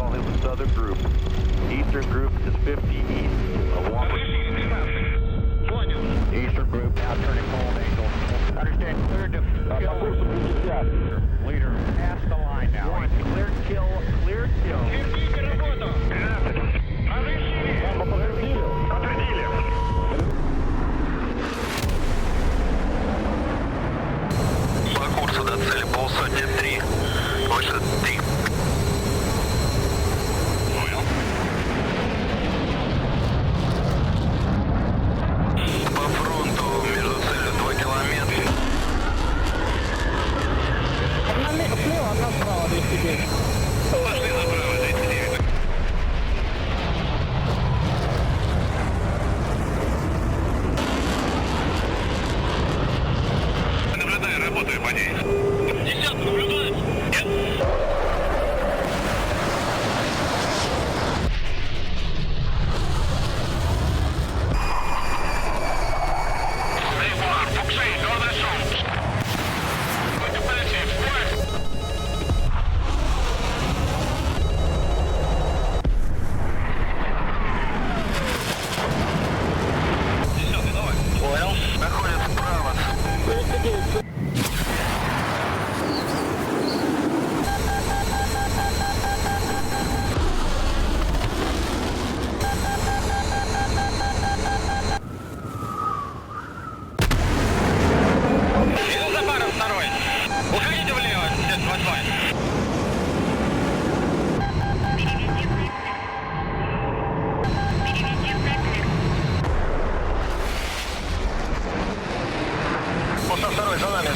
call him the southern group. Eastern group is 50 east. Eastern group now turning cold angel. Understand, cleared to kill. Leader, past the line now. One, clear kill, clear kill. По курсу до цели полсотни 3. Выше 3. По фронту между целью 2 километра. Одна слева, одна справа, 209. Пошли направо, 39. Наблюдаю, работаю по ней. 10 наблюдает? Нет? Понял. Находится справа. Иду за паром второй. Уходите влево, 78. После второй за нами.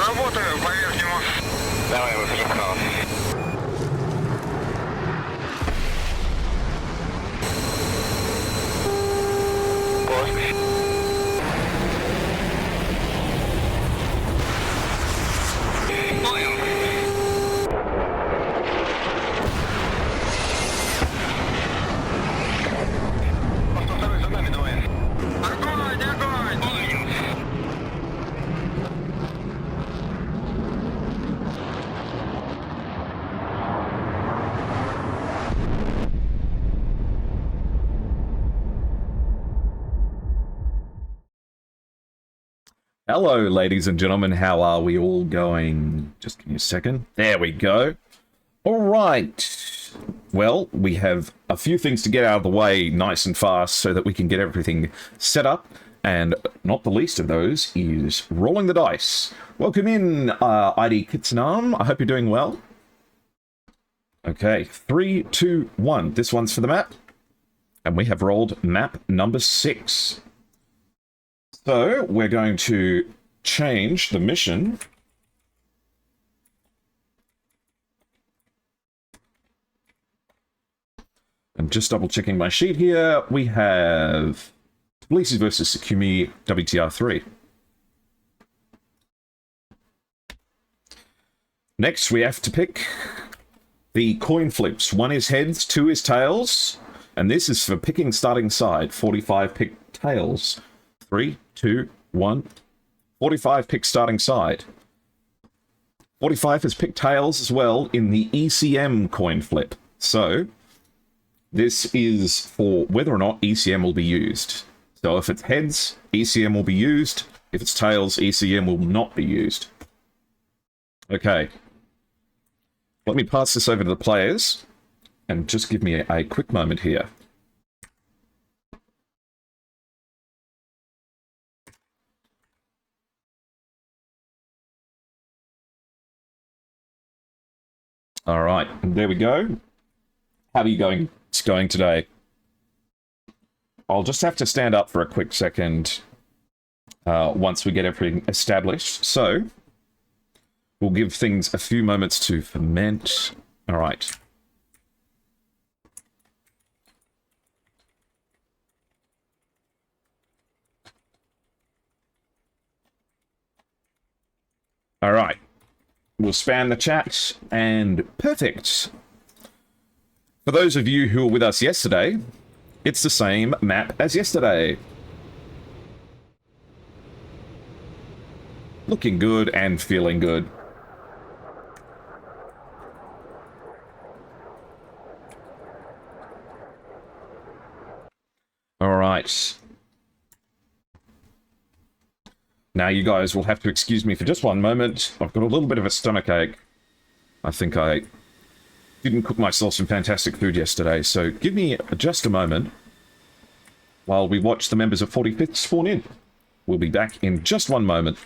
Работаю по верхнему. Давай, выхожу вправо. Понял. Просто второй за нами, давай. Огонь, огонь! Понял. Hello, ladies and gentlemen. How are we all going? Just give me a second. There we go. All right. Well, we have a few things to get out of the way nice and fast so that we can get everything set up. And not the least of those is rolling the dice. Welcome in, ID Kitsanam. I hope you're doing well. Okay, 3, 2, 1. This one's for the map. And we have rolled map number 6. So, we're going to change the mission. I'm just double checking my sheet here. We have Tbilisi versus Sakumi WTR3. Next, we have to pick the coin flips. 1 is heads, 2 is tails. And this is for picking starting side. 45 pick tails. 3, 2, 1. 45 pick starting side. 45 has picked tails as well in the ECM coin flip. So, this is for whether or not ECM will be used. So if it's heads, ECM will be used. If it's tails, ECM will not be used. Okay. Let me pass this over to the players. And just give me a quick moment here. All right, there we go. How are you going, it's going today. I'll just have to stand up for a quick second once we get everything established. So, we'll give things a few moments to ferment. All right. All right. We'll span the chat, and perfect. For those of you who were with us yesterday, it's the same map as yesterday. Looking good and feeling good. All right. Now you guys will have to excuse me for just one moment. I've got a little bit of a stomachache. I think I didn't cook myself some fantastic food yesterday, so give me just a moment while we watch the members of 45th spawn in. We'll be back in just one moment.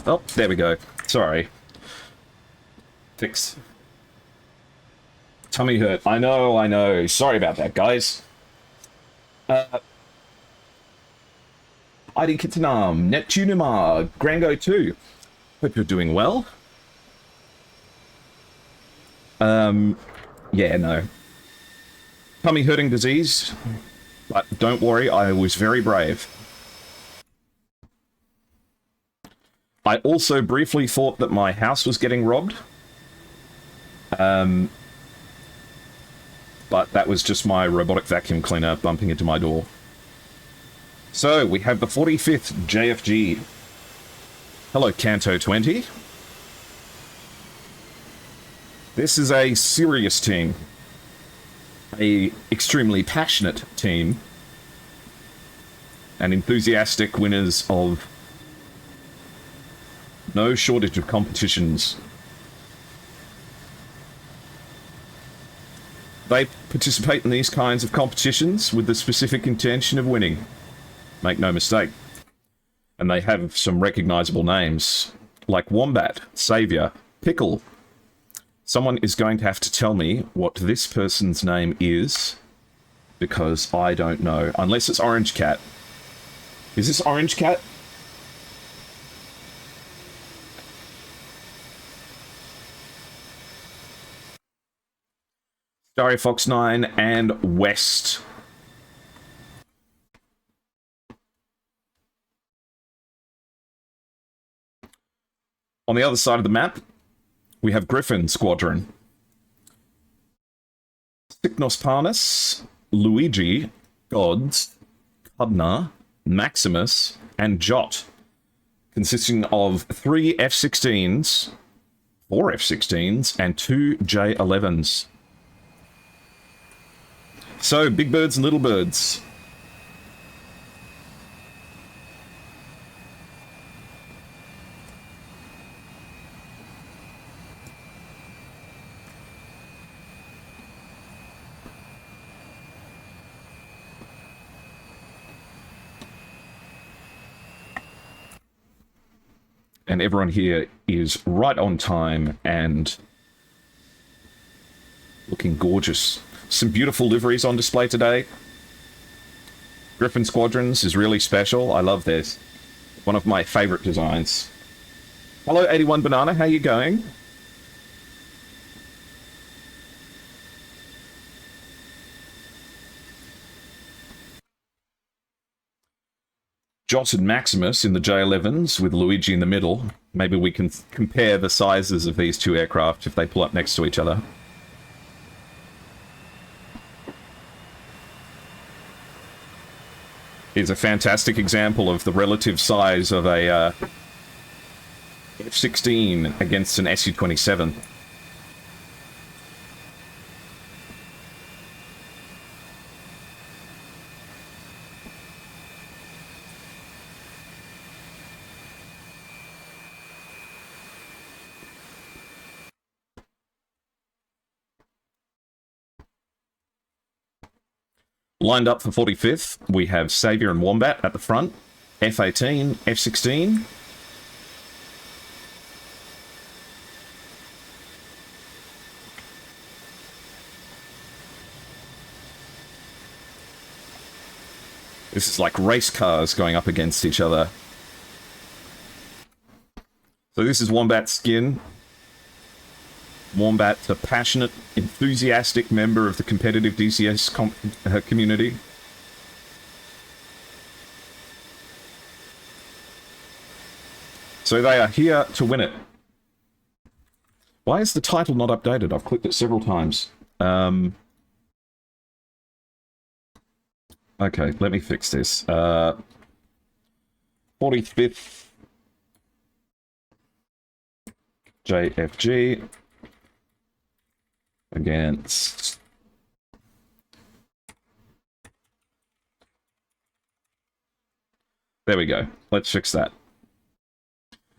Oh, there we go. Sorry. Fix. Tummy hurt. I know. Sorry about that, guys. ID Kitanam, Neptunima, Grango 2. Hope you're doing well. Yeah, no. Tummy hurting disease. But don't worry, I was very brave. I also briefly thought that my house was getting robbed. But that was just my robotic vacuum cleaner bumping into my door. So, we have the 45th JFG. Hello, Canto 20. This is a serious team. A extremely passionate team. And enthusiastic winners of no shortage of competitions. They participate in these kinds of competitions with the specific intention of winning. Make no mistake. And they have some recognizable names, like Wombat, Savior, Pickle. Someone is going to have to tell me what this person's name is, because I don't know. Unless it's Orange Cat. Is this Orange Cat? Starry Fox 9 and West. On the other side of the map, we have Griffin Squadron. Syknos Parnas, Luigi, Gods, Cudna, Maximus, and Jot, consisting of 3 F-16s, 4 F-16s, and 2 J-11s. So, big birds and little birds. And everyone here is right on time and looking gorgeous. Some beautiful liveries on display today. Griffin Squadrons is really special. I love this. One of my favorite designs. Hello, 81 Banana. How you going? Jot and Maximus in the J-11s with Luigi in the middle. Maybe we can compare the sizes of these two aircraft if they pull up next to each other. Here's a fantastic example of the relative size of a F-16 against an Su-27. Lined up for 45th, we have Saviour and Wombat at the front, F-18, F-16. This is like race cars going up against each other. So this is Wombat's skin. Wombat's a passionate, enthusiastic member of the competitive DCS community. So they are here to win it. Why is the title not updated? I've clicked it several times. Okay, let me fix this. 45th JFG against there we go. Let's fix that.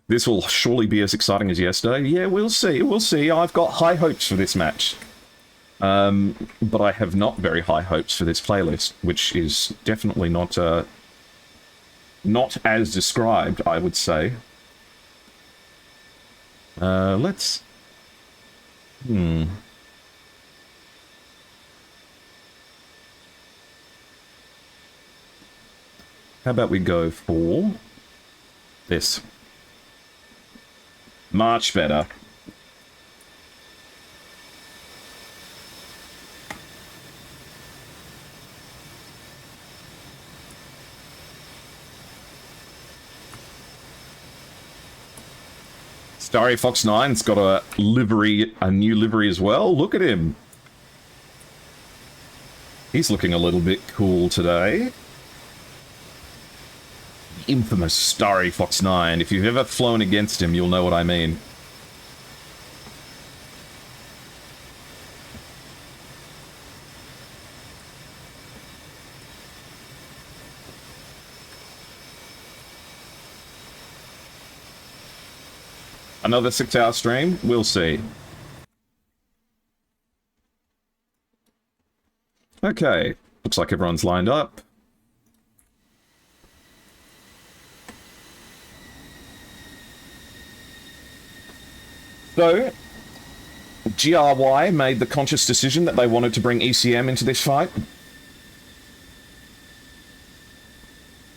This will surely be as exciting as yesterday. Yeah, we'll see. We'll see. I've got high hopes for this match. But I have not very high hopes for this playlist, which is definitely not as described, I would say. Let's... How about we go for this? Much better. Starry Fox 9's got a livery, a new livery as well. Look at him. He's looking a little bit cool today. Infamous Starry Fox 9. If you've ever flown against him, you'll know what I mean. Another 6-hour stream? We'll see. Okay. Looks like everyone's lined up. So, GRY made the conscious decision that they wanted to bring ECM into this fight.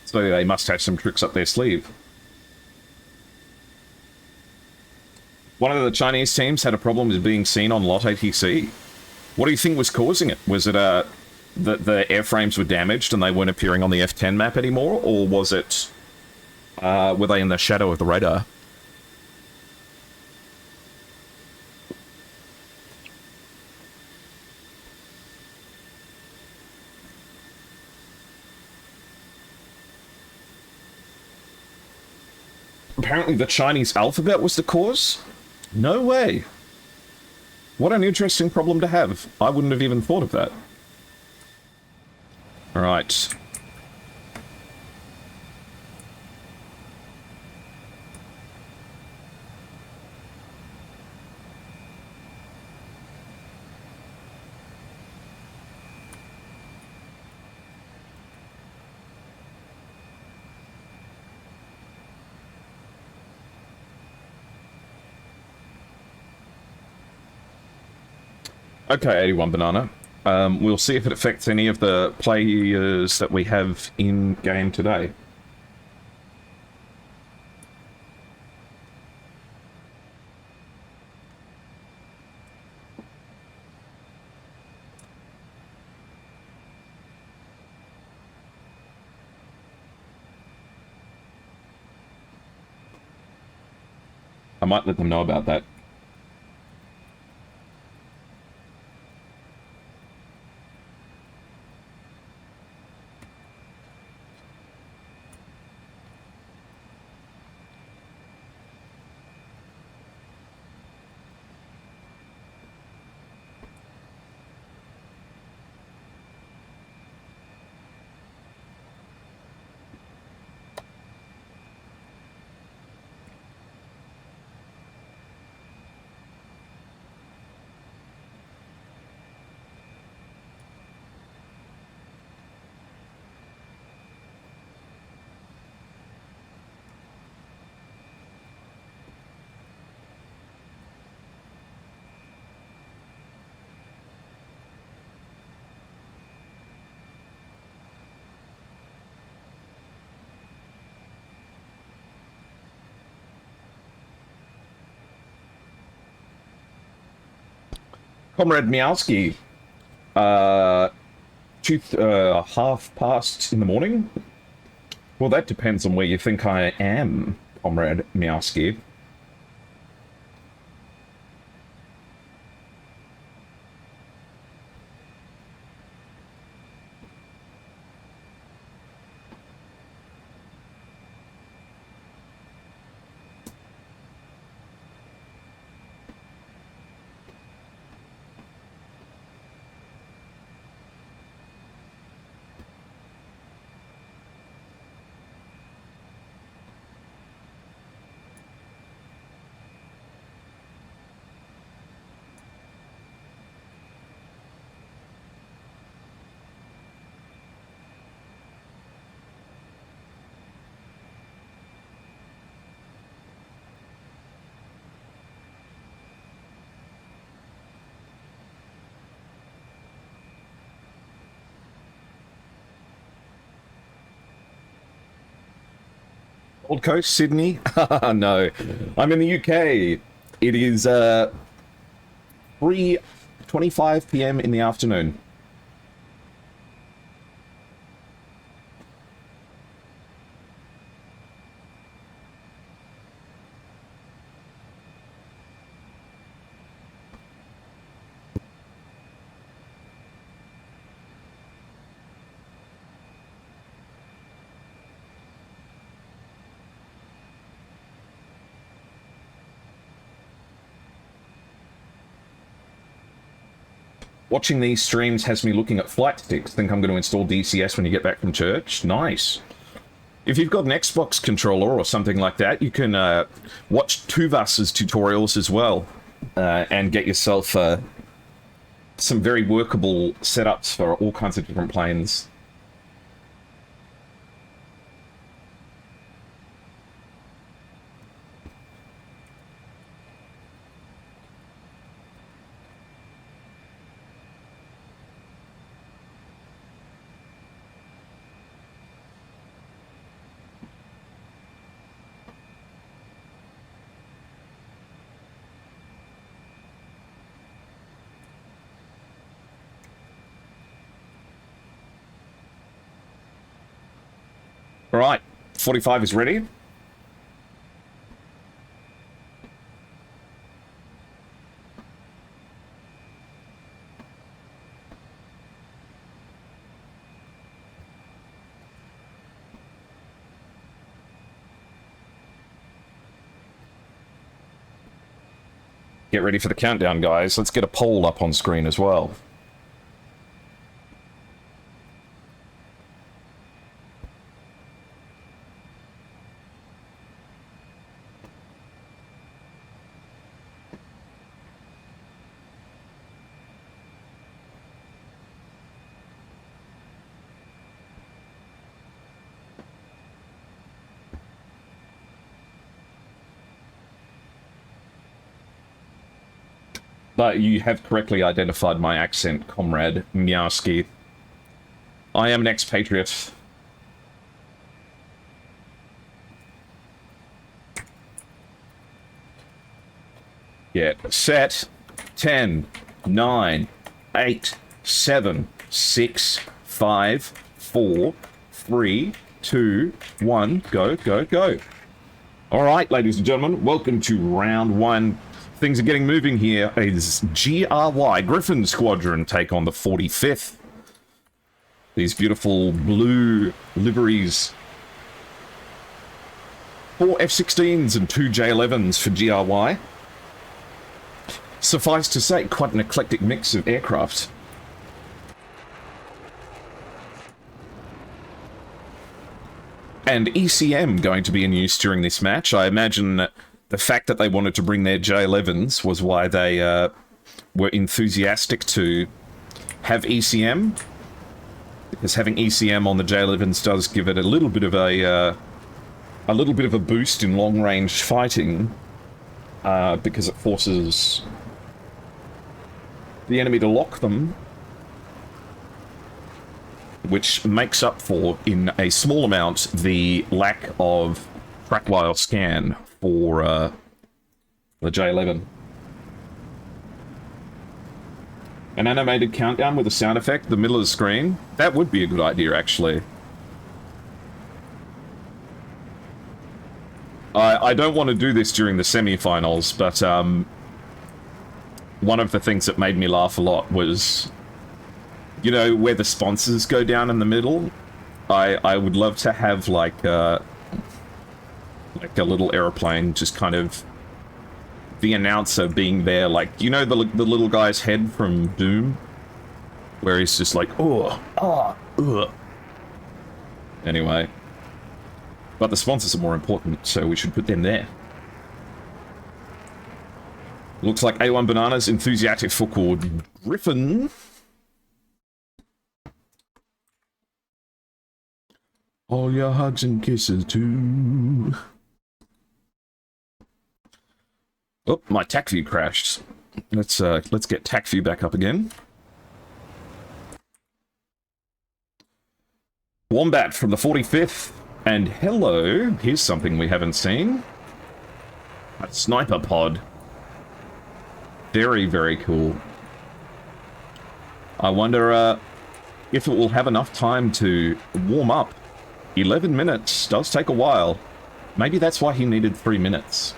So they must have some tricks up their sleeve. One of the Chinese teams had a problem with being seen on Lot ATC. What do you think was causing it? Was it that the airframes were damaged and they weren't appearing on the F10 map anymore, or was it were they in the shadow of the radar? Apparently the Chinese alphabet was the cause? No way. What an interesting problem to have. I wouldn't have even thought of that. Alright. Okay, 81 Banana. We'll see if it affects any of the players that we have in game today. I might let them know about that. Comrade Miowski, half past in the morning? Well, that depends on where you think I am, Comrade Miowski. Gold Coast, Sydney? No. I'm in the UK. It is 3:25 p.m. in the afternoon. Watching these streams has me looking at flight sticks. Think I'm going to install DCS when you get back from church? Nice. If you've got an Xbox controller or something like that, you can watch Tuvas's tutorials as well and get yourself some very workable setups for all kinds of different planes. All right, 45 is ready. Get ready for the countdown, guys. Let's get a poll up on screen as well. But you have correctly identified my accent, Comrade Miarski. I am an expatriate. Get set. 10, 9, 8, 7, 6, 5, 4, 3, 2, 1. Go, go, go. All right, ladies and gentlemen, welcome to round one. Things are getting moving here. Is GRY, Griffin Squadron, take on the 45th. These beautiful blue liveries. 4 F-16s and 2 J-11s for GRY. Suffice to say, quite an eclectic mix of aircraft. And ECM going to be in use during this match. I imagine the fact that they wanted to bring their J-11s was why they were enthusiastic to have ECM, because having ECM on the J-11s does give it a little bit of a boost in long-range fighting, because it forces the enemy to lock them, which makes up for, in a small amount, the lack of track while scan for the J-11. An animated countdown with a sound effect, the middle of the screen. That would be a good idea, actually. I don't want to do this during the semi-finals, but one of the things that made me laugh a lot was, you know, where the sponsors go down in the middle. I would love to have like a little airplane, just kind of the announcer being there, like, you know, the little guy's head from Doom, where he's just like, oh, ugh. Anyway, but the sponsors are more important, so we should put them there. Looks like A1 Banana's enthusiastic foot called Griffin. All your hugs and kisses too. Oh, my TAC view crashed. Let's get TAC view back up again. Wombat from the 45th. And hello, here's something we haven't seen. A sniper pod. Very, very cool. I wonder if it will have enough time to warm up. 11 minutes does take a while. Maybe that's why he needed 3 minutes.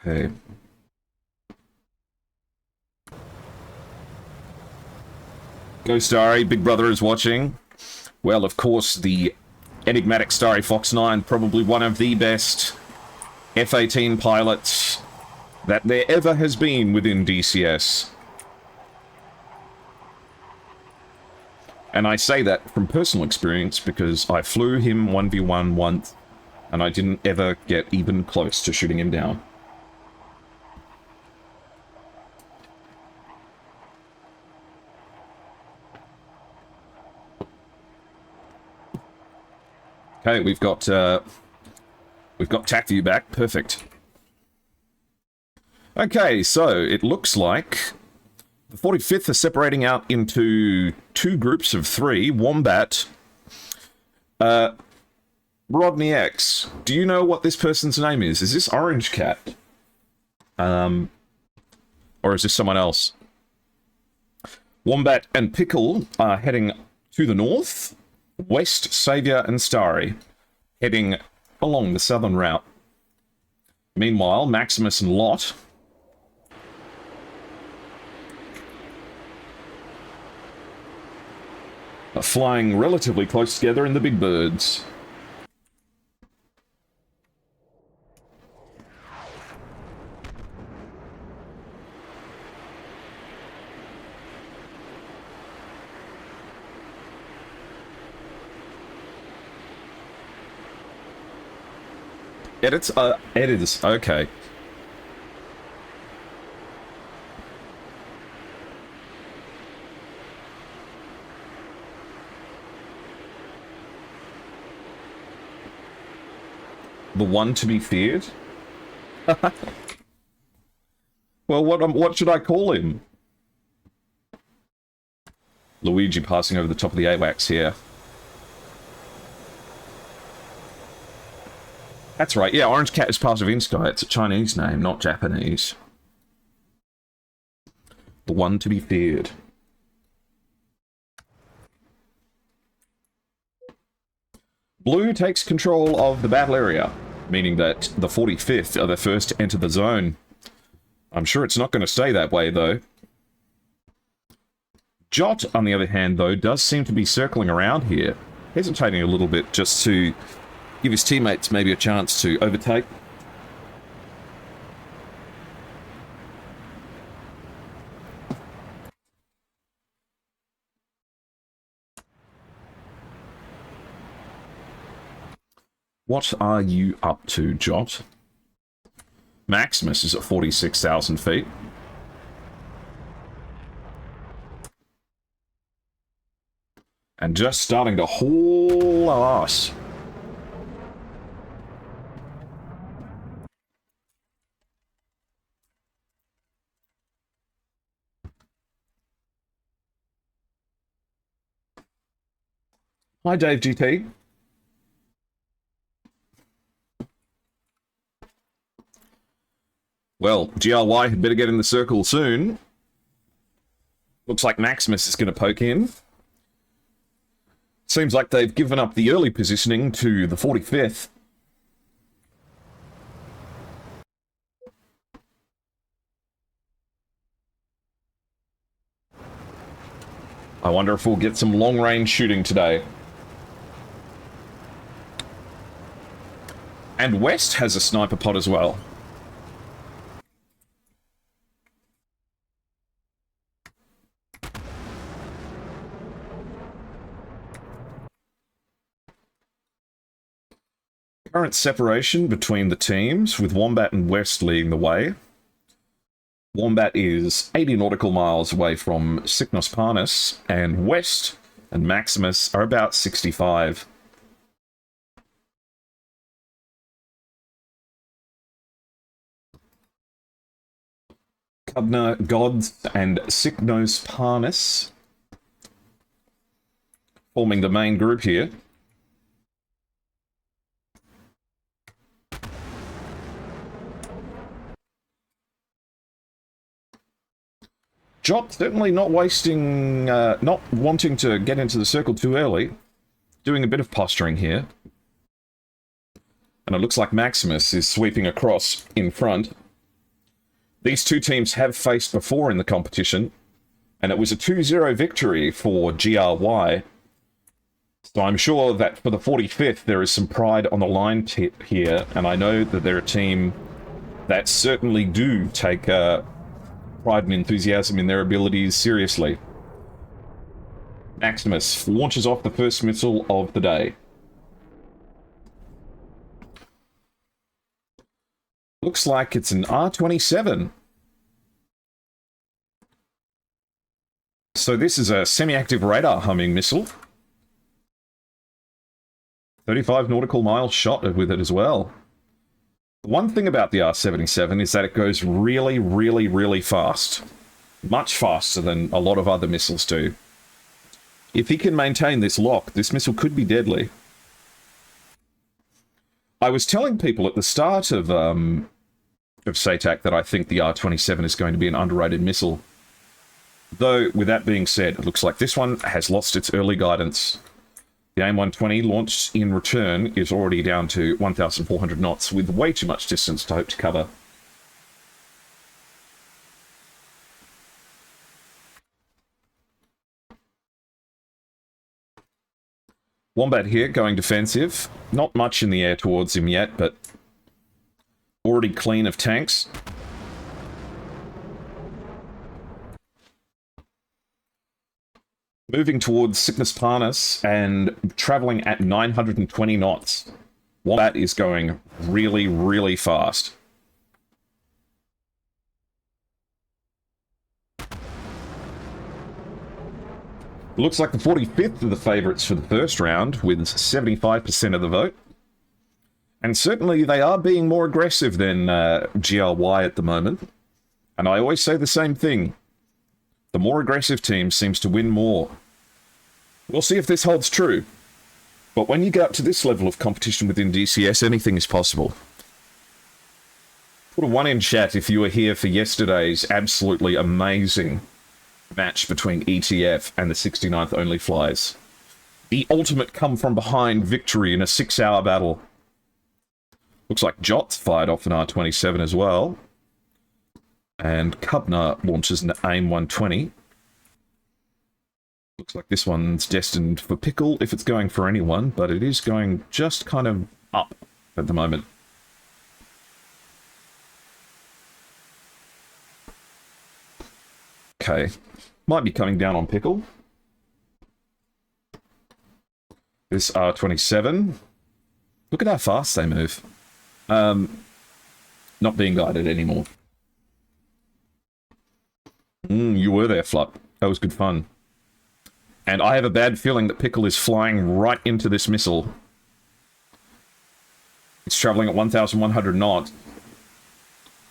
Okay. Go Starry, Big Brother is watching. Well, of course, the enigmatic Starry Fox 9, probably one of the best F-18 pilots that there ever has been within DCS. And I say that from personal experience because I flew him 1v1 once, and I didn't ever get even close to shooting him down. Okay, we've got TAC view back. Perfect. Okay, so it looks like the 45th are separating out into 2 groups of 3. Wombat. Rodney X, do you know what this person's name is? Is this Orange Cat? Or is this someone else? Wombat and Pickle are heading to the north. West, Saviour and Starry heading along the southern route. Meanwhile, Maximus and Lot are flying relatively close together in the Big Birds. Editors, okay. The one to be feared? Well, what should I call him? Luigi passing over the top of the AWACS here. That's right, yeah, Orange Cat is part of InSky. It's a Chinese name, not Japanese. The one to be feared. Blue takes control of the battle area, meaning that the 45th are the first to enter the zone. I'm sure it's not going to stay that way, though. Jot, on the other hand, though, does seem to be circling around here, hesitating a little bit just to give his teammates maybe a chance to overtake. What are you up to, Jot? Maximus is at 46,000 feet. And just starting to haul ass. Hi, Dave GT. Well, GRY had better get in the circle soon. Looks like Maximus is going to poke in. Seems like they've given up the early positioning to the 45th. I wonder if we'll get some long-range shooting today. And West has a sniper pod as well. Current separation between the teams, with Wombat and West leading the way. Wombat is 80 nautical miles away from Sygnos Parnis, and West and Maximus are about 65. Cubna Gods and Sygnos Parnis forming the main group here. Jot certainly not wasting, not wanting to get into the circle too early. Doing a bit of posturing here. And it looks like Maximus is sweeping across in front. These two teams have faced before in the competition, and it was a 2-0 victory for GRY. So I'm sure that for the 45th there is some pride on the line here, and I know that they're a team that certainly do take pride and enthusiasm in their abilities seriously. Maximus launches off the first missile of the day. Looks like it's an R-27. So this is a semi-active radar humming missile. 35 nautical miles shot with it as well. One thing about the R-77 is that it goes really, really, really fast. Much faster than a lot of other missiles do. If he can maintain this lock, this missile could be deadly. I was telling people at the start of SATAC that I think the R-27 is going to be an underrated missile. Though, with that being said, it looks like this one has lost its early guidance. The AIM-120 launched in return is already down to 1,400 knots with way too much distance to hope to cover. Wombat here going defensive. Not much in the air towards him yet, but already clean of tanks. Moving towards Cygnus Parnus and traveling at 920 knots. Wombat is going really, really fast. Looks like the 45th are the favourites for the first round, with 75% of the vote. And certainly they are being more aggressive than GRY at the moment. And I always say the same thing. The more aggressive team seems to win more. We'll see if this holds true. But when you get up to this level of competition within DCS, anything is possible. Put a 1 in chat if you were here for yesterday's absolutely amazing match between ETF and the 69th Only Flies. The ultimate come-from-behind victory in a 6-hour battle. Looks like Jot's fired off an R27 as well. And Cubner launches an AIM-120. Looks like this one's destined for pickle if it's going for anyone, but it is going just kind of up at the moment. Okay. Might be coming down on pickle. This R27. Look at how fast they move. Not being guided anymore. You were there, Flup. That was good fun. And I have a bad feeling that Pickle is flying right into this missile. It's traveling at 1,100 knots.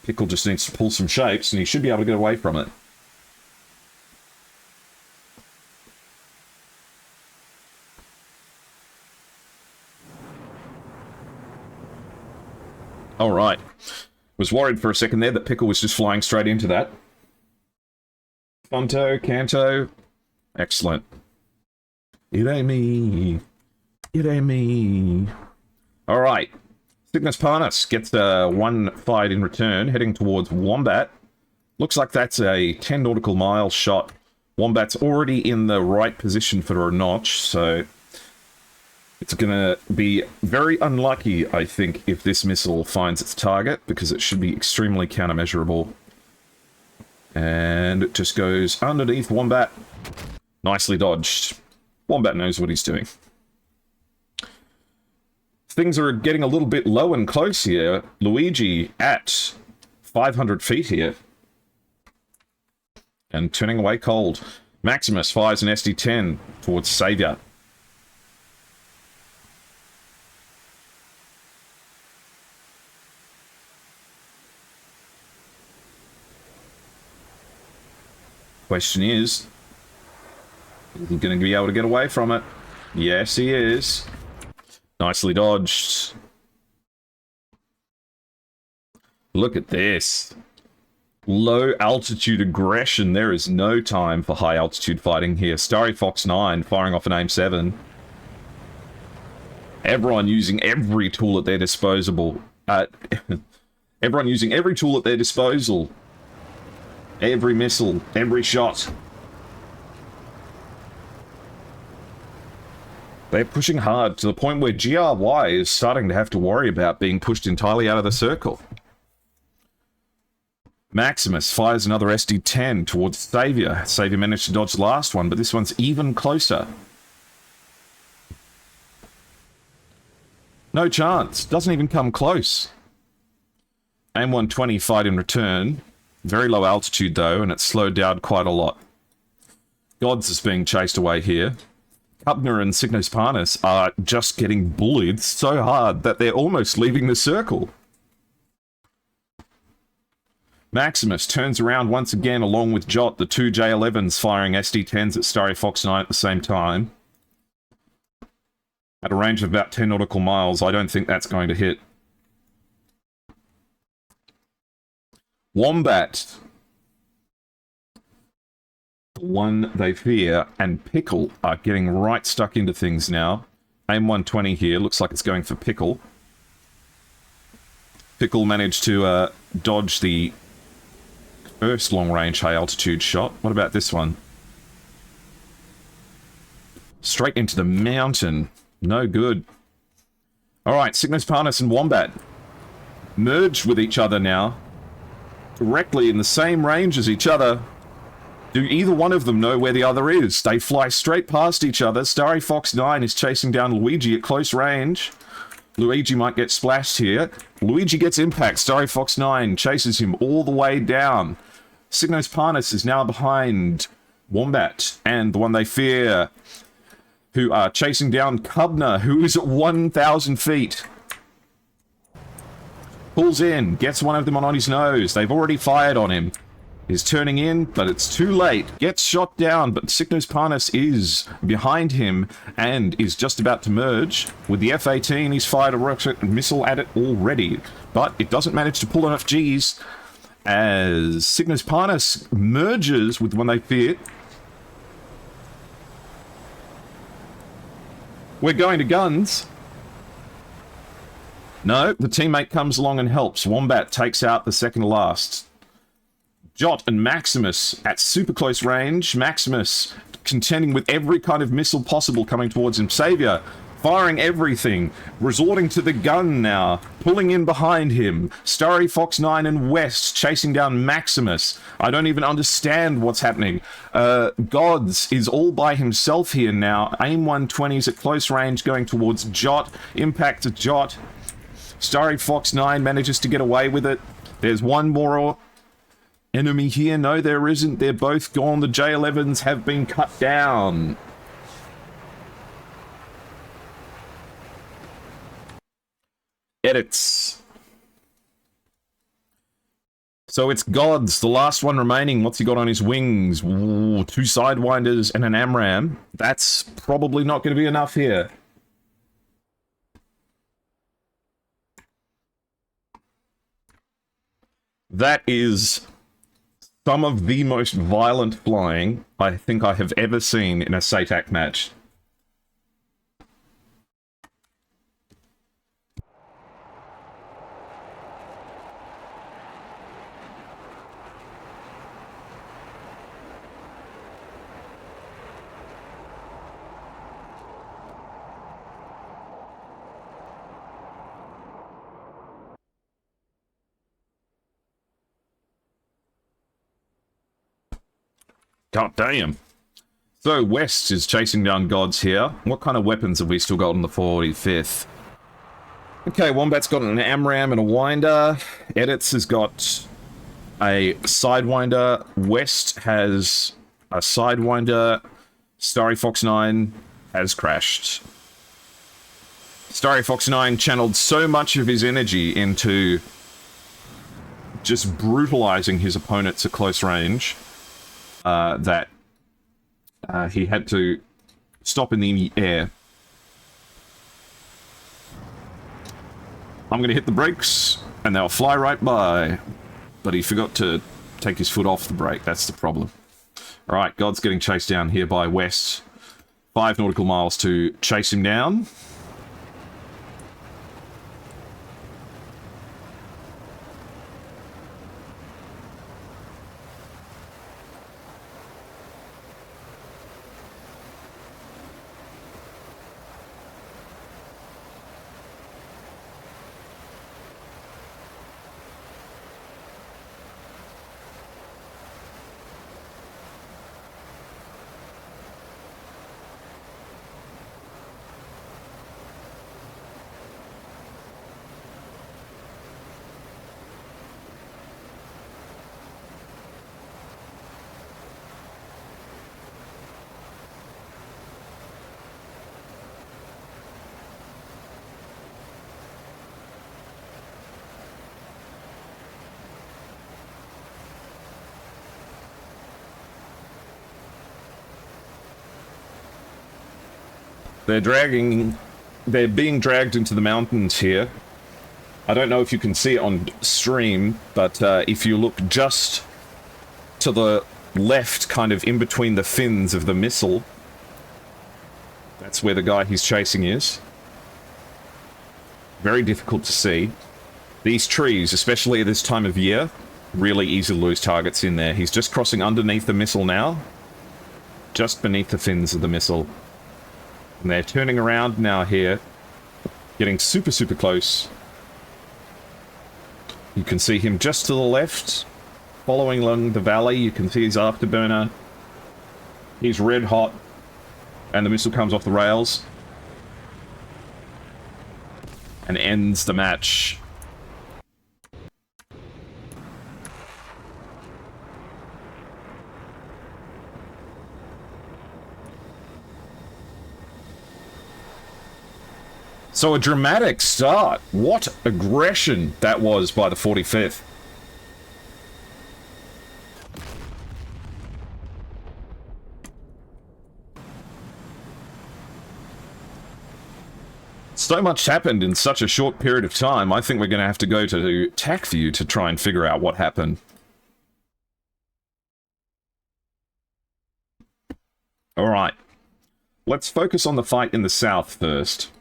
Pickle just needs to pull some shapes, and he should be able to get away from it. All right. Was worried for a second there that Pickle was just flying straight into that. Fonto, Canto. Excellent. It ain't me. It ain't me. All right. Cygnus Parnus gets one fired in return, heading towards Wombat. Looks like that's a 10 nautical mile shot. Wombat's already in the right position for a notch, so it's going to be very unlucky, I think, if this missile finds its target, because it should be extremely countermeasurable. And it just goes underneath Wombat. Nicely dodged. Wombat knows what he's doing. Things are getting a little bit low and close here. Luigi at 500 feet here. And turning away cold. Maximus fires an SD-10 towards Savior. Question is he going to be able to get away from it? Yes, he is. Nicely dodged. Look at this. Low altitude aggression. There is no time for high altitude fighting here. Starry Fox 9 firing off an AIM-7. Everyone using every tool at their disposal. Everyone using every tool at their disposal. Every missile, every shot. They're pushing hard to the point where GRY is starting to have to worry about being pushed entirely out of the circle. Maximus fires another SD-10 towards Savior. Savior managed to dodge the last one, but this one's even closer. No chance. Doesn't even come close. AIM-120 fight in return. Very low altitude, though, and it's slowed down quite a lot. Gods is being chased away here. Cubner and Cygnus Parnus are just getting bullied so hard that they're almost leaving the circle. Maximus turns around once again along with Jot, the two J11s firing SD-10s at Starry Fox 9 at the same time. At a range of about 10 nautical miles, I don't think that's going to hit. Wombat. One They Fear and Pickle are getting right stuck into things now. AIM 120 here. Looks like it's going for Pickle. Pickle managed to dodge the first long-range high-altitude shot. What about this one? Straight into the mountain. No good. Alright, Cygnus Parnus and Wombat merged with each other now. Directly in the same range as each other. Do either one of them know where the other is? They fly straight past each other. Starry Fox 9 is chasing down Luigi at close range. Luigi might get splashed here. Luigi gets impact. Starry Fox 9 chases him all the way down. Cygnus Parnus is now behind Wombat and the One They Fear, who are chasing down Cubner, who is at 1,000 feet. Pulls in, gets one of them on his nose. They've already fired on him. He's turning in, but it's too late. Gets shot down, but Cygnus Parnus is behind him and is just about to merge. With the F-18, he's fired a rocket missile at it already, but it doesn't manage to pull enough Gs as Cygnus Parnus merges with One They Fear. We're going to guns. No, the teammate comes along and helps. Wombat takes out the second last. Jot and Maximus at super close range. Maximus contending with every kind of missile possible coming towards him. Savior firing everything, resorting to the gun now, pulling in behind him. Starry Fox 9 and West chasing down Maximus. I don't even understand what's happening. Gods is all by himself here now. AIM 120s at close range going towards Jot. Impact to Jot. Starry Fox 9 manages to get away with it. There's one more enemy here. No, there isn't. They're both gone. The J11s have been cut down. Edits. So it's Gods, the last one remaining. What's he got on his wings? Ooh, 2 Sidewinders and an AMRAAM. That's probably not going to be enough here. That is some of the most violent flying I think I have ever seen in a SATAC match. God damn. So West is chasing down Gods here. What kind of weapons have we still got on the 45th? Okay, Wombat's got an AMRAAM and a Winder. Edits has got a Sidewinder. West has a Sidewinder. Starry Fox 9 has crashed. Starry Fox 9 channeled so much of his energy into just brutalizing his opponents at close range that he had to stop in the air. I'm going to hit the brakes, and they'll fly right by. But he forgot to take his foot off the brake. That's the problem. Alright, God's getting chased down here by West. 5 nautical miles to chase him down. They're being dragged into the mountains here. I don't know if you can see it on stream, but if you look just to the left, kind of in between the fins of the missile. That's where the guy he's chasing is. Very difficult to see. These trees, especially at this time of year, really easy to lose targets in there. He's just crossing underneath the missile now. Just beneath the fins of the missile. And they're turning around now here. Getting super, super close. You can see him just to the left. Following along the valley, you can see his afterburner. He's red hot. And the missile comes off the rails. And ends the match. So a dramatic start. What aggression that was by the 45th. So much happened in such a short period of time, I think we're going to have to go to TAC view to try and figure out what happened. Alright. Let's focus on the fight in the south first.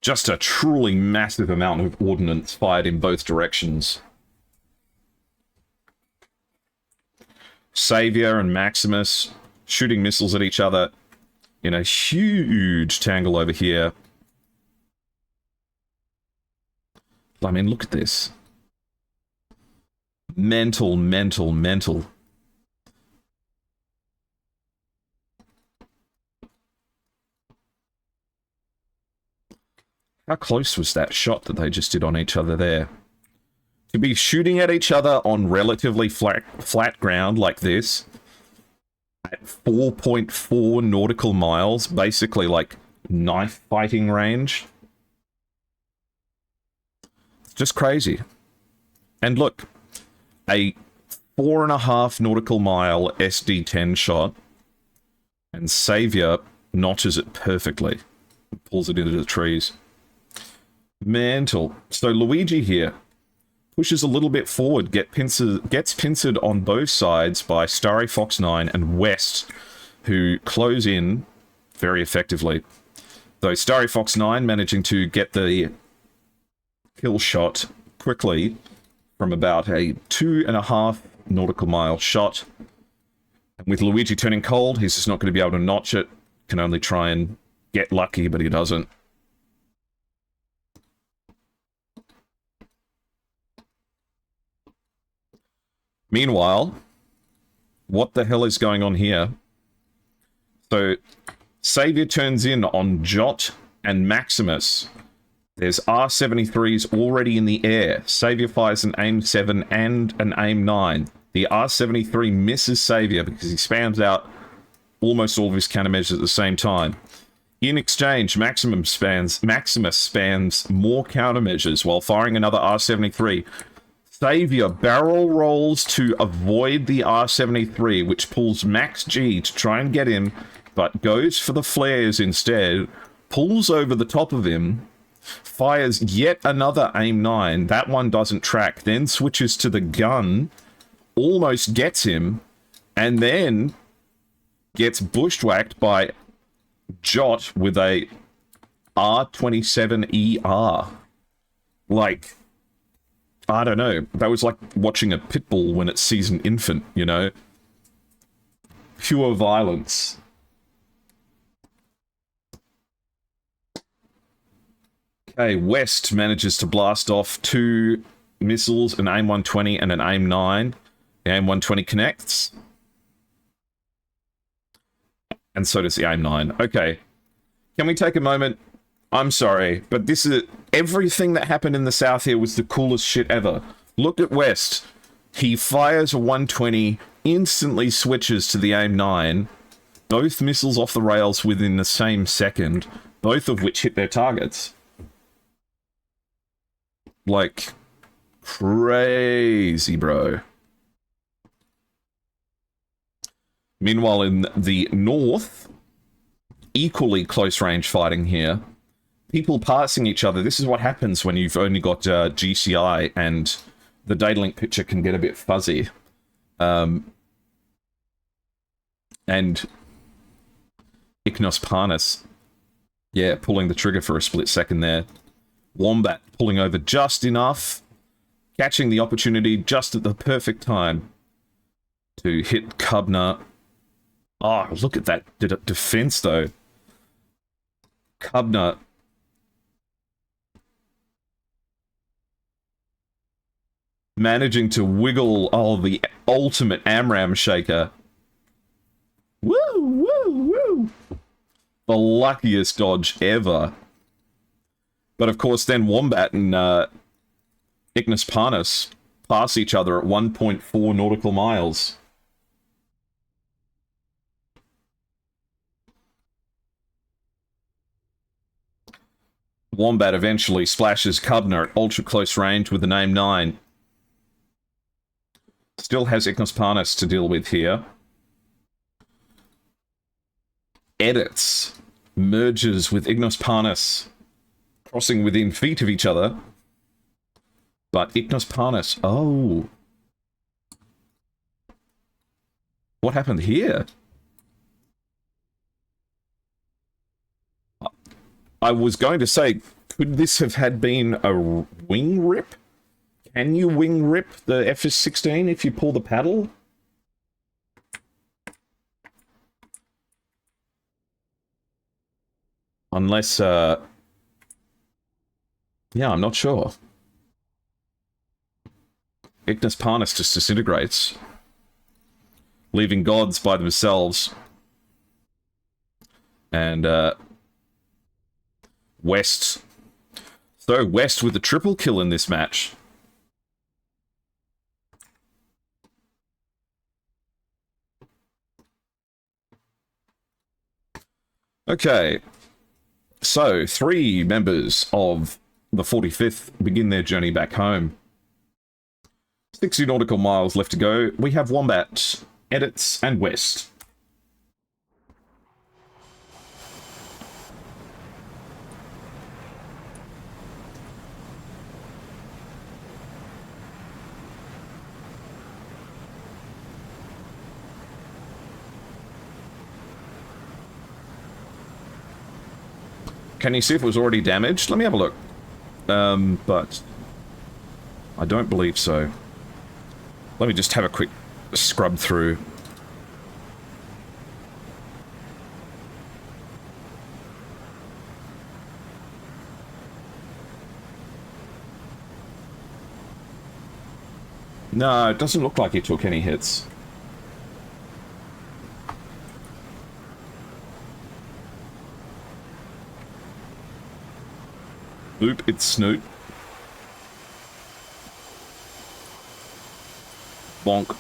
Just a truly massive amount of ordnance fired in both directions. Savior and Maximus shooting missiles at each other in a huge tangle over here. I mean, look at this. Mental, mental, mental. How close was that shot that they just did on each other there? To be shooting at each other on relatively flat ground like this, at 4.4 nautical miles, basically like knife fighting range. It's just crazy. And look, a 4.5 nautical mile SD-10 shot, and Savior notches it perfectly. Pulls it into the trees. Mental. So Luigi here pushes a little bit forward, gets pincered on both sides by Starry Fox 9 and West, who close in very effectively. Though Starry Fox 9 managing to get the kill shot quickly from about a 2.5 nautical mile shot. And with Luigi turning cold, he's just not going to be able to notch it. Can only try and get lucky, but he doesn't. Meanwhile, what the hell is going on here? So, Savior turns in on Jot and Maximus. There's R-73s already in the air. Savior fires an AIM-7 and an AIM-9. The R-73 misses Savior because he spams out almost all of his countermeasures at the same time. In exchange, Maximus spams more countermeasures while firing another R-73. Savior barrel rolls to avoid the R-73, which pulls Max G to try and get him, but goes for the flares instead, pulls over the top of him, fires yet another AIM-9, that one doesn't track, then switches to the gun, almost gets him, and then gets bushwhacked by Jot with a R-27ER. Like, I don't know. That was like watching a pit bull when it sees an infant, you know? Pure violence. Okay, West manages to blast off 2 missiles, an AIM-120 and an AIM-9. The AIM-120 connects. And so does the AIM-9. Okay. Can we take a moment? I'm sorry, but this is... Everything that happened in the south here was the coolest shit ever. Look at West. He fires a 120, instantly switches to the AIM-9. Both missiles off the rails within the same second, both of which hit their targets. Like, crazy, bro. Meanwhile, in the north, equally close range fighting here. people passing each other. This is what happens when you've only got GCI and the data link picture can get a bit fuzzy. And Ignos Parnas, yeah, pulling the trigger for a split second there. Wombat pulling over just enough, catching the opportunity just at the perfect time to hit Cubner. Oh, look at that defense, though. Cubner managing to wiggle, the ultimate AMRAM shaker. Woo, woo, woo. The luckiest dodge ever. But of course, then Wombat and Ignis Parnas pass each other at 1.4 nautical miles. Wombat eventually splashes Cubner at ultra close range with an aim 9. Still has Ignis Parnas to deal with here. Edits. Merges with Ignis Parnas. Crossing within feet of each other. But Ignis Parnas... Oh. What happened here? I was going to say, could this have had been a wing rip? Can you wing rip the FS-16 if you pull the paddle? Unless, yeah, I'm not sure. Ignis Parnas just disintegrates, leaving gods by themselves. And, West. So, West with the triple kill in this match. Okay. So, 3 members of the 45th begin their journey back home. 60 nautical miles left to go. We have Wombat, Edits, and West. Can you see if it was already damaged? Let me have a look. But I don't believe so. Let me just have a quick scrub through. No, it doesn't look like he took any hits. Oop, it's Snoot. Bonk.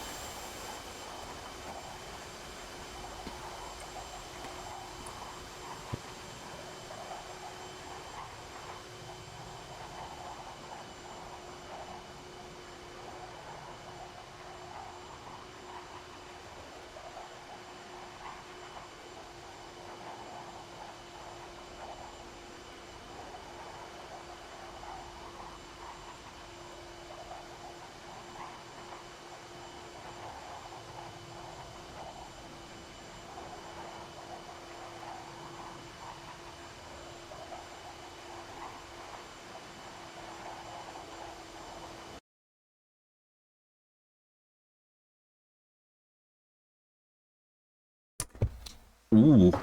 Ooh.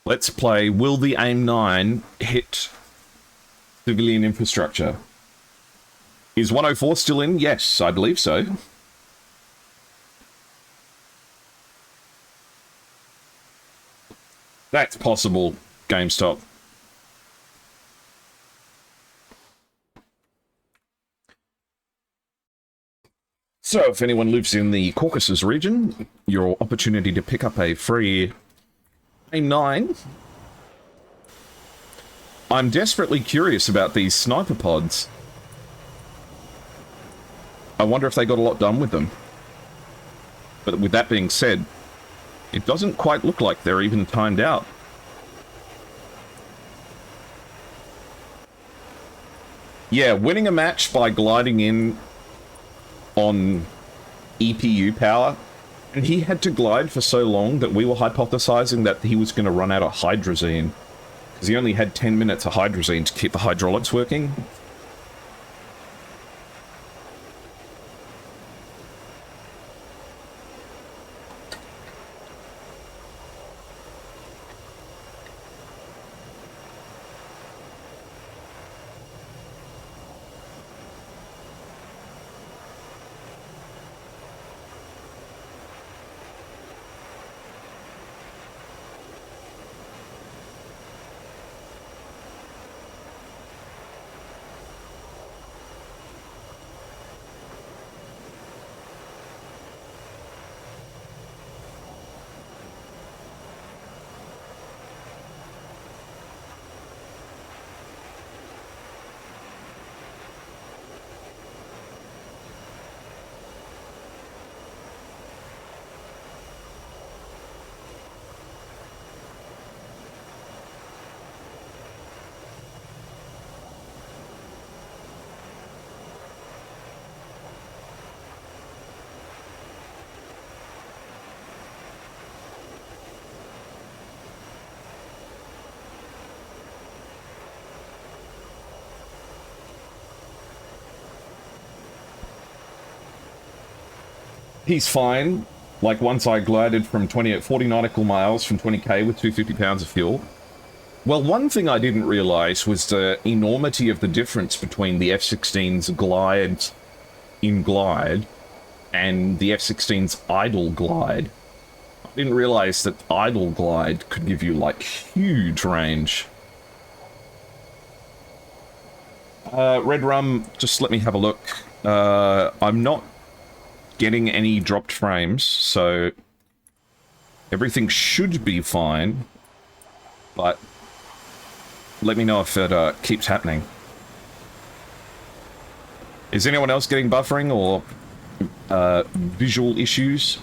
Let's play Will the AIM-9 hit civilian infrastructure? Is 104 still in? Yes, I believe so. That's possible, GameStop. So, if anyone lives in the Caucasus region, your opportunity to pick up a free AIM-9. I'm desperately curious about these sniper pods. I wonder if they got a lot done with them. But with that being said, it doesn't quite look like they're even timed out. Yeah, winning a match by gliding in on EPU power, and he had to glide for so long that we were hypothesizing that he was going to run out of hydrazine, because he only had 10 minutes of hydrazine to keep the hydraulics working. He's fine. Like, once I glided from 40 nautical miles from 20k with 250 pounds of fuel. Well, one thing I didn't realise was the enormity of the difference between the F-16's glide in glide and the F-16's idle glide. I didn't realise that idle glide could give you, like, huge range. Red Rum, just let me have a look. I'm not getting any dropped frames, so everything should be fine, but let me know if it keeps happening. Is anyone else getting buffering or visual issues?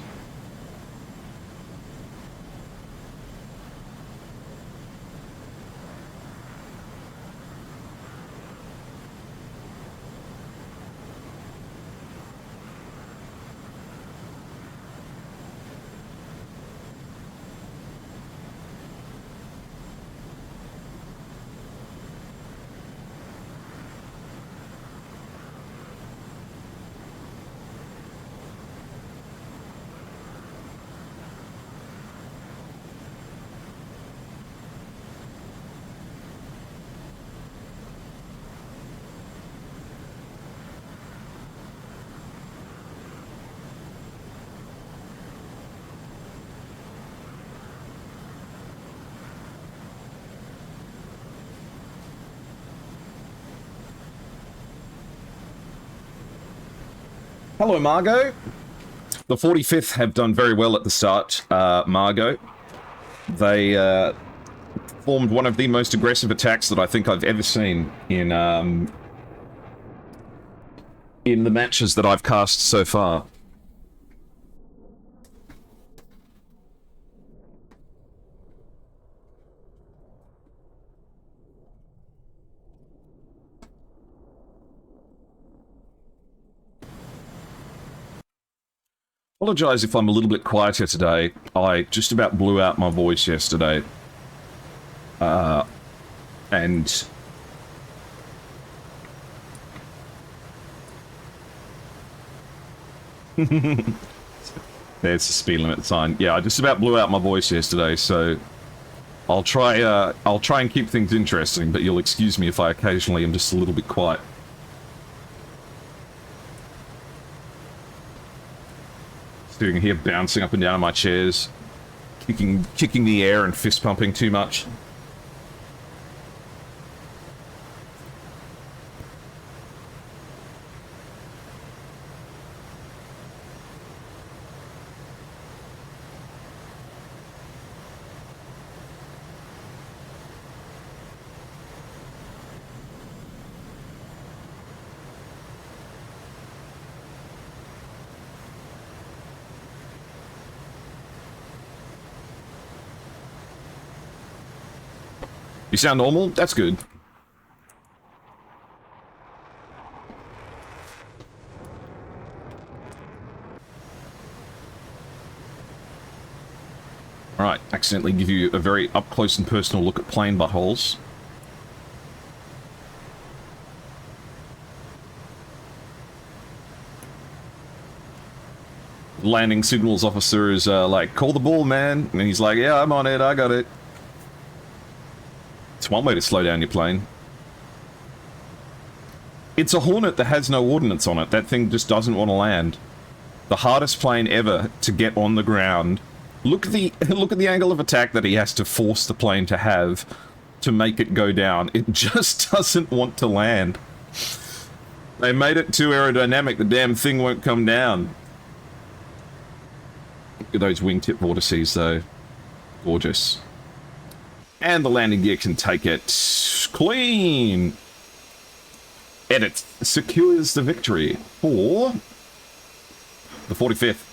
Hello, Margot. The 45th have done very well at the start, Margot. They formed one of the most aggressive attacks that I think I've ever seen in the matches that I've cast so far. Apologise if I'm a little bit quieter today. I just about blew out my voice yesterday. And... There's the speed limit sign. Yeah, I just about blew out my voice yesterday, so... I'll try and keep things interesting, but you'll excuse me if I occasionally am just a little bit quiet. Sitting here bouncing up and down on my chairs, kicking the air and fist pumping too much. You sound normal? That's good. accidentally give you a very up-close and personal look at plane buttholes. Landing signals officer is like, call the ball, man. And he's like, yeah, I'm on it, I got it. It's one way to slow down your plane. It's a Hornet that has no ordnance on it. That thing just doesn't want to land. The hardest plane ever to get on the ground. Look at the angle of attack that he has to force the plane to have to make it go down. It just doesn't want to land. They made it too aerodynamic. The damn thing won't come down. Look at those wingtip vortices, though. Gorgeous. And the landing gear can take it clean. Edit secures the victory for the 45th.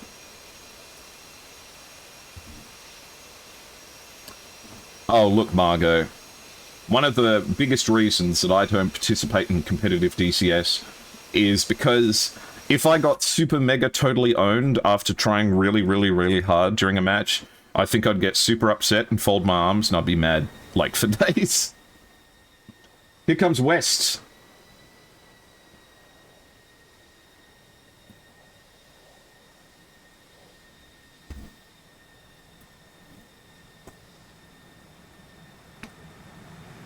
Oh, look, Margot. One of the biggest reasons that I don't participate in competitive DCS is because if I got super mega totally owned after trying really, really, really hard during a match, I think I'd get super upset and fold my arms and I'd be mad, like, for days. Here comes West.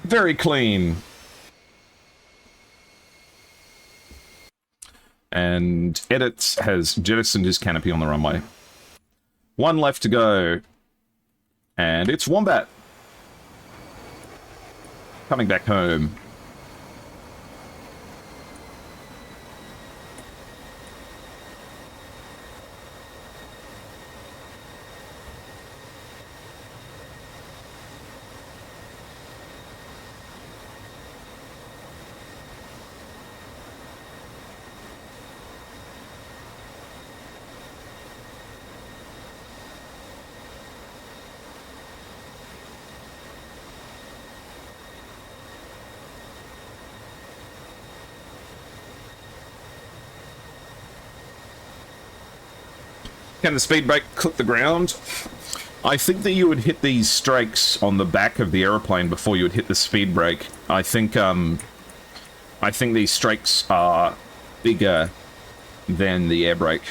Very clean. And Edits has jettisoned his canopy on the runway. One left to go. And it's Wombat. Coming back home. Can the speed brake clip the ground? I think that you would hit these strakes on the back of the aeroplane before you would hit the speed brake. I think these strakes are bigger than the air brake.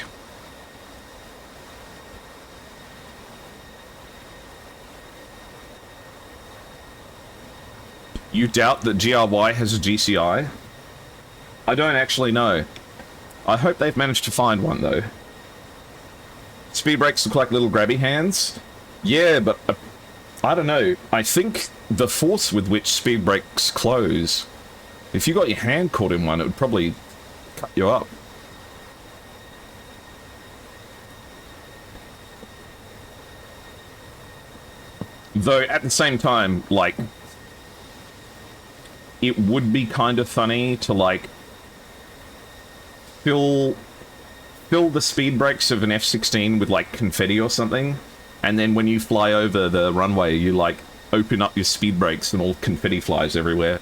You doubt that GRY has a GCI? I don't actually know. I hope they've managed to find one, though. Speed brakes look like little grabby hands. Yeah, but I don't know. I think the force with which speed brakes close, if you got your hand caught in one, it would probably cut you up. Though, at the same time, like, it would be kind of funny to, like, fill the speed brakes of an F-16 with, like, confetti or something, and then when you fly over the runway, you, like, open up your speed brakes and all confetti flies everywhere.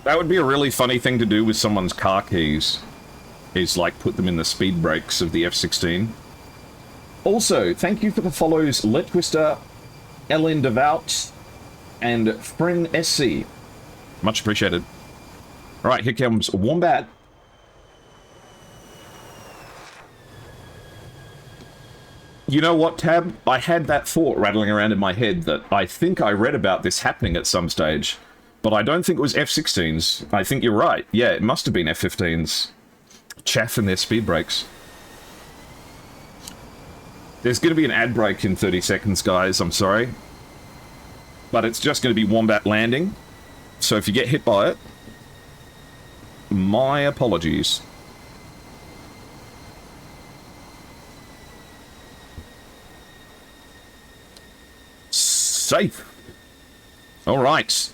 That would be a really funny thing to do with someone's car keys, is, like, put them in the speed brakes of the F-16. Also, thank you for the follows, Let Twister, Ellen Devout, and Frin SC. Much appreciated. Alright, here comes Wombat. You know what, Tab? I had that thought rattling around in my head that I think I read about this happening at some stage. But I don't think it was F-16s. I think you're right. Yeah, it must have been F-15s. Chaffing their speed brakes. There's going to be an ad break in 30 seconds, guys. I'm sorry. But it's just going to be Wombat landing. So if you get hit by it, My apologies. Safe. All right.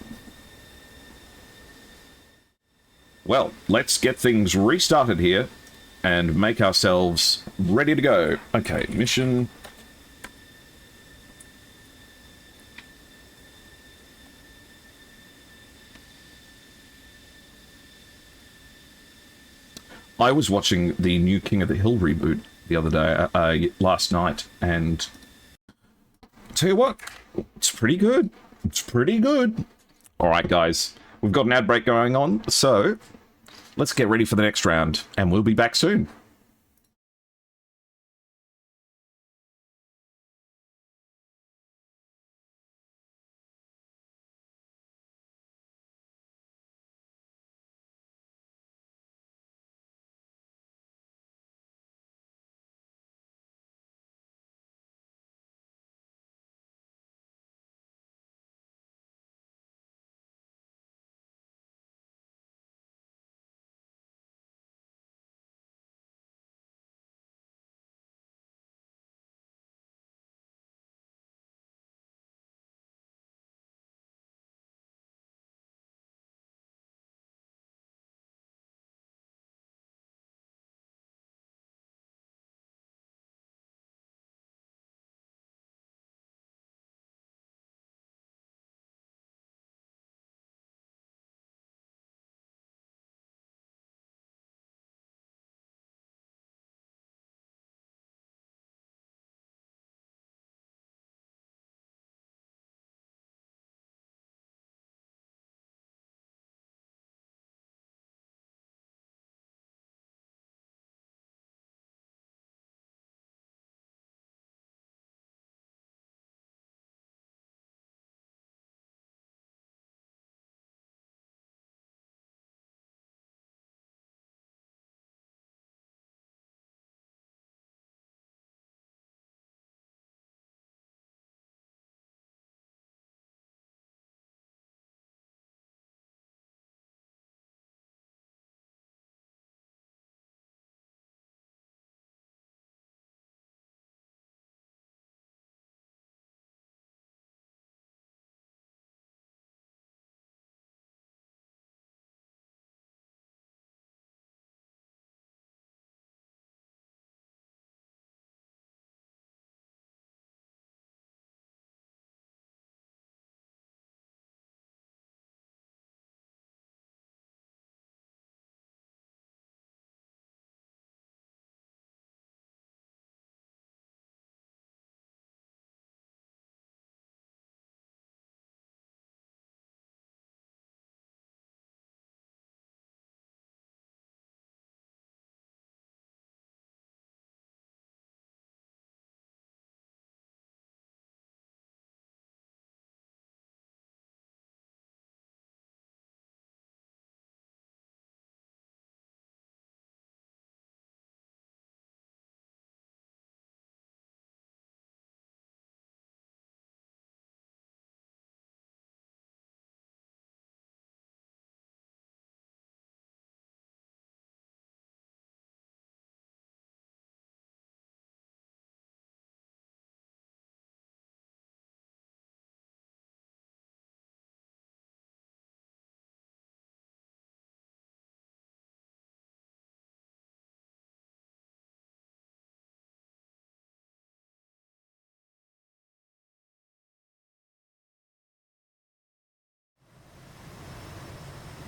Well, let's get things restarted here and make ourselves ready to go. Okay, mission. I was watching the new King of the Hill reboot the other day, last night, and tell you what, it's pretty good. It's pretty good. All right, guys, we've got an ad break going on, so let's get ready for the next round, and we'll be back soon.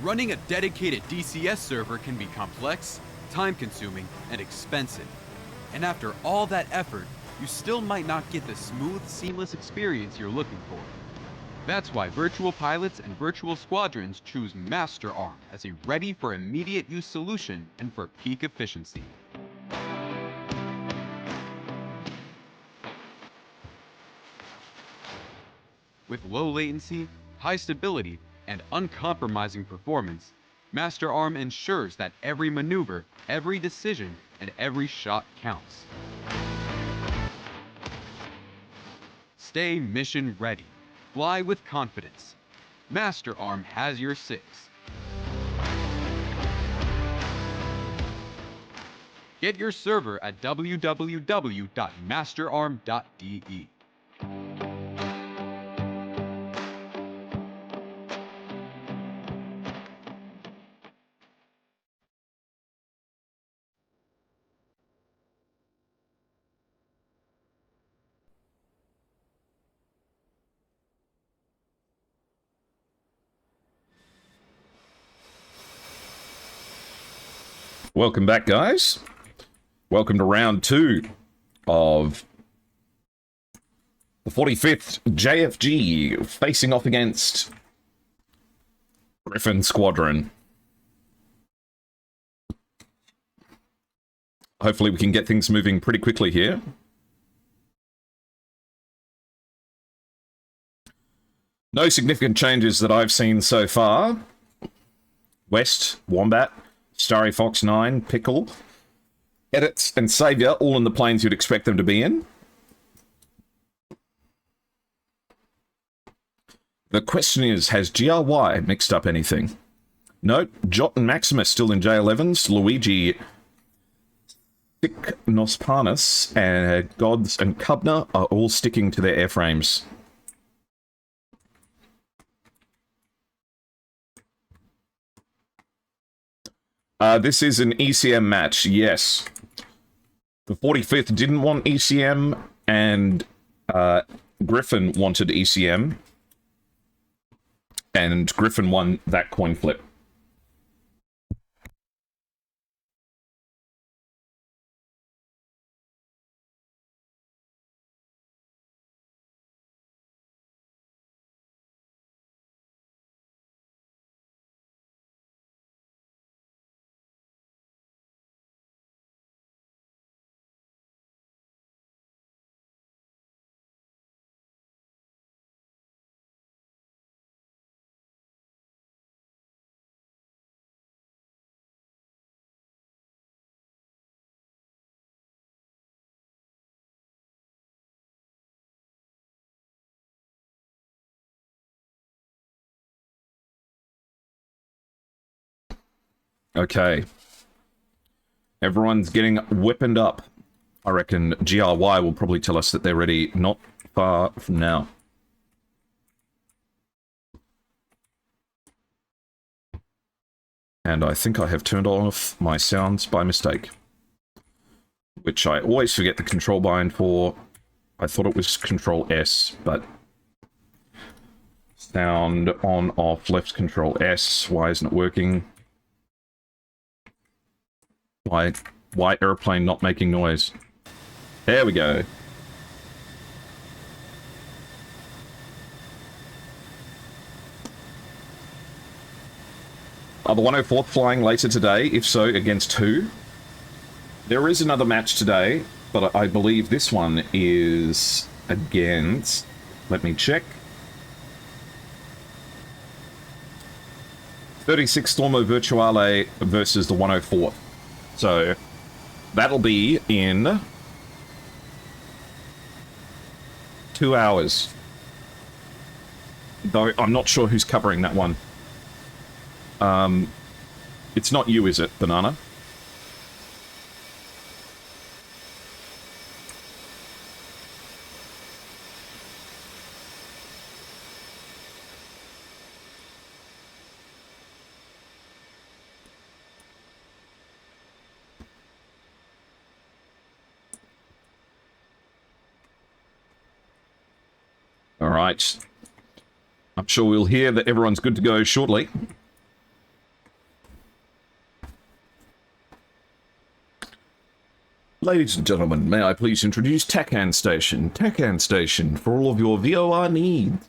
Running a dedicated DCS server can be complex, time-consuming, and expensive. And after all that effort, you still might not get the smooth, seamless experience you're looking for. That's why virtual pilots and virtual squadrons choose Master Arm as a ready-for-immediate-use solution and for peak efficiency. With low latency, high stability, and uncompromising performance, Master Arm ensures that every maneuver, every decision, and every shot counts. Stay mission ready. Fly with confidence. Master Arm has your six. Get your server at www.masterarm.de. Welcome back, guys. Welcome to round 2 of the 45th JFG, facing off against Griffin Squadron. Hopefully we can get things moving pretty quickly here. No significant changes that I've seen so far. West, Wombat, Starry Fox 9, Pickle, Edits, and Saviour, all in the planes you'd expect them to be in. The question is, has GRY mixed up anything? No, Jot and Maximus still in J11s, Luigi, Thick Nospanis, and Gods and Cubner are all sticking to their airframes. This is an ECM match, yes. The 45th didn't want ECM, and Griffin wanted ECM. And Griffin won that coin flip. Okay. Everyone's getting whipped up. I reckon GRY will probably tell us that they're ready not far from now. And I think I have turned off my sounds by mistake. Which I always forget the control bind for. I thought it was Control S, but... Sound on, off, left Control S. Why isn't it working? Why airplane not making noise? There we go. Are the 104th flying later today? If so, against who? There is another match today, but I believe this one is against... Let me check. 36 Stormo Virtuale versus the 104th. So, that'll be in 2 hours. Though, I'm not sure who's covering that one. It's not you, is it, Banana? Alright. I'm sure we'll hear that everyone's good to go shortly. Ladies and gentlemen, may I please introduce TACAN Station. TACAN Station, for all of your VOR needs.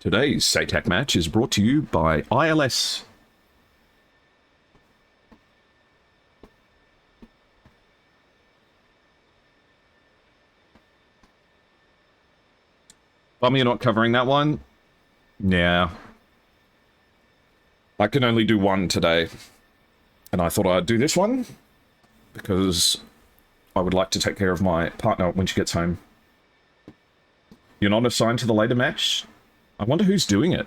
Today's SATAC match is brought to you by ILS. Bummer you're not covering that one? Yeah. I can only do one today. And I thought I'd do this one, because I would like to take care of my partner when she gets home. You're not assigned to the later match? I wonder who's doing it.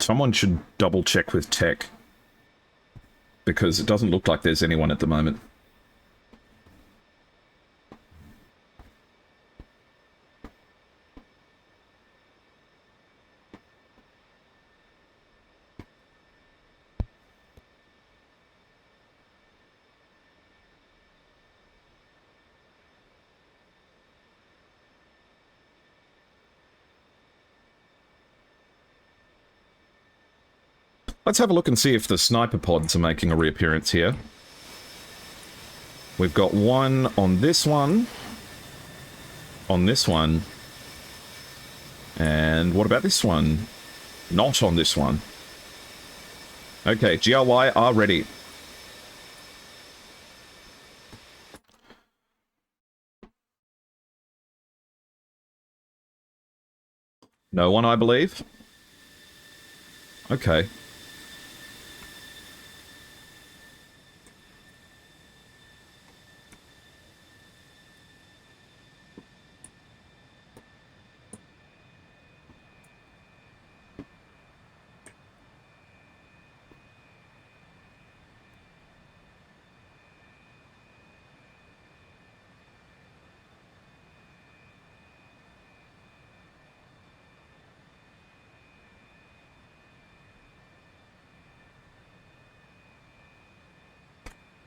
Someone should double check with tech. Because it doesn't look like there's anyone at the moment. Let's have a look and see if the sniper pods are making a reappearance here. We've got one on this one. On this one. And what about this one? Not on this one. Okay, GRY are ready. No one, I believe. Okay.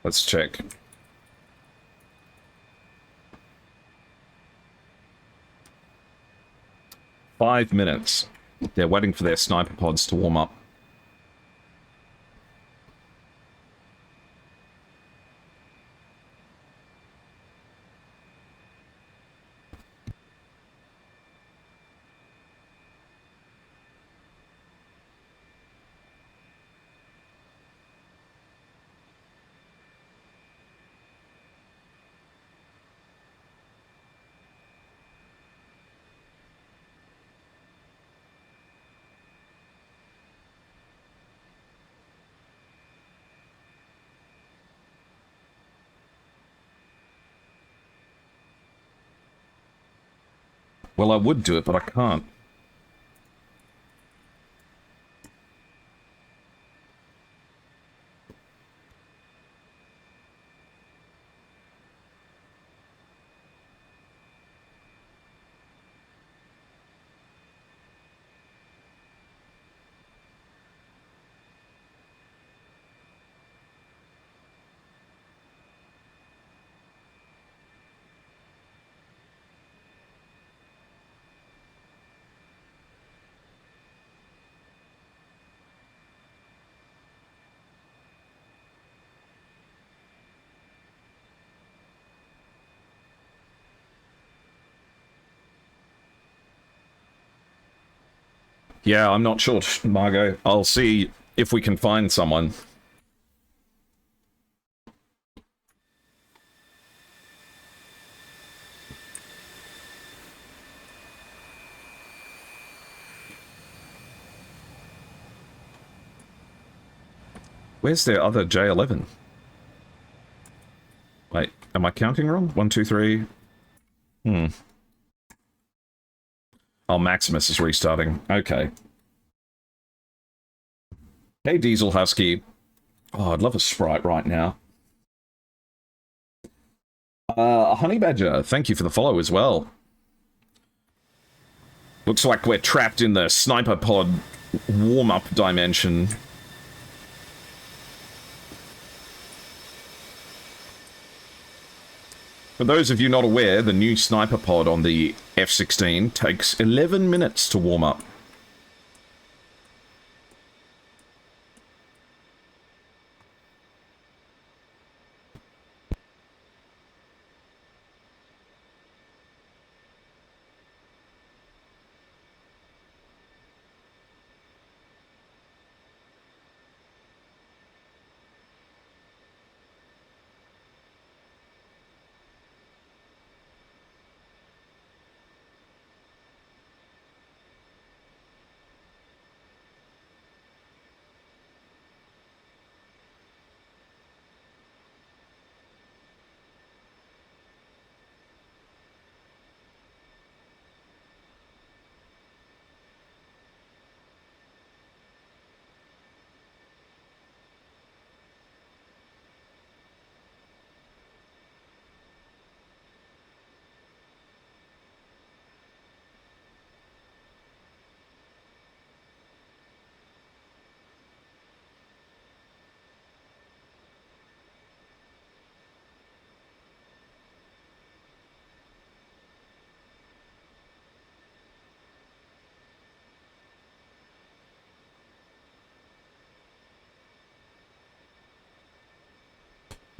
Let's check. Five minutes. They're waiting for their sniper pods to warm up. Well, I would do it, but I can't. Yeah, I'm not sure, Margot. I'll see if we can find someone. Where's their other J11? Wait, am I counting wrong? 1, 2, 3. Oh, Maximus is restarting. Okay. Hey, Diesel Husky. Oh, I'd love a Sprite right now. Honey Badger, thank you for the follow as well. Looks like we're trapped in the sniper pod warm-up dimension. For those of you not aware, the new sniper pod on the F-16 takes 11 minutes to warm up.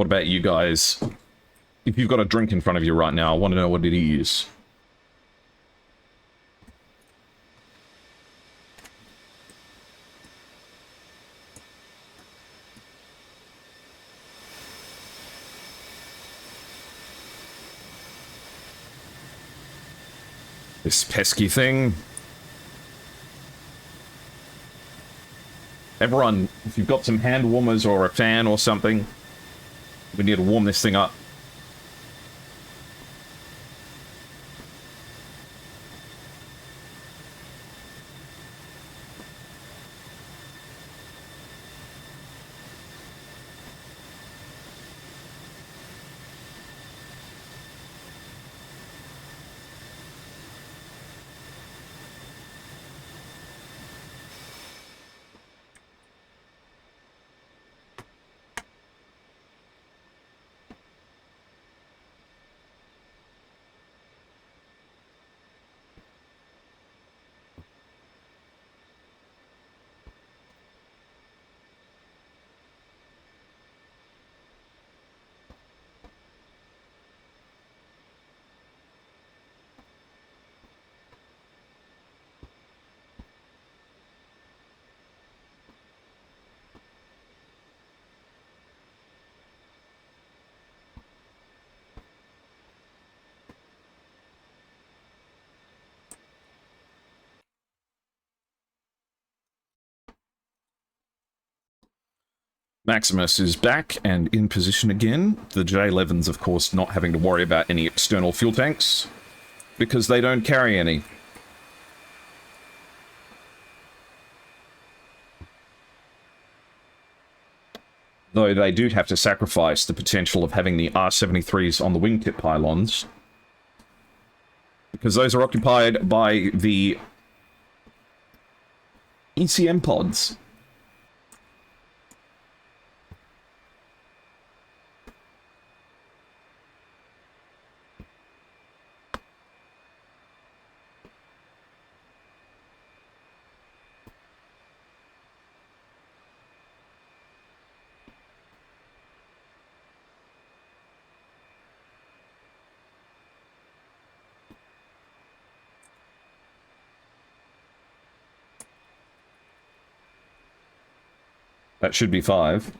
What about you guys? If you've got a drink in front of you right now, I want to know what it is. This pesky thing. Everyone, if you've got some hand warmers or a fan or something, we need to warm this thing up. Maximus is back and in position again. The J11's, of course, not having to worry about any external fuel tanks, because they don't carry any. Though they do have to sacrifice the potential of having the R-73s on the wingtip pylons, because those are occupied by the ECM pods. That should be 5.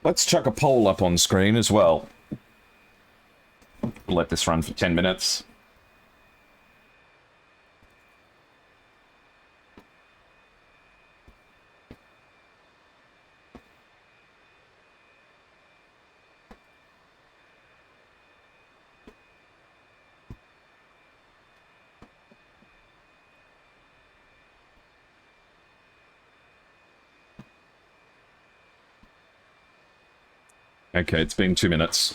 Let's chuck a poll up on screen as well. We'll let this run for 10 minutes. Okay, it's been 2 minutes.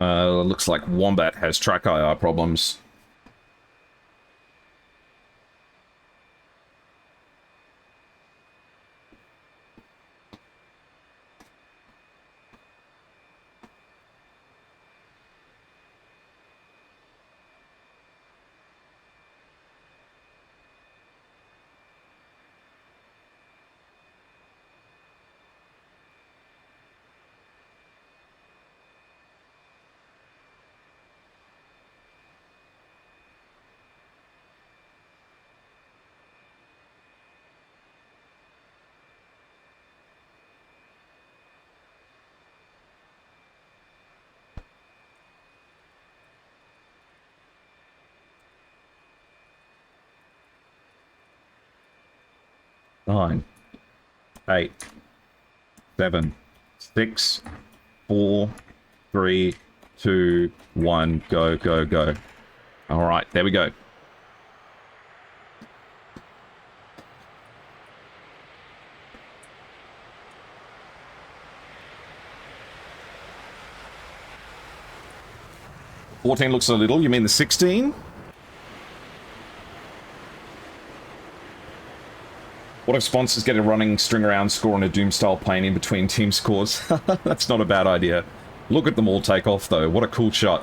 Looks like Wombat has track IR problems. Nine, 8, 7, 6, 4, 3, 2, 1, go, go, go. All right, there we go. $14 looks a little. You mean the 16? What if sponsors get a running string around score on a Doom-style plane in between team scores? That's not a bad idea. Look at them all take off, though. What a cool shot.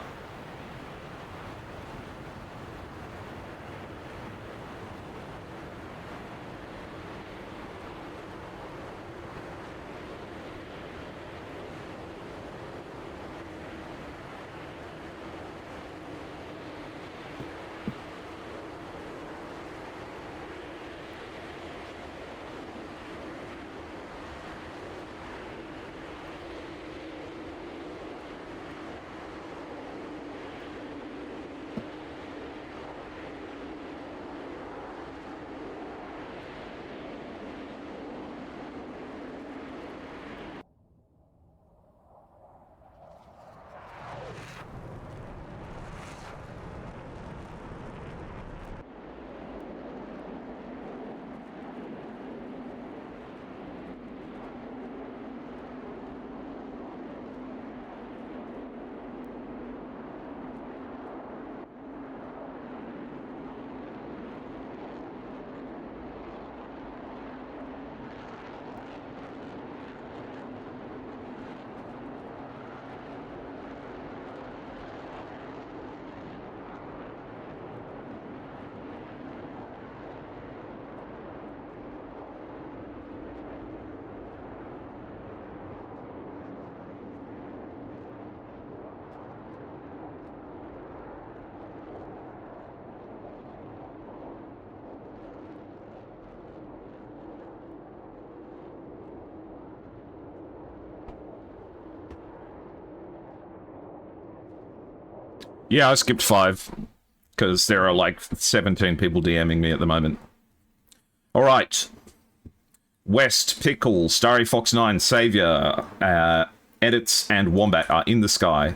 Yeah, I skipped 5, because there are like 17 people DMing me at the moment. Alright. West, Pickle, Starry Fox 9, Savior, Edits, and Wombat are in the sky.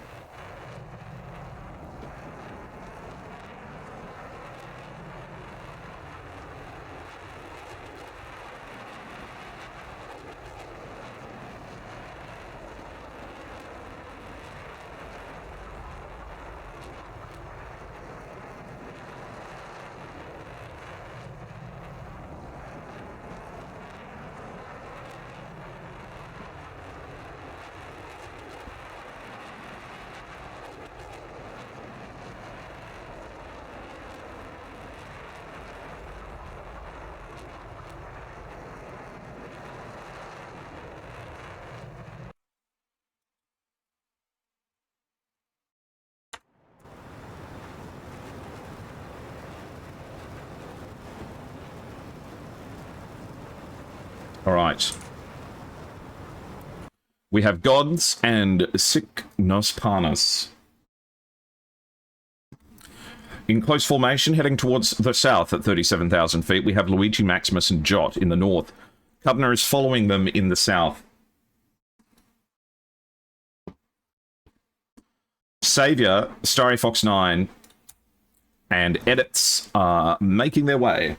Alright. We have Gods and Sic Nos Panis. In close formation, heading towards the south at 37,000 feet, we have Luigi, Maximus, and Jot in the north. Cubner is following them in the south. Savior, Starry Fox 9, and Edits are making their way.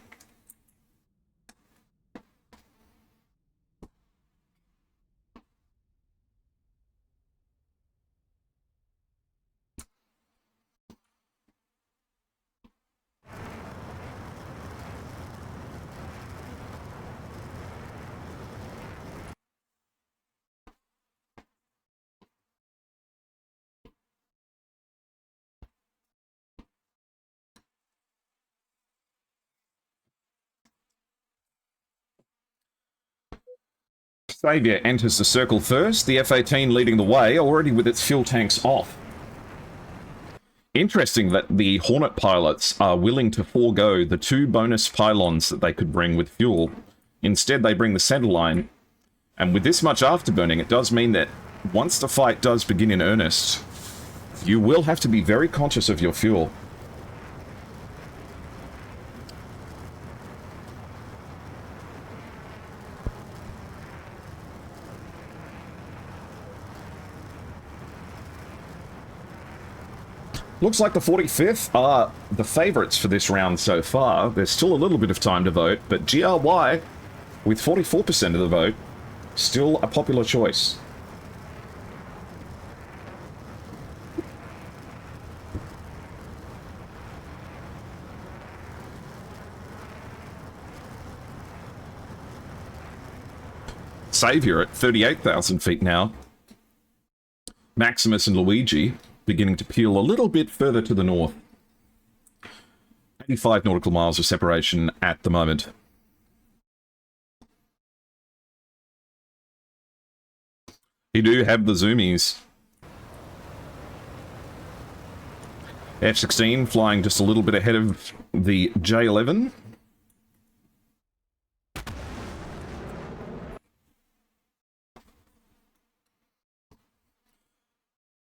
Saviour enters the circle first, the F-18 leading the way, already with its fuel tanks off. Interesting that the Hornet pilots are willing to forego the 2 bonus pylons that they could bring with fuel. Instead, they bring the centerline. And with this much afterburning, it does mean that once the fight does begin in earnest, you will have to be very conscious of your fuel. Looks like the 45th are the favourites for this round so far. There's still a little bit of time to vote, but GRY, with 44% of the vote, still a popular choice. Saviour at 38,000 feet now. Maximus and Luigi beginning to peel a little bit further to the north. 85 nautical miles of separation at the moment. You do have the zoomies. F-16 flying just a little bit ahead of the J-11.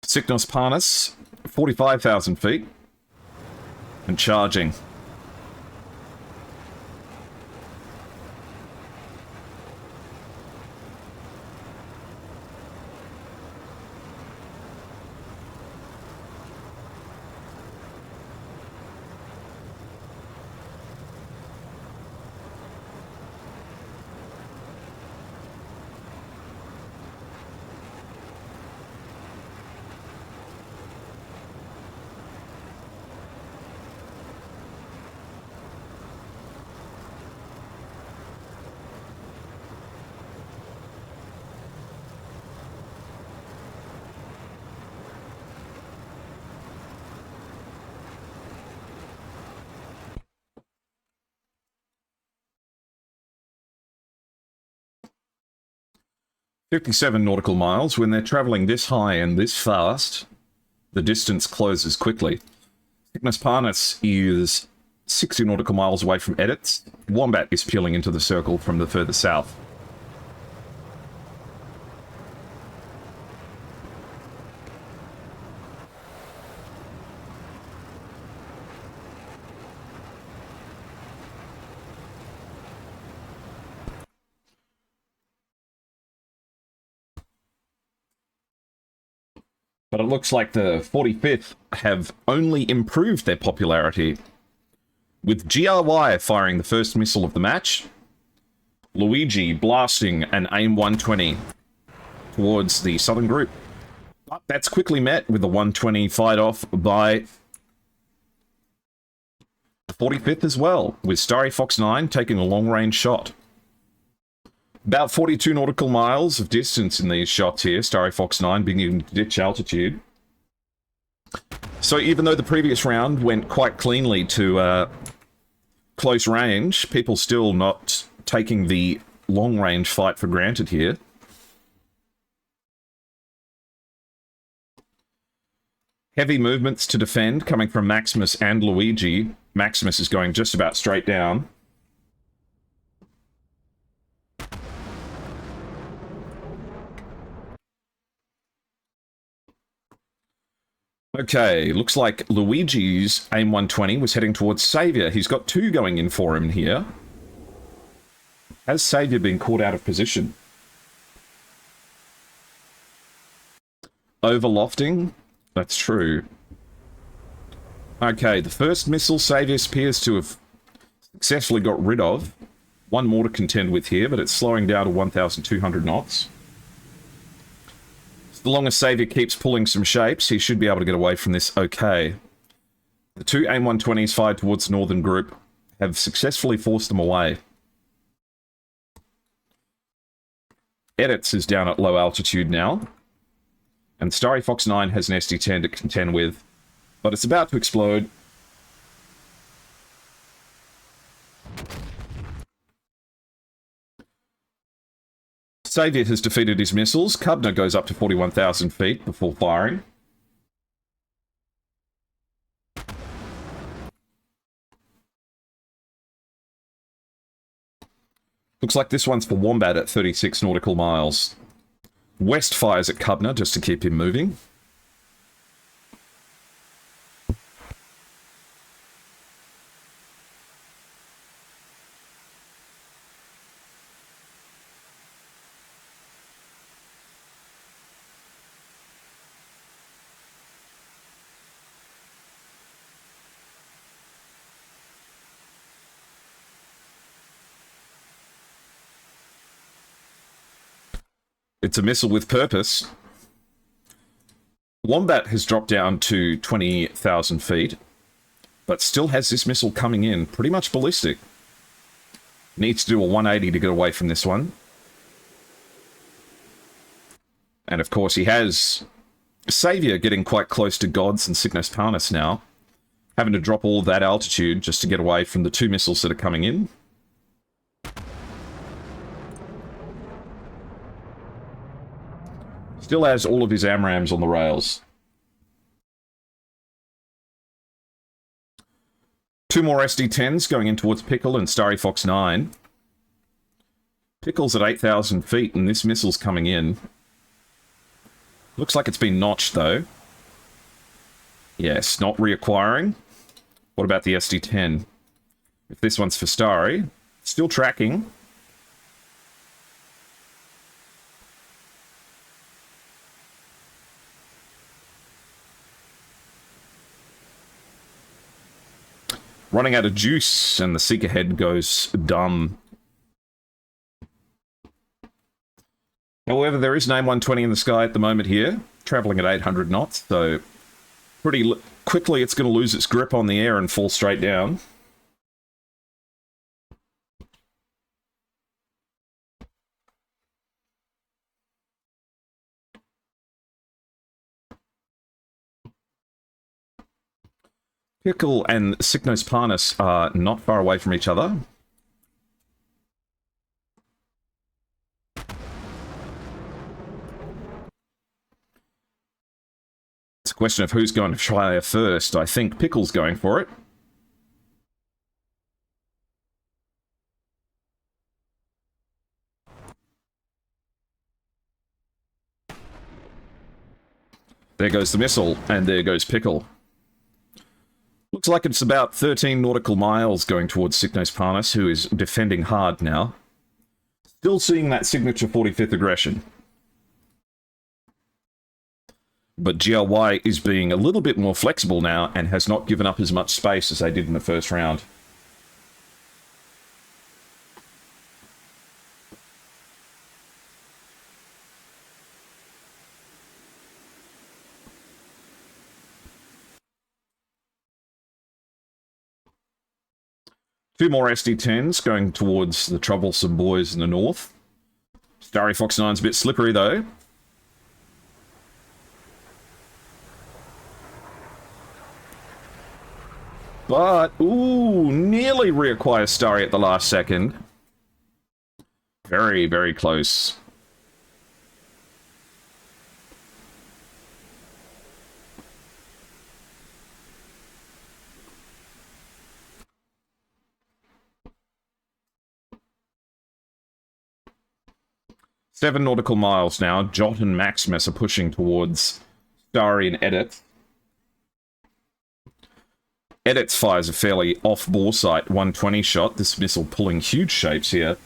Cygnus Parnus, 45,000 feet, and charging. "57 nautical miles. When they're travelling this high and this fast, the distance closes quickly. Cygnus Parnus is 60 nautical miles away from Edits. Wombat is peeling into the circle from the further south. But it looks like the 45th have only improved their popularity, with GRY firing the first missile of the match, Luigi blasting an AIM-120 towards the southern group. But that's quickly met with the 120 fight off by the 45th as well, with Starry Fox 9 taking a long-range shot. About 42 nautical miles of distance in these shots here, Starry Fox 9 beginning to ditch altitude. So even though the previous round went quite cleanly to close range, people still not taking the long-range fight for granted here. Heavy movements to defend coming from Maximus and Luigi. Maximus is going just about straight down. Okay, looks like Luigi's AIM-120 was heading towards Saviour. He's got 2 going in for him here. Has Saviour been caught out of position? Overlofting? That's true. Okay, the first missile Saviour appears to have successfully got rid of. 1 more to contend with here, but it's slowing down to 1,200 knots. As long as Saviour keeps pulling some shapes, he should be able to get away from this okay. The 2 AIM-120s fired towards the northern group have successfully forced them away. Edits is down at low altitude now, and Starry Fox 9 has an SD-10 to contend with, but it's about to explode. Saviour has defeated his missiles. Cubner goes up to 41,000 feet before firing. Looks like this one's for Wombat at 36 nautical miles. West fires at Cubner just to keep him moving. It's a missile with purpose. Wombat has dropped down to 20,000 feet, but still has this missile coming in, pretty much ballistic. Needs to do a 180 to get away from this one. And of course he has Saviour getting quite close to Gods and Cygnus Parnus now, having to drop all of that altitude just to get away from the two missiles that are coming in. Still has all of his AMRAAMs on the rails. Two more SD-10s going in towards Pickle and Starry Fox 9. Pickle's at 8,000 feet and this missile's coming in. Looks like it's been notched though. Yes, not reacquiring. What about the SD-10? If this one's for Starry, still tracking. Running out of juice, and the Seeker head goes dumb. However, there is an AIM 120 in the sky at the moment here, travelling at 800 knots, so pretty quickly it's going to lose its grip on the air and fall straight down. Pickle and Cygnus Parnus are not far away from each other. It's a question of who's going to try first. I think Pickle's going for it. There goes the missile, and there goes Pickle. Looks like it's about 13 nautical miles going towards Cygnus Parnus, who is defending hard now. Still seeing that signature 45th aggression. But GRY is being a little bit more flexible now and has not given up as much space as they did in the first round. Two more SD-10s going towards the troublesome boys in the north. Starry Fox 9's a bit slippery though. But, ooh, nearly reacquires Starry at the last second. Very, very close. Seven nautical miles now. Jot and Maximus are pushing towards Starry and Edit. Edit's fires a fairly off-bore sight 120 shot. This missile pulling huge shapes here.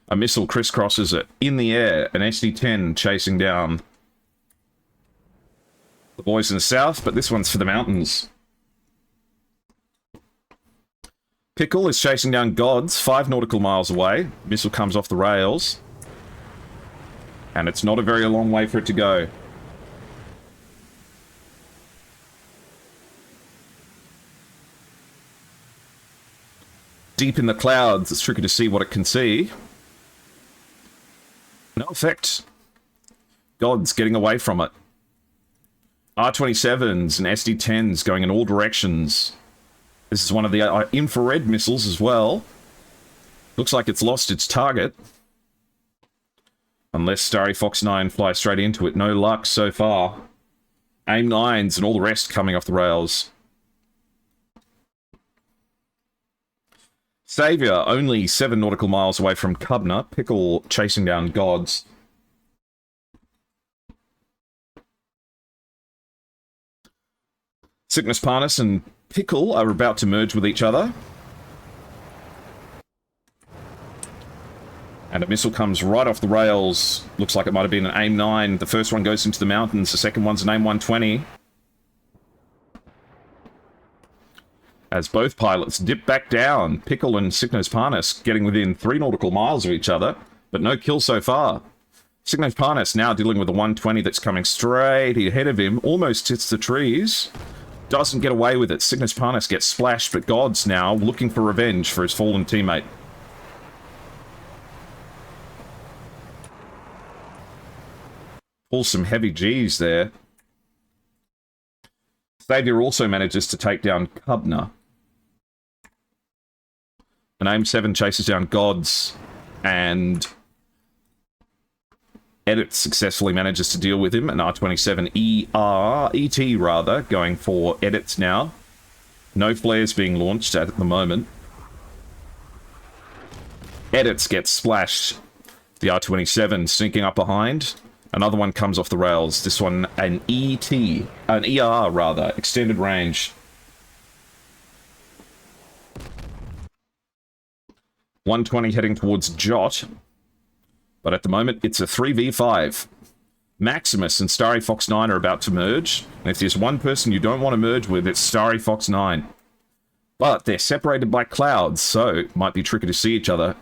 A missile crisscrosses it in the air. An SD-10 chasing down the boys in the south, but this one's for the mountains. Pickle is chasing down Gods, 5 nautical miles away. Missile comes off the rails. And it's not a very long way for it to go. Deep in the clouds, it's tricky to see what it can see. No effect. Gods getting away from it. R27s and SD10s going in all directions. This is one of the infrared missiles as well. Looks like it's lost its target. Unless Starry Fox 9 flies straight into it. No luck so far. AIM 9s and all the rest coming off the rails. Saviour only 7 nautical miles away from Cubner. Pickle chasing down Gods. Sickness Parnis and Pickle are about to merge with each other. And a missile comes right off the rails. Looks like it might have been an AIM 9. The first one goes into the mountains. The second one's an AIM 120. As both pilots dip back down. Pickle and Sickness Parnis getting within 3 nautical miles of each other. But no kill so far. Sickness Parnis now dealing with a 120 that's coming straight ahead of him. Almost hits the trees. Doesn't get away with it. Sickness Parnis gets splashed, but God's now looking for revenge for his fallen teammate. Pulls some heavy G's there. Saviour also manages to take down Cubner. An AIM 7 chases down Gods, and Edit successfully manages to deal with him. An R-27 ET, going for Edits now. No flares being launched at the moment. Edits gets splashed. The R-27 sneaking up behind. Another one comes off the rails. This one, an ER, extended range. 120 heading towards Jot. But at the moment, it's a 3v5. Maximus and Starry Fox 9 are about to merge. And if there's one person you don't want to merge with, it's Starry Fox 9. But they're separated by clouds, so it might be tricky to see each other.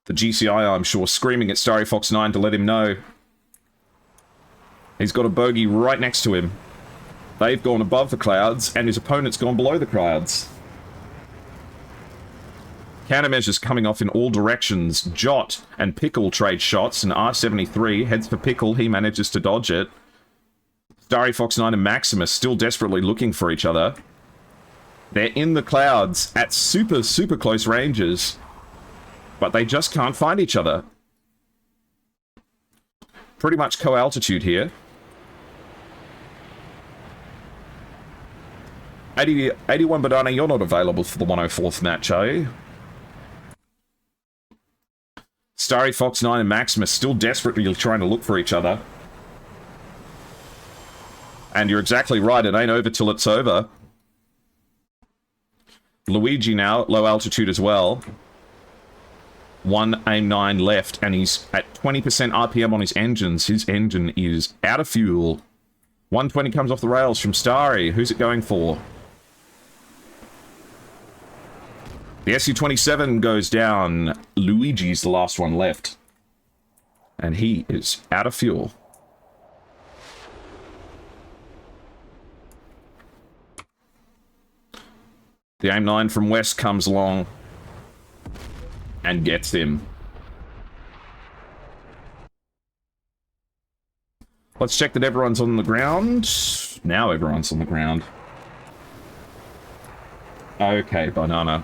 The GCI, I'm sure, screaming at Starry Fox 9 to let him know. He's got a bogey right next to him. They've gone above the clouds, and his opponent's gone below the clouds. Countermeasures coming off in all directions. Jot and Pickle trade shots, and R-73 heads for Pickle. He manages to dodge it. Starry Fox 9 and Maximus still desperately looking for each other. They're in the clouds at super, super close ranges. But they just can't find each other. Pretty much co-altitude here. 81 Banana, you're not available for the 104th match, are you? Starry Fox 9 and Maximus still desperately trying to look for each other. And you're exactly right, it ain't over till it's over. Luigi now at low altitude as well. One AIM 9 left, and he's at 20% RPM on his engines. His engine is out of fuel. 120 comes off the rails from Starry. Who's it going for? The SU-27 goes down. Luigi's the last one left. And he is out of fuel. The AIM 9 from West comes along and gets him. Let's check that everyone's on the ground. Now everyone's on the ground. Okay, Banana.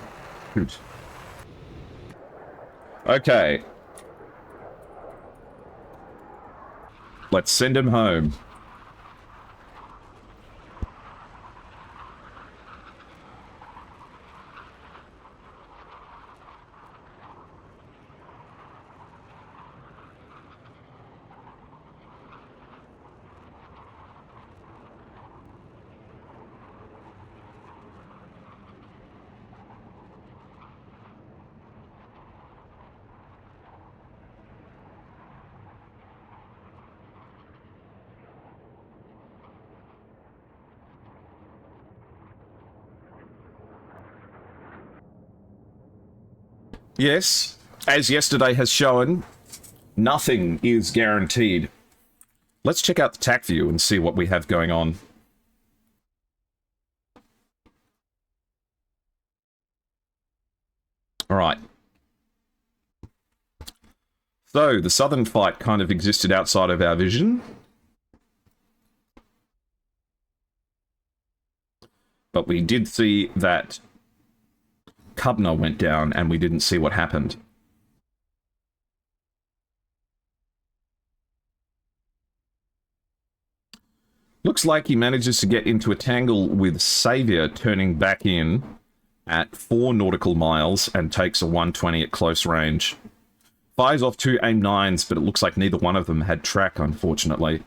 Good. Okay. Let's send him home. Yes, as yesterday has shown, nothing is guaranteed. Let's check out the TAC view and see what we have going on. Alright. So, the southern fight kind of existed outside of our vision. But we did see that Cubner went down, and we didn't see what happened. Looks like he manages to get into a tangle with Saviour, turning back in at 4 nautical miles and takes a 120 at close range. Fires off 2 AIM-9s, but it looks like neither one of them had track, unfortunately.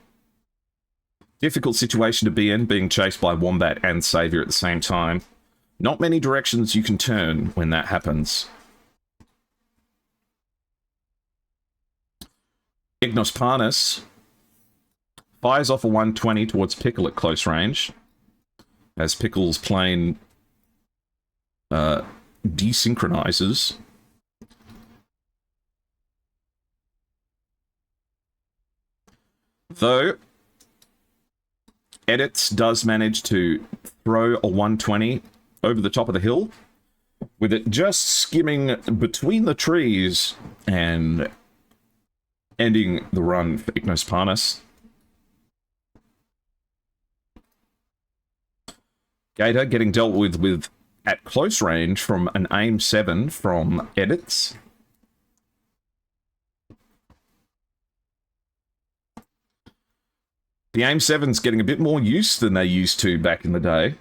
Difficult situation to be in, being chased by Wombat and Saviour at the same time. Not many directions you can turn when that happens. Ignos Parnas fires off a 120 towards Pickle at close range, as Pickle's plane desynchronizes. Though, Edits does manage to throw a 120 over the top of the hill, with it just skimming between the trees and ending the run for Ignos Parnas. Gator getting dealt with at close range from an AIM-7 from Edits. The AIM-7's getting a bit more use than they used to back in the day.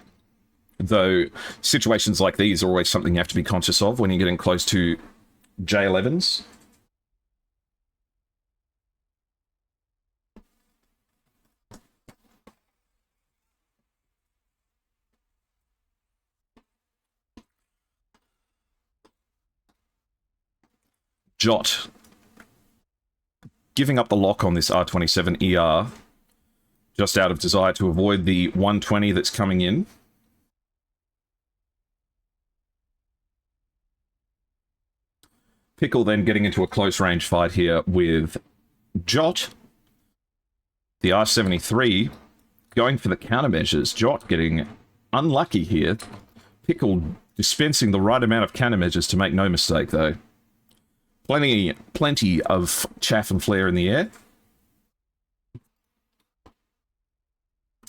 Though situations like these are always something you have to be conscious of when you're getting close to J11s. Jot giving up the lock on this R27ER just out of desire to avoid the 120 that's coming in. Pickle then getting into a close range fight here with Jot. The R73 going for the countermeasures. Jot getting unlucky here. Pickle dispensing the right amount of countermeasures to make no mistake, though. Plenty of chaff and flare in the air.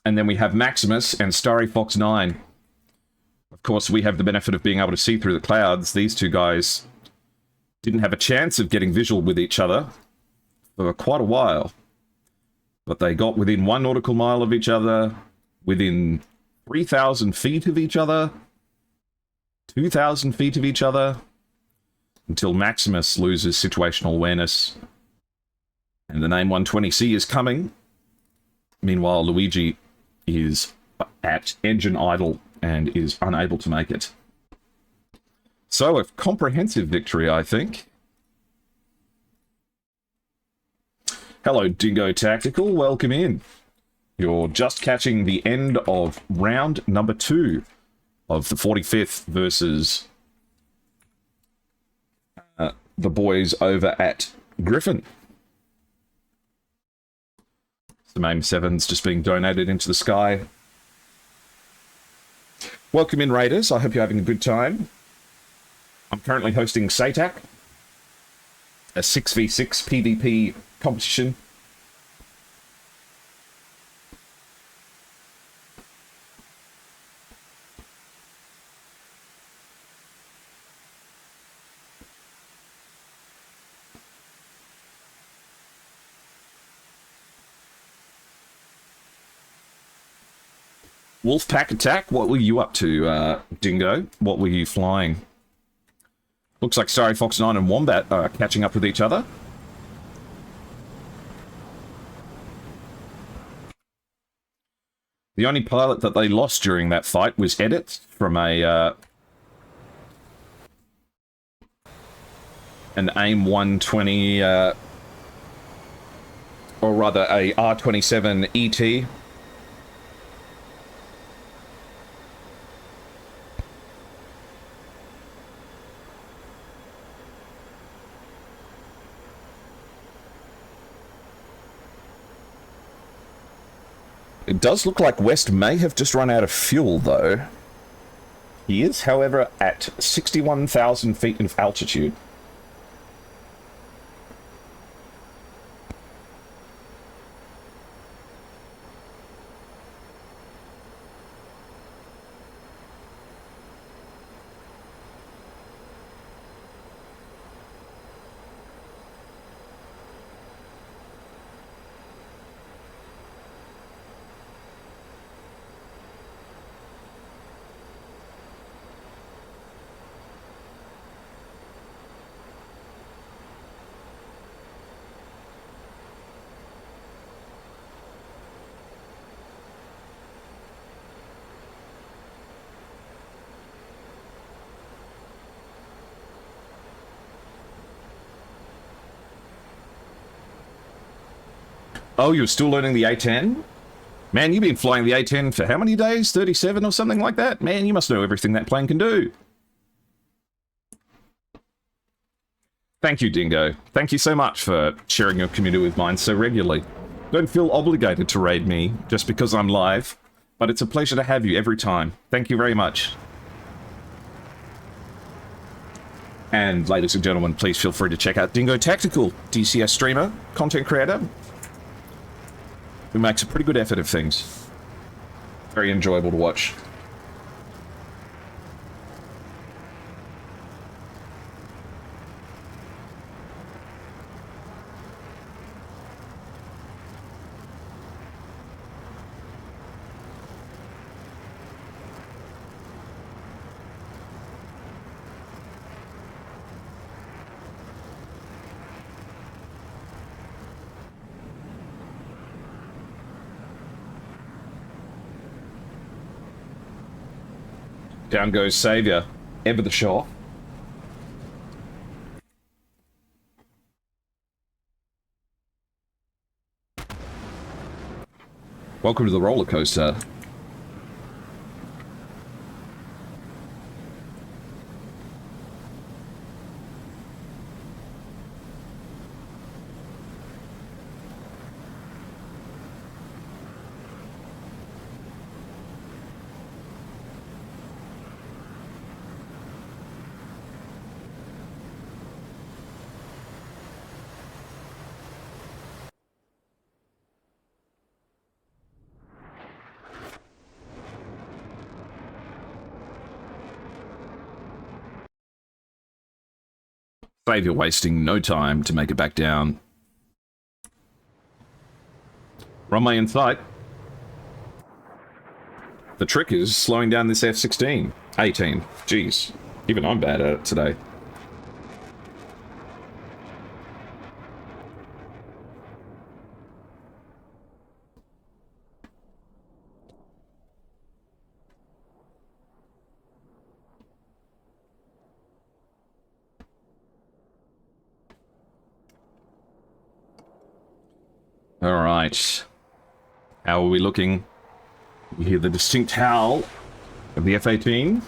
And then we have Maximus and Starry Fox 9. Of course, we have the benefit of being able to see through the clouds. These two guys didn't have a chance of getting visual with each other for quite a while. But they got within 1 nautical mile of each other, within 3,000 feet of each other, 2,000 feet of each other, until Maximus loses situational awareness. And the name 120C is coming. Meanwhile, Luigi is at engine idle and is unable to make it. So, a comprehensive victory, I think. Hello, Dingo Tactical. Welcome in. You're just catching the end of round number 2 of the 45th versus the boys over at Griffin. Some AIM-7s just being donated into the sky. Welcome in, Raiders. I hope you're having a good time. I'm currently hosting SATAC, a 6v6 PvP competition. Wolfpack attack? What were you up to, Dingo? What were you flying? Looks like Starry Fox 9 and Wombat are catching up with each other. The only pilot that they lost during that fight was Edit from a an AIM 120, or rather a R27 ET. It does look like West may have just run out of fuel, though. He is, however, at 61,000 feet of altitude. Oh, you're still learning the A10? Man, you've been flying the A10 for how many days? 37 or something like that? Man, you must know everything that plane can do. Thank you, Dingo. Thank you so much for sharing your community with mine so regularly. Don't feel obligated to raid me just because I'm live, but it's a pleasure to have you every time. Thank you very much. And ladies and gentlemen, please feel free to check out Dingo Tactical, DCS streamer, content creator, who makes a pretty good effort of things. Very enjoyable to watch. Down goes Saviour, ever the shore. Welcome to the roller coaster. Saviour wasting no time to make it back down. Runway in sight. The trick is slowing down this F-16. 18. Jeez. Even I'm bad at it today. All right. How are we looking? You hear the distinct howl of the F-18.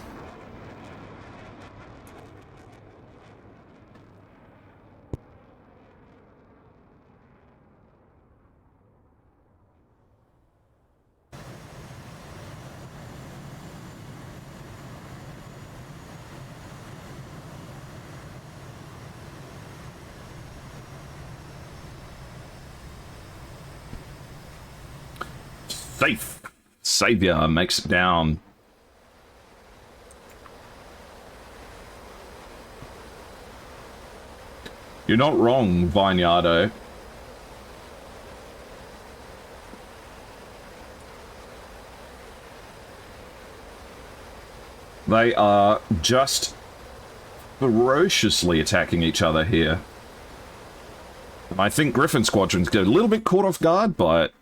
Safe. Saviour makes it down. You're not wrong, Vineyardo. They are just ferociously attacking each other here. I think Griffin Squadron's get a little bit caught off guard by it.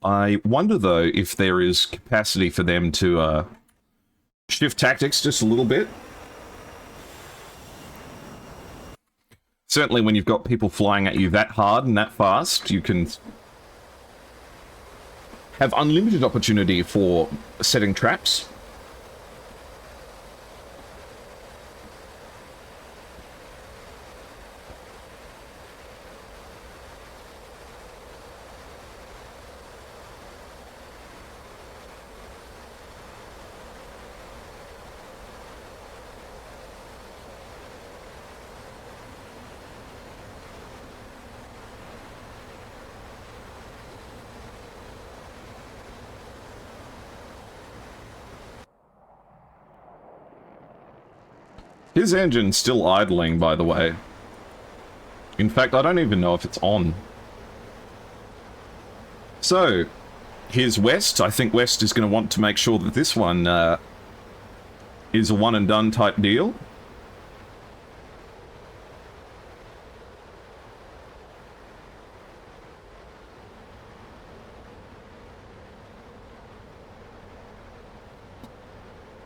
I wonder, though, if there is capacity for them to shift tactics just a little bit. Certainly when you've got people flying at you that hard and that fast, you can have unlimited opportunity for setting traps. His engine's still idling, by the way. In fact, I don't even know if it's on. So, here's West. I think West is going to want to make sure that this one is a one-and-done type deal.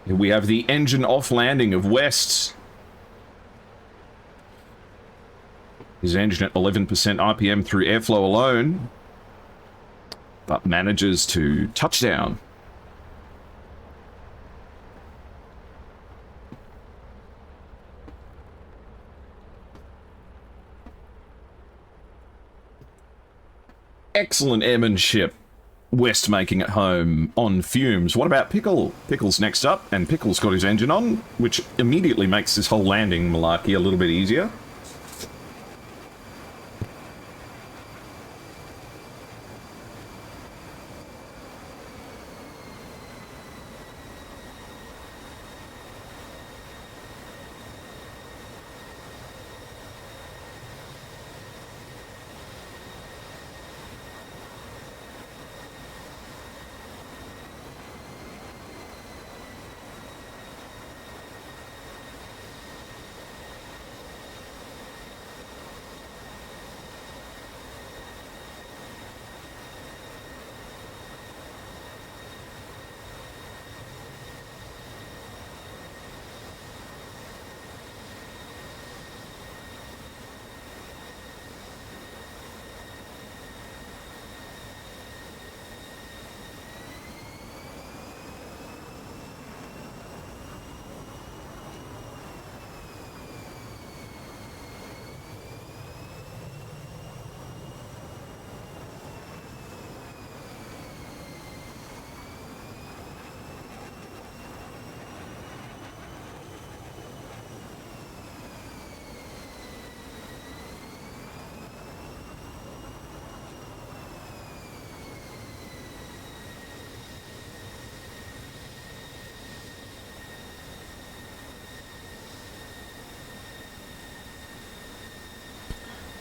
Here we have the engine off landing of West. His engine at 11% RPM through airflow alone. but manages to touch down. Excellent airmanship. West making it home on fumes. What about Pickle? Pickle's next up, and Pickle's got his engine on, which immediately makes this whole landing malarkey a little bit easier.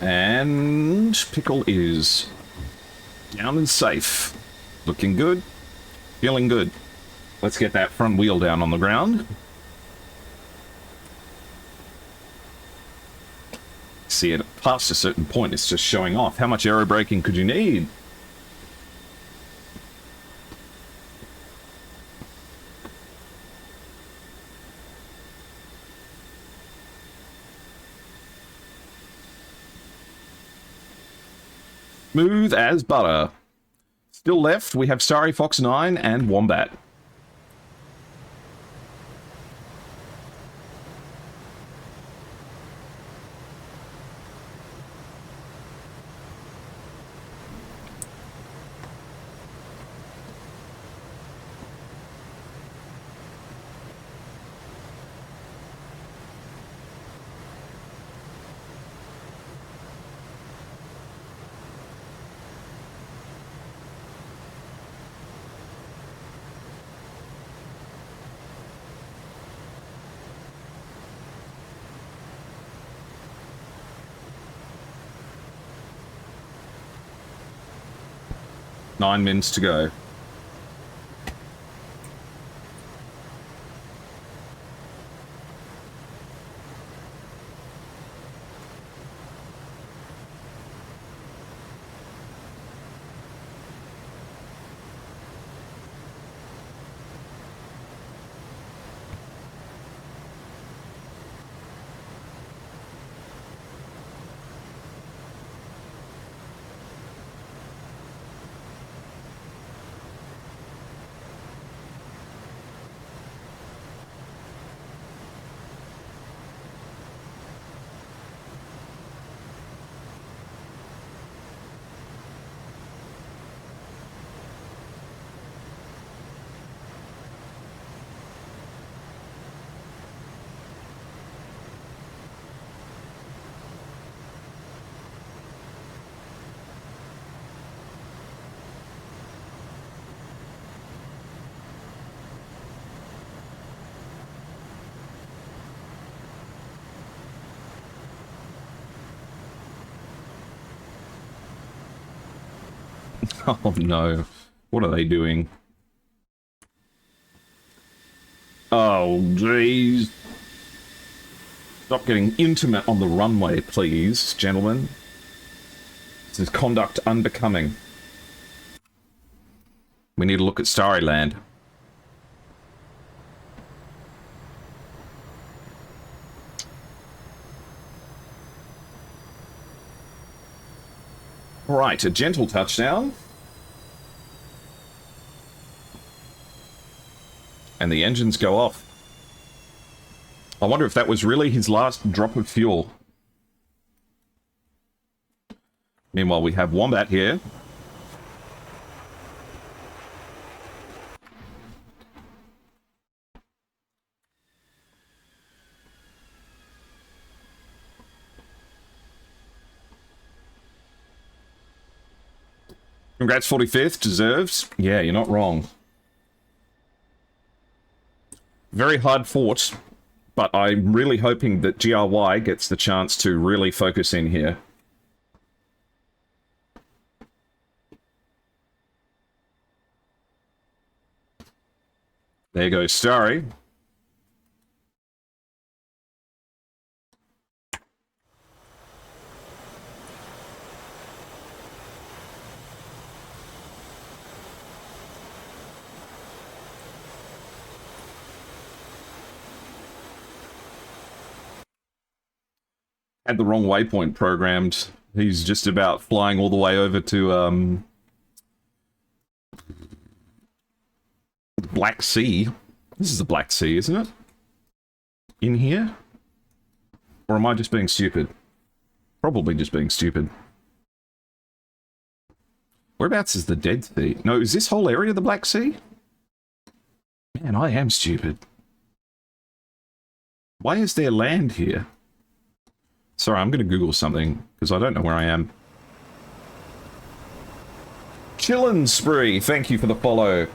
And Pickle is down and safe. Looking good. Feeling good. Let's get that front wheel down on the ground. See it past a certain point, it's just showing off. How much aero braking could you need? Smooth as butter. Still left, we have Starry Fox 9 and Wombat. Nine minutes to go. Oh no. What are they doing? Oh, jeez. Stop getting intimate on the runway, please, gentlemen. This is conduct unbecoming. We need to look at Starry Land. Right, a gentle touchdown. and the engines go off. I wonder if that was really his last drop of fuel. Meanwhile, we have Wombat here. Congrats, 45th. Deserves. Yeah, you're not wrong. Very hard fought, but I'm really hoping that GRY gets the chance to really focus in here. There goes Starry. Had the wrong waypoint programmed. He's just about flying all the way over to, Black Sea. This is the Black Sea, isn't it? In here? Or am I just being stupid? Probably just being stupid. Whereabouts is the Dead Sea? No, is this whole area the Black Sea? Man, I am stupid. Why is there land here? Sorry, I'm going to Google something, because I don't know where I am. Chillin' Spree, thank you for the follow.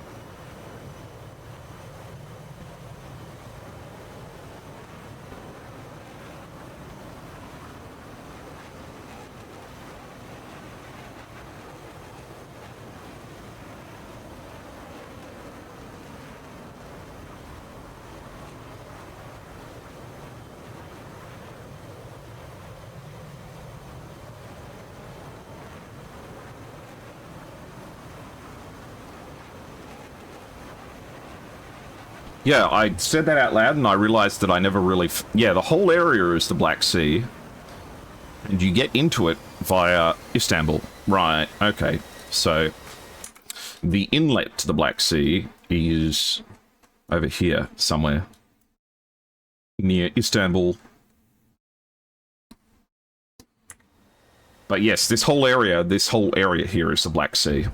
Yeah, I said that out loud and I realized that I never really... yeah, the whole area is the Black Sea. And you get into it via Istanbul. Right, okay. So, the inlet to the Black Sea is over here somewhere. Near Istanbul. But yes, this whole area here is the Black Sea.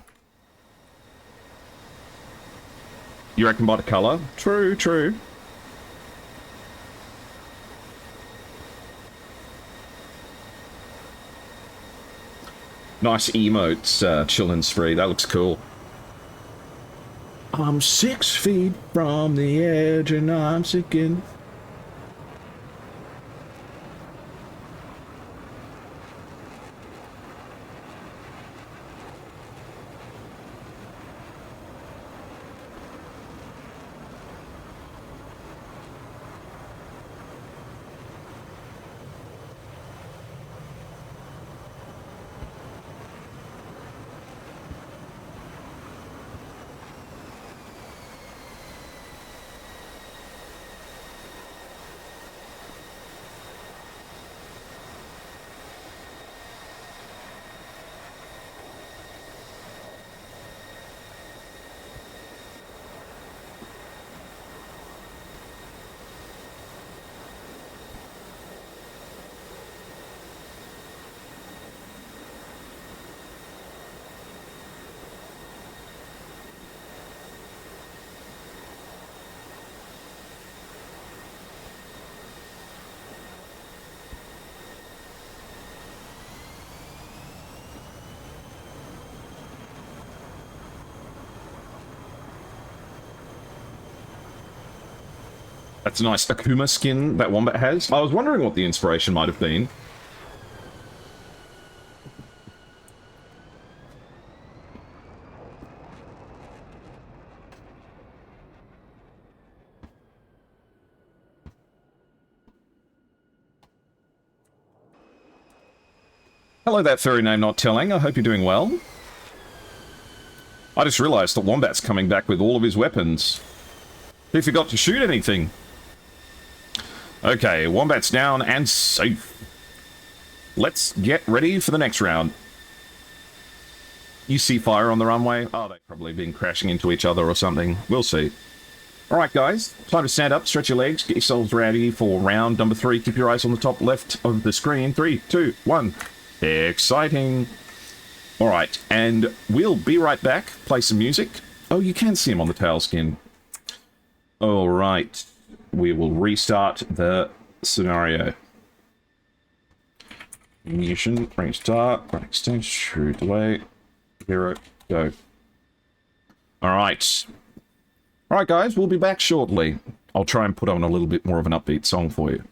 You reckon by the colour? True, true. Nice emotes, Chillin' Spree. That looks cool. I'm 6 feet from the edge and I'm sinking. That's a nice Akuma skin that Wombat has. I was wondering what the inspiration might have been. Hello, that furry name not telling. I hope you're doing well. I just realised that Wombat's coming back with all of his weapons. He forgot to shoot anything. Okay, Wombat's down and safe. Let's get ready for the next round. You see fire on the runway? Oh, they've probably been crashing into each other or something. We'll see. Alright guys, time to stand up, stretch your legs, get yourselves ready for round number 3. Keep your eyes on the top left of the screen. 3, 2, 1. Exciting. Alright, and we'll be right back. Play some music. Oh, you can see him on the tail skin. Alright. We will restart the scenario. Ignition, range start, right extension, shoot away. 0, go. Alright. Alright guys, we'll be back shortly. I'll try and put on a little bit more of an upbeat song for you.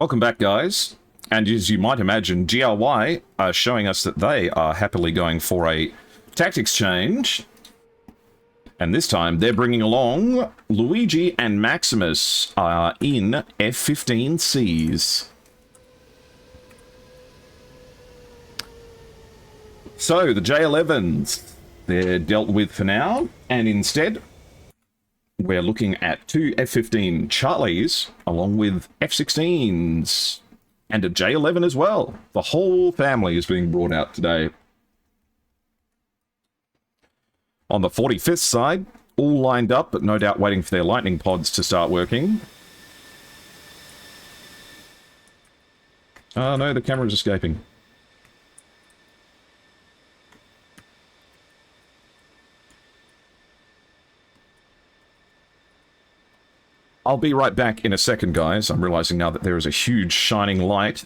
Welcome back, guys. And as you might imagine, GRY are showing us that they are happily going for a tactics change. And this time, they're bringing along Luigi and Maximus in F-15Cs. So, the J-11s, they're dealt with for now. And instead, we're looking at 2 F-15 Charlies, along with F-16s, and a J-11 as well. The whole family is being brought out today. On the 45th side, all lined up, but no doubt waiting for their lightning pods to start working. Oh no, the camera's escaping. I'll be right back in a second, guys. I'm realizing now that there is a huge shining light.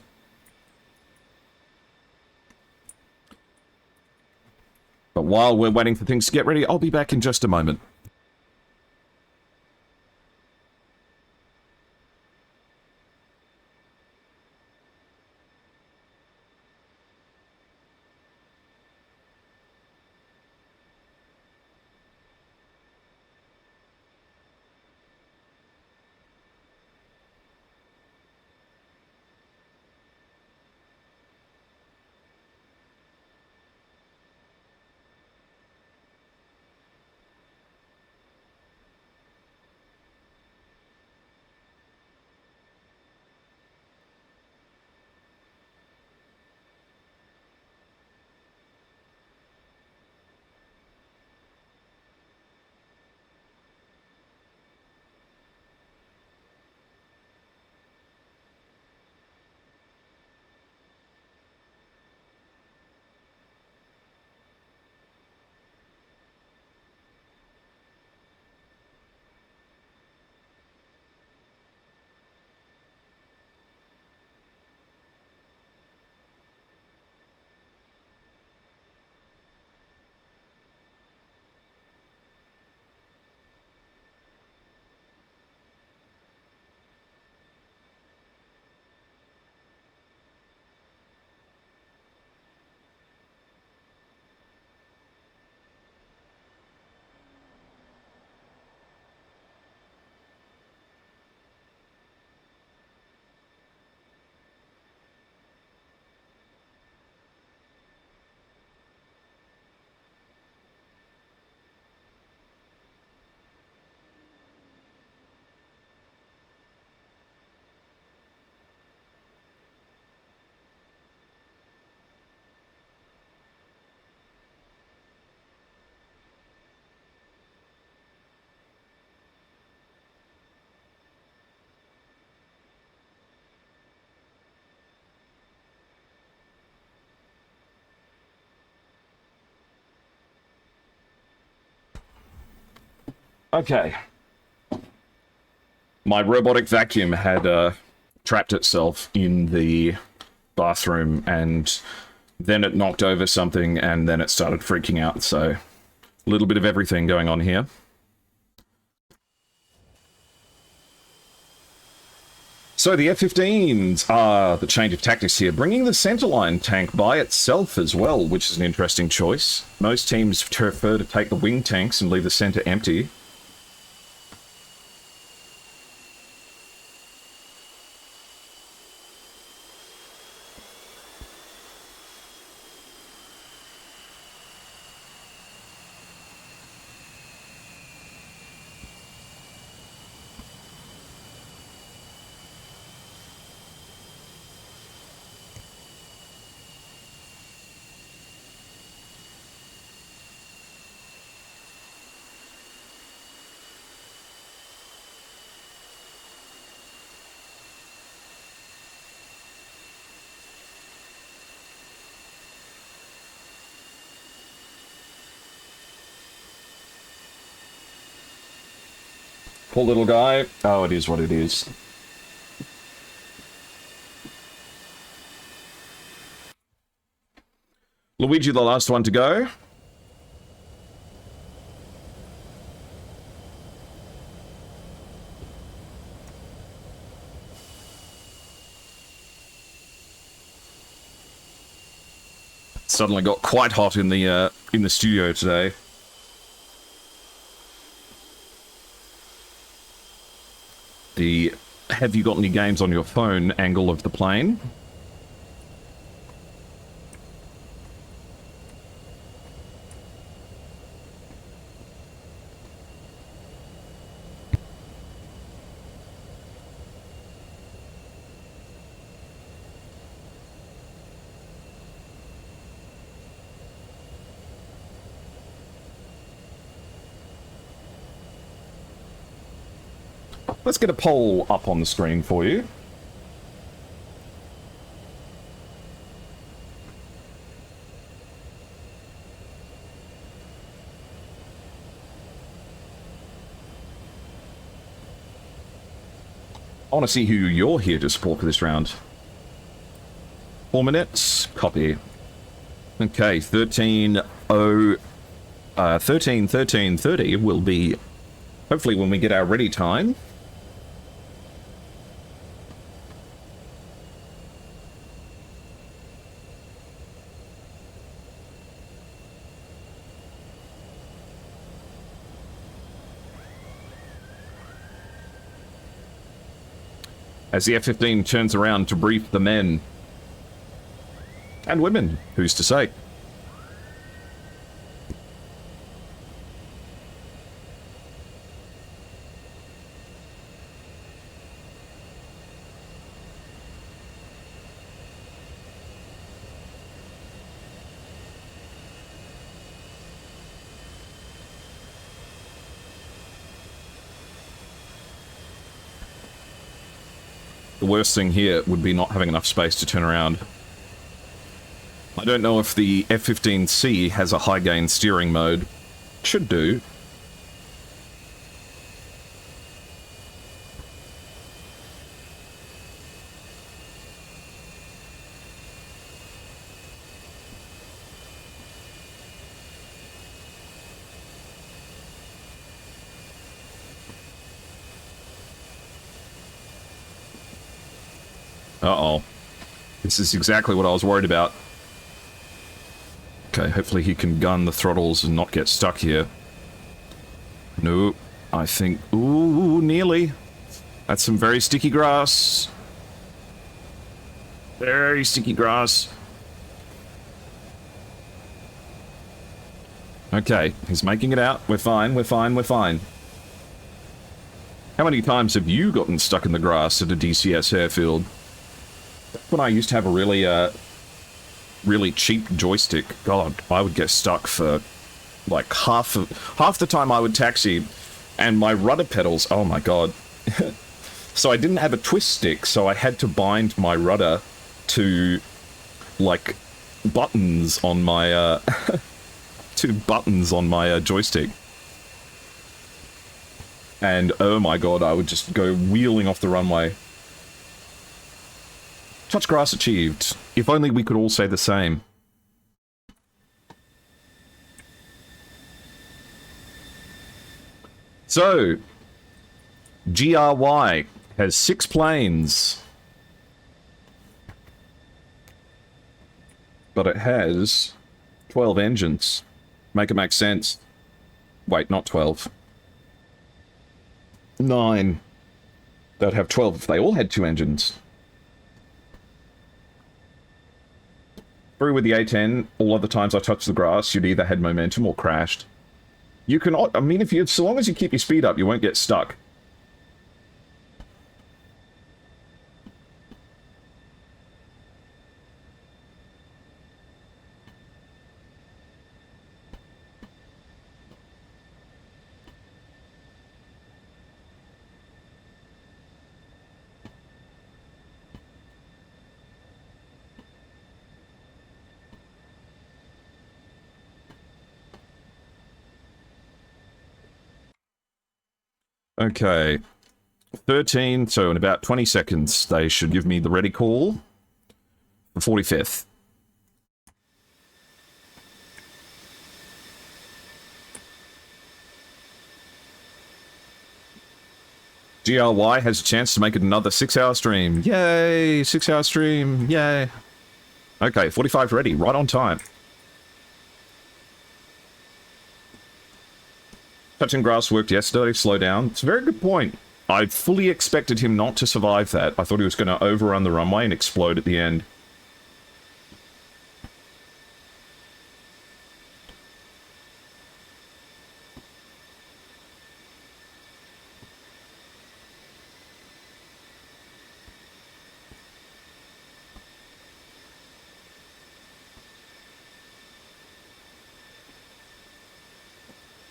But while we're waiting for things to get ready, I'll be back in just a moment. Okay. My robotic vacuum had trapped itself in the bathroom, and then it knocked over something, and then it started freaking out, so a little bit of everything going on here. So the F-15s are the change of tactics here, bringing the centerline tank by itself as well, which is an interesting choice. Most teams prefer to take the wing tanks and leave the center empty. Poor little guy. Oh, it is what it is. Luigi, the last one to go. Suddenly got quite hot in the studio today. The have you got any games on your phone angle of the plane. Let's get a poll up on the screen for you. I want to see who you're here to support for this round. 4 minutes. Copy. Okay, 13:30 will be hopefully when we get our ready time. As the F-15 turns around to brief the men and women, who's to say? The worst thing here would be not having enough space to turn around. I don't know if the F-15C has a high-gain steering mode. Should do. Uh-oh. This is exactly what I was worried about. Okay, hopefully he can gun the throttles and not get stuck here. No, I think... Ooh, nearly. That's some very sticky grass. Very sticky grass. Okay, he's making it out. We're fine, we're fine, we're fine. How many times have you gotten stuck in the grass at a DCS airfield? When I used to have a really cheap joystick, God, I would get stuck for like half the time I would taxi, and my rudder pedals, oh my God. So I didn't have a twist stick, so I had to bind my rudder to like buttons on my joystick. And oh my God, I would just go wheeling off the runway. Touch grass achieved. If only we could all say the same. So, GRY has 6 planes. But it has 12 engines. Make it make sense. Wait, not 12. 9. They'd have 12 if they all had 2 engines. Through with the A10, all other times I touched the grass, you'd either had momentum or crashed. You can, I mean, so long as you keep your speed up, you won't get stuck. Okay, 13, so in about 20 seconds, they should give me the ready call for 45th. GRY has a chance to make it another 6-hour stream. Yay, 6-hour stream, yay. Okay, 45 ready, right on time. Touching grass worked yesterday, slow down. It's a very good point. I fully expected him not to survive that. I thought he was going to overrun the runway and explode at the end.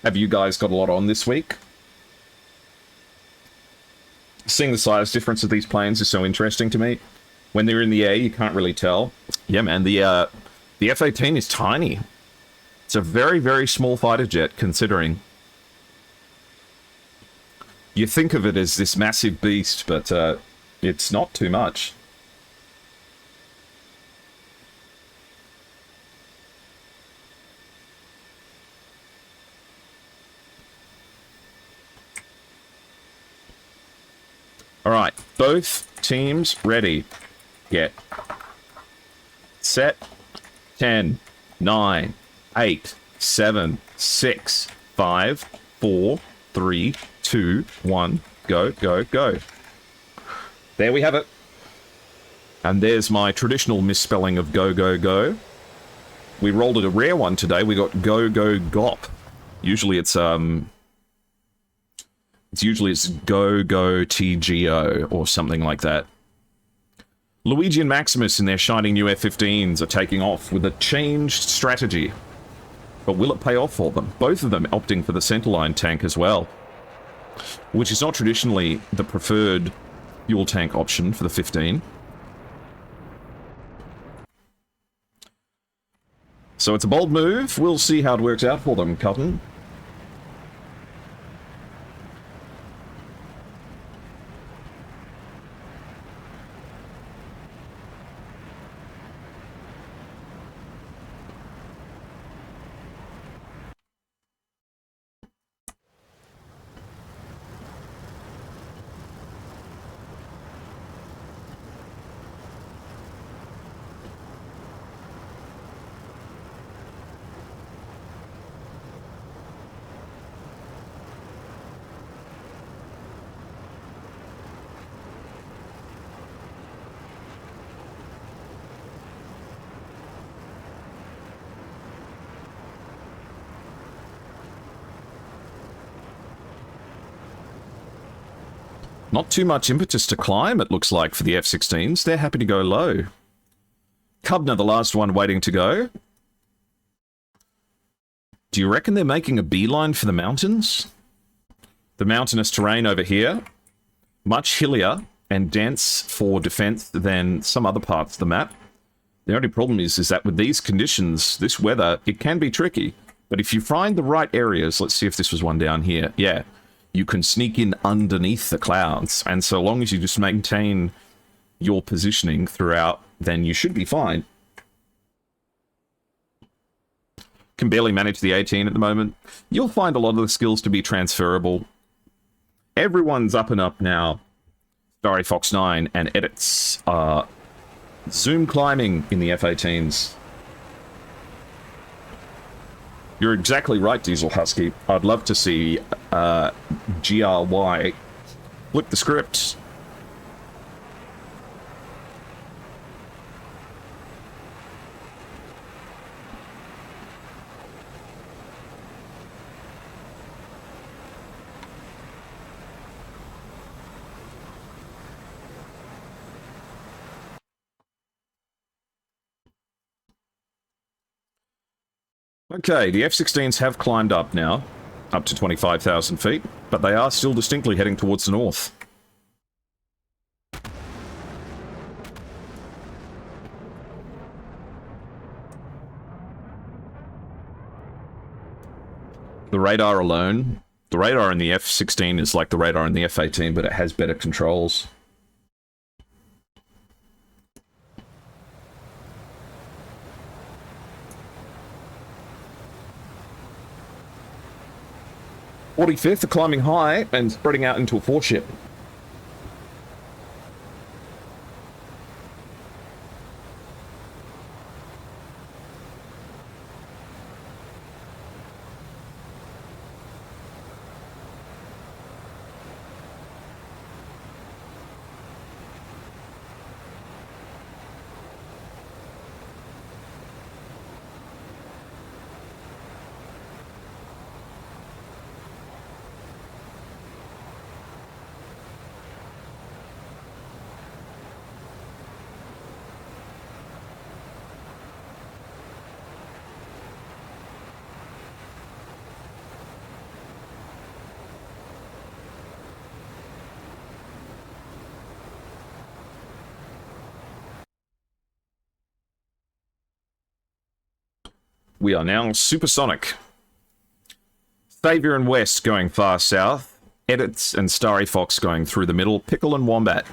Have you guys got a lot on this week? Seeing the size difference of these planes is so interesting to me. When they're in the air, you can't really tell. Yeah, man, the F-18 is tiny. It's a very, very small fighter jet, considering. You think of it as this massive beast, but It's not too much. Alright, both teams ready. Get set. 10, 9, 8, 7, 6, 5, 4, 3, 2, 1. Go, go, go. There we have it. And there's my traditional misspelling of go, go, go. We rolled it a rare one today. We got go, go, gop. Usually it's go, go, TGO, or something like that. Luigi and Maximus in their shining new F-15s are taking off with a changed strategy. But will it pay off for them? Both of them opting for the centerline tank as well, which is not traditionally the preferred fuel tank option for the 15. So it's a bold move. We'll see how it works out for them, Cotton. Not too much impetus to climb, it looks like, for the F-16s. They're happy to go low. Cubner, the last one waiting to go. Do you reckon they're making a beeline for the mountains? The mountainous terrain over here, much hillier and dense for defense than some other parts of the map. The only problem is that with these conditions, this weather, it can be tricky. But if you find the right areas, let's see if this was one down here. Yeah. You can sneak in underneath the clouds, and so long as you just maintain your positioning throughout, then you should be fine. Can barely manage the 18 at the moment. You'll find a lot of the skills to be transferable. Everyone's up and up now. Starry Fox 9 and edits are zoom climbing in the F-18s. You're exactly right, Diesel Husky. I'd love to see GRY flip the script. Okay, the F-16s have climbed up now, up to 25,000 feet, but they are still distinctly heading towards the north. The radar alone, the radar in the F-16 is like the radar in the F-18, but it has better controls. '45th are climbing high and spreading out into a four-ship. We are now supersonic. Savior and West going far south. Edits and Starry Fox going through the middle. Pickle and Wombat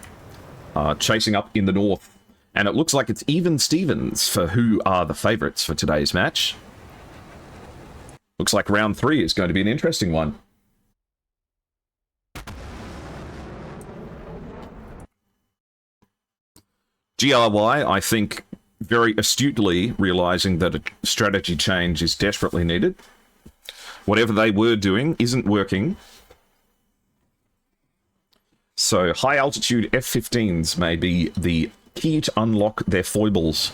chasing up in the north. And it looks like it's even Stevens for who are the favourites for today's match. Looks like round 3 is going to be an interesting one. GRY, I think, very astutely realising that a strategy change is desperately needed. Whatever they were doing isn't working. So high altitude F-15s may be the key to unlock their foibles.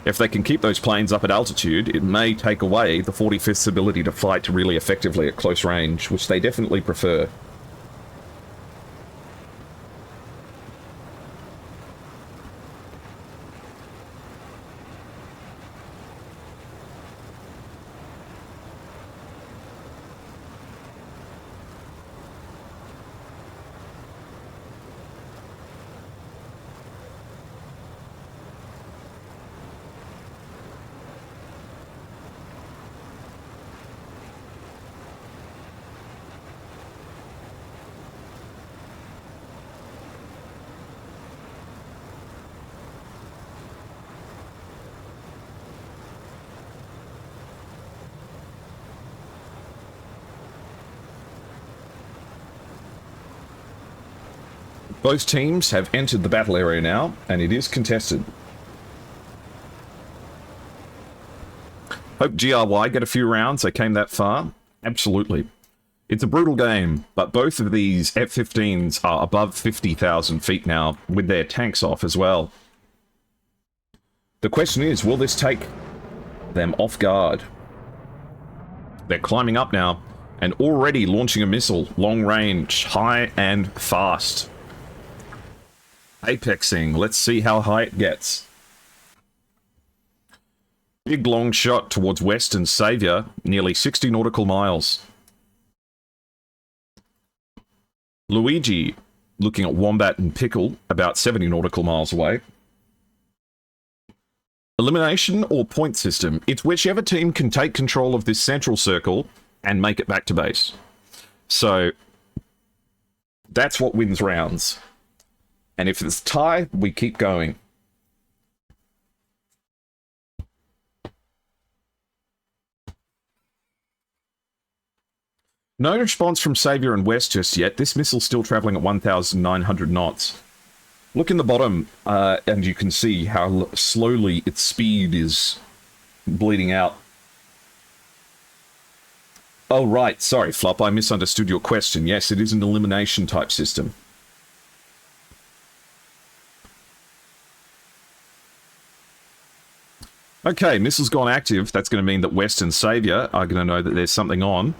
If they can keep those planes up at altitude, it may take away the 45th's ability to fight really effectively at close range, which they definitely prefer. Both teams have entered the battle area now, and it is contested. Hope GRY get a few rounds. They came that far. Absolutely. It's a brutal game, but both of these F-15s are above 50,000 feet now, with their tanks off as well. The question is, will this take them off guard? They're climbing up now, and already launching a missile, long range, high and fast. Apexing. Let's see how high it gets. Big long shot towards West and Saviour, nearly 60 nautical miles. Luigi, looking at Wombat and Pickle, about 70 nautical miles away. Elimination or point system? It's whichever team can take control of this central circle and make it back to base. So, that's what wins rounds. And if it's tie, we keep going. No response from Saviour and West just yet. This missile's still travelling at 1,900 knots. Look in the bottom, and you can see how slowly its speed is bleeding out. Oh, right. Sorry, Flop. I misunderstood your question. Yes, it is an elimination type system. Okay, missile's gone active. That's going to mean that West and Saviour are going to know that there's something on.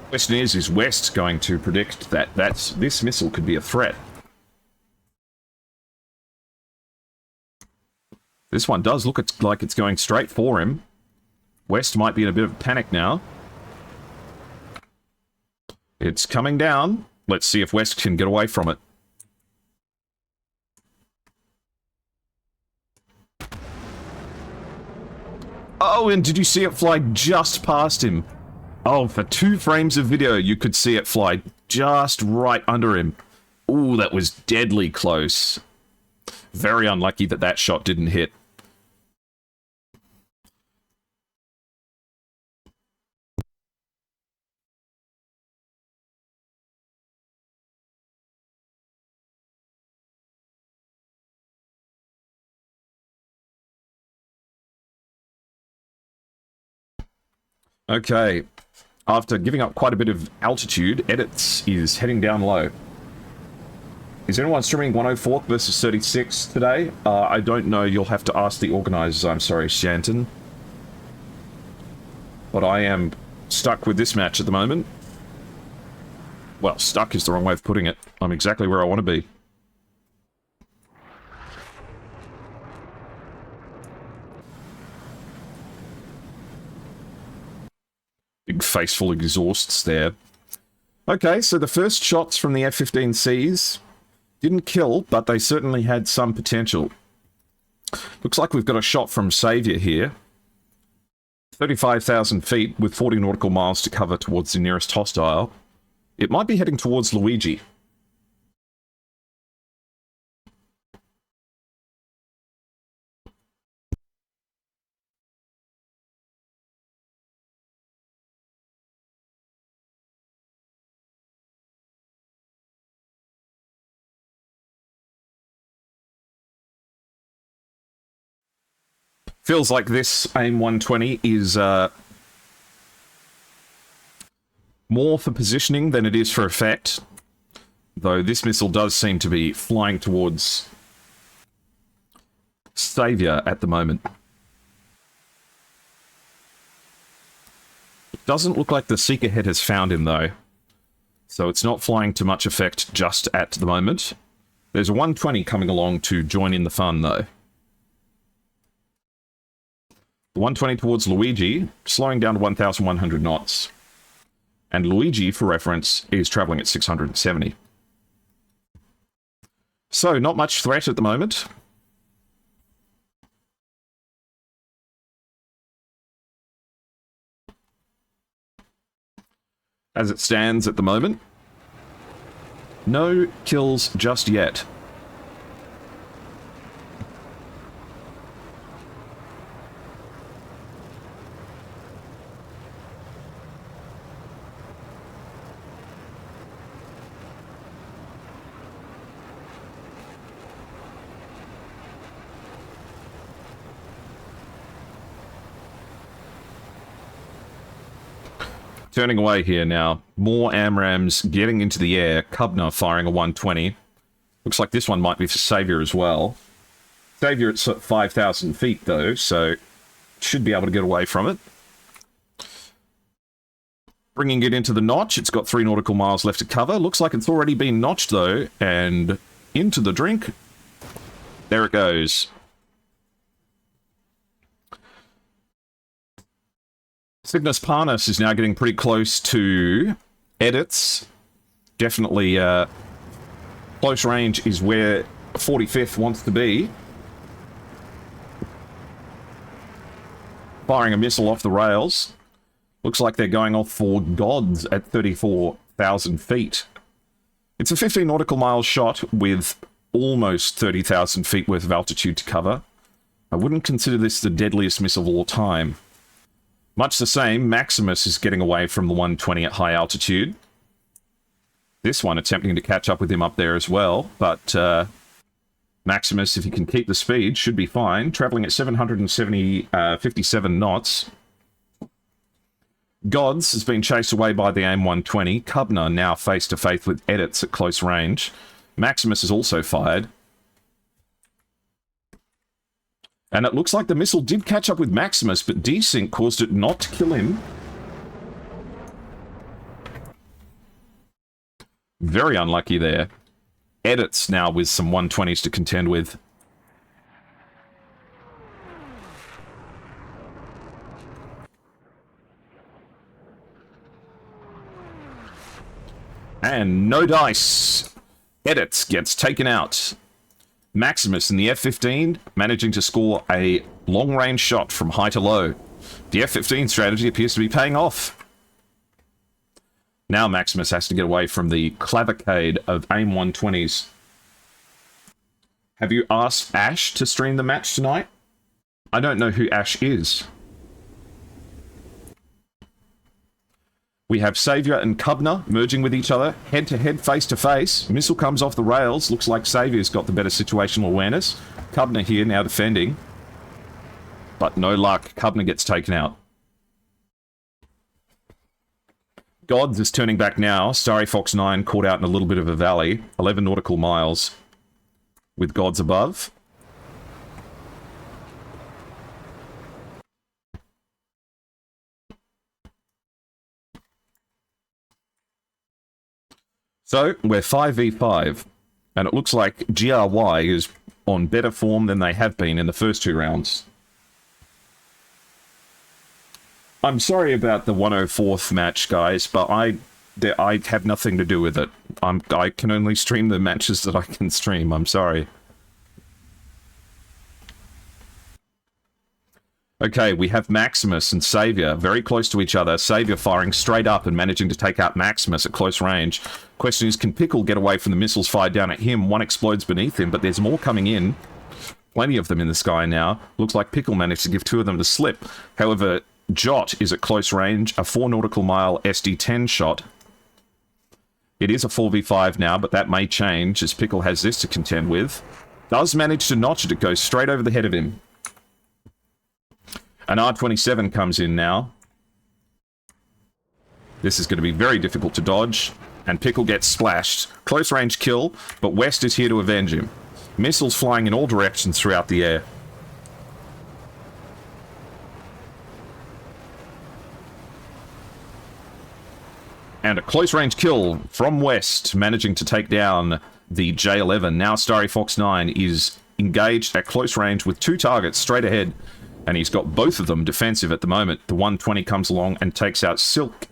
Question is West going to predict that this missile could be a threat? This one does look like it's going straight for him. West might be in a bit of panic now. It's coming down. Let's see if West can get away from it. Oh, and did you see it fly just past him? Oh, for 2 frames of video, you could see it fly just right under him. Ooh, that was deadly close. Very unlucky that that shot didn't hit. Okay, after giving up quite a bit of altitude, Edits is heading down low. Is anyone streaming 104th versus 36 today? I don't know, you'll have to ask the organisers, I'm sorry, Shanton. But I am stuck with this match at the moment. Well, stuck is the wrong way of putting it. I'm exactly where I want to be. Big face full of exhausts there. Okay, so the first shots from the F-15Cs didn't kill, but they certainly had some potential. Looks like we've got a shot from Saviour here. 35,000 feet with 40 nautical miles to cover towards the nearest hostile. It might be heading towards Luigi. Feels like this AIM 120 is more for positioning than it is for effect. Though this missile does seem to be flying towards Savior at the moment. It doesn't look like the Seeker head has found him, though. So it's not flying to much effect just at the moment. There's a 120 coming along to join in the fun, though. The 120 towards Luigi, slowing down to 1,100 knots. And Luigi, for reference, is traveling at 670. So, not much threat at the moment. As it stands at the moment, no kills just yet. Turning away here now. More AMRAAMs getting into the air. Cubner firing a 120. Looks like this one might be for Savior as well. Savior at 5,000 feet, though, so should be able to get away from it. Bringing it into the notch. It's got 3 nautical miles left to cover. Looks like it's already been notched, though, and into the drink. There it goes. Cygnus Parnus is now getting pretty close to edits. Definitely close range is where 45th wants to be. Firing a missile off the rails. Looks like they're going off for gods at 34,000 feet. It's a 15 nautical miles shot with almost 30,000 feet worth of altitude to cover. I wouldn't consider this the deadliest missile of all time. Much the same, Maximus is getting away from the 120 at high altitude. This one attempting to catch up with him up there as well, but Maximus, if he can keep the speed, should be fine. Traveling at 57 knots. Gods has been chased away by the AIM 120. Cubner now face-to-face with edits at close range. Maximus is also fired. And it looks like the missile did catch up with Maximus, but desync caused it not to kill him. Very unlucky there. Edits now with some 120s to contend with. And no dice. Edits gets taken out. Maximus in the F-15 managing to score a long-range shot from high to low. The F-15 strategy appears to be paying off. Now Maximus has to get away from the cavalcade of AIM 120s. Have you asked Ash to stream the match tonight? I don't know who Ash is. We have Savior and Cubner merging with each other, head-to-head, face-to-face. Missile comes off the rails. Looks like Saviour's got the better situational awareness. Cubner here now defending. But no luck. Cubner gets taken out. Gods is turning back now. Starry Fox 9 caught out in a little bit of a valley. 11 nautical miles with Gods above. So, we're 5v5, and it looks like GRY is on better form than they have been in the first 2 rounds. I'm sorry about the 104th match, guys, but I have nothing to do with it. I can only stream the matches that I can stream, I'm sorry. Okay, we have Maximus and Savior very close to each other. Savior firing straight up and managing to take out Maximus at close range. Question is, can Pickle get away from the missiles fired down at him? One explodes beneath him, but there's more coming in. Plenty of them in the sky now. Looks like Pickle managed to give 2 of them the slip. However, Jot is at close range, a 4 nautical mile SD-10 shot. It is a 4v5 now, but that may change as Pickle has this to contend with. Does manage to notch it. It goes straight over the head of him. An R27 comes in now. This is going to be very difficult to dodge. And Pickle gets splashed. Close range kill, but West is here to avenge him. Missiles flying in all directions throughout the air. And a close range kill from West, managing to take down the J11. Now Starry Fox 9 is engaged at close range with 2 targets straight ahead. And he's got both of them defensive at the moment. The 120 comes along and takes out Silk.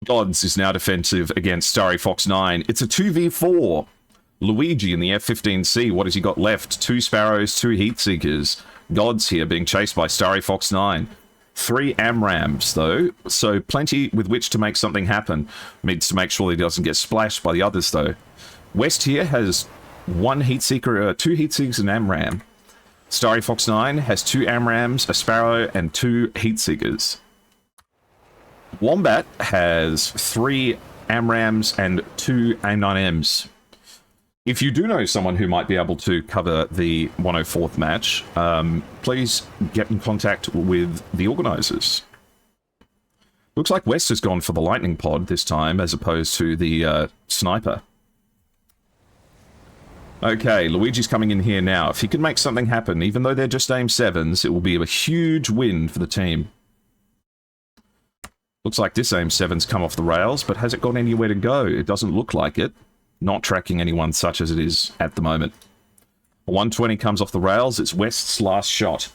Gods is now defensive against Starry Fox 9. It's a 2v4. Luigi in the F-15C. What has he got left? 2 Sparrows, 2 Heatseekers. Gods here being chased by Starry Fox 9. 3 AMRAMs, though, so plenty with which to make something happen. Needs to make sure he doesn't get splashed by the others, though. West here has 1 Heatseeker, 2 Heatseekers and AMRAM. Starry Fox 9 has 2 AMRAMs, a Sparrow, and 2 Heatseekers. Wombat has 3 AMRAMs and 2 AIM-9Ms. If you do know someone who might be able to cover the 104th match, please get in contact with the organisers. Looks like West has gone for the lightning pod this time, as opposed to the sniper. Okay, Luigi's coming in here now. If he can make something happen, even though they're just AIM-7s, it will be a huge win for the team. Looks like this AIM-7's come off the rails, but has it got anywhere to go? It doesn't look like it. Not tracking anyone such as it is at the moment. A 120 comes off the rails. It's West's last shot.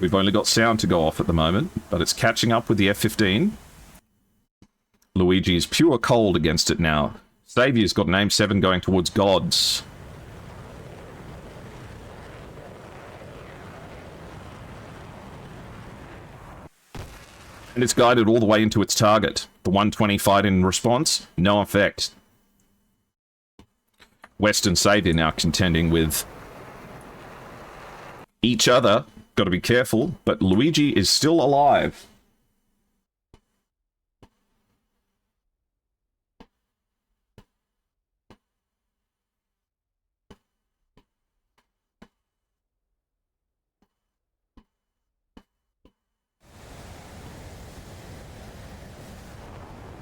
We've only got sound to go off at the moment, but it's catching up with the F-15. Luigi is pure cold against it now. Saviour's got an AIM-7 going towards Gods. And it's guided all the way into its target. The 120 fired in response, no effect. West and Saviour now contending with each other. Got to be careful, but Luigi is still alive.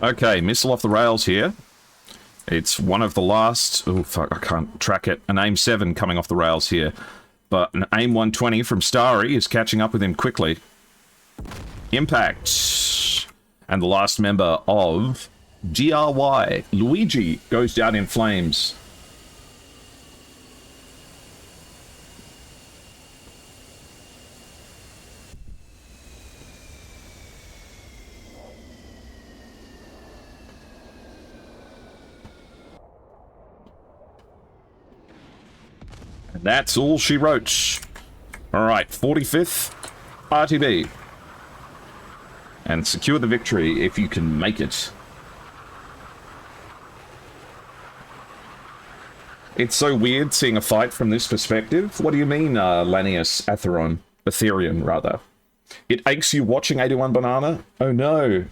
Okay, missile off the rails here. It's one of the last... Oh, fuck, I can't track it. An AIM-7 coming off the rails here. But an AIM-120 from Starry is catching up with him quickly. Impact. And the last member of GRY, Luigi, goes down in flames. That's all she wrote. Alright, 45th RTB. And secure the victory if you can make it. It's so weird seeing a fight from this perspective. What do you mean, Lanius Aetherian, rather? It aches you watching 81 Banana? Oh no.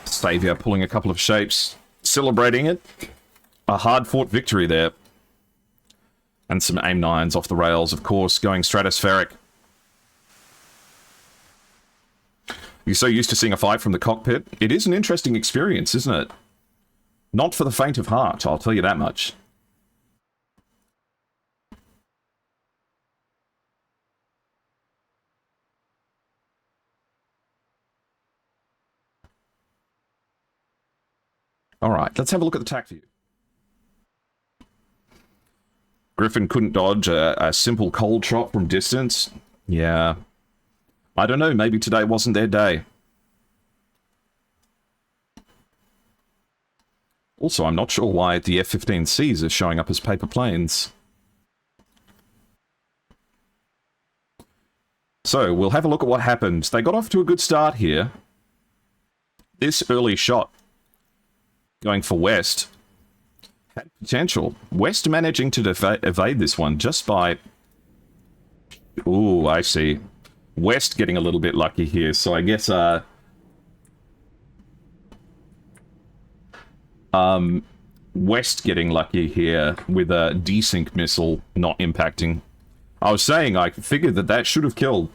Saviour pulling a couple of shapes, celebrating it. A hard-fought victory there. And some AIM-9s off the rails, of course, going stratospheric. You're so used to seeing a fight from the cockpit. It is an interesting experience, isn't it? Not for the faint of heart, I'll tell you that much. Alright, let's have a look at the TAC view. Griffin couldn't dodge a simple cold shot from distance. Yeah. I don't know, maybe today wasn't their day. Also, I'm not sure why the F-15Cs are showing up as paper planes. So, we'll have a look at what happened. They got off to a good start here. This early shot, going for West, had potential. West managing to evade this one just by... Ooh, I see. West getting a little bit lucky here, so I guess, West getting lucky here with a desync missile not impacting. I was saying, I figured that that should have killed.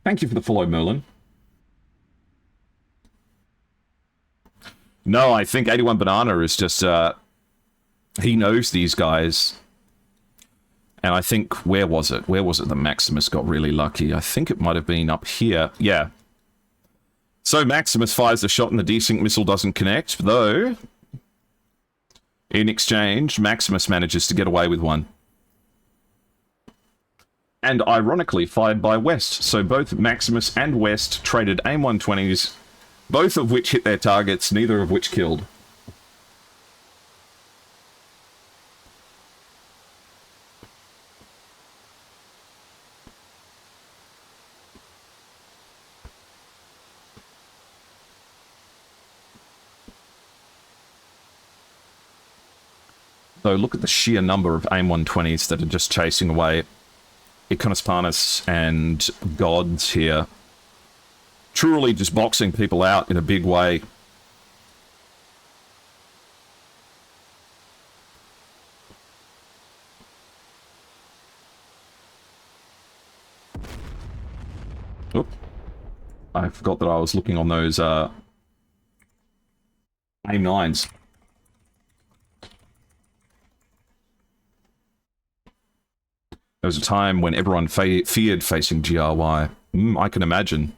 Thank you for the follow, Merlin. No, I think 81 Banana is just, he knows these guys. And I think, where was it? Where was it that Maximus got really lucky? I think it might have been up here. Yeah. So Maximus fires a shot and the desync missile doesn't connect, though... In exchange, Maximus manages to get away with one. And ironically, fired by West. So both Maximus and West traded AIM-120s, both of which hit their targets, neither of which killed. So look at the sheer number of AIM-120s that are just chasing away Iconospanis and Gods here. Truly just boxing people out in a big way. Oop. I forgot that I was looking on those AIM-9s. There was a time when everyone feared facing GRY. I can imagine.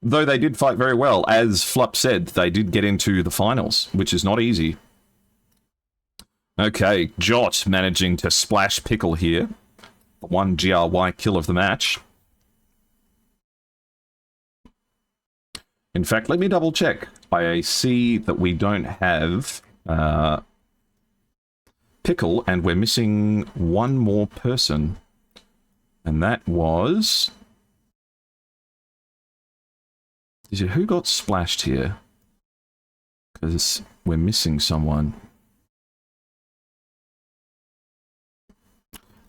Though they did fight very well. As Flup said, they did get into the finals, which is not easy. Okay, Jot managing to splash Pickle here. The one GRY kill of the match. In fact, let me double check. I see that we don't have... Pickle, and we're missing one more person. And that was... Is it who got splashed here? Because we're missing someone.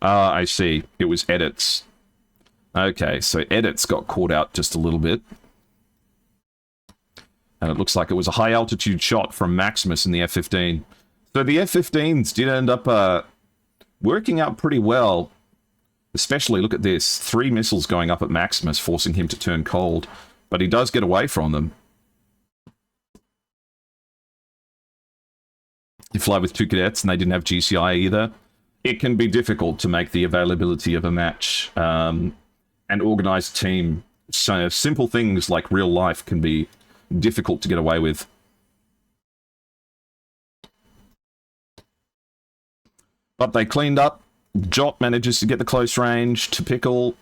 Ah, I see. It was Edits. Okay, so Edits got caught out just a little bit. And it looks like it was a high-altitude shot from Maximus in the F-15. So the F-15s did end up working out pretty well. Especially, look at this. 3 missiles going up at Maximus, forcing him to turn cold. But he does get away from them. You fly with 2 cadets, and they didn't have GCI either. It can be difficult to make the availability of a match an organized team. So simple things like real life can be difficult to get away with. But they cleaned up. Jot manages to get the close range to Pickle.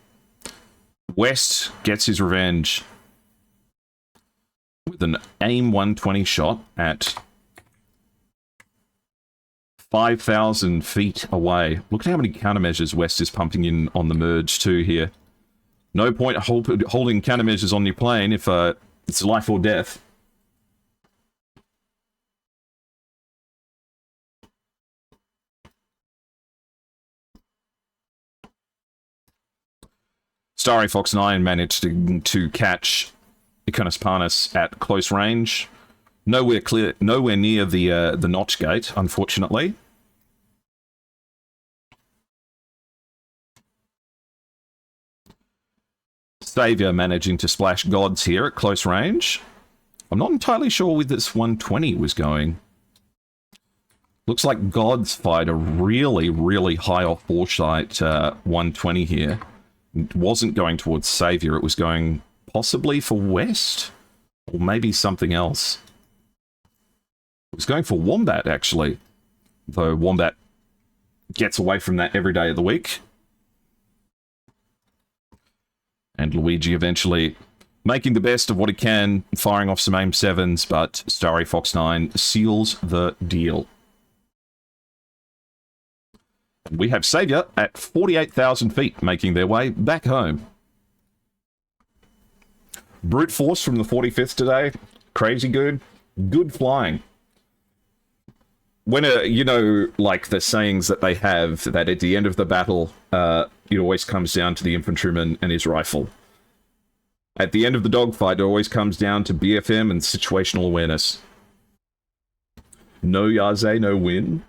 West gets his revenge with an AIM-120 shot at 5,000 feet away. Look at how many countermeasures West is pumping in on the merge too here. No point holding countermeasures on your plane if it's life or death. Starry Fox 9 managed to catch Iconospanis at close range. Nowhere near the notch gate, unfortunately. Savior managing to splash Gods here at close range. I'm not entirely sure where this 120 was going. Looks like Gods fired a really, really high off foresight 120 here. It wasn't going towards Savior, it was going possibly for West? Or maybe something else. It was going for Wombat, actually. Though Wombat gets away from that every day of the week. And Luigi eventually making the best of what he can, firing off some AIM-7s, but Starry Fox 9 seals the deal. We have Savior at 48,000 feet, making their way back home. Brute Force from the 45th today. Crazy good. Good flying. When, you know, like the sayings that they have, that at the end of the battle, it always comes down to the infantryman and his rifle. At the end of the dogfight, it always comes down to BFM and situational awareness. No Yaze, no win.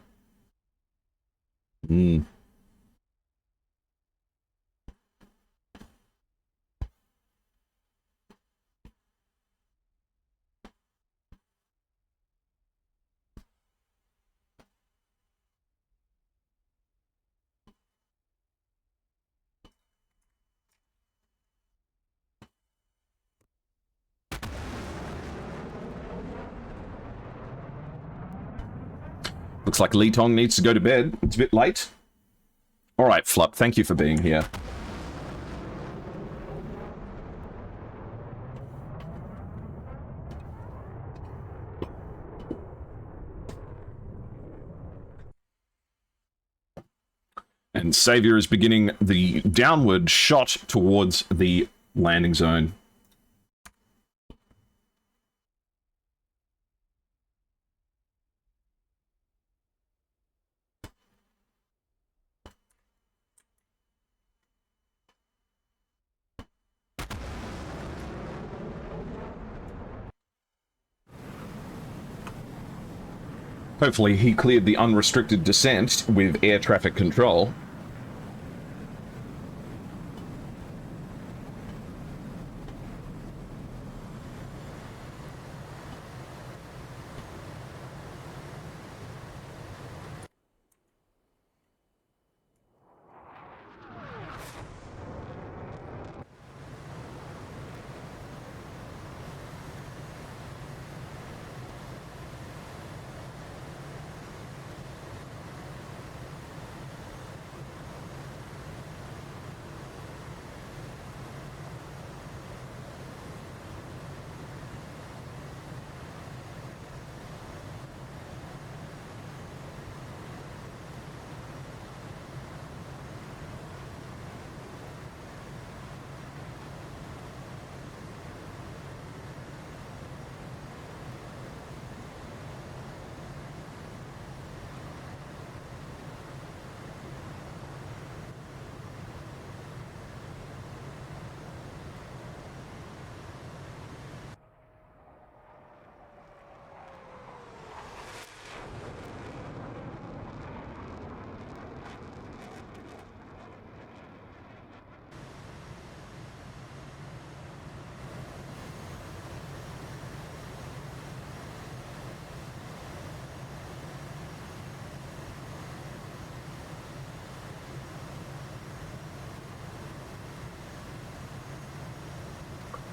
Looks like Li Tong needs to go to bed. It's a bit late. Alright, Flup, thank you for being here. And Savior is beginning the downward shot towards the landing zone. Hopefully he cleared the unrestricted descent with air traffic control.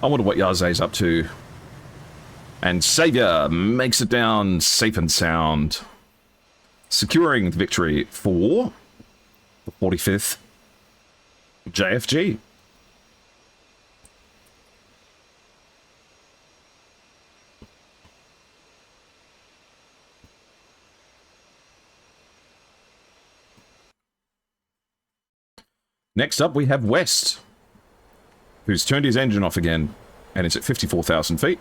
I wonder what Yaze's up to. And Savior makes it down safe and sound, securing the victory for the 45th JFG. Next up, we have West, who's turned his engine off again, and it's at 54,000 feet.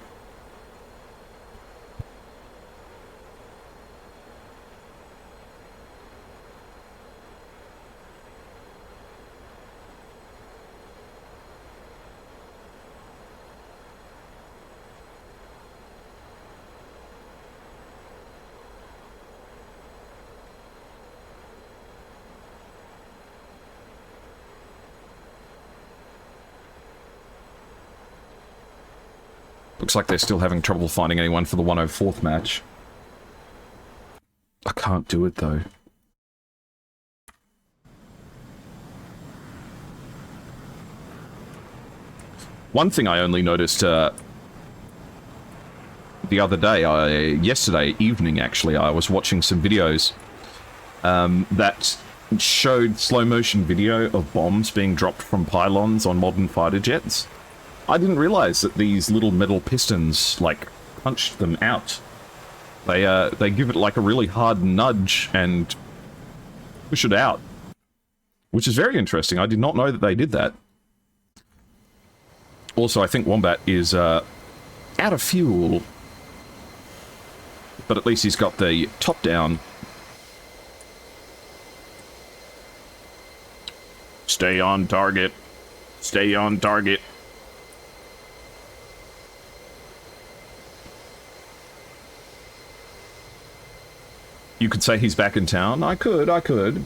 Looks like they're still having trouble finding anyone for the 104th match. I can't do it, though. One thing I only noticed the other day, yesterday evening actually, I was watching some videos that showed slow motion video of bombs being dropped from pylons on modern fighter jets. I didn't realize that these little metal pistons, like, punched them out. They give it, like, a really hard nudge and push it out. Which is very interesting. I did not know that they did that. Also, I think Wombat is, out of fuel. But at least he's got the top down. Stay on target. Stay on target. You could say he's back in town. I could. Hello,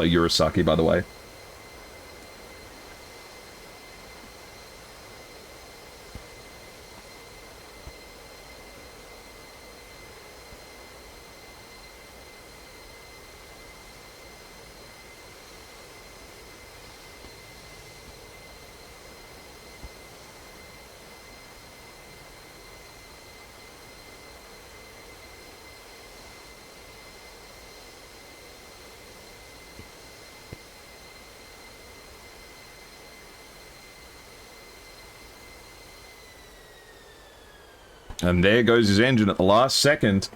Urasaki, by the way. And there goes his engine at the last second.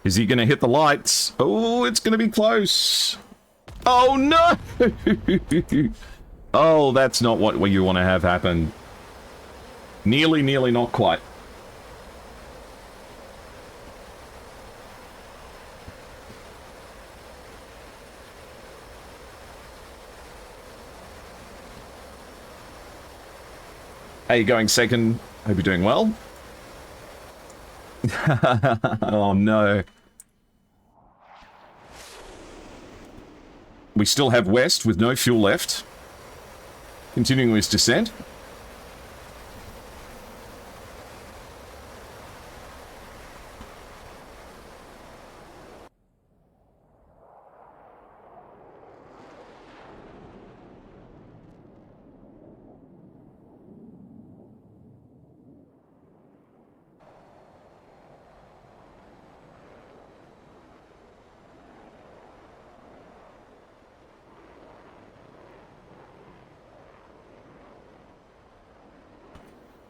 Is he going to hit the lights? Oh, it's going to be close. Oh, no! Oh, that's not what you want to have happen. Nearly, not quite. How you going, second? Hope you're doing well. Oh no. We still have West with no fuel left. Continuing his descent.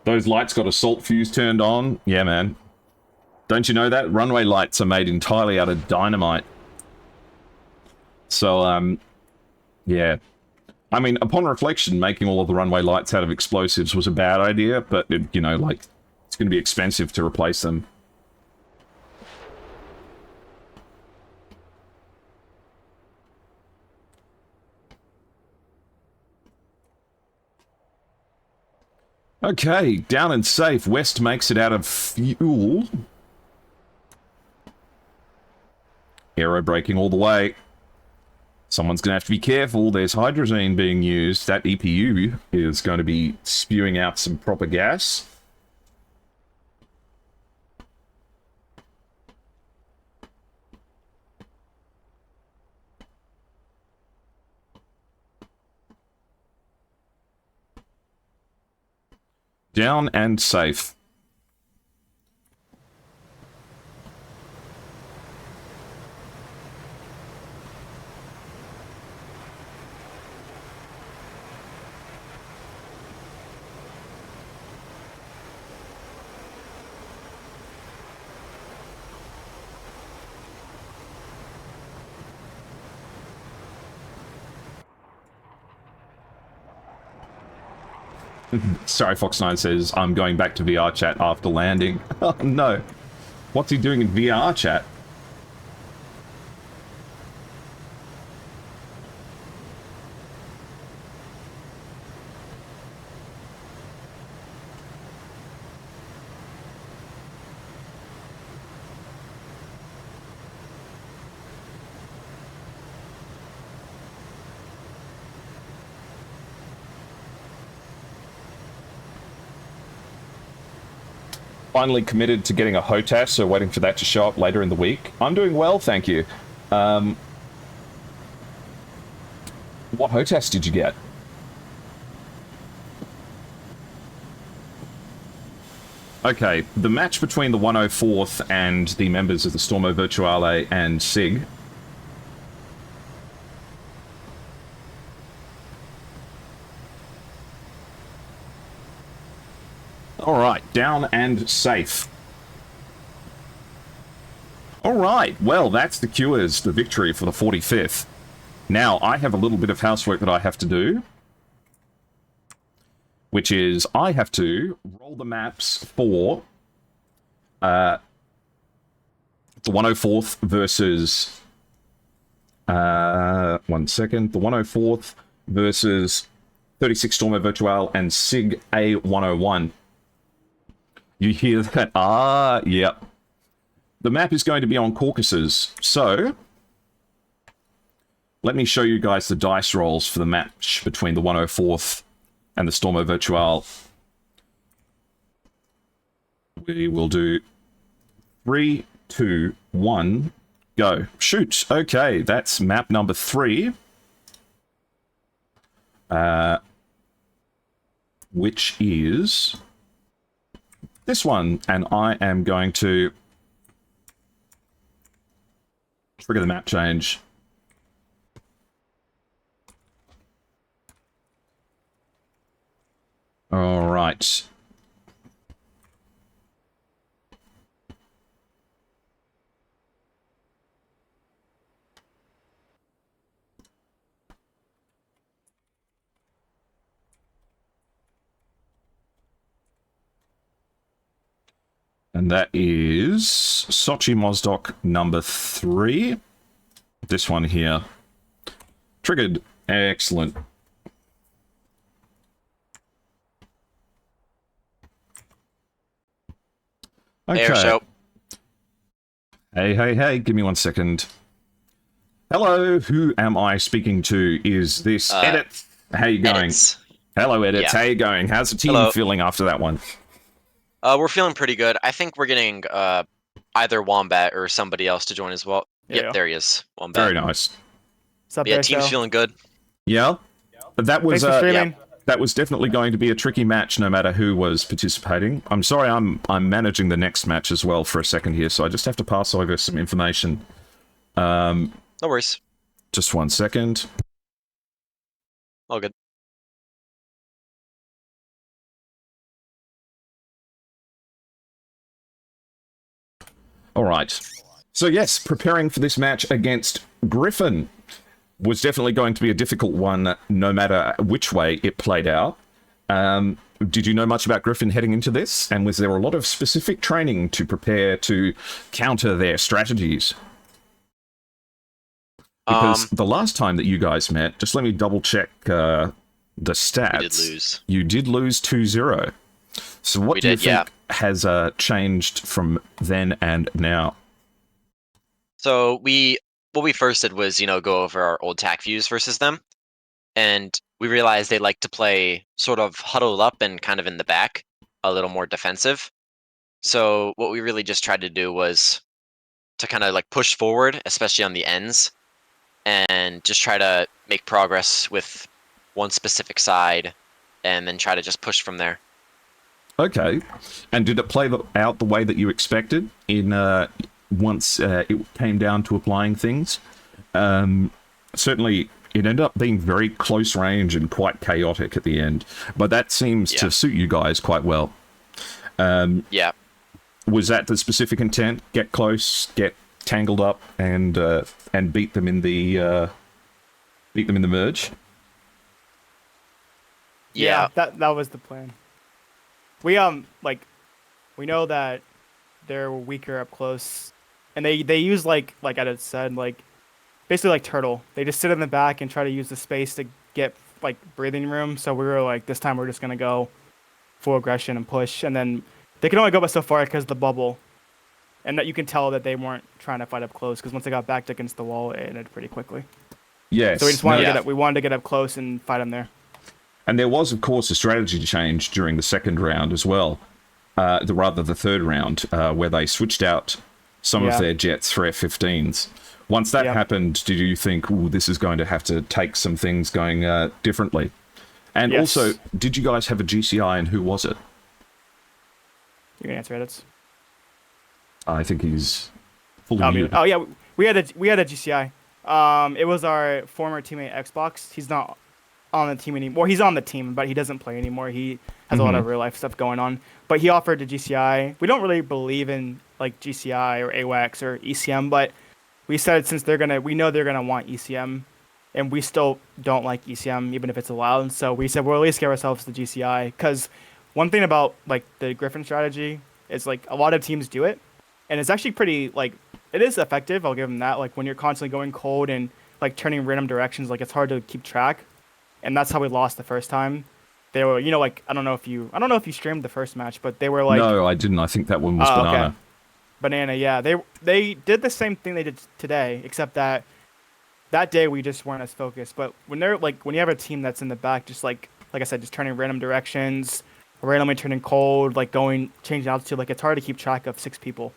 Those lights got a salt fuse turned on. Yeah, man. Don't you know that? Runway lights are made entirely out of dynamite. So, yeah. I mean, upon reflection, making all of the runway lights out of explosives was a bad idea, but, you know, like, it's going to be expensive to replace them. Okay, down and safe. West makes it out of fuel. Aero braking all the way. Someone's going to have to be careful. There's hydrazine being used. That EPU is going to be spewing out some proper gas. Down and safe. Sorry, Fox9 says, I'm going back to VR chat after landing. Oh, no. What's he doing in VR chat? Finally committed to getting a HOTAS, so waiting for that to show up later in the week. I'm doing well, thank you. What HOTAS did you get? Okay, the match between the 104th and the members of the Stormo Virtuale and SIG All right, down and safe. All right, well, that secures the victory for the 45th. Now, I have a little bit of housework that I have to do, which is I have to roll the maps for the 104th versus... one second. The 104th versus 36 Stormer Virtual and SIGA101. You hear that? Ah, yep. The map is going to be on Caucasus, so let me show you guys the dice rolls for the match between the 104th and the Stormer Virtual. We will do 3, 2, 1, go. Shoot. Okay, that's map number 3. Which is this one, and I am going to trigger the map change. All right. And that is Sochi Mozdok number 3. This one here. Triggered. Excellent. Okay. Air show. Hey, give me 1 second. Hello, who am I speaking to? Is this Edit? How you going? Edits. Hello, Edit. Yeah. How you going? How's the team Hello. feeling after that one? We're feeling pretty good. I think we're getting either Wombat or somebody else to join as well. Yeah. Yep, there he is. Wombat. Very nice. What's up Yeah, there, team's Sal? feeling good. Yeah? But that was Thanks for streaming. that was definitely going to be a tricky match no matter who was participating. I'm sorry, I'm managing the next match as well for a second here, so I just have to pass over some information. No worries. Just 1 second. All good. All right. So yes, preparing for this match against Griffin was definitely going to be a difficult one, no matter which way it played out. Did you know much about Griffin heading into this? And was there a lot of specific training to prepare to counter their strategies? Because the last time that you guys met, just let me double check the stats. We did lose. You did lose 2-0. So what do you think has changed from then and now? So what we first did was, go over our old TAC views versus them. And we realized they like to play sort of huddled up and kind of in the back, a little more defensive. So what we really just tried to do was to kind of like push forward, especially on the ends, and just try to make progress with one specific side and then try to just push from there. Okay. And did it play out the way that you expected in once it came down to applying things? Certainly, it ended up being very close range and quite chaotic at the end. But that seems to suit you guys quite well. Yeah. Was that the specific intent? Get close, get tangled up, and beat them in the merge? Yeah. That was the plan. We we know that they're weaker up close, and they use like I said, basically like Turtle. They just sit in the back and try to use the space to get like breathing room. So we were like, this time we're just gonna go full aggression and push, and then they can only go but so far because the bubble, and that you can tell that they weren't trying to fight up close because once they got backed against the wall, it ended pretty quickly. Yes. So we just wanted to get up close and fight them there. And there was, of course, a strategy change during the second round as well. The third round, where they switched out some of their jets for F-15s. Once that happened, did you think, ooh, this is going to have to take some things going differently? And also, did you guys have a GCI, and who was it? You can answer it. I think he's fully muted. Oh yeah, we had a GCI. It was our former teammate Xbox. He's not on the team anymore. He's on the team, but he doesn't play anymore. He has a lot of real life stuff going on. But he offered to GCI. We don't really believe in like GCI or AWACS or ECM, but we said since we know they're gonna want ECM, and we still don't like ECM even if it's allowed. So we said we'll at least give ourselves the GCI, because one thing about like the Griffin strategy is like a lot of teams do it, and it's actually pretty like it is effective. I'll give them that. Like when you're constantly going cold and like turning random directions, like it's hard to keep track, and that's how we lost the first time. They were, like I don't know if you streamed the first match, but they were like No, I didn't. I think that one was Banana. Okay. Banana, yeah. They did the same thing they did today, except that day we just weren't as focused. But when you have a team that's in the back, just like I said, just turning random directions, randomly turning cold, like changing altitude, like it's hard to keep track of 6 people.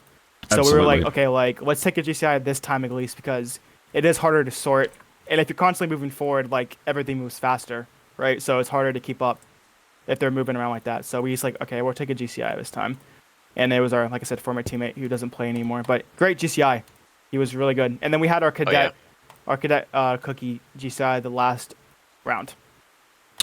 So Absolutely. we were like, okay, like let's take a GCI this time at least, because it is harder to sort. And if you're constantly moving forward, like everything moves faster, right? So it's harder to keep up if they're moving around like that. So we just like, okay, we'll take a GCI this time. And it was our, like I said, former teammate who doesn't play anymore, but great GCI. He was really good. And then we had our cadet, Cookie GCI the last round.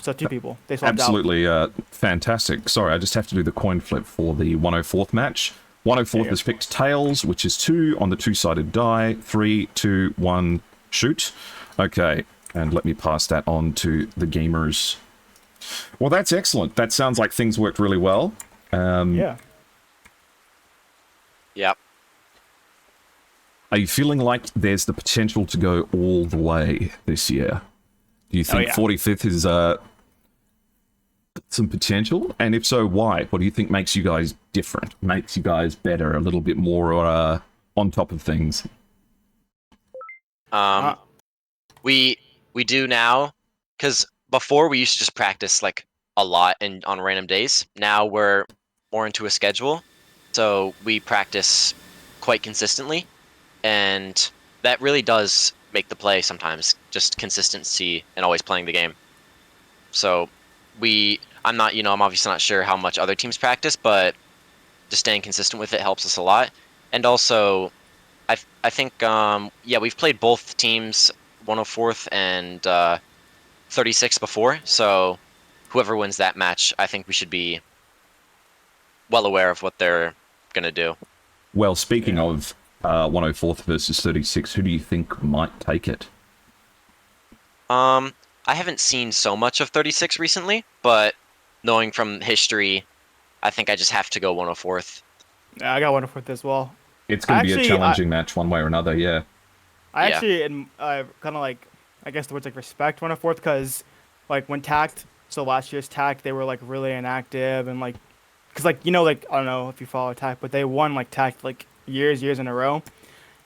So 2 people. They swapped Absolutely fantastic. Sorry, I just have to do the coin flip for the 104th match. 104th has picked Tails, which is 2 on the 2-sided die. 3, 2, 1, shoot. Okay, and let me pass that on to the gamers. Well, that's excellent. That sounds like things worked really well. Yeah. Yep. Are you feeling like there's the potential to go all the way this year? Do you think 45th is some potential? And if so, why? What do you think makes you guys different? Makes you guys better, a little bit more on top of things? We do now, because before we used to just practice like a lot and on random days. Now we're more into a schedule, so we practice quite consistently, and that really does make the play sometimes, just consistency and always playing the game. So I'm obviously not sure how much other teams practice, but just staying consistent with it helps us a lot. And also, I think we've played both teams, 104th and 36 before, so whoever wins that match, I think we should be well aware of what they're gonna do. Well, speaking of 104th versus 36, who do you think might take it? I haven't seen so much of 36 recently, but knowing from history, I think I just have to go 104th. Yeah, I got 104th as well. It's going to be a challenging match one way or another, yeah. I actually kind of like, I guess the words like respect 104th, because like when TACT, so last year's TACT, they were like really inactive, and like, because like, like, I don't know if you follow TACT, but they won like TACT like years in a row.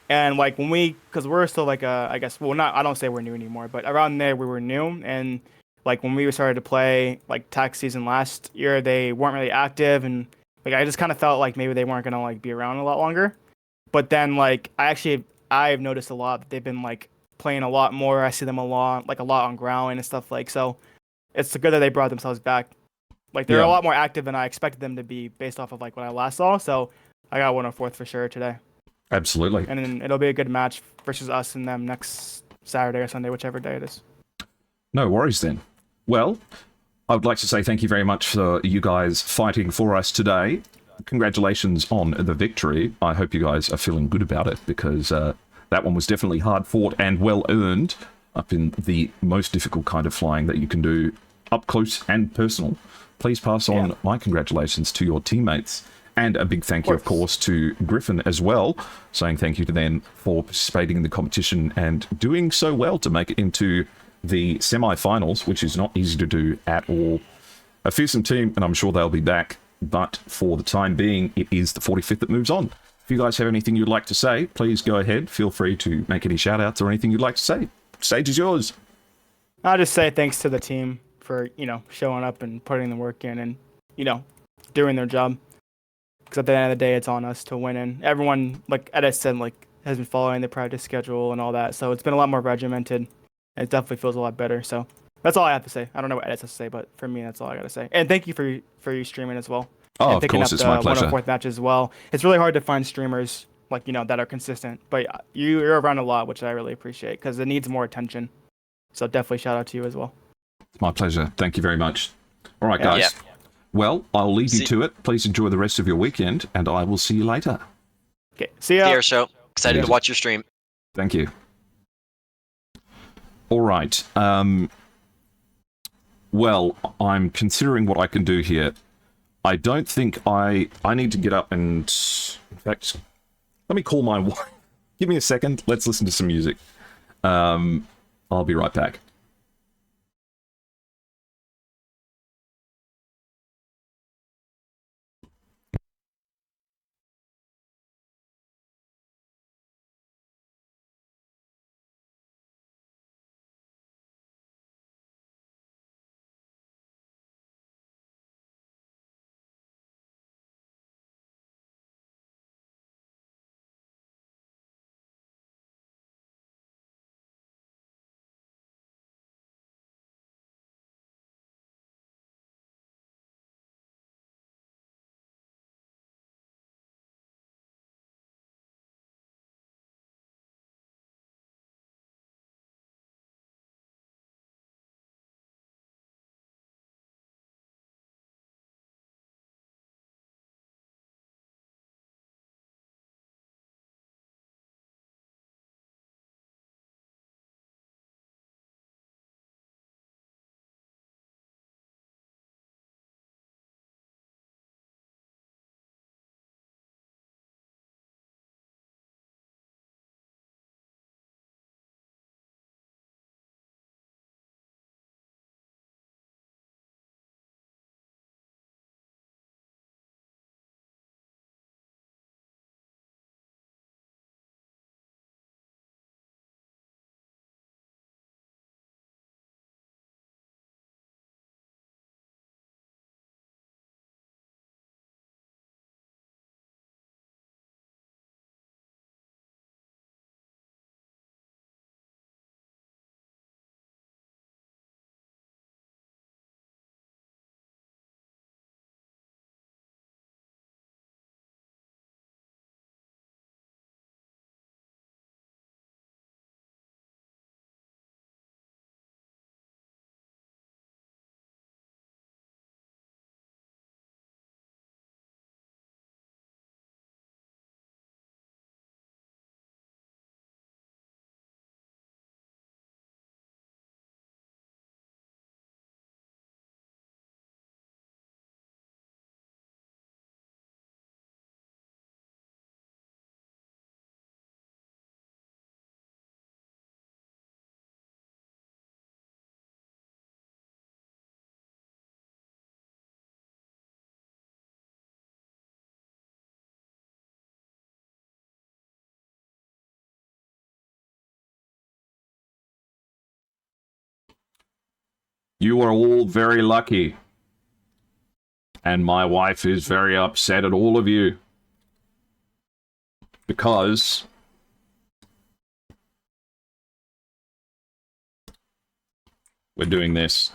And like when because we're still like I don't say we're new anymore, but around there we were new. And like when we started to play like TACT season last year, they weren't really active, and like I just kind of felt like maybe they weren't gonna like be around a lot longer. But then like I've noticed a lot that they've been like playing a lot more. I see them a lot on ground and stuff, like, so it's good that they brought themselves back. Like they're a lot more active than I expected them to be based off of like what I last saw. So I got 104th for sure today. Absolutely. And then it'll be a good match versus us and them next Saturday or Sunday, whichever day it is. No worries then. Well, I would like to say thank you very much for you guys fighting for us today. Congratulations on the victory. I hope you guys are feeling good about it, because that one was definitely hard fought and well earned, up in the most difficult kind of flying that you can do, up close and personal. Please pass on my congratulations to your teammates. And a big thank you, of course, to Griffin as well, saying thank you to them for participating in the competition and doing so well to make it into the semi-finals, which is not easy to do at all. A fearsome team, and I'm sure they'll be back, but for the time being, it is the 45th that moves on. If you guys have anything you'd like to say, please go ahead. Feel free to make any shout-outs or anything you'd like to say. Stage is yours. I'll just say thanks to the team for, showing up and putting the work in and, doing their job. Because at the end of the day, it's on us to win. And everyone, like Ed said, like has been following the practice schedule and all that. So it's been a lot more regimented. And it definitely feels a lot better. So that's all I have to say. I don't know what Ed has to say, but for me, that's all I got to say. And thank you for you streaming as well. Oh, and of picking course, up it's my pleasure. 104th match as well. It's really hard to find streamers like that are consistent. But you're around a lot, which I really appreciate, because it needs more attention. So definitely shout out to you as well. It's my pleasure. Thank you very much. All right, guys. Yeah. Well, I'll leave you See- to it. Please enjoy the rest of your weekend, and I will see you later. Okay, see ya. See your show. Excited Yeah. to watch your stream. Thank you. All right. Well, I'm considering what I can do here. I don't think I need to get up and... In fact, let me call my wife. Give me a second. Let's listen to some music. I'll be right back. You are all very lucky. And my wife is very upset at all of you. Because... we're doing this.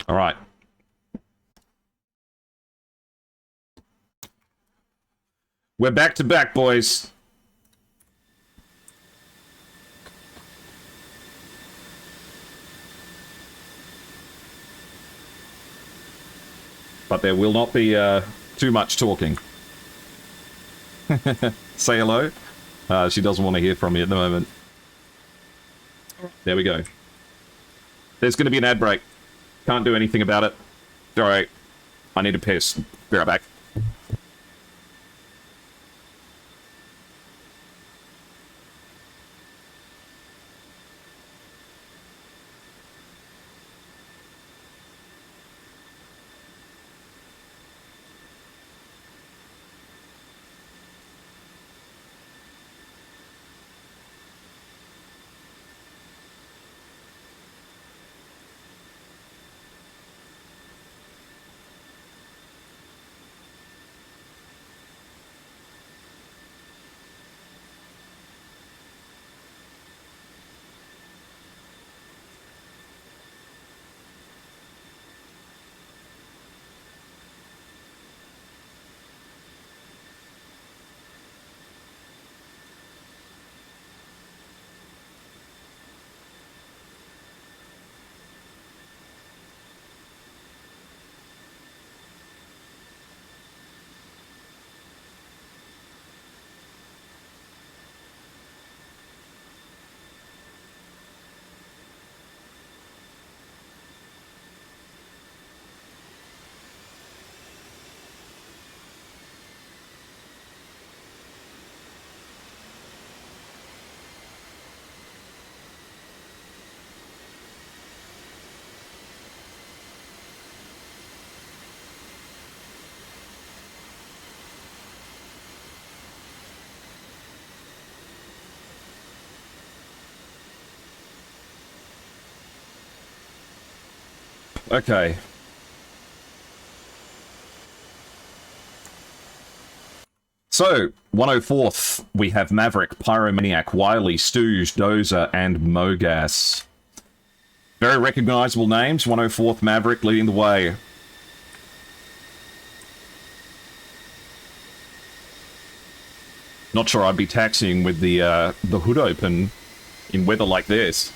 All right. We're back to back, boys. But there will not be too much talking. Say hello. She doesn't want to hear from me at the moment. There we go. There's going to be an ad break. Can't do anything about it. Alright. I need to piss. Be right back. Okay. So, 104th, we have Maverick, Pyromaniac, Wiley, Stooge, Dozer, and Mogas. Very recognizable names. 104th Maverick leading the way. Not sure I'd be taxiing with the hood open in weather like this.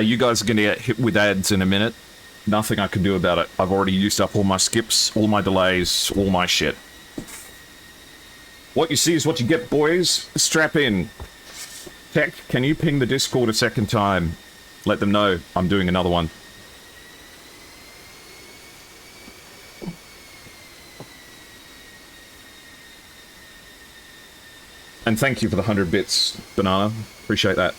You guys are going to get hit with ads in a minute. Nothing I can do about it. I've already used up all my skips, all my delays, all my shit. What you see is what you get, boys. Strap in. Tech, can you ping the Discord a second time? Let them know I'm doing another one. And thank you for the 100 bits, Banana. Appreciate that.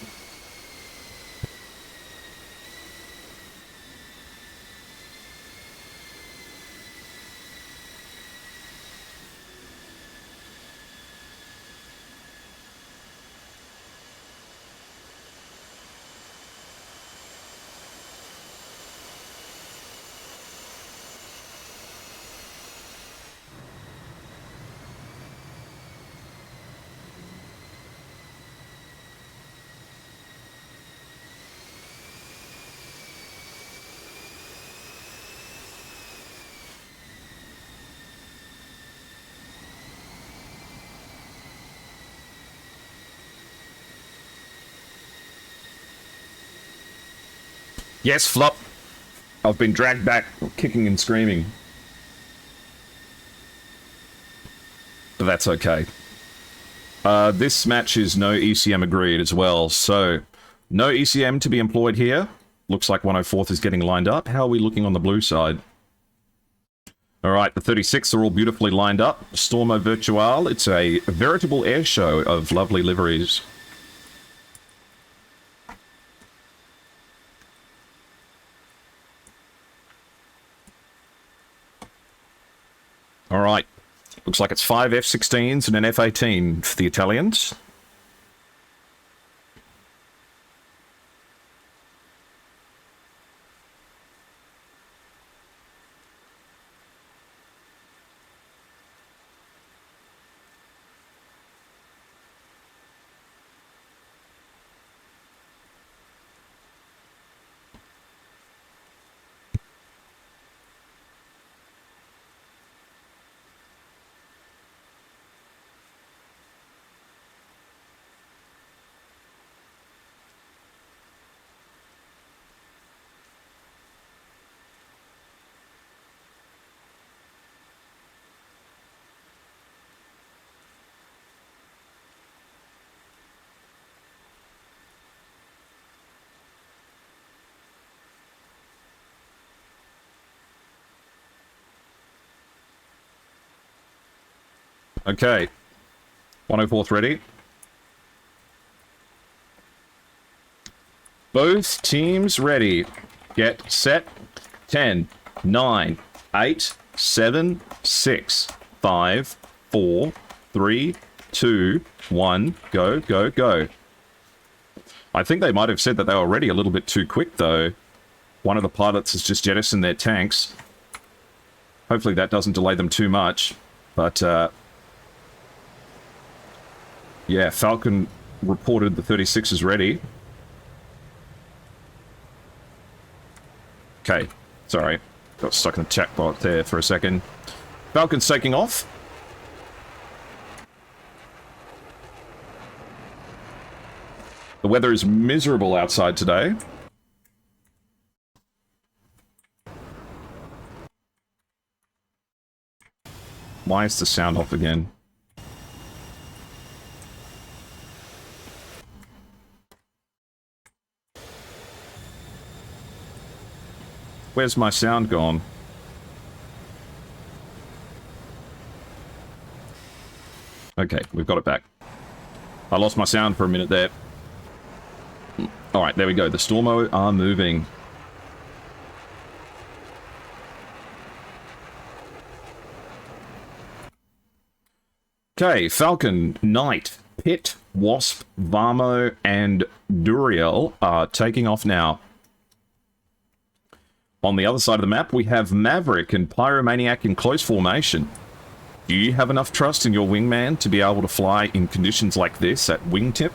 Yes, Flop. I've been dragged back, kicking and screaming. But that's okay. This match is no ECM agreed as well, so no ECM to be employed here. Looks like 104th is getting lined up. How are we looking on the blue side? Alright, the 36 are all beautifully lined up. Stormo Virtual, it's a veritable air show of lovely liveries. Alright, looks like it's 5 F-16s and an F-18 for the Italians. Okay. 104th ready. Both teams ready. Get set. 10, 9, 8, 7, 6, 5, 4, 3, 2, 1. Go, go, go. I think they might have said that they were ready a little bit too quick, though. One of the pilots has just jettisoned their tanks. Hopefully that doesn't delay them too much. But, yeah, Falcon reported the 36 is ready. Okay, sorry. Got stuck in the chat bot there for a second. Falcon's taking off. The weather is miserable outside today. Why is the sound off again? Where's my sound gone? Okay, we've got it back. I lost my sound for a minute there. Alright, there we go. The Stormo are moving. Okay, Falcon, Knight, Pit, Wasp, Varmo, and Duriel are taking off now. On the other side of the map, we have Maverick and Pyromaniac in close formation. Do you have enough trust in your wingman to be able to fly in conditions like this at wingtip?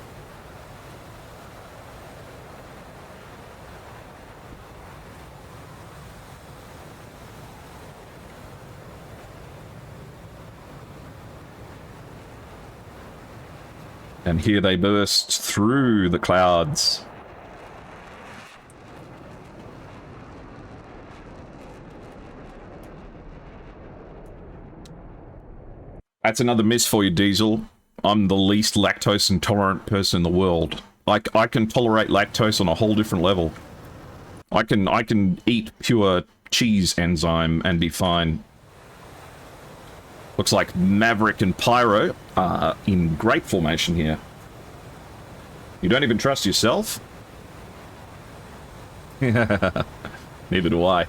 And here they burst through the clouds. That's another miss for you, Diesel. I'm the least lactose intolerant person in the world. I can tolerate lactose on a whole different level. I can eat pure cheese enzyme and be fine. Looks like Maverick and Pyro are in great formation here. You don't even trust yourself? Neither do I.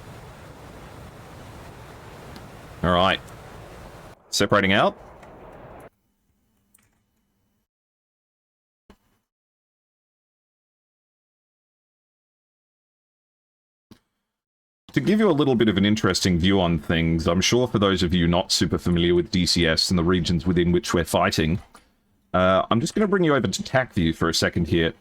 Alright. Separating out. To give you a little bit of an interesting view on things, I'm sure for those of you not super familiar with DCS and the regions within which we're fighting, I'm just going to bring you over to TAC view for a second here.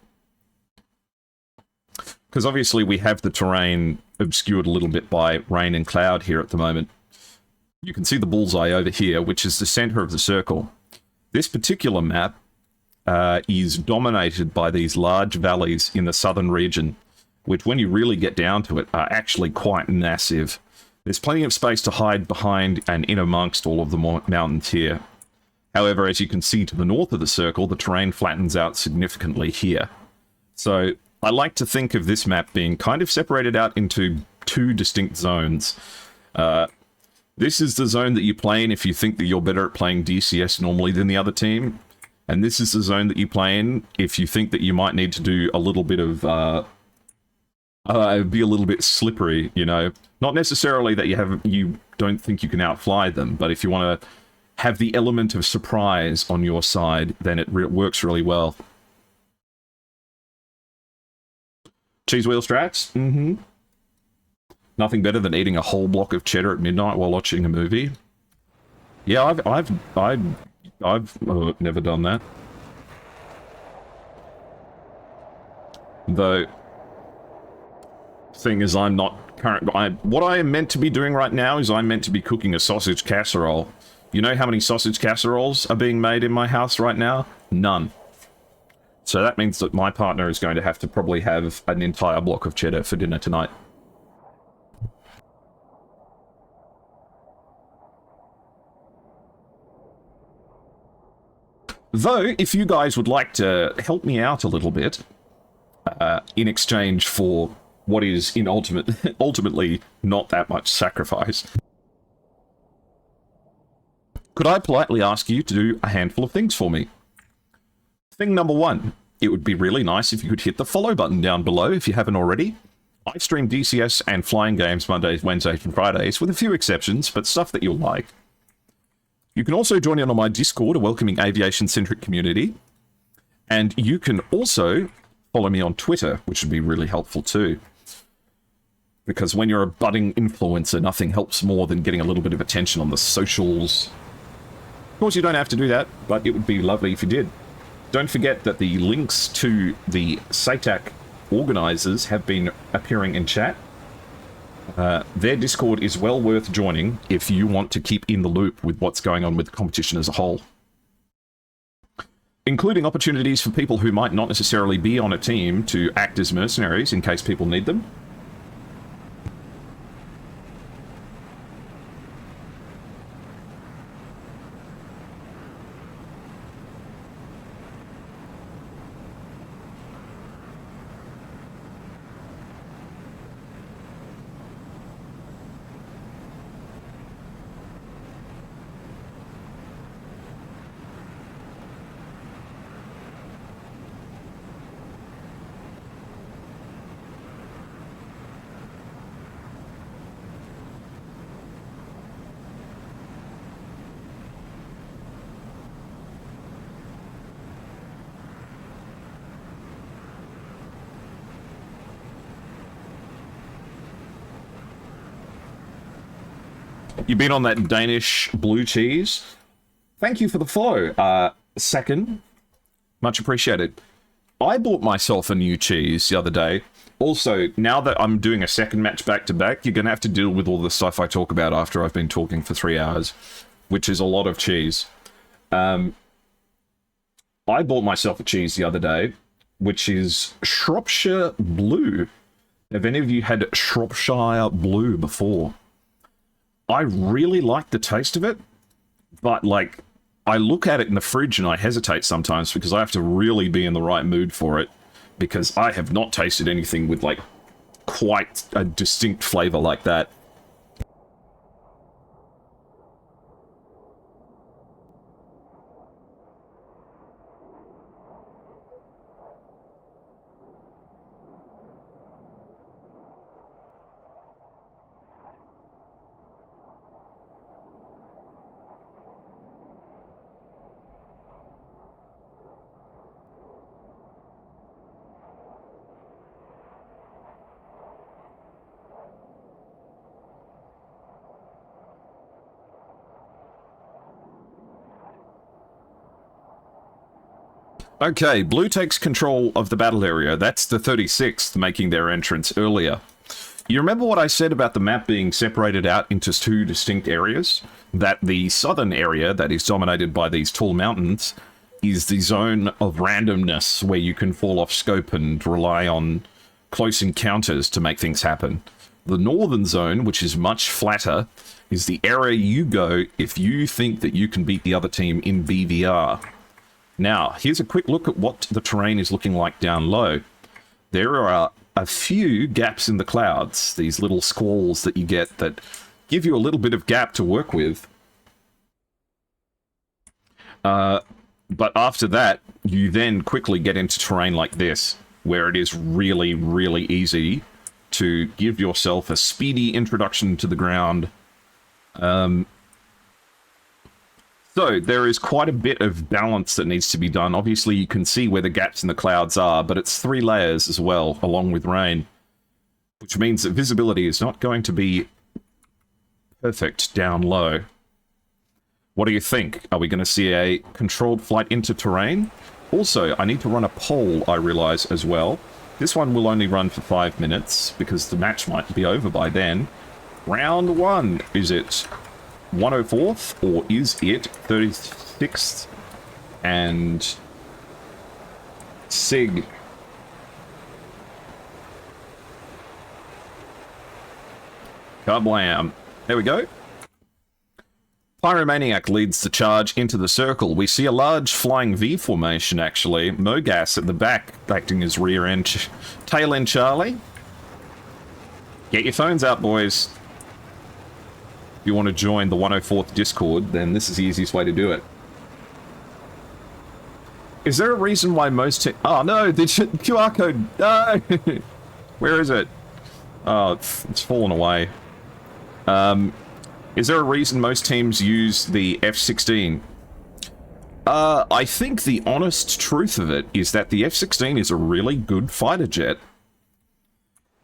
Because obviously we have the terrain obscured a little bit by rain and cloud here at the moment. You can see the bullseye over here, which is the center of the circle. This particular map is dominated by these large valleys in the southern region, which when you really get down to it are actually quite massive. There's plenty of space to hide behind and in amongst all of the mountains here. However, as you can see to the north of the circle, the terrain flattens out significantly here. So I like to think of this map being kind of separated out into two distinct zones. This is the zone that you play in if you think that you're better at playing DCS normally than the other team. And this is the zone that you play in if you think that you might need to do a little bit of be a little bit slippery, you know. Not necessarily that you don't think you can outfly them, but if you want to have the element of surprise on your side, then it works really well. Cheese wheel strats? Mm-hmm. Nothing better than eating a whole block of cheddar at midnight while watching a movie. Yeah, I've never done that. Though, thing is, I'm not what I am meant to be doing right now is I'm meant to be cooking a sausage casserole. You know how many sausage casseroles are being made in my house right now? None. So that means that my partner is going to have to probably have an entire block of cheddar for dinner tonight. Though, if you guys would like to help me out a little bit, in exchange for what is ultimately not that much sacrifice, could I politely ask you to do a handful of things for me? Thing number one, it would be really nice if you could hit the follow button down below if you haven't already. I stream DCS and flying games Mondays, Wednesdays, and Fridays, with a few exceptions, but stuff that you'll like. You can also join in on my Discord, a welcoming aviation-centric community. And you can also follow me on Twitter, which would be really helpful too. Because when you're a budding influencer, nothing helps more than getting a little bit of attention on the socials. Of course, you don't have to do that, but it would be lovely if you did. Don't forget that the links to the SATAC organizers have been appearing in chat. Their Discord is well worth joining if you want to keep in the loop with what's going on with the competition as a whole. Including opportunities for people who might not necessarily be on a team to act as mercenaries in case people need them. You've been on that Danish blue cheese. Thank you for the follow. Second, much appreciated. I bought myself a new cheese the other day. Also, now that I'm doing a second match back-to-back, you're going to have to deal with all the stuff I talk about after I've been talking for 3 hours, which is a lot of cheese. I bought myself a cheese the other day, which is Shropshire Blue. Have any of you had Shropshire Blue before? I really like the taste of it, but, like, I look at it in the fridge and I hesitate sometimes because I have to really be in the right mood for it, because I have not tasted anything with, like, quite a distinct flavor like that. Okay, Blue takes control of the battle area. That's the 36th making their entrance earlier. You remember what I said about the map being separated out into 2 distinct areas? That the southern area that is dominated by these tall mountains is the zone of randomness where you can fall off scope and rely on close encounters to make things happen. The northern zone, which is much flatter, is the area you go if you think that you can beat the other team in BVR. Now, here's a quick look at what the terrain is looking like down low. There are a few gaps in the clouds, these little squalls that you get that give you a little bit of gap to work with. But after that, you then quickly get into terrain like this, where it is really, really easy to give yourself a speedy introduction to the ground. So there is quite a bit of balance that needs to be done. Obviously, you can see where the gaps in the clouds are, but it's 3 layers as well, along with rain, which means that visibility is not going to be perfect down low. What do you think? Are we going to see a controlled flight into terrain? Also, I need to run a poll, I realize, as well. This one will only run for 5 minutes, because the match might be over by then. Round 1, is it 104th, or is it 36th and SIG? Kablam. There we go. Pyromaniac leads the charge into the circle. We see a large flying V formation, actually. Mogas at the back, acting as rear end, tail end Charlie. Get your phones out, boys. If you want to join the 104th Discord, then this is the easiest way to do it. Is there a reason why most... Oh, no! The QR code! No! Where is it? Oh, it's fallen away. Is there a reason most teams use the F-16? I think the honest truth of it is that the F-16 is a really good fighter jet.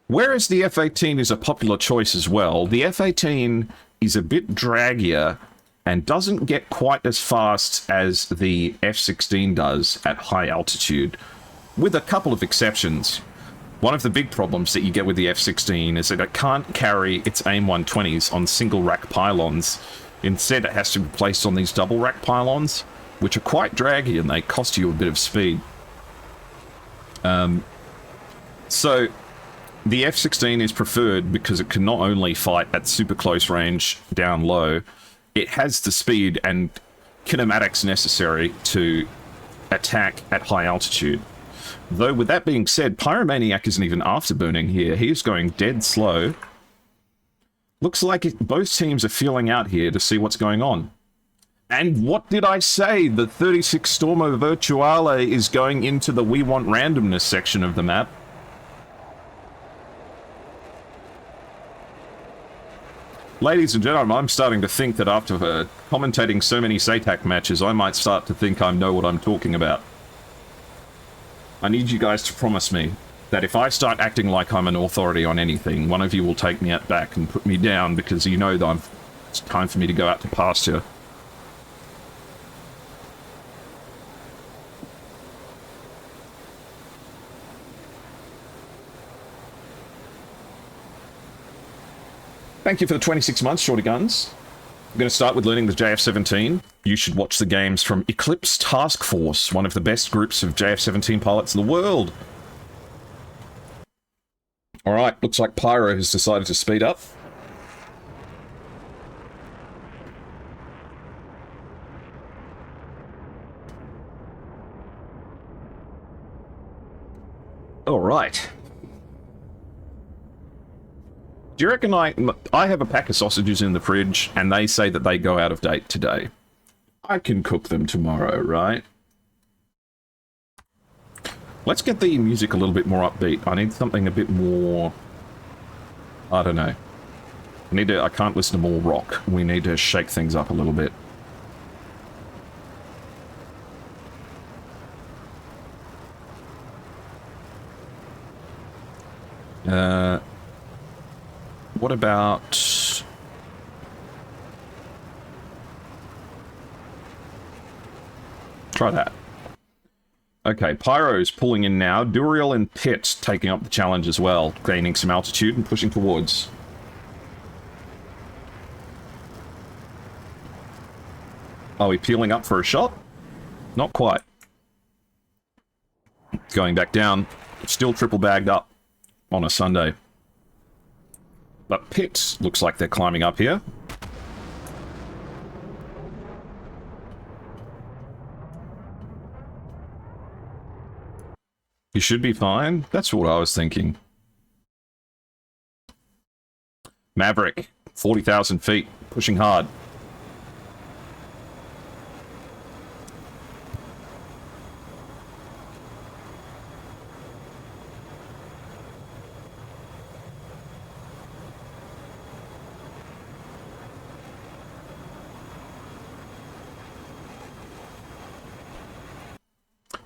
Whereas the F-18 is a popular choice as well, the F-18 is a bit draggier and doesn't get quite as fast as the F-16 does at high altitude, with a couple of exceptions. One of the big problems that you get with the F-16 is that it can't carry its AIM-120s on single-rack pylons. Instead, it has to be placed on these double-rack pylons, which are quite draggy and they cost you a bit of speed. So the F-16 is preferred because it can not only fight at super close range down low, it has the speed and kinematics necessary to attack at high altitude. Though, with that being said, Pyromaniac isn't even afterburning here. He's going dead slow. Looks like both teams are feeling out here to see what's going on. And what did I say? The 36 Stormo Virtuale is going into the We Want Randomness section of the map. Ladies and gentlemen, I'm starting to think that after commentating so many SATAC matches, I might start to think I know what I'm talking about. I need you guys to promise me that if I start acting like I'm an authority on anything, one of you will take me back and put me down because you know that It's time for me to go out to pasture. Thank you for the 26 months, Shorty Guns. I'm going to start with learning the JF-17. You should watch the games from Eclipse Task Force, one of the best groups of JF-17 pilots in the world. Alright, looks like Pyro has decided to speed up. Alright. Do you reckon I have a pack of sausages in the fridge, and they say that they go out of date today? I can cook them tomorrow, right? Let's get the music a little bit more upbeat. I need something a bit more... I don't know. I can't listen to more rock. We need to shake things up a little bit. What about... Try that. Okay, Pyro's pulling in now. Duriel and Pitt taking up the challenge as well, gaining some altitude and pushing towards. Are we peeling up for a shot? Not quite. Going back down. Still triple bagged up on a Sunday. But Pitt looks like they're climbing up here. You should be fine. That's what I was thinking. Maverick, 40,000 feet, pushing hard.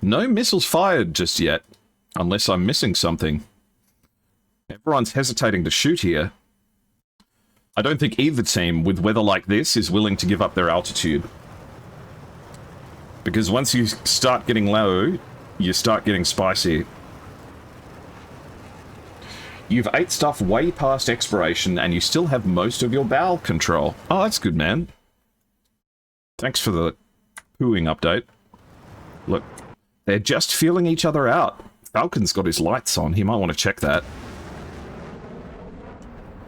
No missiles fired just yet, unless I'm missing something. Everyone's hesitating to shoot here. I don't think either team, with weather like this, is willing to give up their altitude. Because once you start getting low, you start getting spicy. You've ate stuff way past expiration, and you still have most of your bowel control. Oh, that's good, man. Thanks for the pooing update. Look. They're just feeling each other out. Falcon's got his lights on. He might want to check that.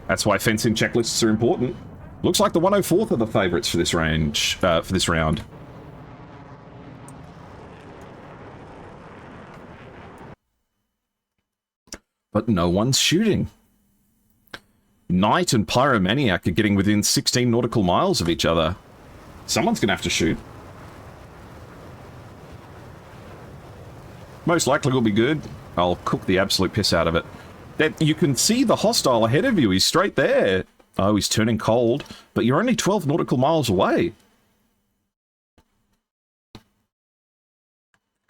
That's why fencing checklists are important. Looks like the 104th are the favourites for this range, for this round. But no one's shooting. Knight and Pyromaniac are getting within 16 nautical miles of each other. Someone's going to have to shoot. Most likely will be good. I'll cook the absolute piss out of it. That you can see the hostile ahead of you. He's straight there. Oh, he's turning cold. But you're only 12 nautical miles away.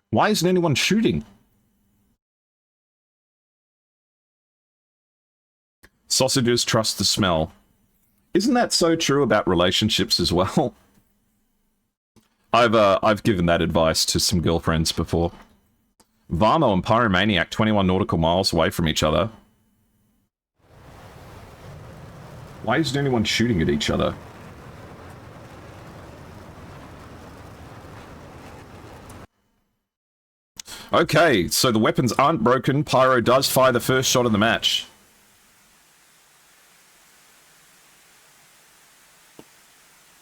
Why isn't anyone shooting? Sausages trust the smell. Isn't that so true about relationships as well? I've given that advice to some girlfriends before. Varmo and Pyromaniac 21 nautical miles away from each other. Why isn't anyone shooting at each other? Okay, so the weapons aren't broken. Pyro does fire the first shot of the match.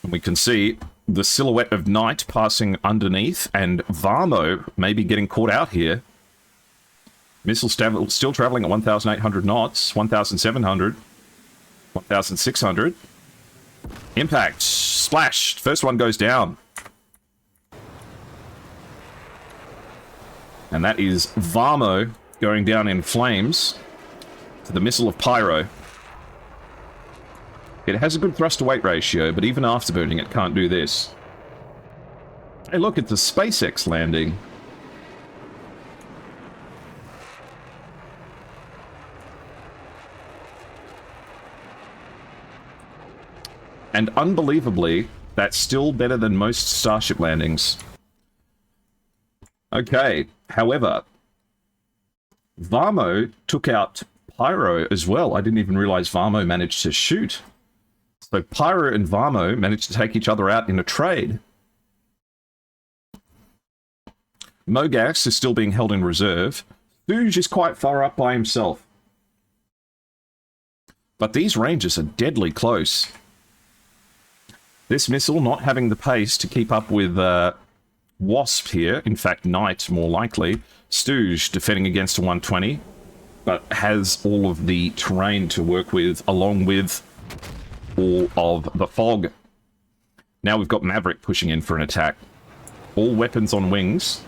And we can see the silhouette of Knight passing underneath, and Varmo maybe getting caught out here. Missile still traveling at 1,800 knots, 1,700, 1,600. Impact, splash, first one goes down. And that is Varmo going down in flames to the missile of Pyro. It has a good thrust-to-weight ratio, but even afterburning it can't do this. Hey look, it's a SpaceX landing. And unbelievably, that's still better than most Starship landings. Okay, however, Varmo took out Pyro as well. I didn't even realize Varmo managed to shoot. So Pyro and Varmo managed to take each other out in a trade. Mogas is still being held in reserve. Stooge is quite far up by himself. But these ranges are deadly close. This missile not having the pace to keep up with Wasp here. In fact, Knight more likely. Stooge defending against a 120, but has all of the terrain to work with, along with all of the fog. Now we've got Maverick pushing in for an attack. All weapons on wings.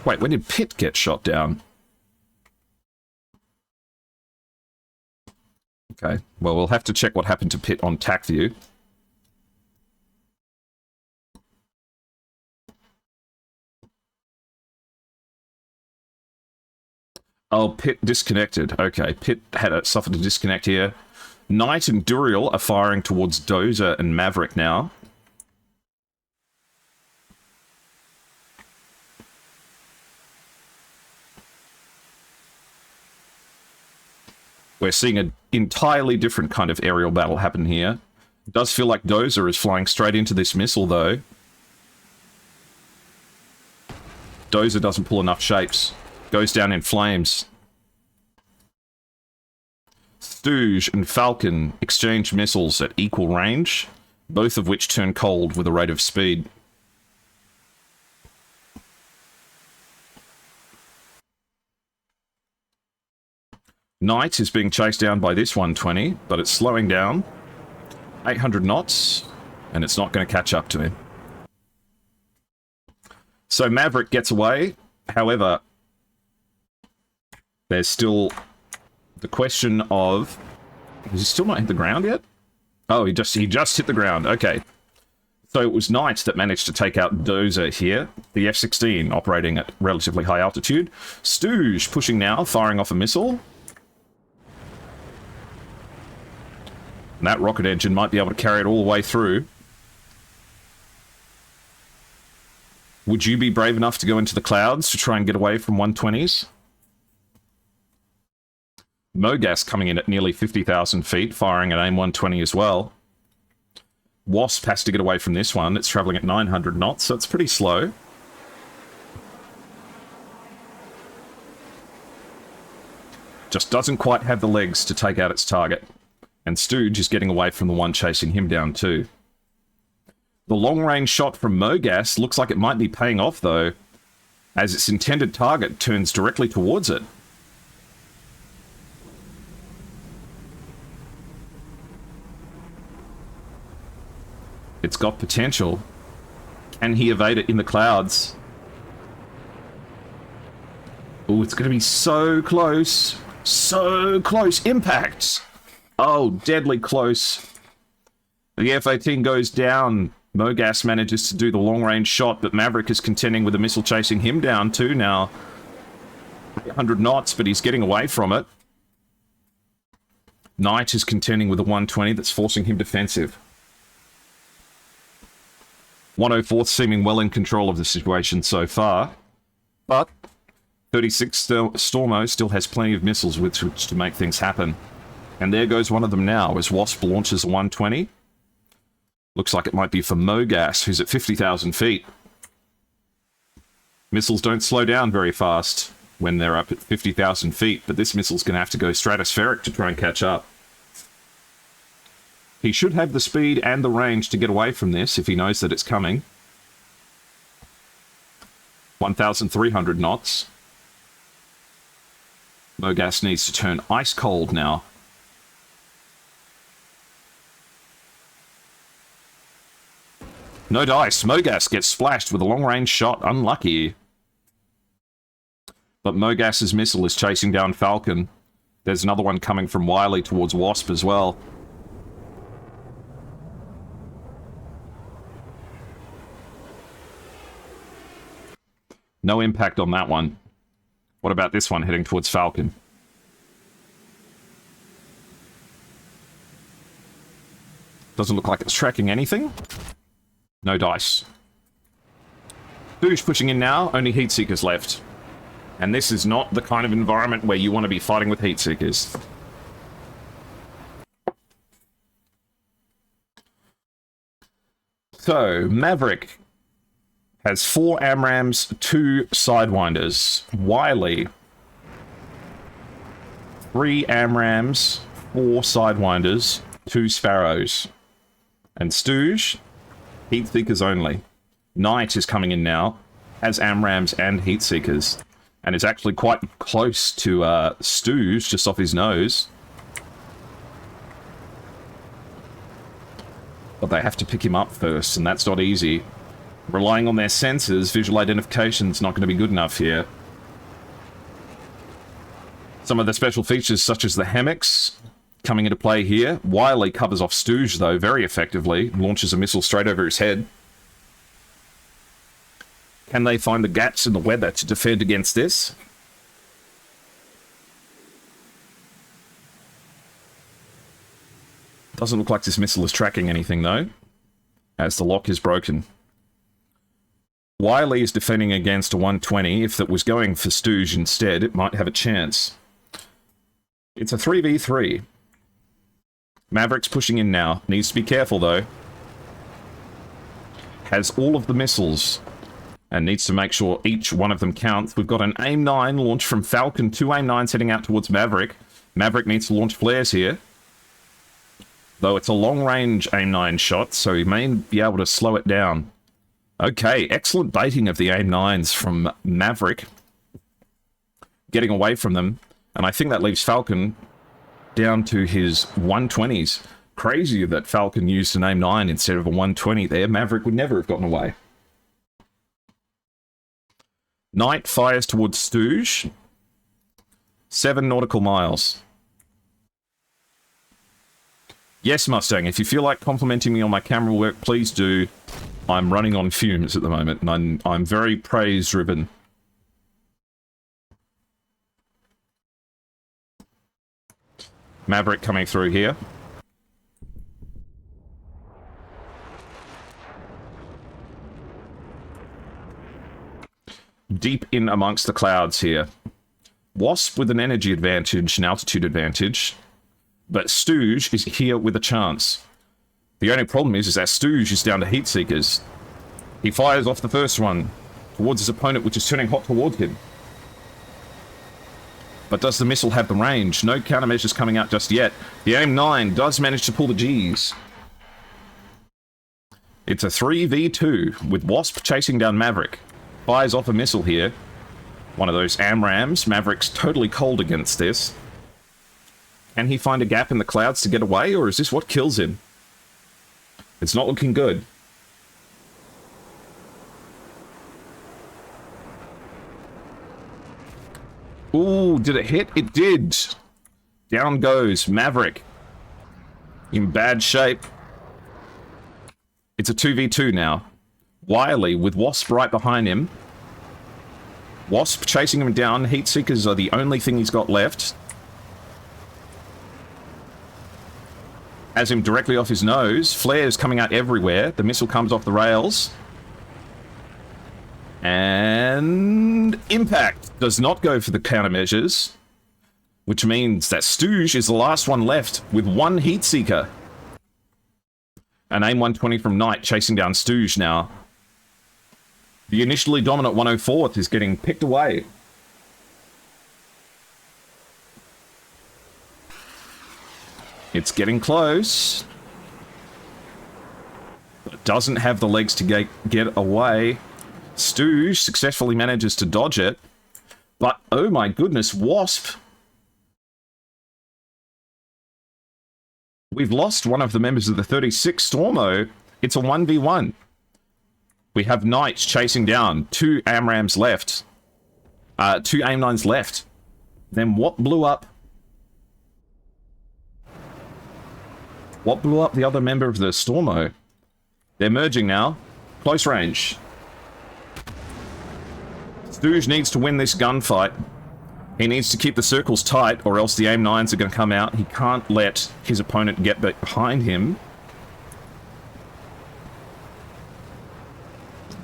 Wait, when did Pitt get shot down? Okay, well, we'll have to check what happened to Pitt on TAC view. Oh, Pitt disconnected. Okay, Pitt had suffered a disconnect here. Knight and Duriel are firing towards Dozer and Maverick now. We're seeing an entirely different kind of aerial battle happen here. It does feel like Dozer is flying straight into this missile, though. Dozer doesn't pull enough shapes. Goes down in flames. Stooge and Falcon exchange missiles at equal range, both of which turn cold with a rate of speed. Knight is being chased down by this 120, but it's slowing down. 800 knots, and it's not going to catch up to him. So Maverick gets away. However, there's still the question of... Has he still not hit the ground yet? Oh, he just hit the ground. Okay. So it was Knight that managed to take out Dozer here. The F-16 operating at relatively high altitude. Stooge pushing now, firing off a missile. And that rocket engine might be able to carry it all the way through. Would you be brave enough to go into the clouds to try and get away from 120s? Mogas coming in at nearly 50,000 feet, firing an AIM-120 as well. Wasp has to get away from this one. It's traveling at 900 knots, so it's pretty slow. Just doesn't quite have the legs to take out its target. And Stooge is getting away from the one chasing him down too. The long-range shot from Mogas looks like it might be paying off, though, as its intended target turns directly towards it. It's got potential. Can he evade it in the clouds? Oh, it's going to be so close. So close. Impact! Oh, deadly close. The F-18 goes down. Mogas manages to do the long-range shot, but Maverick is contending with a missile chasing him down too now. 100 knots, but he's getting away from it. Knight is contending with a 120 that's forcing him defensive. 104th seeming well in control of the situation so far, but 36 Stormo still has plenty of missiles with which to make things happen. And there goes one of them now, as Wasp launches a 120. Looks like it might be for Mogas, who's at 50,000 feet. Missiles don't slow down very fast when they're up at 50,000 feet, but this missile's going to have to go stratospheric to try and catch up. He should have the speed and the range to get away from this if he knows that it's coming. 1,300 knots. Mogas needs to turn ice cold now. No dice. Mogas gets splashed with a long-range shot. Unlucky. But Mogas's missile is chasing down Falcon. There's another one coming from Wiley towards Wasp as well. No impact on that one. What about this one heading towards Falcon? Doesn't look like it's tracking anything. No dice. Stooge pushing in now, only heat seekers left. And this is not the kind of environment where you want to be fighting with heat seekers. So, Maverick has 4 AMRAAMs, 2 Sidewinders. Wiley, 3 AMRAAMs, 4 Sidewinders, 2 Sparrows. And Stooge, heat seekers only. Knight is coming in now, has AMRAAMs and heat seekers, and is actually quite close to Stooge, just off his nose. But they have to pick him up first, and that's not easy. Relying on their sensors, visual identification is not going to be good enough here. Some of the special features, such as the hammocks, coming into play here. Wiley covers off Stooge, though, very effectively. Launches a missile straight over his head. Can they find the gaps in the weather to defend against this? Doesn't look like this missile is tracking anything, though, as the lock is broken. Wiley is defending against a 120. If it was going for Stooge instead, it might have a chance. It's a 3v3. Maverick's pushing in now. Needs to be careful, though. Has all of the missiles, and needs to make sure each one of them counts. We've got an AIM-9 launch from Falcon. 2 AIM-9s heading out towards Maverick. Maverick needs to launch flares here. Though it's a long-range AIM-9 shot, so he may be able to slow it down. Okay, excellent baiting of the AIM-9s from Maverick. Getting away from them. And I think that leaves Falcon down to his 120s. Crazy that Falcon used an AIM-9 instead of a 120 there. Maverick would never have gotten away. Knight fires towards Stooge. 7 nautical miles. Yes, Mustang, if you feel like complimenting me on my camera work, please do. I'm running on fumes at the moment, and I'm very praise-driven. Maverick coming through here. Deep in amongst the clouds here. Wasp with an energy advantage, an altitude advantage. But Stooge is here with a chance. The only problem is that Stooge is down to heat seekers. He fires off the first one towards his opponent, which is turning hot towards him. But does the missile have the range? No countermeasures coming out just yet. The AIM-9 does manage to pull the Gs. It's a 3v2 with Wasp chasing down Maverick. Fires off a missile here. One of those AMRAAMs. Maverick's totally cold against this. Can he find a gap in the clouds to get away, or is this what kills him? It's not looking good. Ooh, did it hit? It did. Down goes Maverick. In bad shape. It's a 2v2 now. Wiley with Wasp right behind him. Wasp chasing him down. Heat Seekers are the only thing he's got left. Has him directly off his nose. Flares coming out everywhere. The missile comes off the rails. And impact does not go for the countermeasures, which means that Stooge is the last one left with 1 heat seeker. An AIM-120 from Knight chasing down Stooge now. The initially dominant 104th is getting picked away. It's getting close. But it doesn't have the legs to get away. Stooge successfully manages to dodge it. But, oh my goodness, Wasp. We've lost one of the members of the 36 Stormo. It's a 1v1. We have Knights chasing down. 2 AMRAAMs left. 2 AIM-9s left. Then what blew up? What blew up the other member of the Stormo? They're merging now. Close range. Stooge needs to win this gunfight. He needs to keep the circles tight, or else the AIM-9s are going to come out. He can't let his opponent get behind him.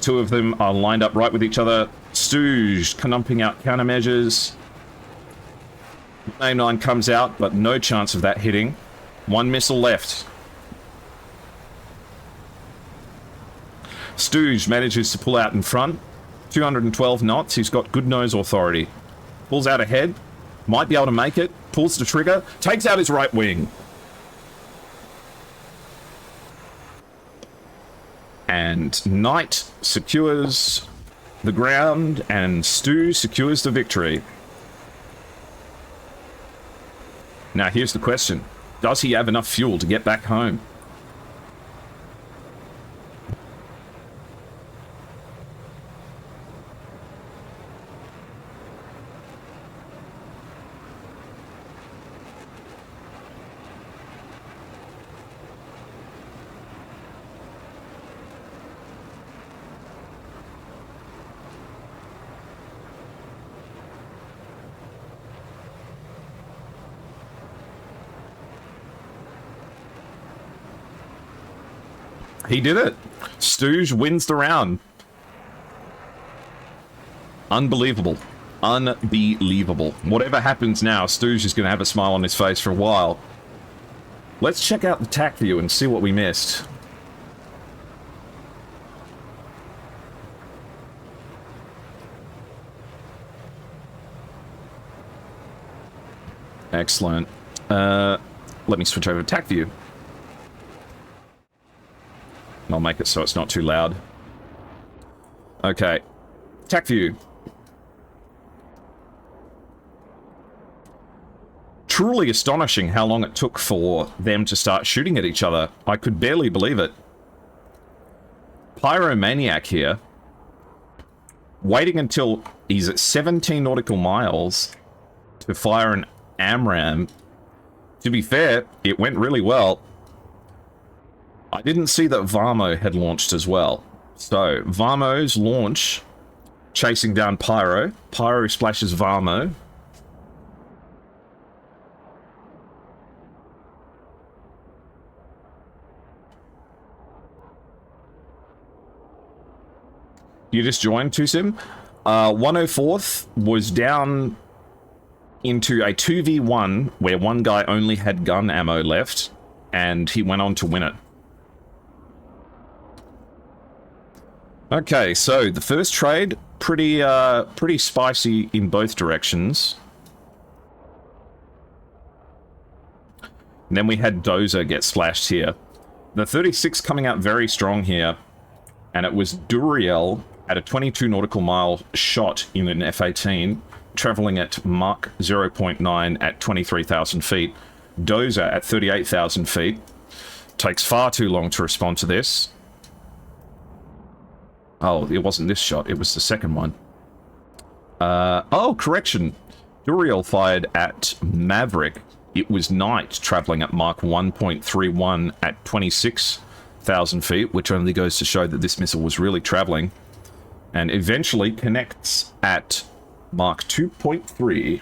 Two of them are lined up right with each other. Stooge condumping out countermeasures. AIM-9 comes out, but no chance of that hitting. One missile left. Stooge manages to pull out in front. 212 knots. He's got good nose authority. Pulls out ahead. Might be able to make it. Pulls the trigger. Takes out his right wing. And Knight secures the ground, and Stu secures the victory. Now here's the question. Does he have enough fuel to get back home? He did it. Stooge wins the round. Unbelievable. Unbelievable. Whatever happens now, Stooge is going to have a smile on his face for a while. Let's check out the TAC view and see what we missed. Excellent. Let me switch over to TAC view. I'll make it so it's not too loud. Okay. TAC view. Truly astonishing how long it took for them to start shooting at each other. I could barely believe it. Pyromaniac here. Waiting until he's at 17 nautical miles to fire an AMRAAM. To be fair, it went really well. I didn't see that Varmo had launched as well. So, Varmo's launch, chasing down Pyro. Pyro splashes Varmo. You just joined, Tusim? 104th was down into a 2v1 where one guy only had gun ammo left, and he went on to win it. Okay, so the first trade, pretty spicy in both directions. And then we had Dozer get splashed here. The 36 coming out very strong here, and it was Duriel at a 22 nautical mile shot in an F-18, traveling at Mach 0.9 at 23,000 feet. Dozer at 38,000 feet. Takes far too long to respond to this. Oh, it wasn't this shot, it was the second one. Oh, correction. Duriel fired at Maverick. It was Knight traveling at Mach 1.31 at 26,000 feet, which only goes to show that this missile was really traveling. And eventually connects at Mach 2.3.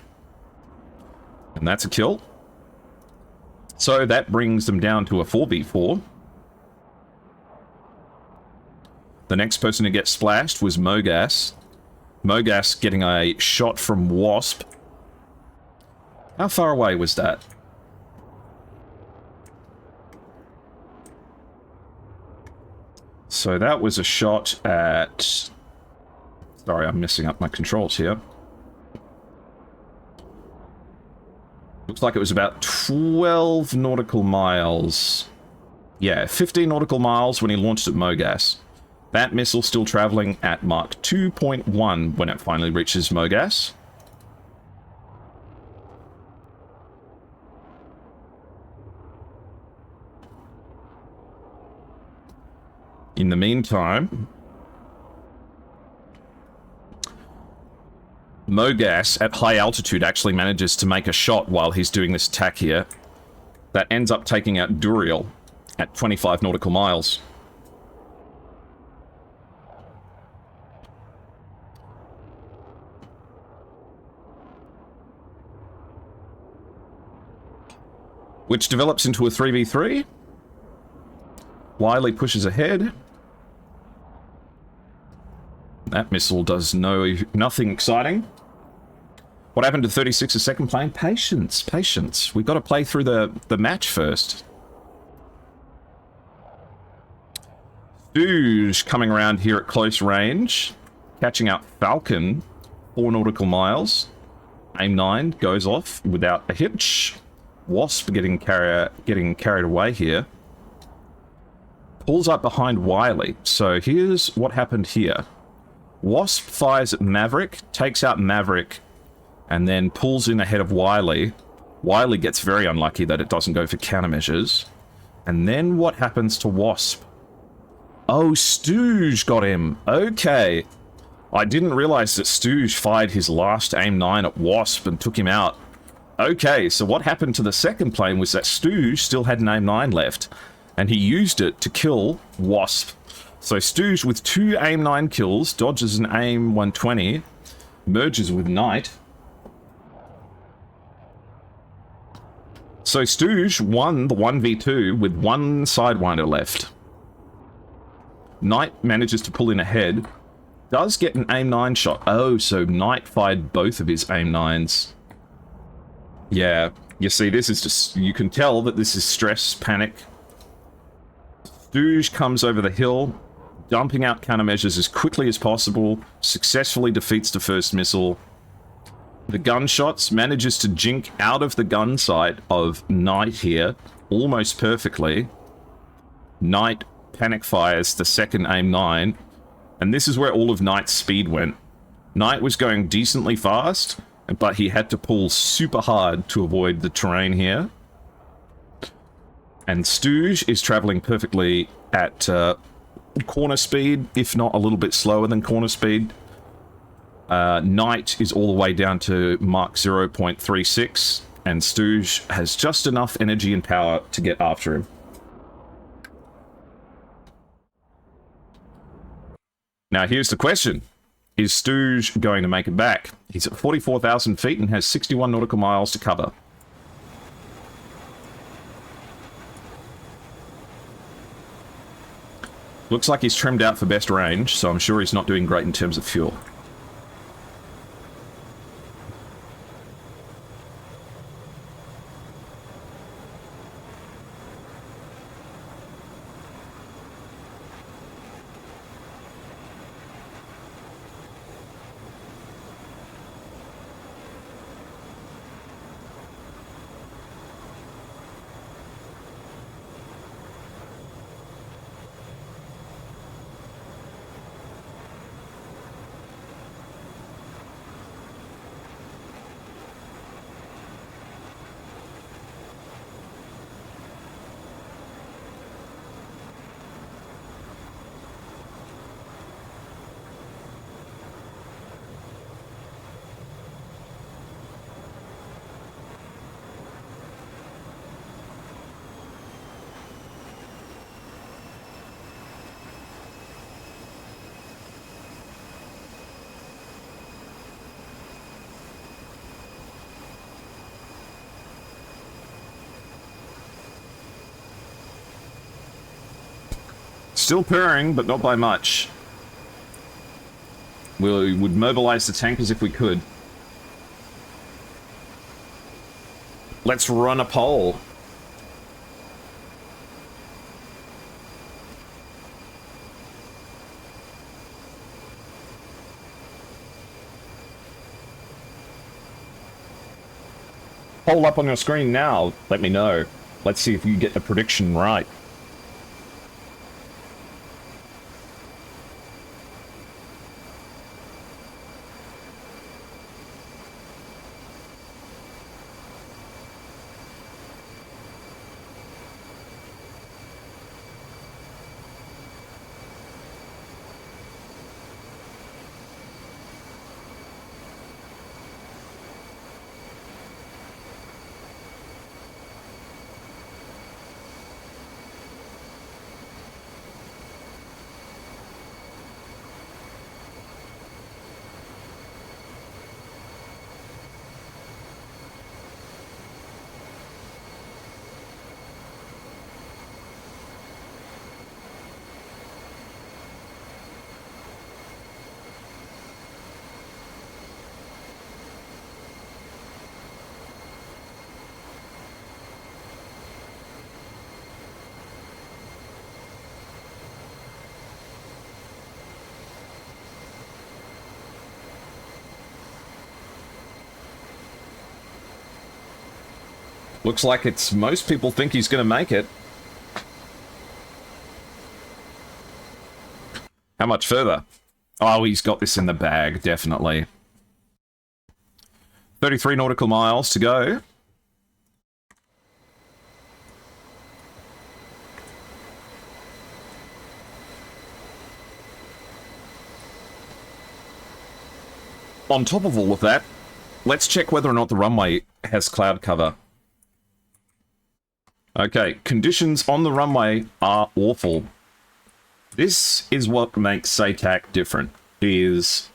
And that's a kill. So that brings them down to a 4v4. The next person to get splashed was Mogas. Mogas getting a shot from Wasp. How far away was that? So that was a shot at... Sorry, I'm messing up my controls here. Looks like it was about 12 nautical miles. Yeah, 15 nautical miles when he launched at Mogas. That missile still traveling at Mach 2.1 when it finally reaches Mogas. In the meantime, Mogas at high altitude actually manages to make a shot while he's doing this attack here. That ends up taking out Duriel at 25 nautical miles. which develops into a 3v3. Wiley pushes ahead. That missile does nothing exciting. What happened to 36 a second plane? Patience, patience. We've got to play through the match first. Stooge coming around here at close range, catching out Falcon, 4 nautical miles. Aim 9 goes off without a hitch. Wasp getting carried away here. Pulls up behind Wiley. So here's what happened here. Wasp fires at Maverick, takes out Maverick, and then pulls in ahead of Wiley. Wiley gets very unlucky that it doesn't go for countermeasures. And then what happens to Wasp? Oh, Stooge got him. Okay. I didn't realize that Stooge fired his last aim 9 at Wasp and took him out. Okay, so what happened to the second plane was that Stooge still had an aim 9 left, and he used it to kill Wasp. So Stooge with 2 aim 9 kills, dodges an aim 120, merges with Knight. So Stooge won the 1v2 with 1 Sidewinder left. Knight manages to pull in ahead. Does get an aim 9 shot. Oh, so Knight fired both of his aim 9s. Yeah, you see, this is just... You can tell that this is stress, panic. Stooge comes over the hill, dumping out countermeasures as quickly as possible, successfully defeats the first missile. The gunshots manages to jink out of the gun sight of Knight here, almost perfectly. Knight panic fires the second aim 9, and this is where all of Knight's speed went. Knight was going decently fast, but he had to pull super hard to avoid the terrain here. And Stooge is traveling perfectly at corner speed, if not a little bit slower than corner speed. Knight is all the way down to Mach 0.36, and Stooge has just enough energy and power to get after him. Now here's the question. Is Stooge going to make it back? He's at 44,000 feet and has 61 nautical miles to cover. Looks like he's trimmed out for best range, so I'm sure he's not doing great in terms of fuel. Still purring, but not by much. We would mobilize the tankers if we could. Let's run a poll. Poll up on your screen now. Let me know. Let's see if you get the prediction right. Looks like it's most people think he's going to make it. How much further? Oh, he's got this in the bag, definitely. 33 nautical miles to go. On top of all of that, let's check whether or not the runway has cloud cover. Okay, conditions on the runway are awful. This is what makes SATAC different, is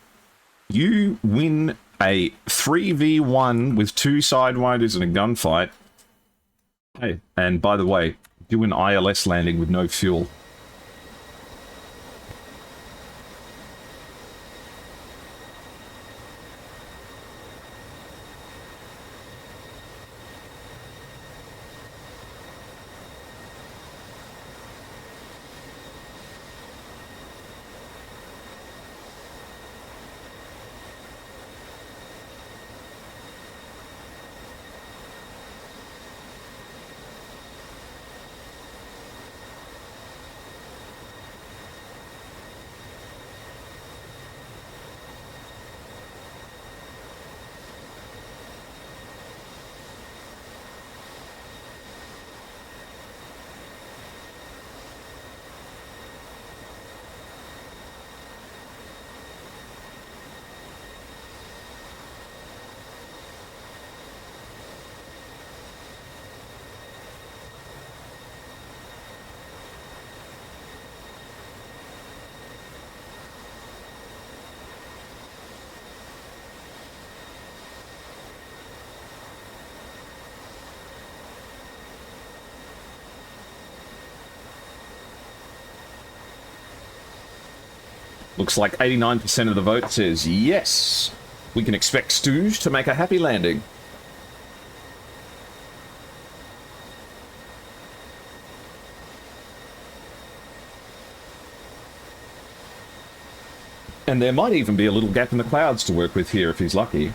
you win a 3v1 with 2 sidewinders and a gunfight. Hey, and by the way, do an ILS landing with no fuel. Looks like 89% of the vote says yes. We can expect Stooge to make a happy landing. And there might even be a little gap in the clouds to work with here if he's lucky.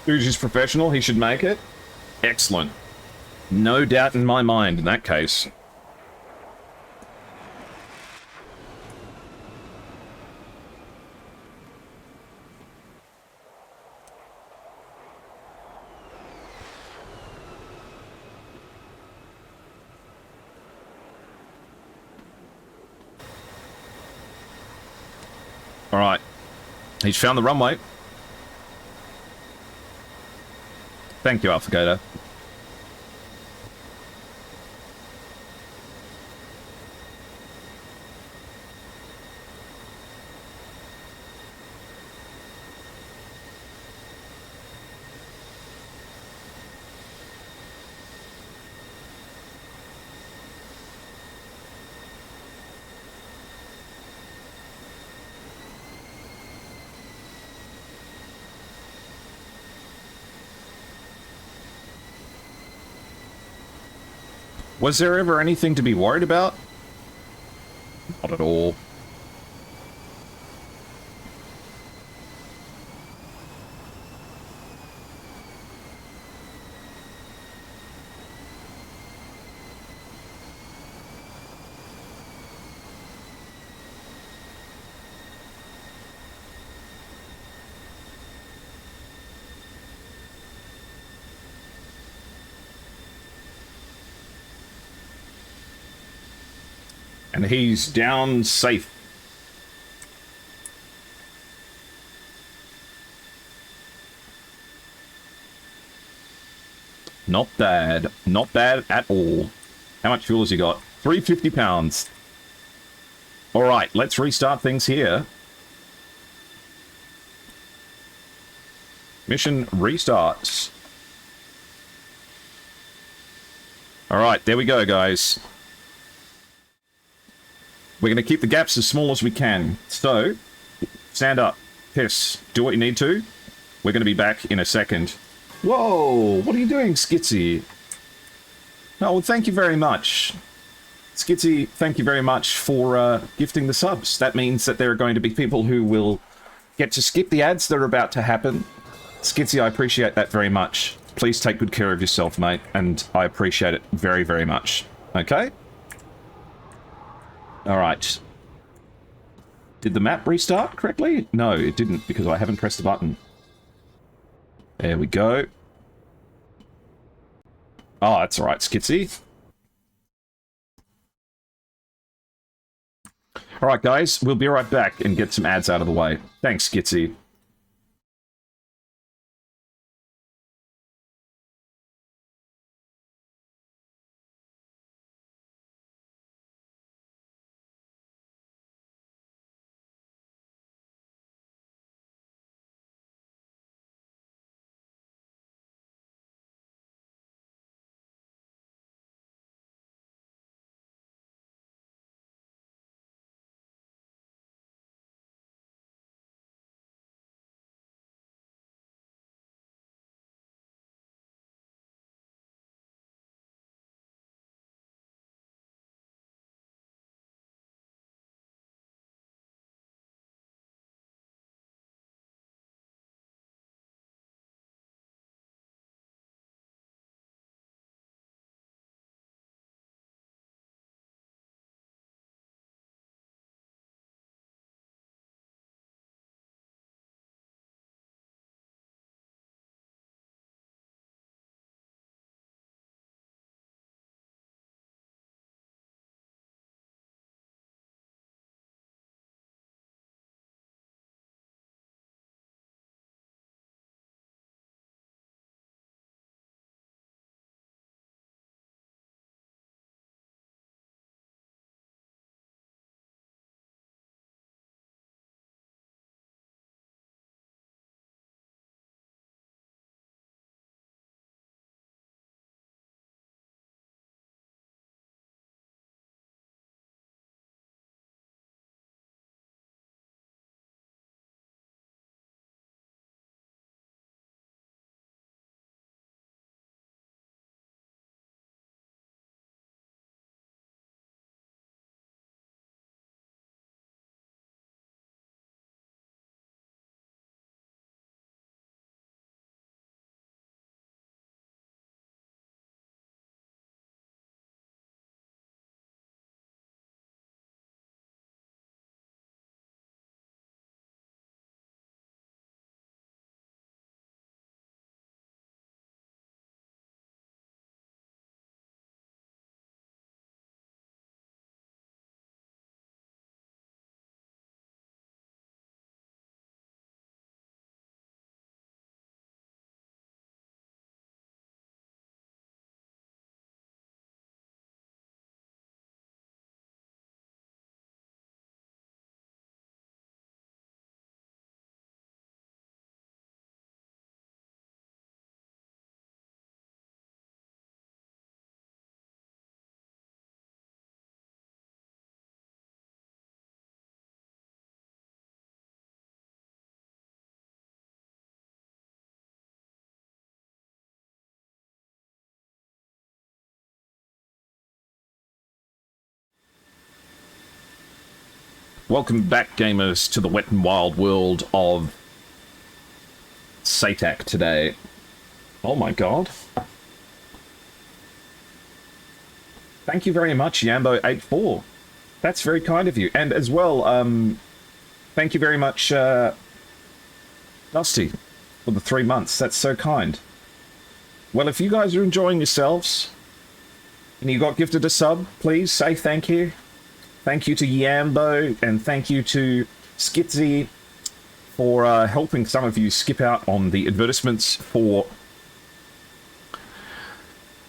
Stooge is professional, he should make it. Excellent. No doubt in my mind in that case. Alright. He's found the runway. Thank you, AlphaGator. Was there ever anything to be worried about? Not at all. And he's down safe. Not bad. Not bad at all. How much fuel has he got? 350 pounds. Alright, let's restart things here. Mission restarts. Alright, there we go, guys. We're going to keep the gaps as small as we can. So, stand up. Piss. Do what you need to. We're going to be back in a second. Whoa! What are you doing, Skitsy? Oh, well, thank you very much. Skitsy, thank you very much for gifting the subs. That means that there are going to be people who will get to skip the ads that are about to happen. Skitsy, I appreciate that very much. Please take good care of yourself, mate, and I appreciate it very, very much. Okay? Alright. Did the map restart correctly? No, it didn't, because I haven't pressed the button. There we go. Oh, that's alright, Skitsy. Alright, guys, we'll be right back and get some ads out of the way. Thanks, Skitsy. Welcome back, gamers, to the wet and wild world of SATAC today. Oh my god. Thank you very much, Yambo84. That's very kind of you. And as well, thank you very much, Dusty, for the 3 months. That's so kind. Well, if you guys are enjoying yourselves, and you got gifted a sub, please say thank you. Thank you to Yambo, and thank you to Skitsy for helping some of you skip out on the advertisements for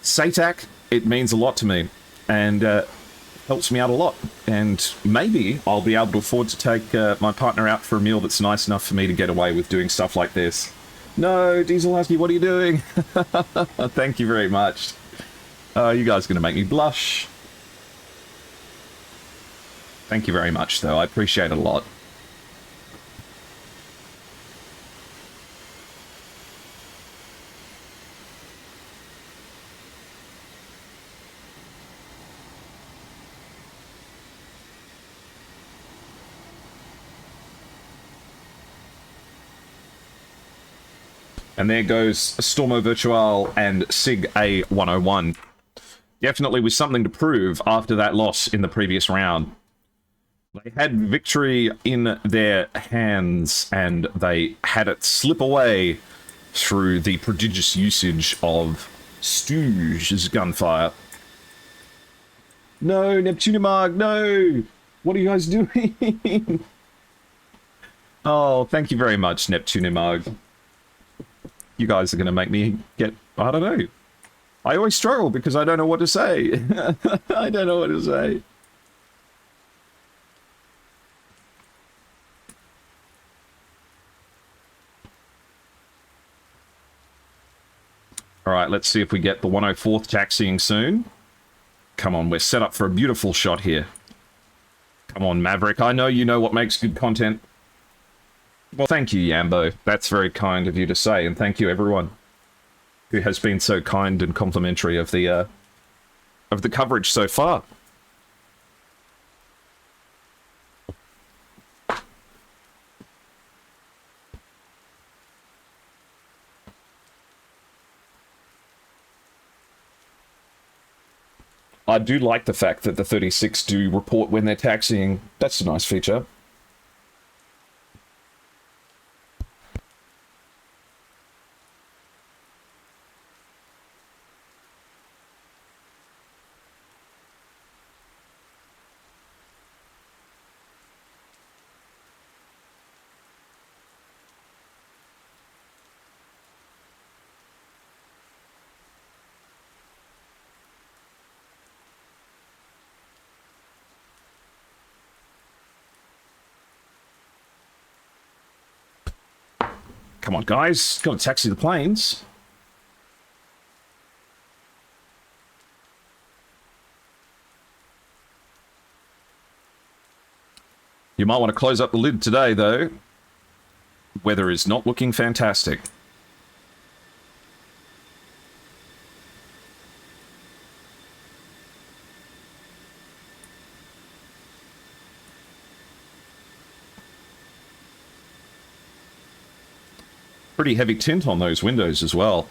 SATAC. It means a lot to me, and helps me out a lot. And maybe I'll be able to afford to take my partner out for a meal that's nice enough for me to get away with doing stuff like this. No, Diesel Husky, what are you doing? Thank you very much. You guys are going to make me blush. Thank you very much, though. I appreciate it a lot. And there goes Stormo Virtual and SIGA101. Definitely with something to prove after that loss in the previous round. They had victory in their hands, and they had it slip away through the prodigious usage of Stooge's gunfire. No, Neptunimag, no! What are you guys doing? Oh, thank you very much, Neptunimag. You guys are going to make me get... I don't know. I always struggle because I don't know what to say. I don't know what to say. Alright, let's see if we get the 104th taxiing soon. Come on, we're set up for a beautiful shot here. Come on, Maverick. I know you know what makes good content. Well, thank you, Yambo. That's very kind of you to say, and thank you, everyone who has been so kind and complimentary of the coverage so far. I do like the fact that the 36 do report when they're taxiing. That's a nice feature. Come on, guys. Got to taxi the planes. You might want to close up the lid today, though. Weather is not looking fantastic. Pretty heavy tint on those windows as well.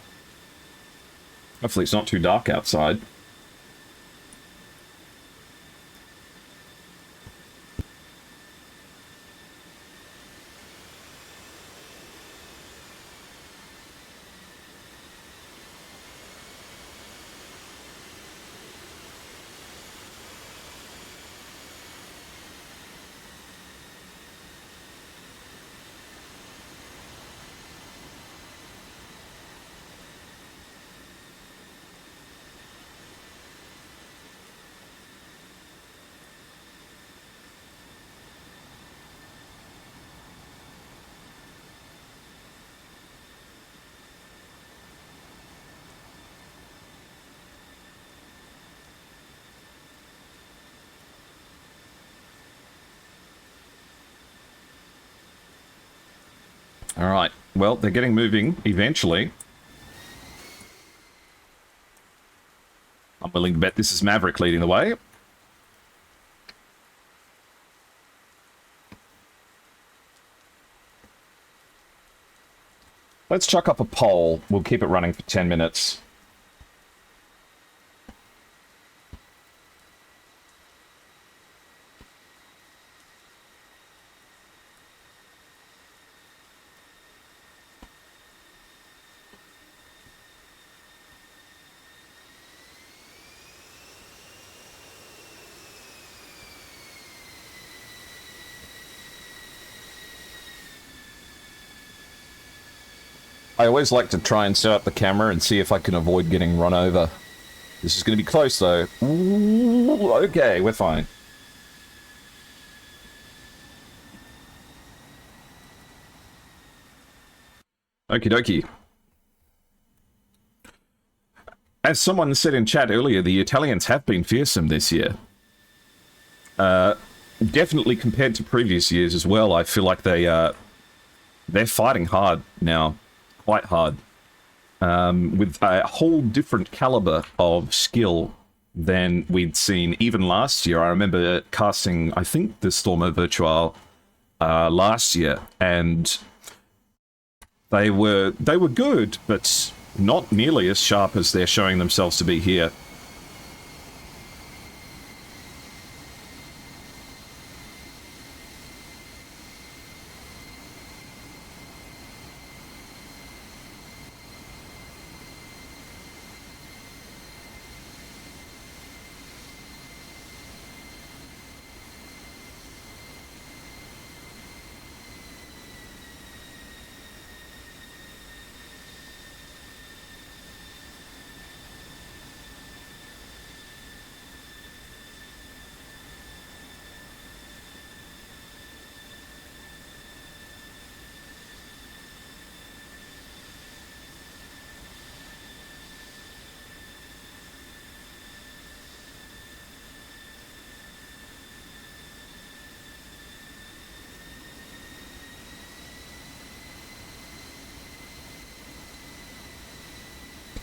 Hopefully it's not too dark outside. Alright, well, they're getting moving eventually. I'm willing to bet this is Maverick leading the way. Let's chuck up a poll. We'll keep it running for 10 minutes. I always like to try and set up the camera and see if I can avoid getting run over. This is going to be close, though. Ooh, okay, we're fine. Okie dokie. As someone said in chat earlier, the Italians have been fearsome this year. Definitely compared to previous years as well. I feel like they're fighting hard now. Quite hard, with a whole different caliber of skill than we'd seen even last year. I remember casting, I think, the Stormer Virtual last year, and they were good, but not nearly as sharp as they're showing themselves to be here.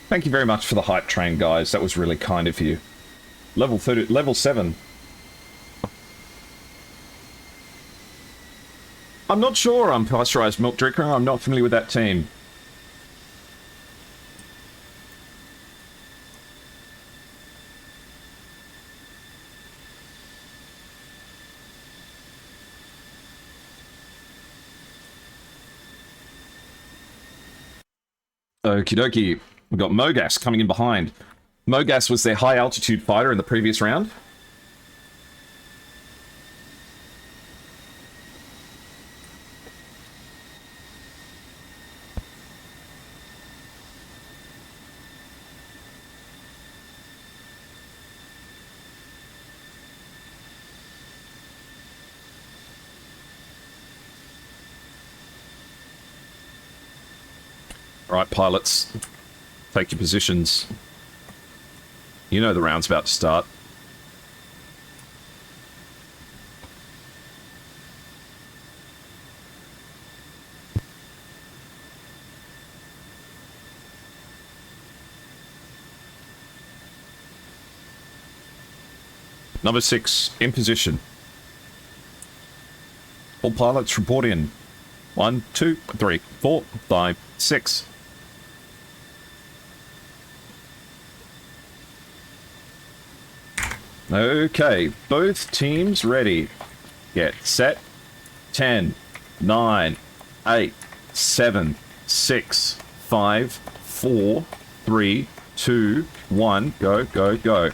Thank you very much for the hype train, guys. That was really kind of you. Level 30, level 7. I'm not sure I'm pasteurized milk drinker. I'm not familiar with that team. Okie dokie. We've got Mogas coming in behind. Mogas was their high-altitude fighter in the previous round. All right, pilots. Take your positions. You know the round's about to start. Number 6, in position. All pilots report in. 1, 2, 3, 4, 5, 6. Okay, both teams ready. Get set. 10, 9, 8, 7, 6, 5, 4, 3, 2, 1. Go, go, go.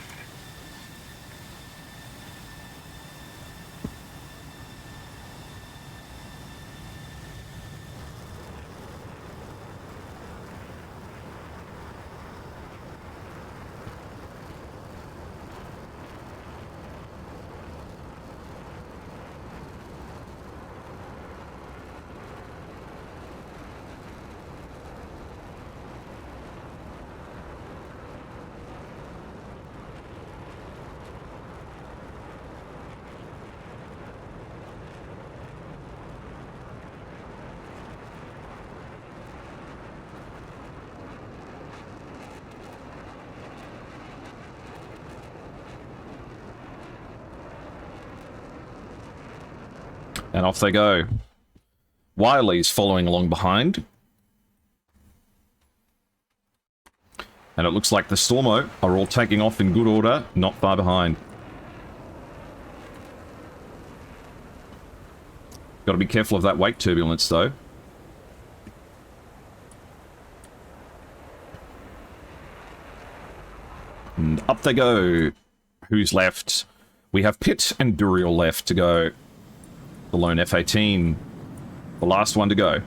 And off they go. Wiley's following along behind. And it looks like the Stormo are all taking off in good order, not far behind. Got to be careful of that wake turbulence, though. And up they go. Who's left? We have Pitt and Duriel left to go. The lone F-18. The last one to go.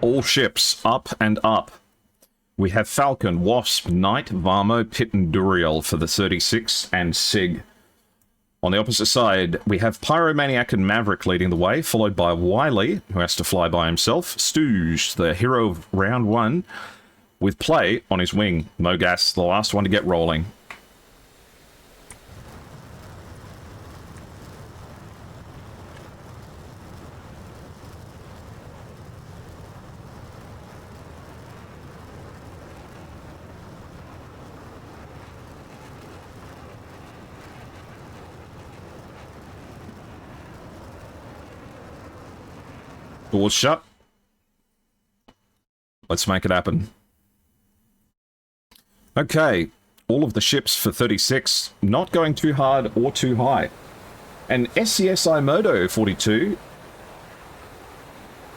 All ships up and up. We have Falcon, Wasp, Knight, Varmo, Pitt and Duriel for the 36 and SIG. On the opposite side, we have Pyromaniac and Maverick leading the way, followed by Wiley, who has to fly by himself, Stooge, the hero of round 1, with Play on his wing. Mogas, the last one to get rolling. Doors shut. Let's make it happen. Okay, all of the ships for 36, not going too hard or too high. And SCSI Moto 42.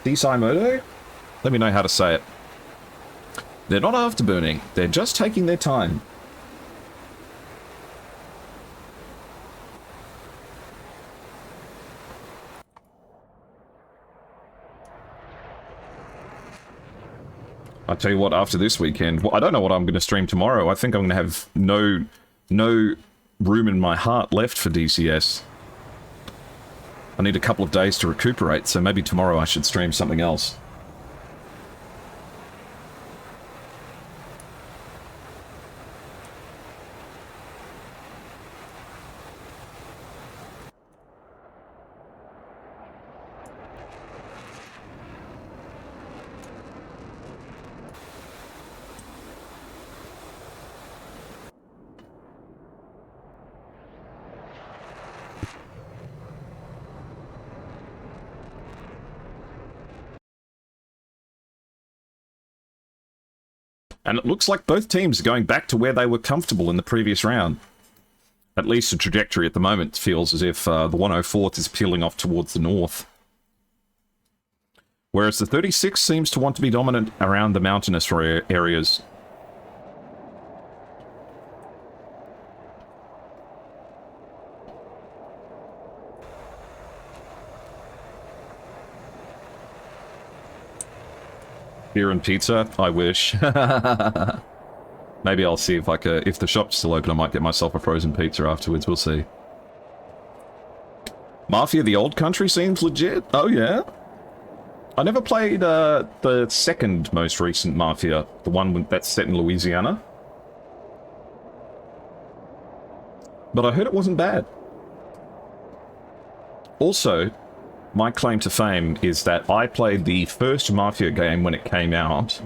DSI Moto? Let me know how to say it. They're not afterburning, they're just taking their time. I tell you what, after this weekend, well, I don't know what I'm going to stream tomorrow. I think I'm going to have no room in my heart left for DCS. I need a couple of days to recuperate, so maybe tomorrow I should stream something else. And it looks like both teams are going back to where they were comfortable in the previous round. At least the trajectory at the moment feels as if the 104th is peeling off towards the north. Whereas the 36 seems to want to be dominant around the mountainous areas. Beer and pizza? I wish. Maybe I'll see if if the shop's still open, I might get myself a frozen pizza afterwards. We'll see. Mafia the Old Country seems legit. Oh yeah. I never played the second most recent Mafia, the one that's set in Louisiana. But I heard it wasn't bad. Also, my claim to fame is that I played the first Mafia game when it came out,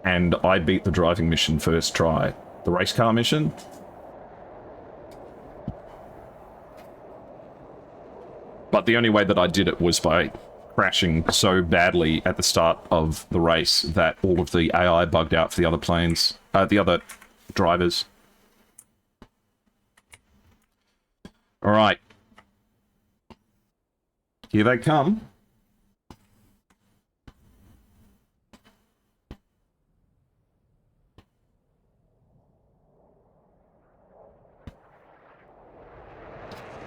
and I beat the driving mission first try. The race car mission. But the only way that I did it was by crashing so badly at the start of the race that all of the AI bugged out for the other planes, the other drivers. Alright. Here they come.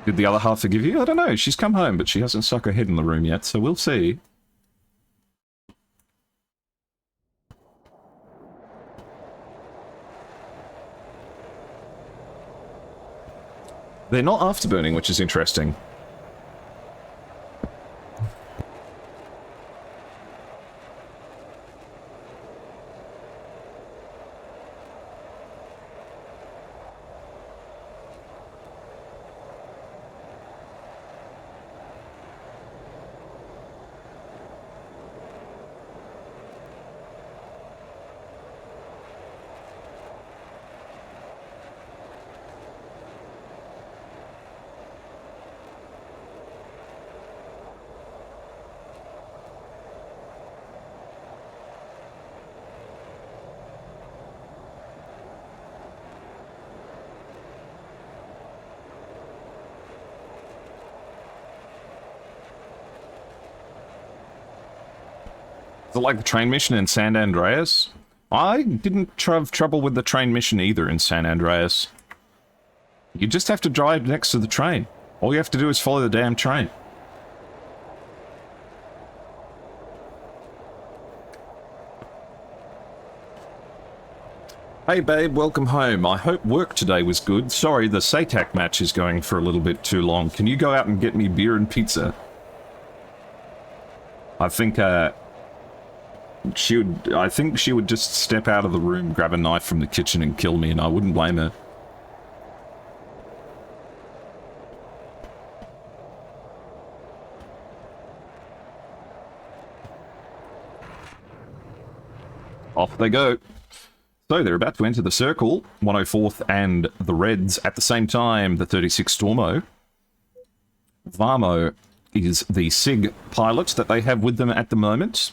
Did the other half forgive you? I don't know. She's come home, but she hasn't stuck her head in the room yet, so we'll see. They're not afterburning, which is interesting. Is it like the train mission in San Andreas? I didn't have trouble with the train mission either in San Andreas. You just have to drive next to the train. All you have to do is follow the damn train. Hey babe, welcome home. I hope work today was good. Sorry, the SATAC match is going for a little bit too long. Can you go out and get me beer and pizza? I think she would just step out of the room, grab a knife from the kitchen and kill me, and I wouldn't blame her. Off they go. So they're about to enter the circle, 104th and the Reds at the same time, the 36 Stormo. Varmo is the SIG pilot that they have with them at the moment.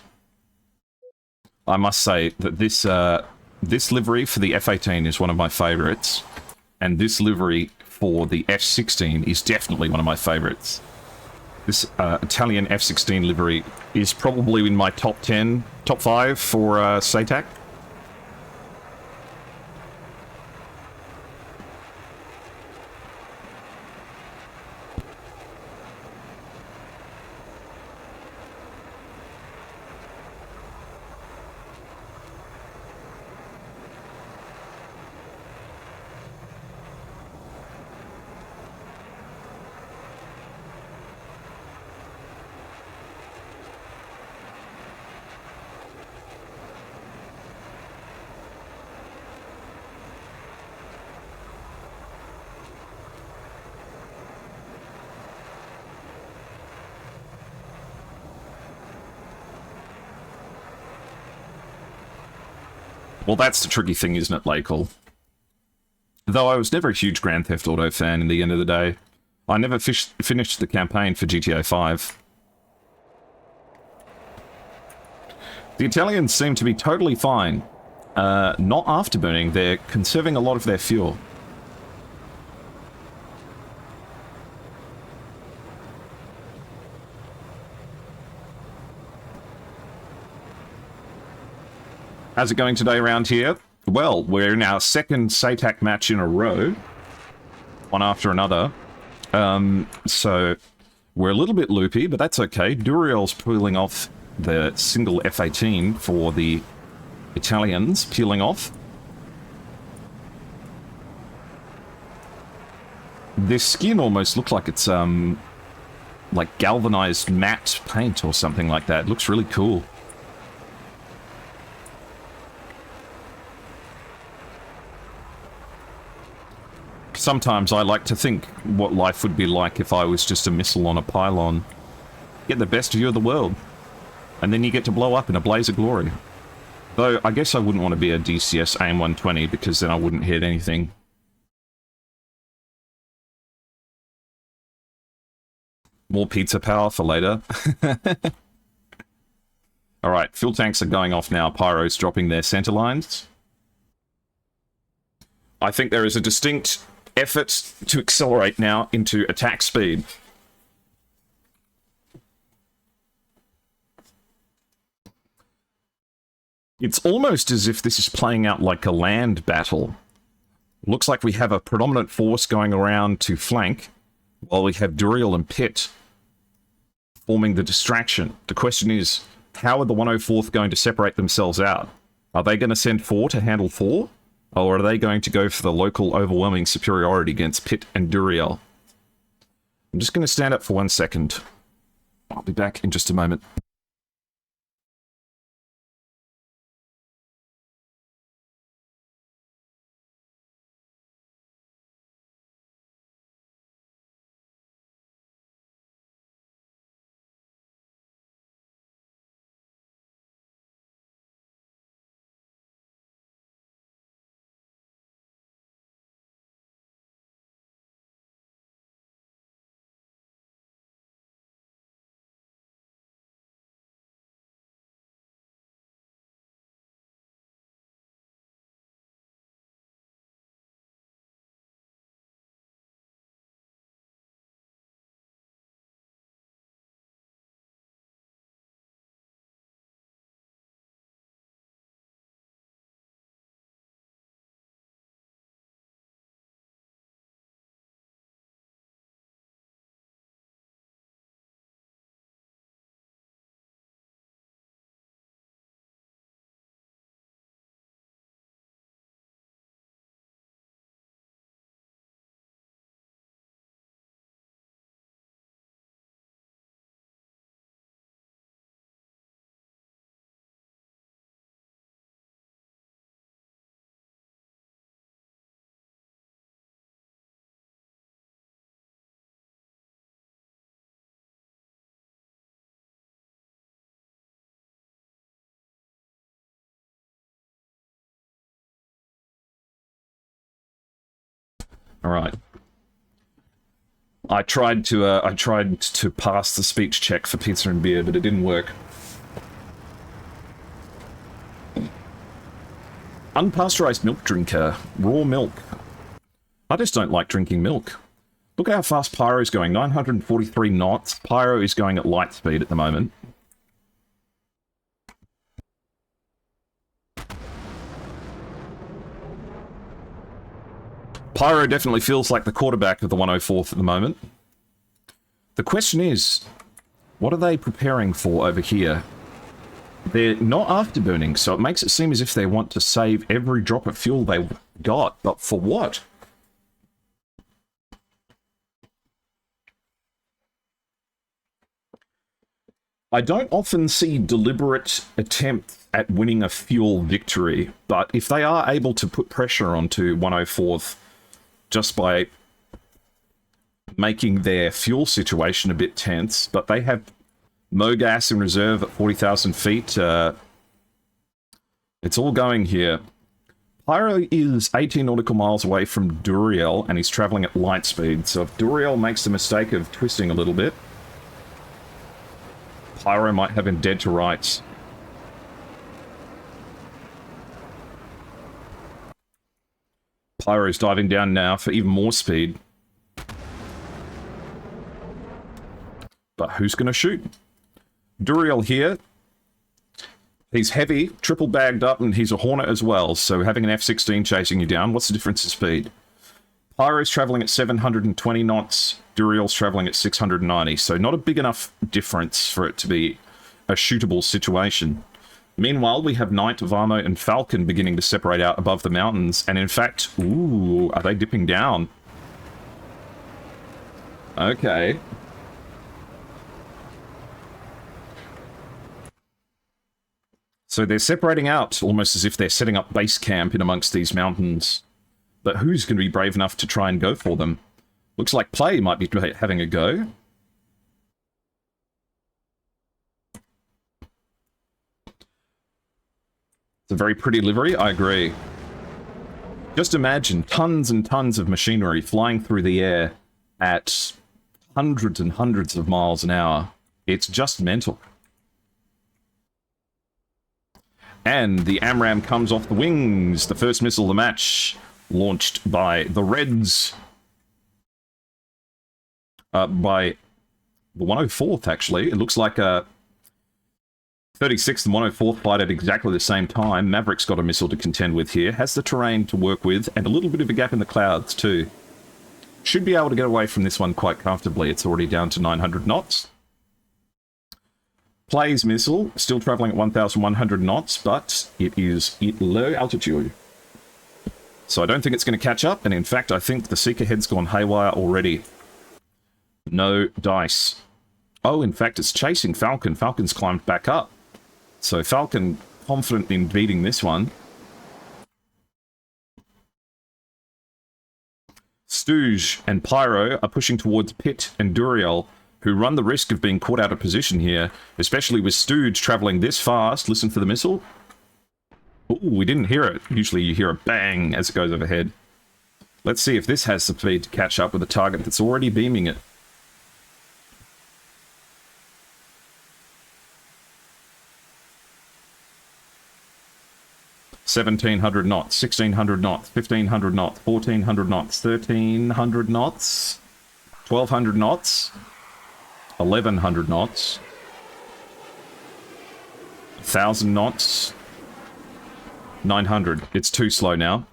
I must say that this livery for the F-18 is one of my favourites, and this livery for the F-16 is definitely one of my favourites. This Italian F-16 livery is probably in my top 5 for SATAC. Well, that's the tricky thing, isn't it, Lakel? Though I was never a huge Grand Theft Auto fan in the end of the day. I never finished the campaign for GTA 5. The Italians seem to be totally fine. Not afterburning, they're conserving a lot of their fuel. How's it going today around here? Well, we're in our second SATAC match in a row. One after another. So we're a little bit loopy, but that's okay. Duriel's peeling off the single F-18 for the Italians, peeling off. This skin almost looks like it's, like galvanized matte paint or something like that. It looks really cool. Sometimes I like to think what life would be like if I was just a missile on a pylon. Get the best view of the world. And then you get to blow up in a blaze of glory. Though, I guess I wouldn't want to be a DCS AIM-120 because then I wouldn't hit anything. More pizza power for later. Alright, fuel tanks are going off now. Pyro's dropping their center lines. I think there is a distinct effort to accelerate now into attack speed. It's almost as if this is playing out like a land battle. Looks like we have a predominant force going around to flank, while we have Duriel and Pitt forming the distraction. The question is, how are the 104th going to separate themselves out? Are they going to send 4 to handle 4? Or are they going to go for the local overwhelming superiority against Pitt and Duriel? I'm just going to stand up for 1 second. I'll be back in just a moment. All right. I tried to pass the speech check for pizza and beer, but it didn't work. Unpasteurized milk drinker, raw milk. I just don't like drinking milk. Look how fast Pyro's going, 943 knots. Pyro is going at light speed at the moment. Pyro definitely feels like the quarterback of the 104th at the moment. The question is, what are they preparing for over here? They're not afterburning, so it makes it seem as if they want to save every drop of fuel they got, but for what? I don't often see deliberate attempts at winning a fuel victory, but if they are able to put pressure onto 104th just by making their fuel situation a bit tense, but they have MoGas in reserve at 40,000 feet. It's all going here. Pyro is 18 nautical miles away from Duriel, and he's traveling at light speed, so if Duriel makes the mistake of twisting a little bit, Pyro might have him dead to rights. Pyro's diving down now for even more speed. But who's going to shoot? Duriel here. He's heavy, triple bagged up, and he's a Hornet as well, so having an F-16 chasing you down, what's the difference in speed? Pyro's traveling at 720 knots, Duriel's traveling at 690, so not a big enough difference for it to be a shootable situation. Meanwhile, we have Knight, Varmo, and Falcon beginning to separate out above the mountains, and in fact, ooh, are they dipping down? Okay. So they're separating out, almost as if they're setting up base camp in amongst these mountains. But who's going to be brave enough to try and go for them? Looks like Play might be having a go. It's a very pretty livery, I agree. Just imagine tons and tons of machinery flying through the air at hundreds and hundreds of miles an hour. It's just mental. And the AMRAAM comes off the wings. The first missile of the match, launched by the Reds. By the 104th, actually. It looks like a 36th and 104th fight at exactly the same time. Maverick's got a missile to contend with here. Has the terrain to work with, and a little bit of a gap in the clouds, too. Should be able to get away from this one quite comfortably. It's already down to 900 knots. Play's missile, still traveling at 1,100 knots, but it is at low altitude. So I don't think it's going to catch up, and in fact, I think the Seeker head's gone haywire already. No dice. Oh, in fact, it's chasing Falcon. Falcon's climbed back up. So Falcon confident in beating this one. Stooge and Pyro are pushing towards Pit and Duriel, who run the risk of being caught out of position here, especially with Stooge traveling this fast. Listen for the missile. Ooh, we didn't hear it. Usually you hear a bang as it goes overhead. Let's see if this has the speed to catch up with a target that's already beaming it. $1,700 knots, 1,600 knots, 1,500 knots, 1,400 knots, 1,300 knots, 1,200 knots, 1,100 knots, 1,000 knots, 900. It's too slow now.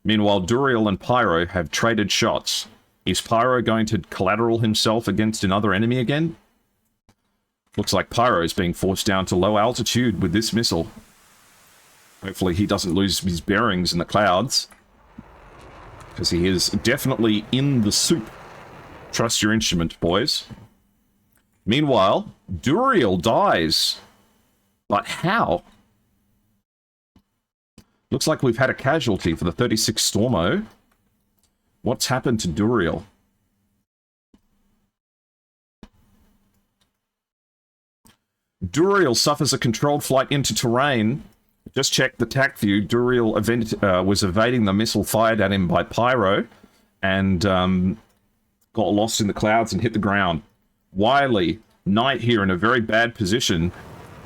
Meanwhile, Duriel and Pyro have traded shots. Is Pyro going to collateral himself against another enemy again? Looks like Pyro is being forced down to low altitude with this missile. Hopefully he doesn't lose his bearings in the clouds, because he is definitely in the soup. Trust your instrument, boys. Meanwhile, Duriel dies. But how? Looks like we've had a casualty for the 36 Stormo. What's happened to Duriel? Duriel suffers a controlled flight into terrain. Just check the TAC view. Duriel was evading the missile fired at him by Pyro and got lost in the clouds and hit the ground. Wiley, Knight here in a very bad position,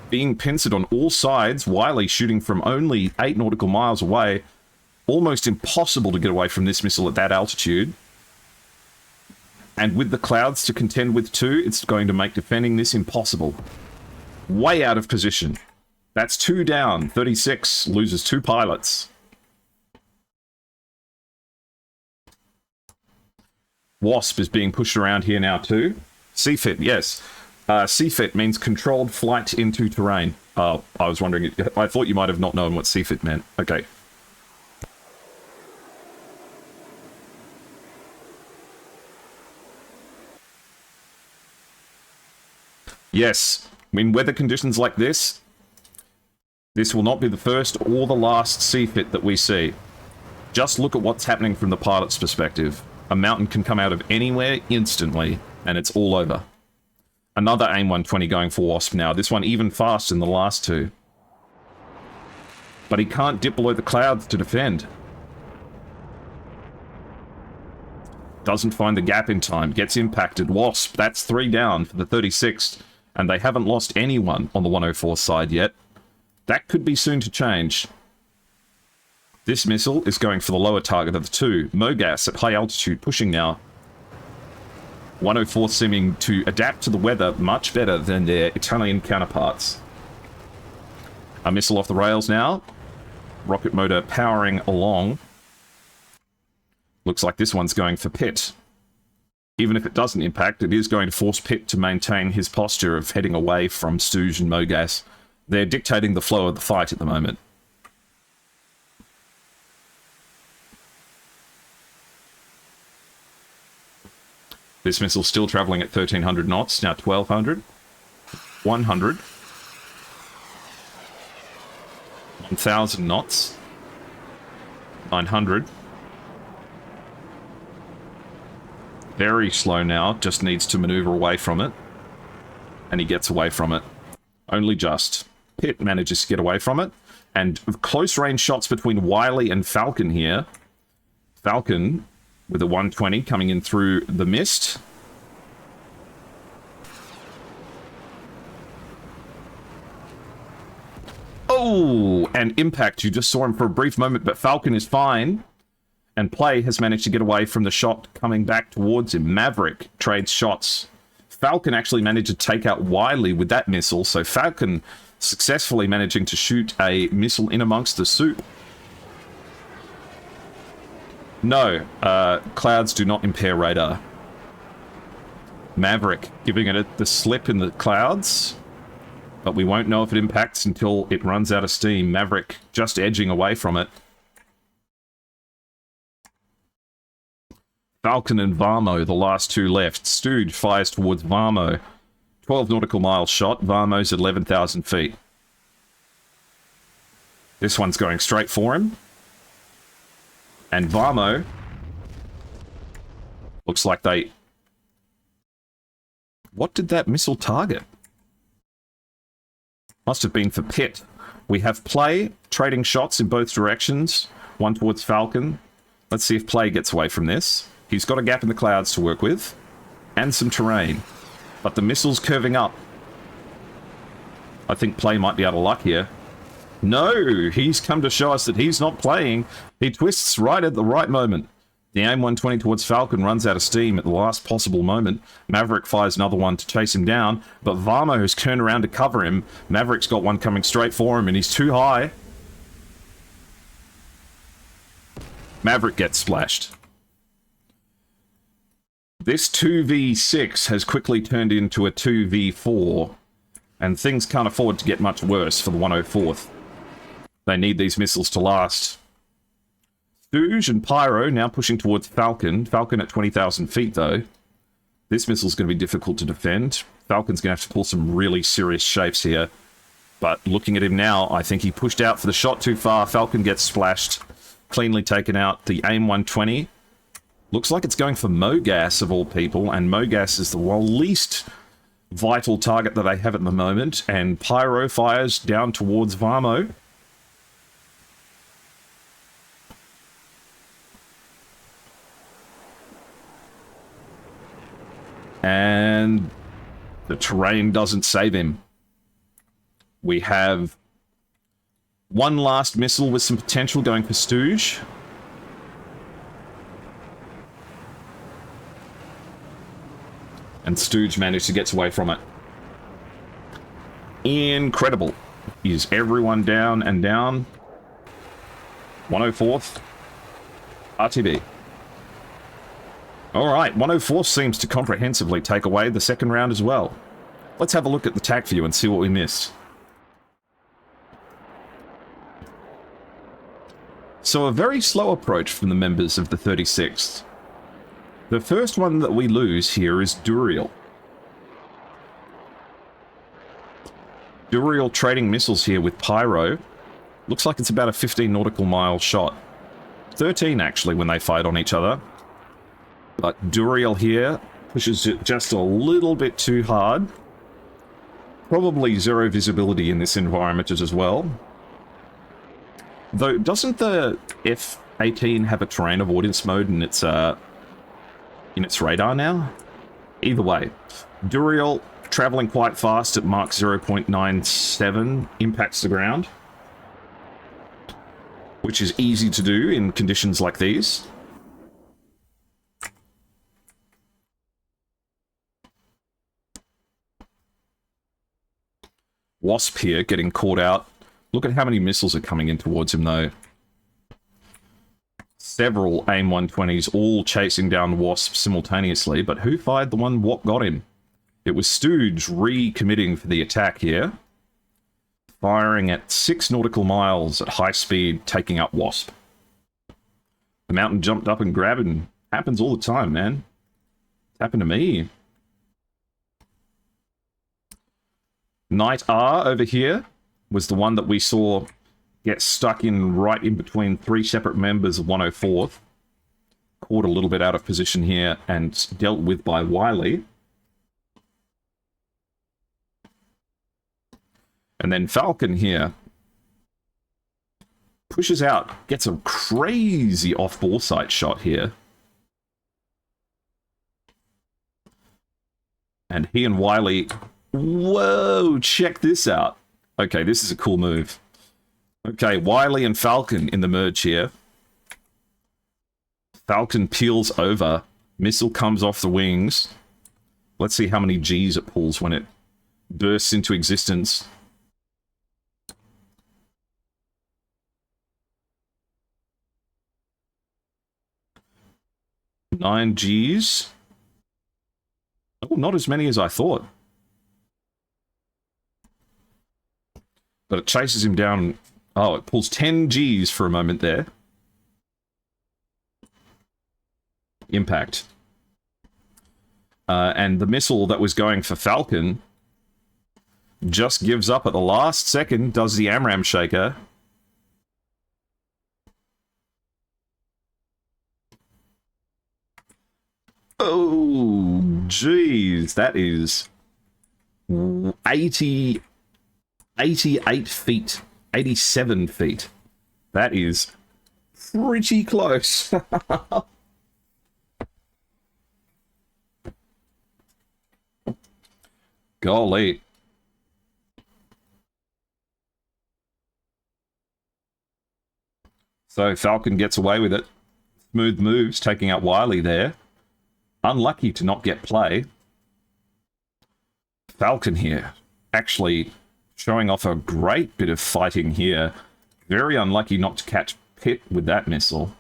being pincered on all sides. Wiley shooting from only 8 nautical miles away. Almost impossible to get away from this missile at that altitude. And with the clouds to contend with too, it's going to make defending this impossible. Way out of position. That's 2 down. 36 loses 2 pilots. Wasp is being pushed around here now too. CFIT, yes. CFIT means controlled flight into terrain. I was wondering, I thought you might have not known what CFIT meant. Okay. Yes, in weather conditions like this, this will not be the first or the last CFIT that we see. Just look at what's happening from the pilot's perspective. A mountain can come out of anywhere instantly, and it's all over. Another AIM-120 going for Wasp now. This one even faster than the last 2. But he can't dip below the clouds to defend. Doesn't find the gap in time. Gets impacted. Wasp, that's 3 down for the 36th. And they haven't lost anyone on the 104 side yet. That could be soon to change. This missile is going for the lower target of the 2. Mogas at high altitude pushing now. 104 seeming to adapt to the weather much better than their Italian counterparts. A missile off the rails now. Rocket motor powering along. Looks like this one's going for Pitt. Even if it doesn't impact, it is going to force Pitt to maintain his posture of heading away from Stooge and Mogas. They're dictating the flow of the fight at the moment. This missile still traveling at 1,300 knots, now 1,200, 100, 1,000 knots, 900. Very slow now, just needs to maneuver away from it. And he gets away from it. Only just. Pitt manages to get away from it. And close range shots between Wiley and Falcon here. Falcon with a 120 coming in through the mist. Oh, and impact. You just saw him for a brief moment, but Falcon is fine. And Play has managed to get away from the shot coming back towards him. Maverick trades shots. Falcon actually managed to take out Wiley with that missile, so Falcon successfully managing to shoot a missile in amongst the soup. No, clouds do not impair radar. Maverick giving it the slip in the clouds, but we won't know if it impacts until it runs out of steam. Maverick just edging away from it. Falcon and Varmo, the last two left. Stooge fires towards Varmo. 12 nautical miles shot. Varmo's at 11,000 feet. This one's going straight for him. And Varmo looks like they... What did that missile target? Must have been for Pitt. We have Play trading shots in both directions. One towards Falcon. Let's see if Play gets away from this. He's got a gap in the clouds to work with. And some terrain. But the missile's curving up. I think Play might be out of luck here. No! He's come to show us that he's not playing. He twists right at the right moment. The AIM-120 towards Falcon runs out of steam at the last possible moment. Maverick fires another one to chase him down, but Varmo has turned around to cover him. Maverick's got one coming straight for him, and he's too high. Maverick gets splashed. This 2v6 has quickly turned into a 2v4, and things can't afford to get much worse for the 104th. They need these missiles to last. Stooge and Pyro now pushing towards Falcon. Falcon at 20,000 feet, though. This missile's going to be difficult to defend. Falcon's going to have to pull some really serious shapes here. But looking at him now, I think he pushed out for the shot too far. Falcon gets splashed. Cleanly taken out. The AIM-120. Looks like it's going for Mogas, of all people. And Mogas is the least vital target that they have at the moment. And Pyro fires down towards Varmo. And the terrain doesn't save him. We have one last missile with some potential going for Stooge. And Stooge managed to get away from it. Incredible. Is everyone down and down? 104th. RTB. Alright, 104th seems to comprehensively take away the second round as well. Let's have a look at the TAC view and see what we miss. So a very slow approach from the members of the 36th. The first one that we lose here is Duriel. Duriel trading missiles here with Pyro. Looks like it's about a 15 nautical mile shot. 13 actually when they fight on each other. But Duriel here pushes it just a little bit too hard. Probably zero visibility in this environment as well. Though, doesn't the F-18 have a terrain avoidance mode in its radar now? Either way, Duriel traveling quite fast at Mach 0.97 impacts the ground, which is easy to do in conditions like these. Wasp here getting caught out. Look at how many missiles are coming in towards him, though. Several AIM-120s all chasing down Wasp simultaneously, but who fired the one what got him? It was Stooge recommitting for the attack here. Firing at 6 nautical miles at high speed, taking up Wasp. The mountain jumped up and grabbed him. Happens all the time, man. It's happened to me. Knight R over here was the one that we saw get stuck in right in between 3 separate members of 104th. Caught a little bit out of position here and dealt with by Wiley. And then Falcon here pushes out, gets a crazy off-ball sight shot here. And he and Wiley... Whoa, check this out. Okay, this is a cool move. Okay, Wiley and Falcon in the merge here. Falcon peels over. Missile comes off the wings. Let's see how many Gs it pulls when it bursts into existence. Nine Gs. Oh, not as many as I thought. But it chases him down. Oh, it pulls 10 Gs for a moment there. impact. And the missile that was going for Falcon just gives up at the last second, does the AMRAAM shaker. Oh, jeez, that is 88 feet, 87 feet. That is pretty close. Golly. So Falcon gets away with it. Smooth moves, taking out Wiley there. Unlucky to not get play. Falcon here, actually showing off a great bit of fighting here. Very unlucky not to catch Pitt with that missile.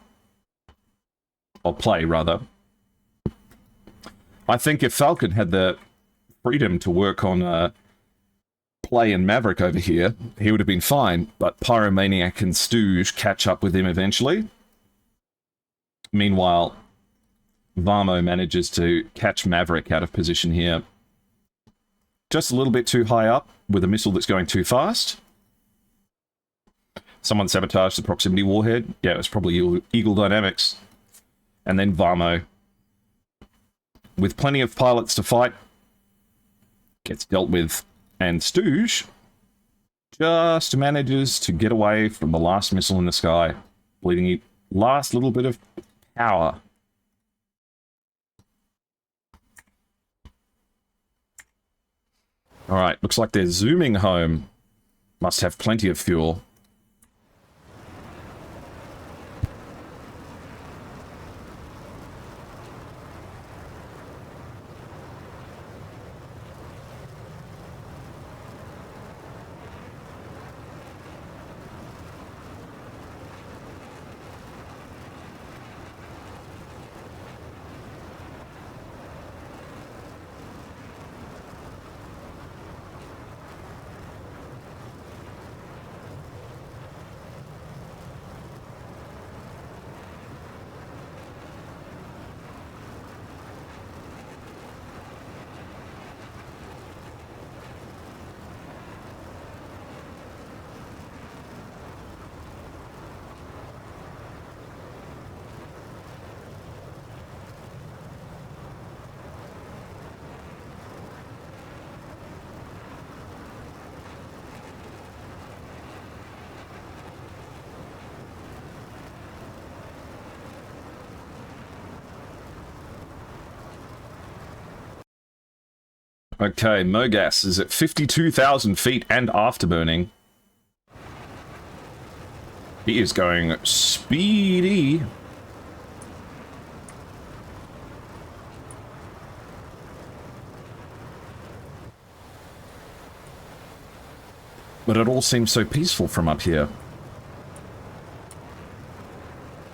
Or play, rather. I think if Falcon had the freedom to work on play and Maverick over here, he would have been fine, but Pyromaniac and Stooge catch up with him eventually. Meanwhile, Varmo manages to catch Maverick out of position here. Just a little bit too high up with a missile that's going too fast. Someone sabotaged the proximity warhead. Yeah, it was probably Eagle Dynamics. And then Varmo, with plenty of pilots to fight, gets dealt with. And Stooge just manages to get away from the last missile in the sky, bleeding the last little bit of power. Alright, looks like they're zooming home. Must have plenty of fuel. Okay, Mogas is at 52,000 feet and afterburning. He is going speedy. But it all seems so peaceful from up here.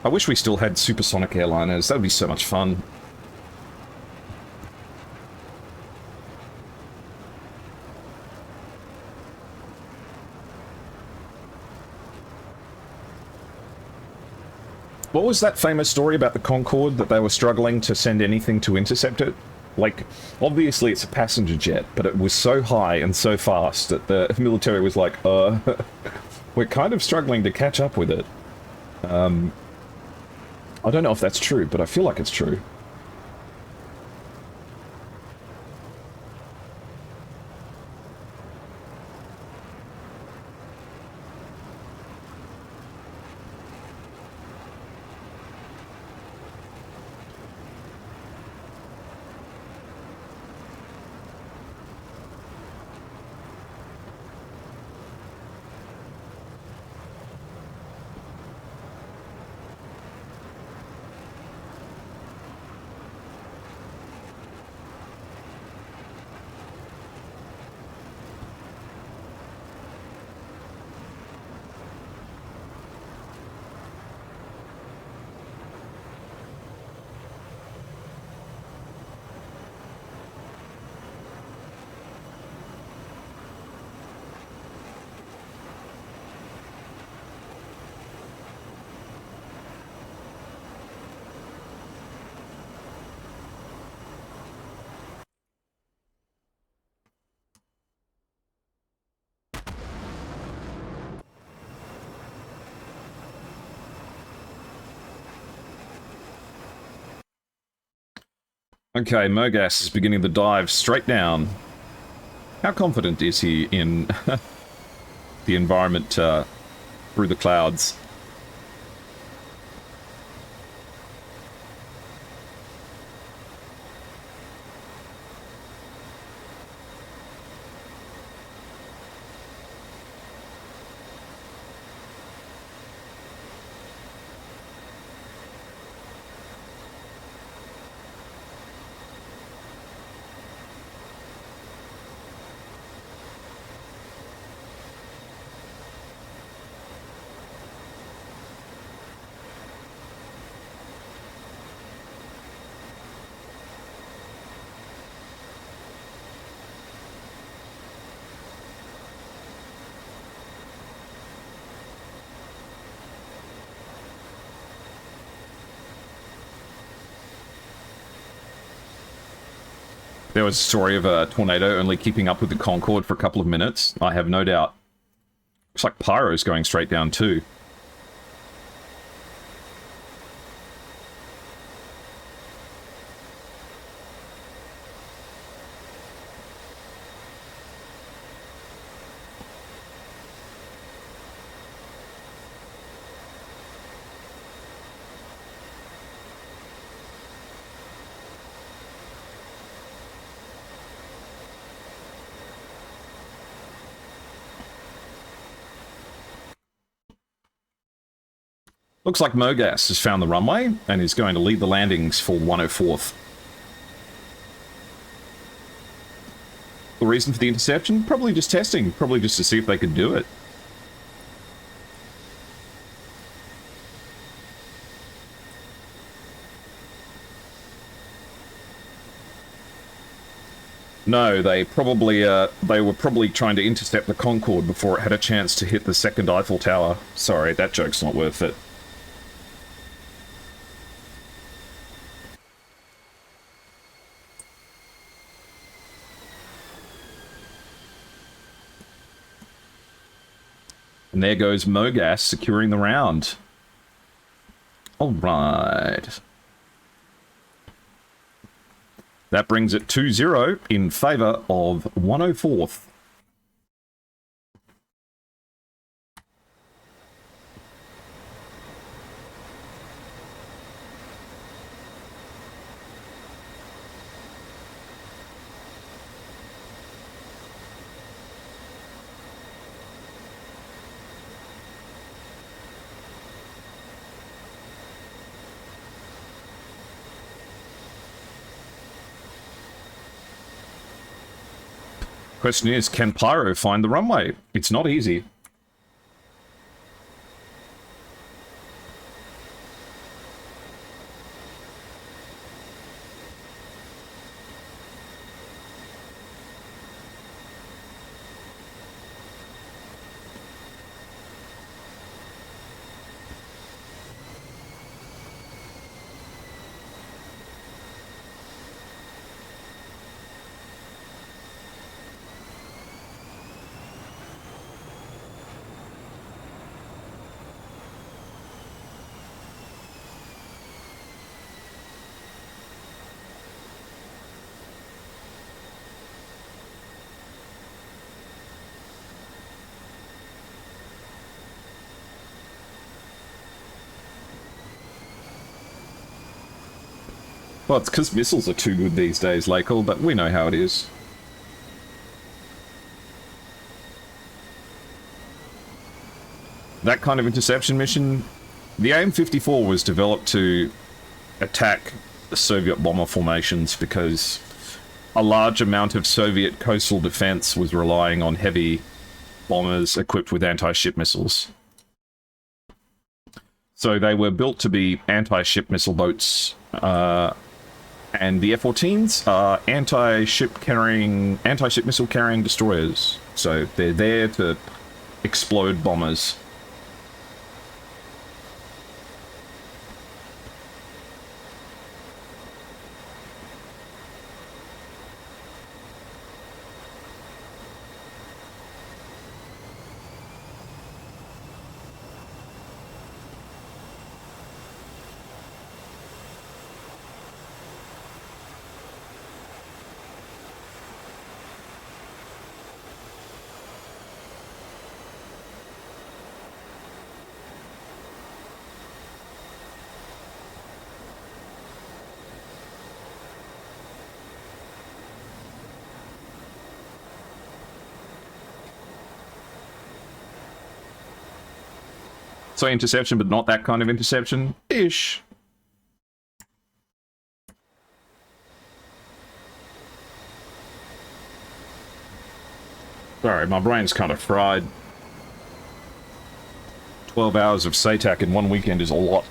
I wish we still had supersonic airliners. That would be so much fun. What was that famous story about the Concorde, that they were struggling to send anything to intercept it? Like, obviously it's a passenger jet, but it was so high and so fast that the military was like, we're kind of struggling to catch up with it. I don't know if that's true, but I feel like it's true. Okay, Mogas is beginning the dive straight down. How confident is he in the environment through the clouds? There was a story of a tornado only keeping up with the Concorde for a couple of minutes. I have no doubt. Looks like Pyro's going straight down too. Looks like Mogas has found the runway and is going to lead the landings for 104th. The reason for the interception? Probably just testing. Probably just to see if they could do it. No, they were probably trying to intercept the Concorde before it had a chance to hit the second Eiffel Tower. Sorry, that joke's not worth it. And there goes Mogas securing the round. Alright. That brings it 2-0 in favour of 104th. Question is, can Pyro find the runway? It's not easy. Well, it's because missiles are too good these days, Lakel, but we know how it is. That kind of interception mission, the AIM-54 was developed to attack the Soviet bomber formations because a large amount of Soviet coastal defense was relying on heavy bombers equipped with anti-ship missiles. So they were built to be anti-ship missile boats, and the F-14s are anti-ship missile carrying destroyers. So they're there to explode bombers. So interception, but not that kind of interception? Ish. Sorry, my brain's kind of fried. 12 hours of SATAC in one weekend is a lot.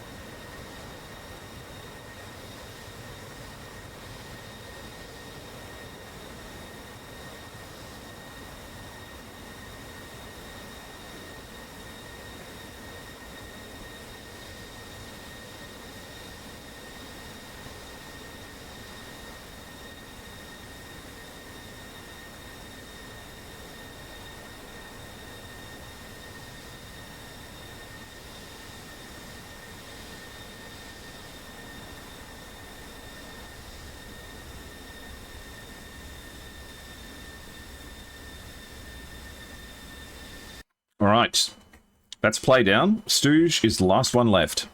All right, that's play down. Stooge is the last one left.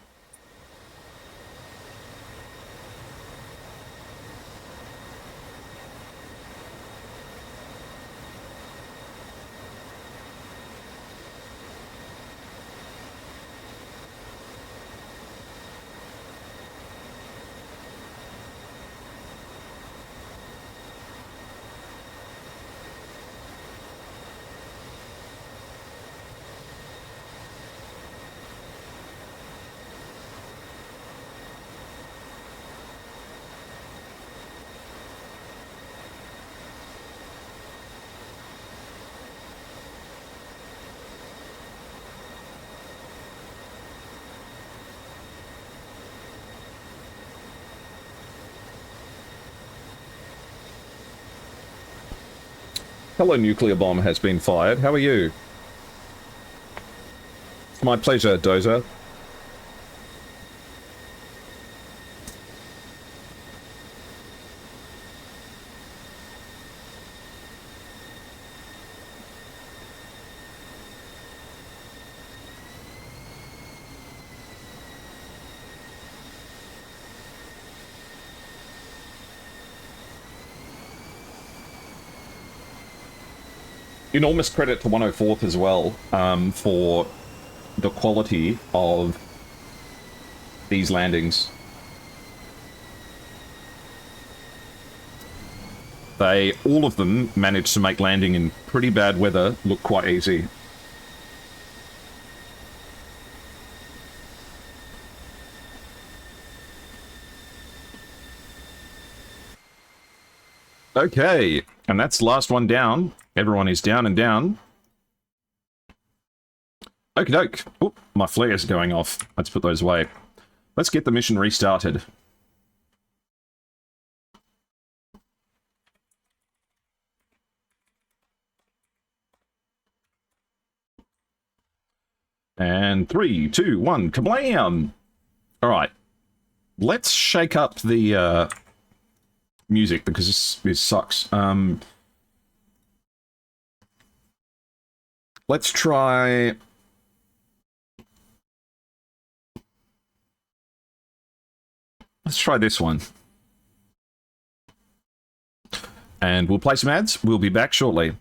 Hello, nuclear bomb has been fired. How are you? It's my pleasure, Dozer. Enormous credit to 104th as well, for the quality of these landings. All of them managed to make landing in pretty bad weather look quite easy. Okay, and that's the last one down. Everyone is down and down. Okie doke. Oh, my flares are going off. Let's put those away. Let's get the mission restarted. And 3, 2, 1, kablam! Alright. Let's shake up the music because this sucks. Let's try... Let's try this one. And we'll play some ads. We'll be back shortly.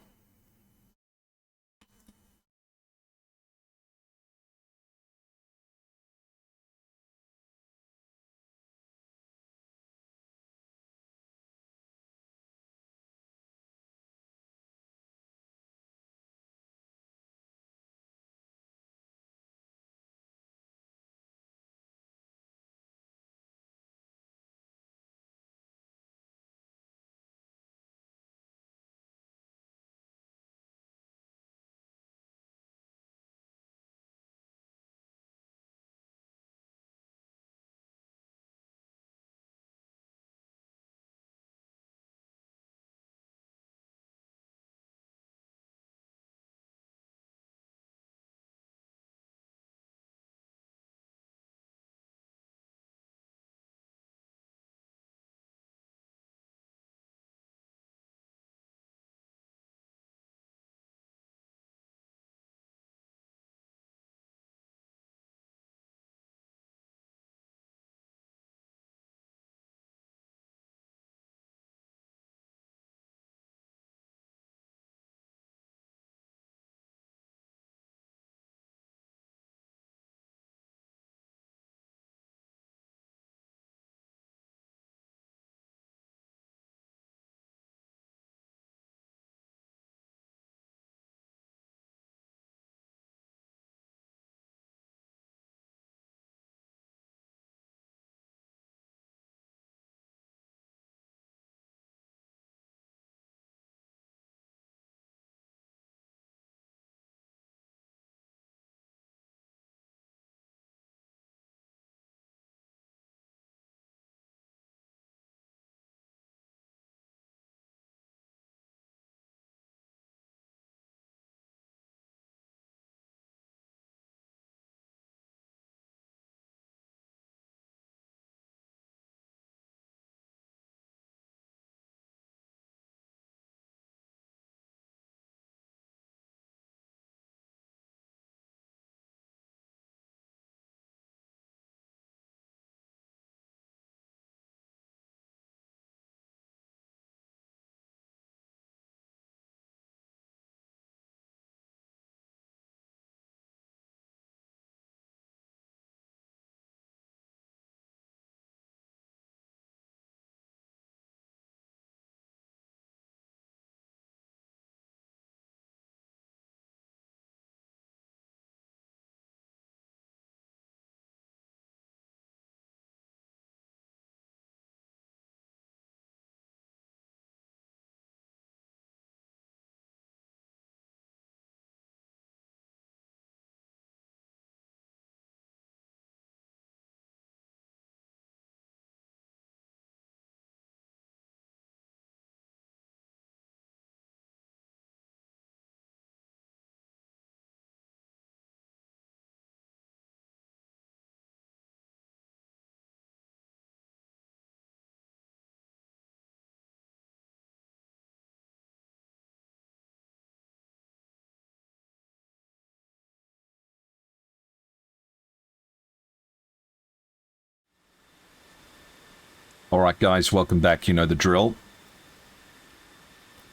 Alright guys, welcome back. You know the drill.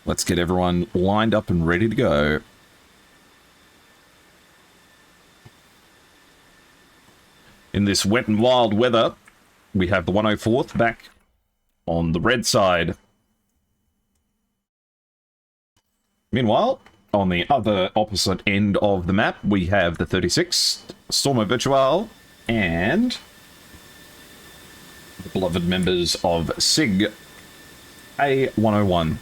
Let's get everyone lined up and ready to go. In this wet and wild weather, we have the 104th back on the red side. Meanwhile, on the other opposite end of the map, we have the 36th, Stormo Virtual, and the beloved members of SIGA101.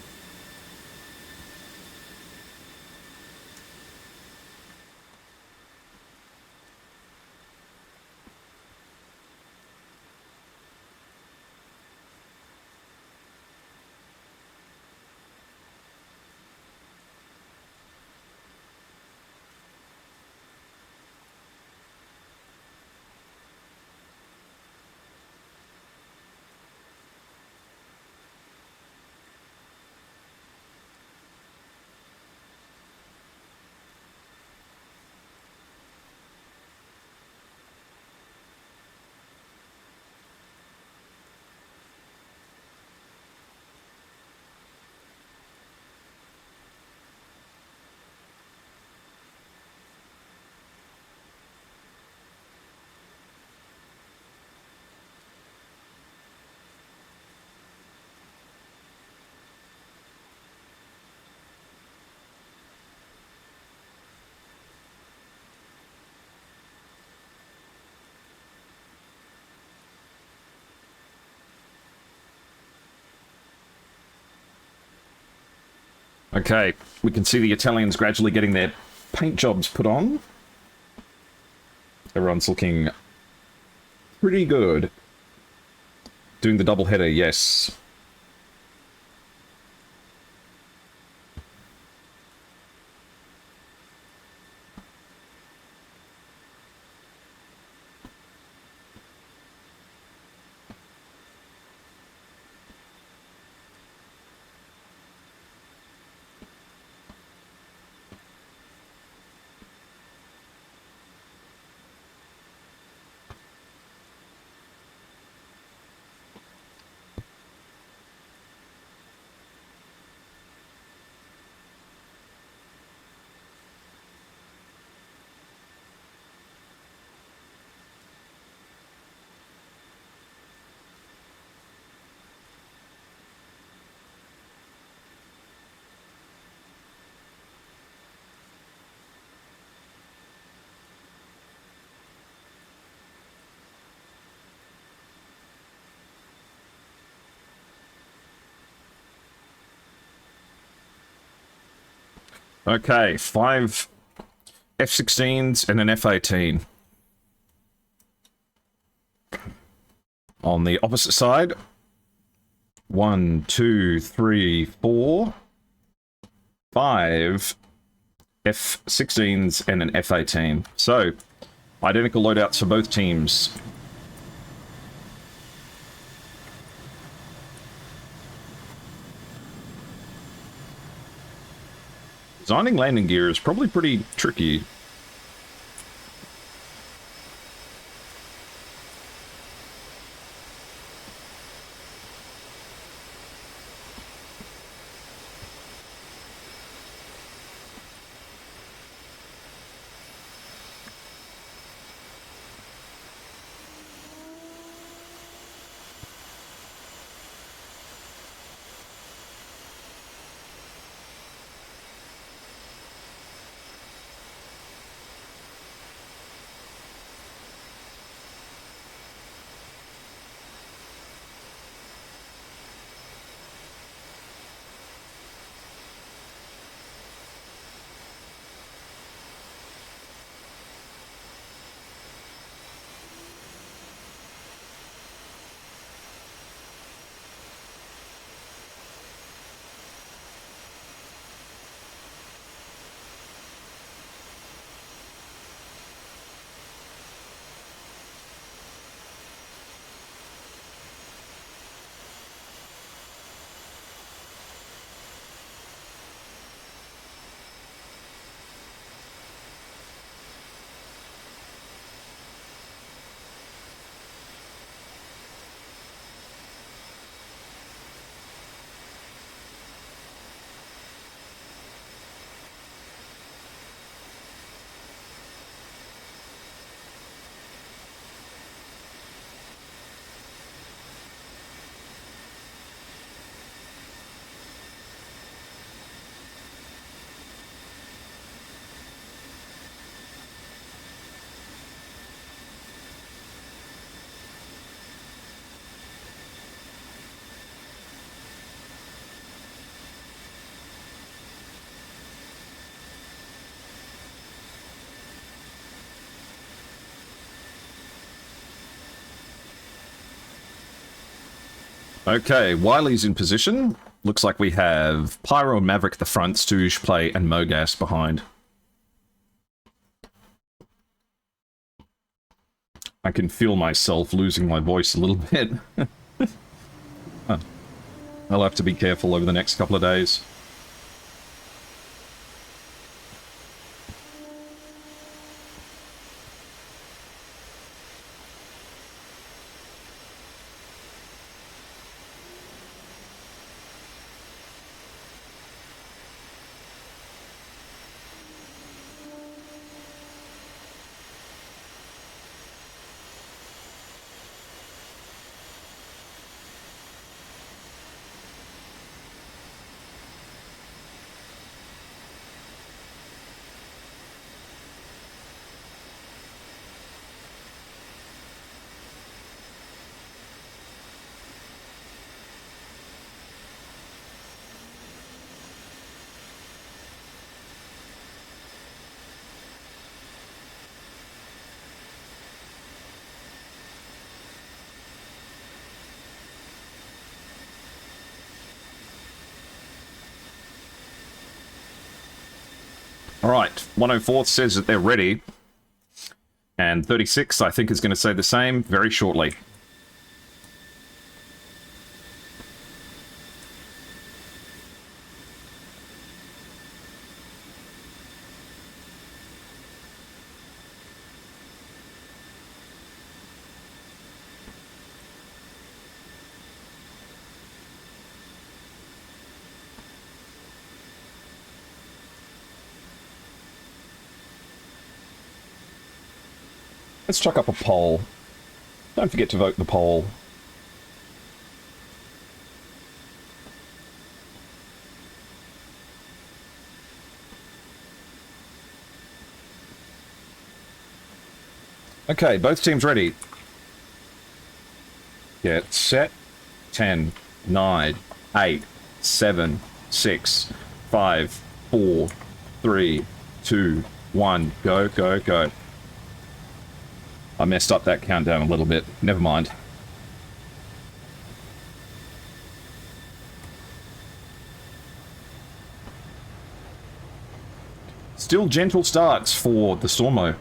Okay, we can see the Italians gradually getting their paint jobs put on. Everyone's looking pretty good. Doing the double header, yes. Okay, 5 F-16s and an F-18. On the opposite side, 1, 2, 3, 4, 5 F-16s and an F-18. So, identical loadouts for both teams. Designing landing gear is probably pretty tricky. Okay, Wiley's in position. Looks like we have Pyro and Maverick at the front, Stooge, Play, and Mogas behind. I can feel myself losing my voice a little bit. I'll have to be careful over the next couple of days. Alright, 104th says that they're ready. And 36, I think, is going to say the same very shortly. Let's chuck up a poll. Don't forget to vote the poll. Okay, both teams ready. Get set. 10, 9, 8, 7, 6, 5, 4, 3, 2, 1. Go, go, go. I messed up that countdown a little bit. Never mind. Still gentle starts for the Stormo.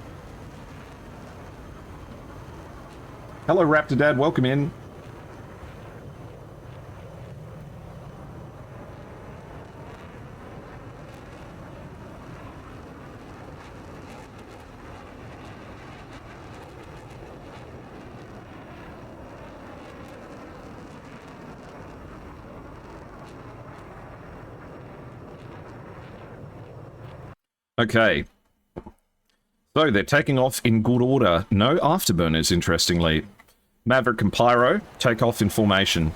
Hello, Raptor Dad. Welcome in. Okay. So they're taking off in good order. No afterburners, interestingly. Maverick and Pyro take off in formation.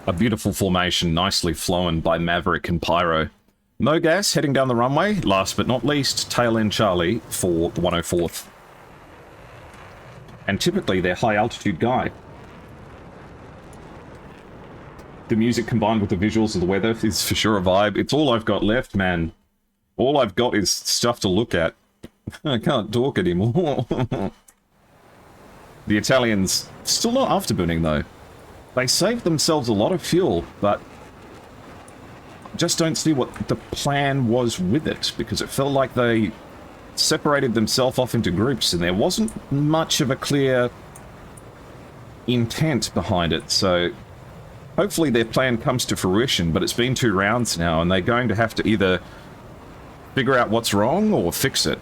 A beautiful formation, nicely flown by Maverick and Pyro. No gas heading down the runway. Last but not least, tail end Charlie for the 104th. And typically they're high altitude guy. The music combined with the visuals of the weather is for sure a vibe. It's all I've got left, man. All I've got is stuff to look at. I can't talk anymore. The Italians still not afterburning though. They saved themselves a lot of fuel, but just don't see what the plan was with it, because it felt like they separated themselves off into groups and there wasn't much of a clear intent behind it. So hopefully their plan comes to fruition, but it's been 2 rounds now and they're going to have to either figure out what's wrong or fix it.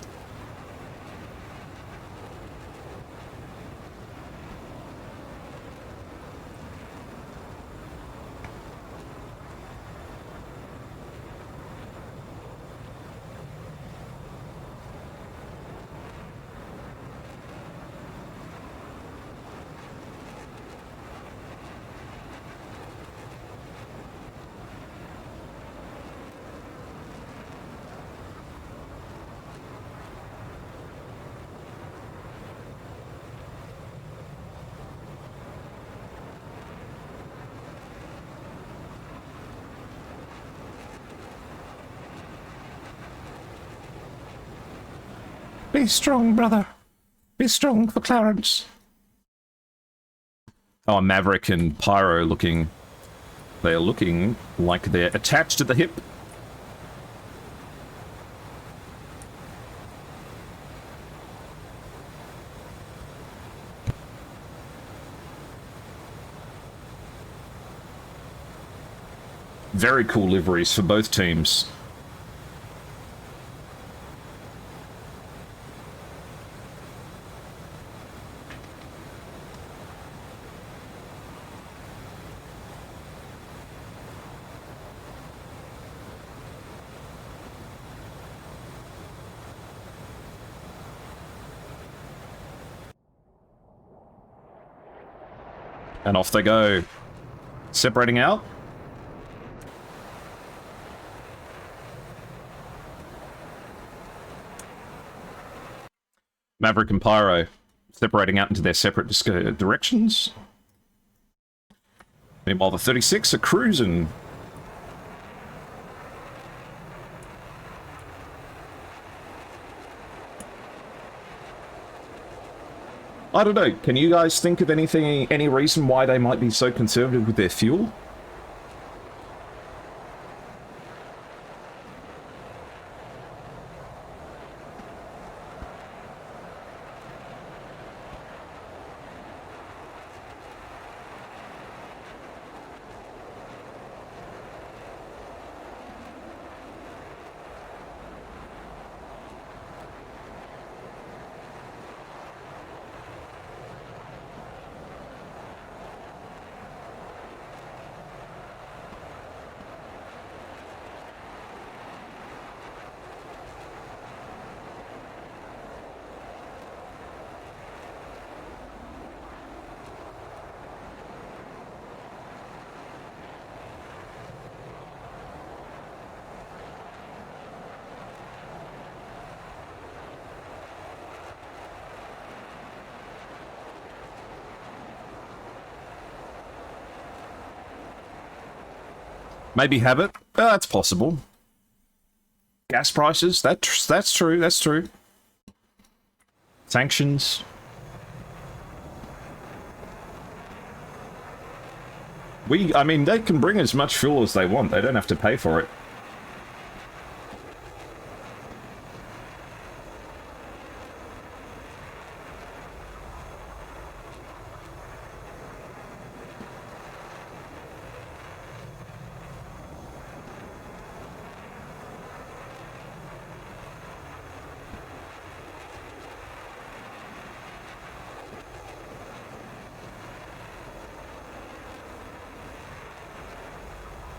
Be strong, brother. Be strong for Clarence. Oh, Maverick and Pyro looking... They're looking like they're attached to the hip. Very cool liveries for both teams. And off they go. Separating out. Maverick and Pyro separating out into their separate directions. Meanwhile, the 36 are cruising. I don't know, can you guys think of any reason why they might be so conservative with their fuel? Maybe habit? That's possible. Gas prices? That's true, that's true. Sanctions. I mean, they can bring as much fuel as they want. They don't have to pay for it.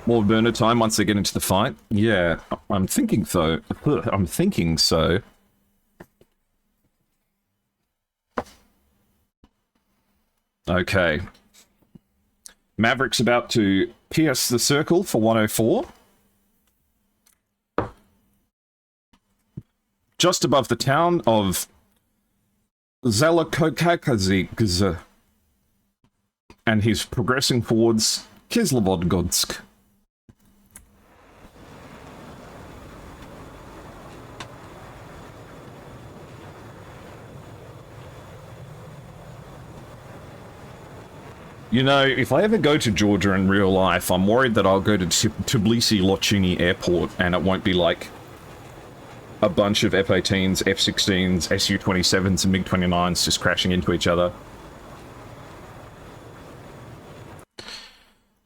More burner time once they get into the fight? Yeah, I'm thinking so. I'm thinking so. Okay. Maverick's about to pierce the circle for 104. just above the town of Zelokokakazig, and he's progressing towards Kislovodgodsk. You know, if I ever go to Georgia in real life, I'm worried that I'll go to Tbilisi-Lochini Airport and it won't be like a bunch of F-18s, F-16s, Su-27s, and MiG-29s just crashing into each other.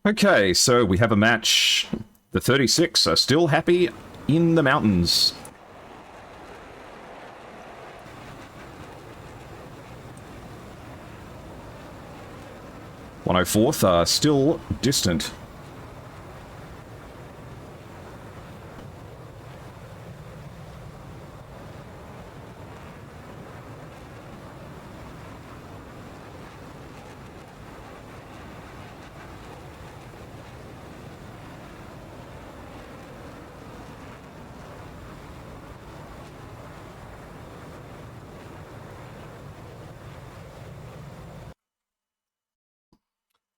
Okay, so we have a match. The 36 are still happy in the mountains. .104th are still distant.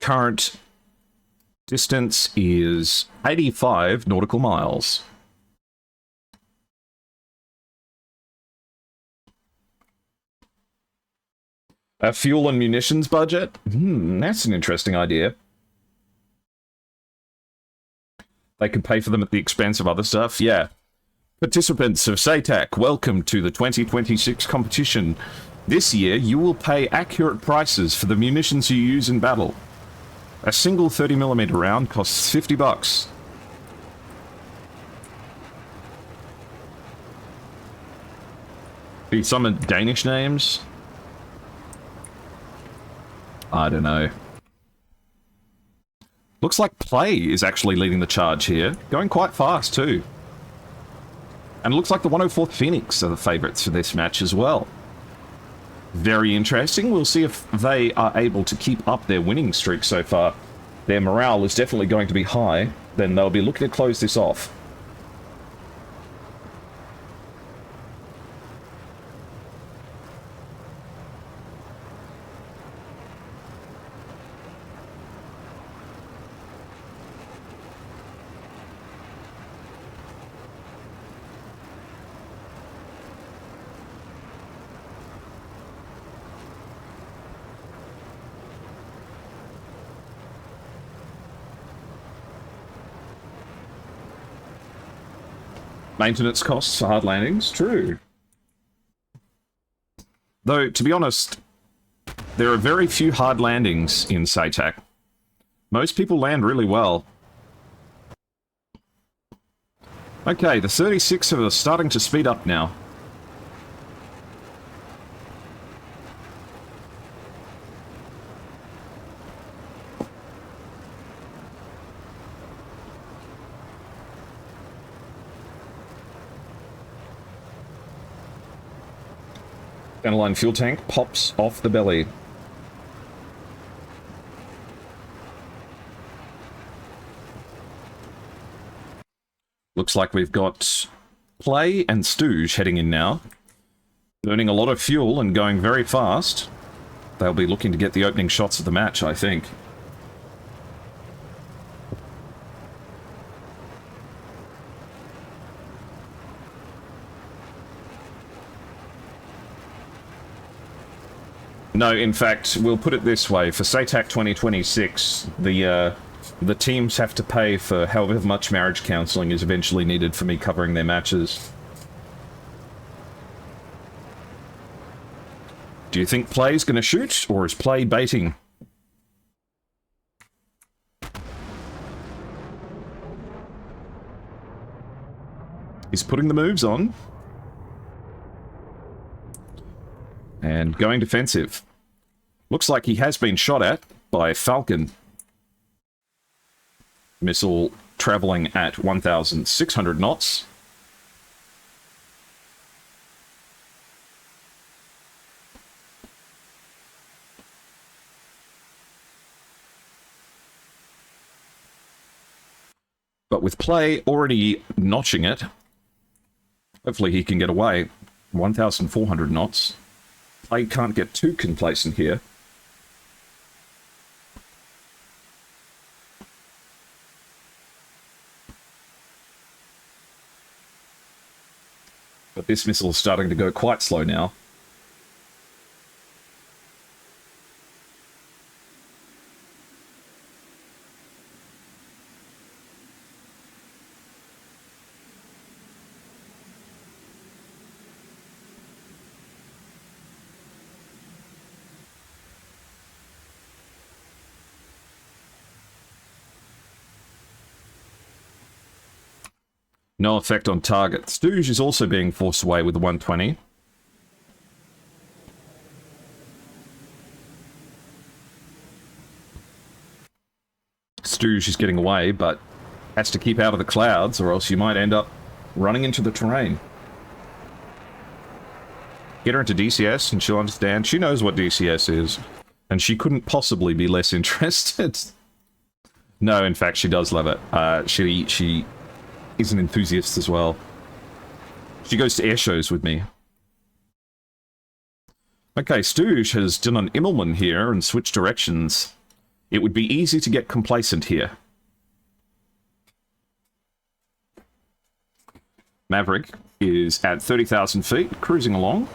Current distance is 85 nautical miles. A fuel and munitions budget? That's an interesting idea. They could pay for them at the expense of other stuff? Yeah. Participants of SATAC, welcome to the 2026 competition. This year, you will pay accurate prices for the munitions you use in battle. A single 30mm round costs $50. Be some Danish names? I don't know. Looks like Play is actually leading the charge here. Going quite fast, too. And it looks like the 104th Phoenix are the favourites for this match as well. Very interesting. We'll see if they are able to keep up their winning streak so far. Their morale is definitely going to be high. Then they'll be looking to close this off. Maintenance costs for hard landings? True. Though, to be honest, there are very few hard landings in SATAC. Most people land really well. Okay, the 36 are starting to speed up now. Centerline fuel tank pops off the belly. Looks like we've got Play and Stooge heading in now. Burning a lot of fuel and going very fast. They'll be looking to get the opening shots of the match, I think. No, in fact, we'll put it this way. For SATAC 2026, the teams have to pay for however much marriage counselling is eventually needed for me covering their matches. Do you think Play's going to shoot, or is Play baiting? He's putting the moves on. And going defensive. Looks like he has been shot at by Falcon. Missile traveling at 1,600 knots. But with Play already notching it, hopefully he can get away. 1,400 knots. I can't get too complacent here. But this missile is starting to go quite slow now. No effect on target. Stooge is also being forced away with the 120. Stooge is getting away, but has to keep out of the clouds, or else you might end up running into the terrain. Get her into DCS, and she'll understand. She knows what DCS is, and she couldn't possibly be less interested. No, in fact, she does love it. She is an enthusiast as well. She goes to air shows with me. Okay, Stooge has done an Immelman here and switched directions. It would be easy to get complacent here. Maverick is at 30,000 feet, cruising along.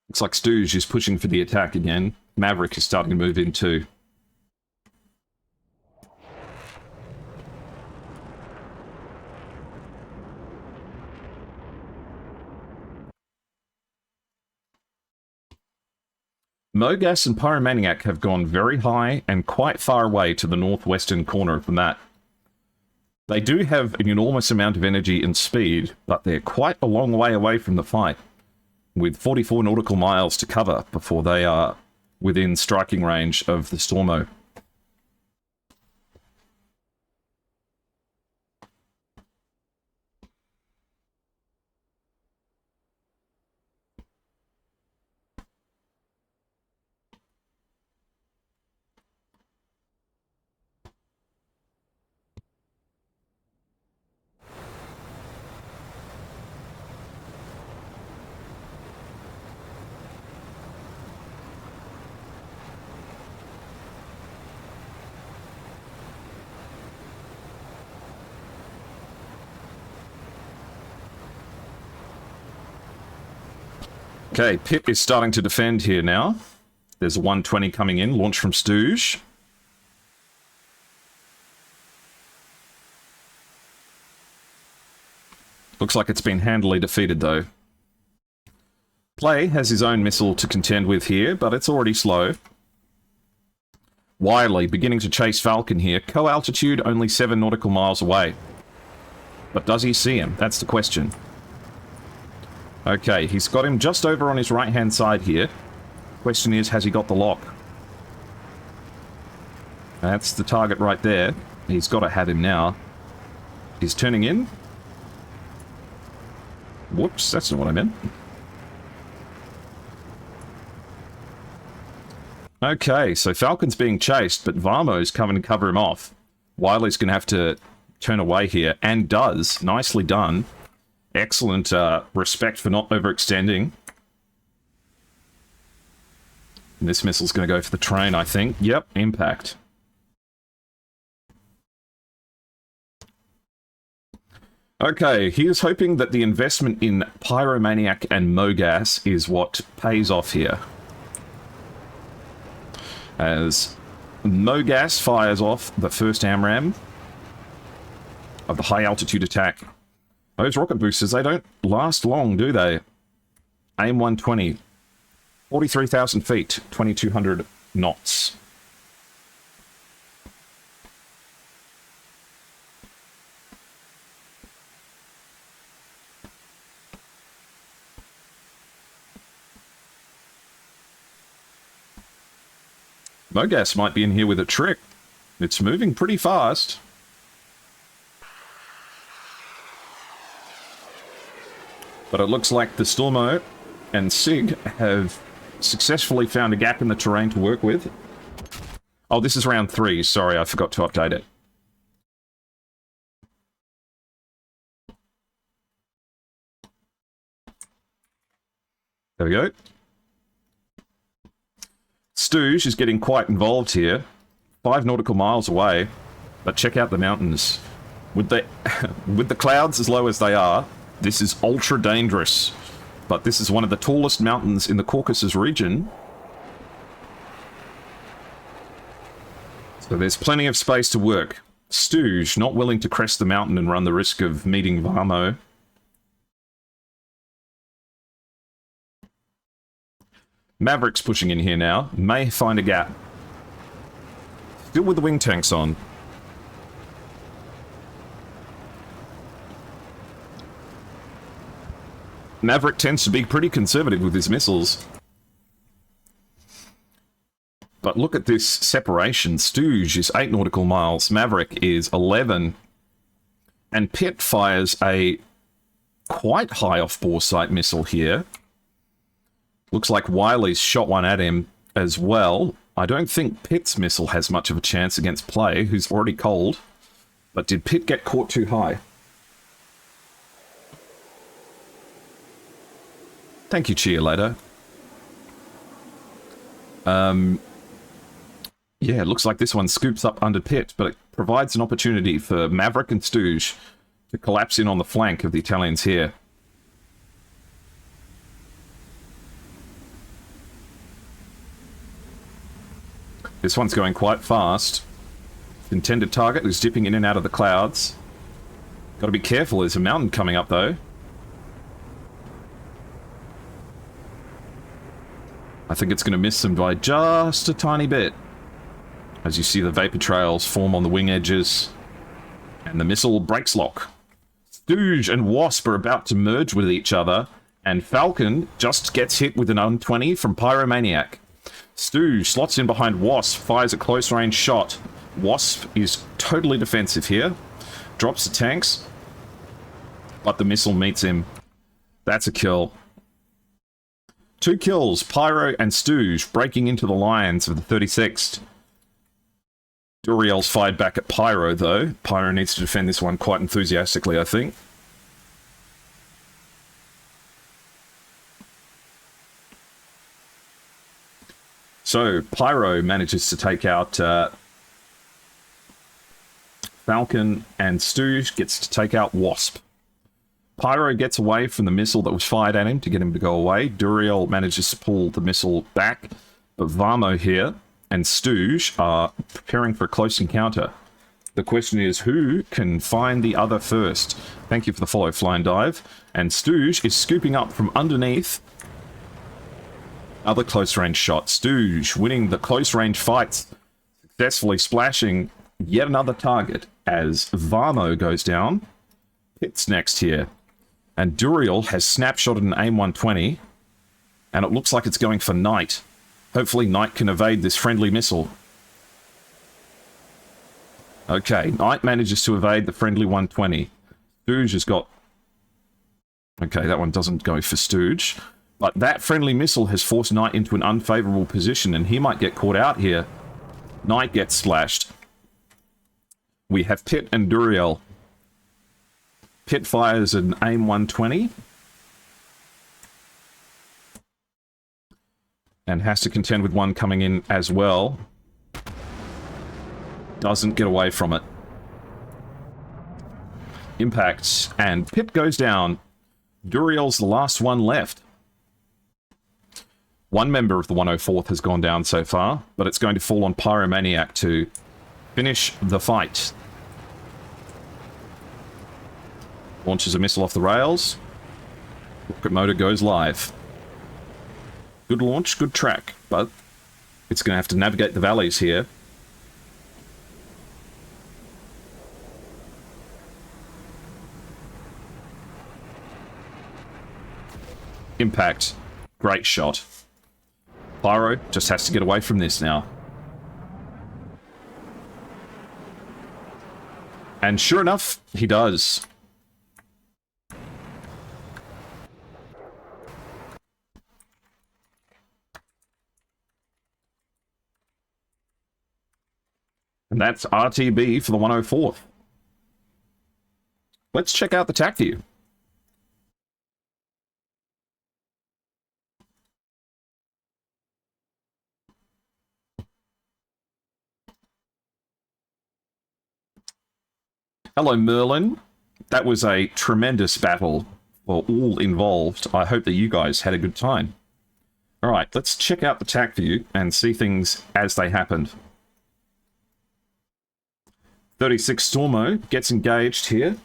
Looks like Stooge is pushing for the attack again. Maverick is starting to move in too. Mogas and Pyromaniac have gone very high and quite far away to the northwestern corner of the map. They do have an enormous amount of energy and speed, but they're quite a long way away from the fight, with 44 nautical miles to cover before they are within striking range of the Stormo. Okay, Pip is starting to defend here now. There's a 120 coming in, launched from Stooge. Looks like it's been handily defeated, though. Play has his own missile to contend with here, but it's already slow. Wiley beginning to chase Falcon here. Co-altitude only 7 nautical miles away. But does he see him? That's the question. Okay, he's got him just over on his right-hand side here. Question is, has he got the lock? That's the target right there. He's got to have him now. He's turning in. Whoops, that's not what I meant. Okay, so Falcon's being chased, but Varmo's coming to cover him off. Wiley's going to have to turn away here, and does. Nicely done. Excellent respect for not overextending. And this missile's going to go for the train, I think. Yep, impact. Okay, he is hoping that the investment in Pyromaniac and Mogas is what pays off here. As Mogas fires off the first AMRAAM of the high-altitude attack. Those rocket boosters, they don't last long, do they? AIM 120. 43,000 feet, 2,200 knots. Mogas might be in here with a trick. It's moving pretty fast. But it looks like the Stormo and SIG have successfully found a gap in the terrain to work with. Oh, this is round 3. Sorry, I forgot to update it. There we go. Stooge is getting quite involved here. 5 nautical miles away. But check out the mountains. With the clouds as low as they are, this is ultra dangerous. But this is one of the tallest mountains in the Caucasus region. So there's plenty of space to work. Stooge not willing to crest the mountain and run the risk of meeting Varmo. Maverick's pushing in here now. May find a gap. Still with the wing tanks on. Maverick tends to be pretty conservative with his missiles. But look at this separation. Stooge is 8 nautical miles. Maverick is 11. And Pitt fires a quite high off-bore sight missile here. Looks like Wiley's shot one at him as well. I don't think Pitt's missile has much of a chance against Play, who's already cold. But did Pitt get caught too high? Thank you, Cheerleader. Yeah, it looks like this one scoops up under Pitt, but it provides an opportunity for Maverick and Stooge to collapse in on the flank of the Italians here. This one's going quite fast. The intended target is dipping in and out of the clouds. Got to be careful, there's a mountain coming up though. I think it's going to miss them by just a tiny bit. As you see the vapor trails form on the wing edges. And the missile breaks lock. Stooge and Wasp are about to merge with each other. And Falcon just gets hit with an Un-20 from Pyromaniac. Stooge slots in behind Wasp, fires a close-range shot. Wasp is totally defensive here. Drops the tanks. But the missile meets him. That's a kill. 2 kills, Pyro and Stooge breaking into the lines of the 36th. Duriel's fired back at Pyro, though. Pyro needs to defend this one quite enthusiastically, I think. So, Pyro manages to take out Falcon, and Stooge gets to take out Wasp. Pyro gets away from the missile that was fired at him to get him to go away. Duriel manages to pull the missile back, but Varmo here and Stooge are preparing for a close encounter. The question is, who can find the other first? Thank you for the follow, Flying Dive. And Stooge is scooping up from underneath. Other close-range shot. Stooge winning the close-range fights, successfully splashing yet another target as Varmo goes down. Pitt's next here. And Duriel has snapshotted an AIM-120, and it looks like it's going for Knight. Hopefully Knight can evade this friendly missile. Okay, Knight manages to evade the friendly 120. Stooge has got... Okay, that one doesn't go for Stooge. But that friendly missile has forced Knight into an unfavorable position, and he might get caught out here. Knight gets splashed. We have Pitt and Duriel. Pitt fires an AIM-120. And has to contend with one coming in as well. Doesn't get away from it. Impacts, and Pitt goes down. Duriel's the last one left. One member of the 104th has gone down so far, but it's going to fall on Pyromaniac to finish the fight. Launches a missile off the rails. Rocket motor goes live. Good launch, good track, but it's going to have to navigate the valleys here. Impact. Great shot. Pyro just has to get away from this now. And sure enough, he does. And that's RTB for the 104th. Let's check out the TAC view. Hello, Merlin. That was a tremendous battle for all involved. I hope that you guys had a good time. All right, let's check out the TAC view and see things as they happened. 36 Stormo gets engaged here.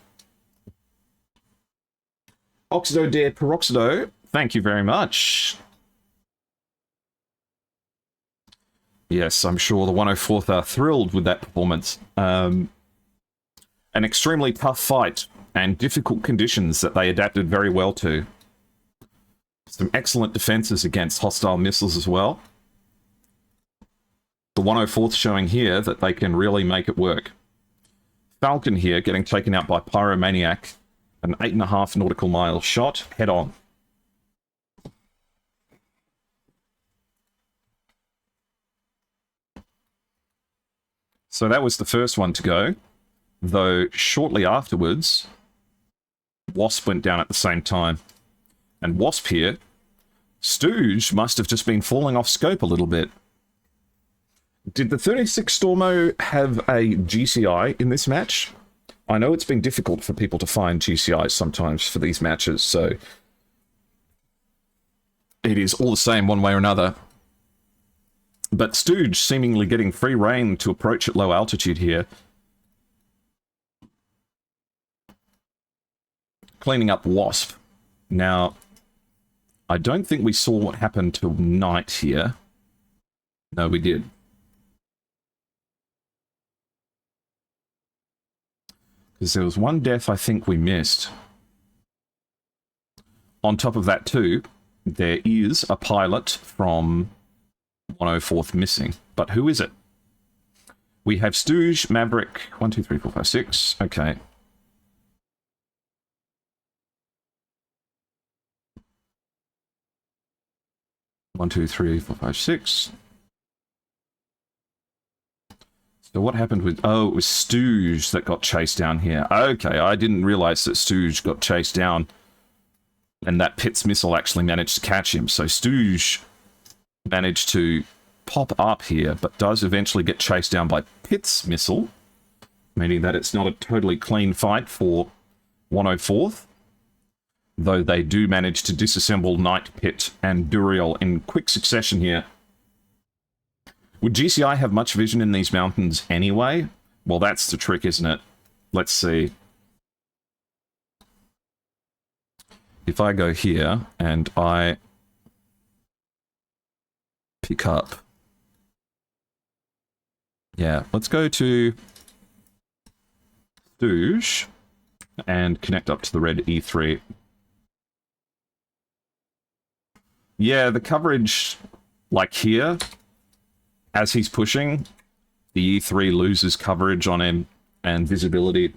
Oxido de Peroxido, thank you very much. Yes, I'm sure the 104th are thrilled with that performance. An extremely tough fight and difficult conditions that they adapted very well to. Some excellent defenses against hostile missiles as well. The 104th showing here that they can really make it work. Falcon here getting taken out by Pyromaniac. An 8.5 nautical mile shot, head on. So that was the first one to go. Though shortly afterwards, Wasp went down at the same time. And Wasp here, Stooge must have just been falling off scope a little bit. Did the 36 Stormo have a GCI in this match? I know it's been difficult for people to find GCIs sometimes for these matches, so it is all the same one way or another. But Stooge seemingly getting free rein to approach at low altitude here. Cleaning up Wasp. Now, I don't think we saw what happened till night here. No, we did. Because there was one death I think we missed. On top of that too, there is a pilot from 104th missing. But who is it? We have Stooge, Maverick, 1, 2, 3, 4, 5, 6. Okay. One, two, three, four, five, six. So what happened with... Oh, it was Stooge that got chased down here. Okay, I didn't realize that Stooge got chased down and that Pitt's missile actually managed to catch him. So Stooge managed to pop up here, but does eventually get chased down by Pitt's missile, meaning that it's not a totally clean fight for 104th, though they do manage to disassemble Knight, Pitt, and Duriel in quick succession here. Would GCI have much vision in these mountains anyway? Well, that's the trick, isn't it? Let's see. If I go here and I pick up... Yeah, let's go to Stooge and connect up to the red E3. Yeah, the coverage, like here, as he's pushing, the E3 loses coverage on him and visibility.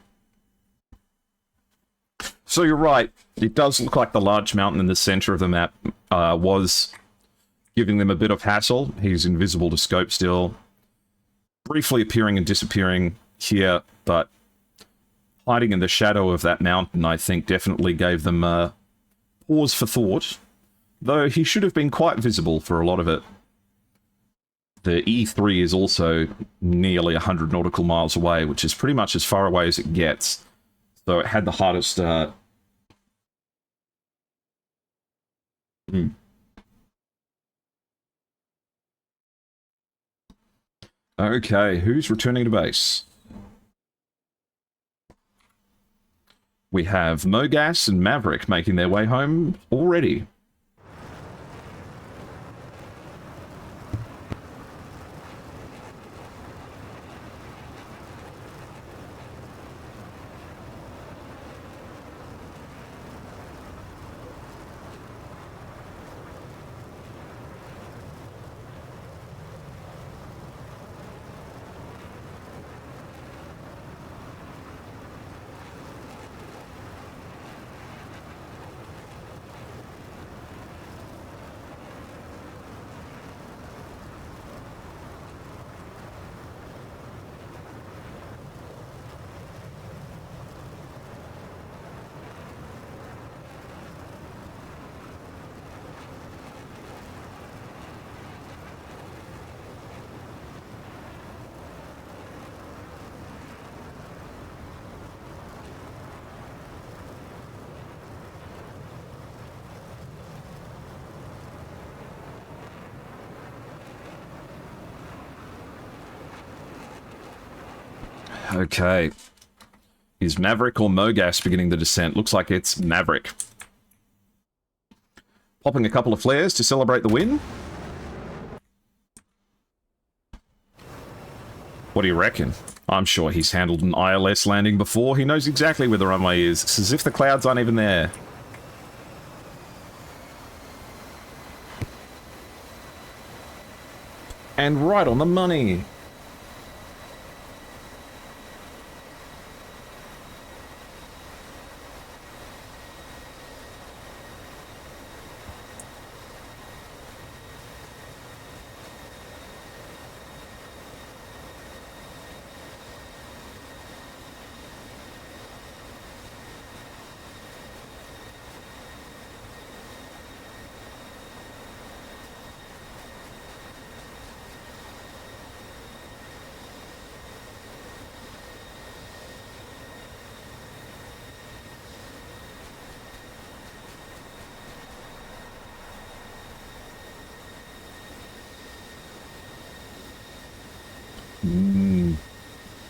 So you're right, it does look like the large mountain in the center of the map was giving them a bit of hassle. He's invisible to scope still. Briefly appearing and disappearing here, but hiding in the shadow of that mountain, I think, definitely gave them pause for thought. Though he should have been quite visible for a lot of it. The E3 is also nearly 100 nautical miles away, which is pretty much as far away as it gets. So it had the hardest... Okay, who's returning to base? We have Mogas and Maverick making their way home already. Okay. Is Maverick or Mogas beginning the descent? Looks like it's Maverick. Popping a couple of flares to celebrate the win. What do you reckon? I'm sure he's handled an ILS landing before. He knows exactly where the runway is. It's as if the clouds aren't even there. And right on the money.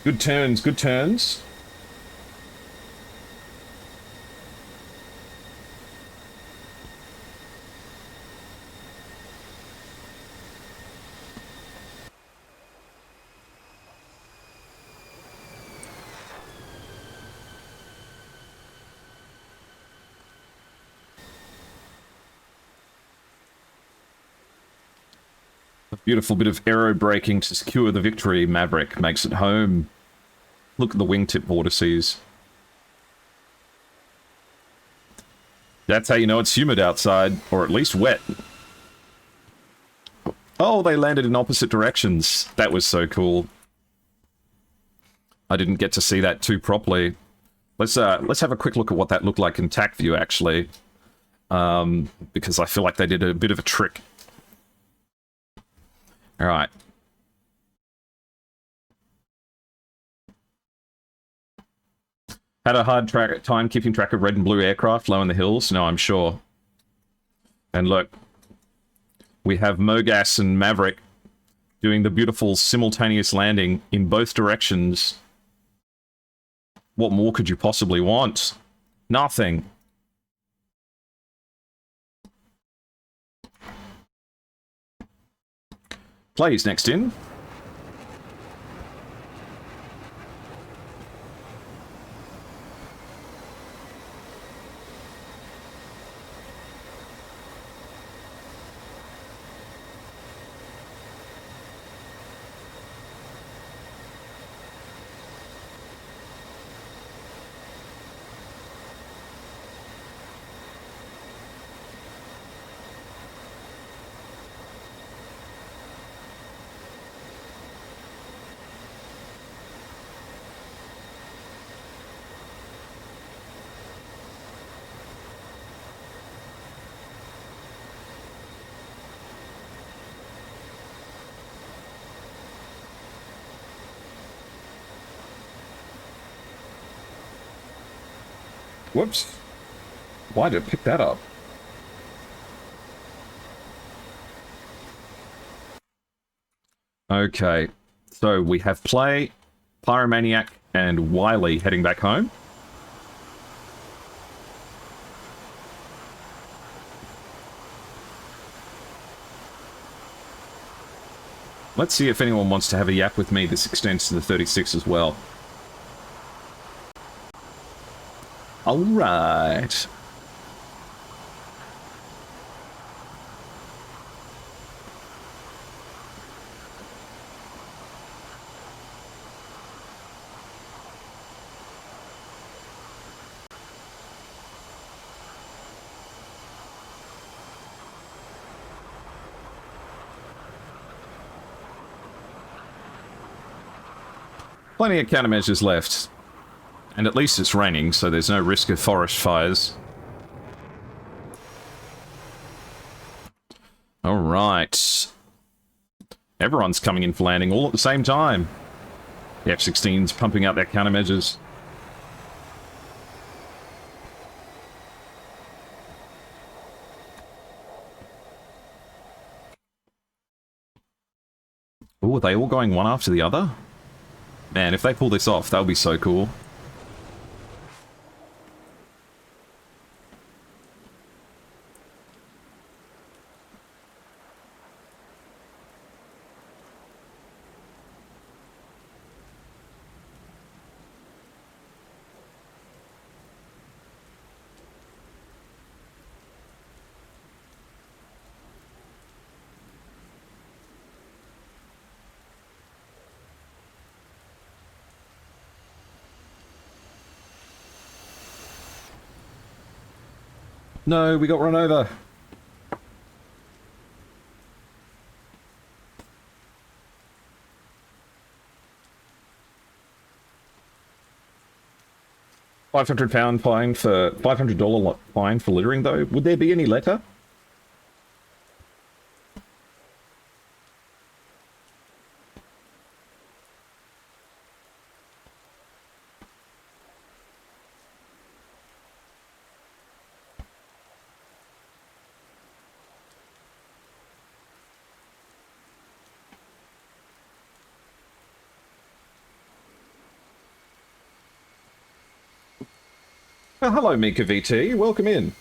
Good turns, good turns. A beautiful bit of aero braking to secure the victory. Maverick makes it home. Look at the wingtip vortices. That's how you know it's humid outside, or at least wet. Oh, they landed in opposite directions. That was so cool. I didn't get to see that too properly. Let's have a quick look at what that looked like in TAC view, actually. Because I feel like they did a bit of a trick. All right. Had a hard time keeping track of red and blue aircraft low in the hills? No, I'm sure. And look, we have Mogas and Maverick doing the beautiful simultaneous landing in both directions. What more could you possibly want? Nothing. Plays next in. Whoops. Why did it pick that up? Okay, so we have Play, Pyromaniac, and Wiley heading back home. Let's see if anyone wants to have a yap with me. This extends to the 36 as well. Alright. Plenty of countermeasures left. And at least it's raining, so there's no risk of forest fires. Alright. Everyone's coming in for landing all at the same time. The F-16's pumping out their countermeasures. Ooh, are they all going one after the other? Man, if they pull this off, that would be so cool. No, we got run over. £500 fine for $500 fine for littering though. Would there be any letter? Oh, hello, Mika VT. Welcome in.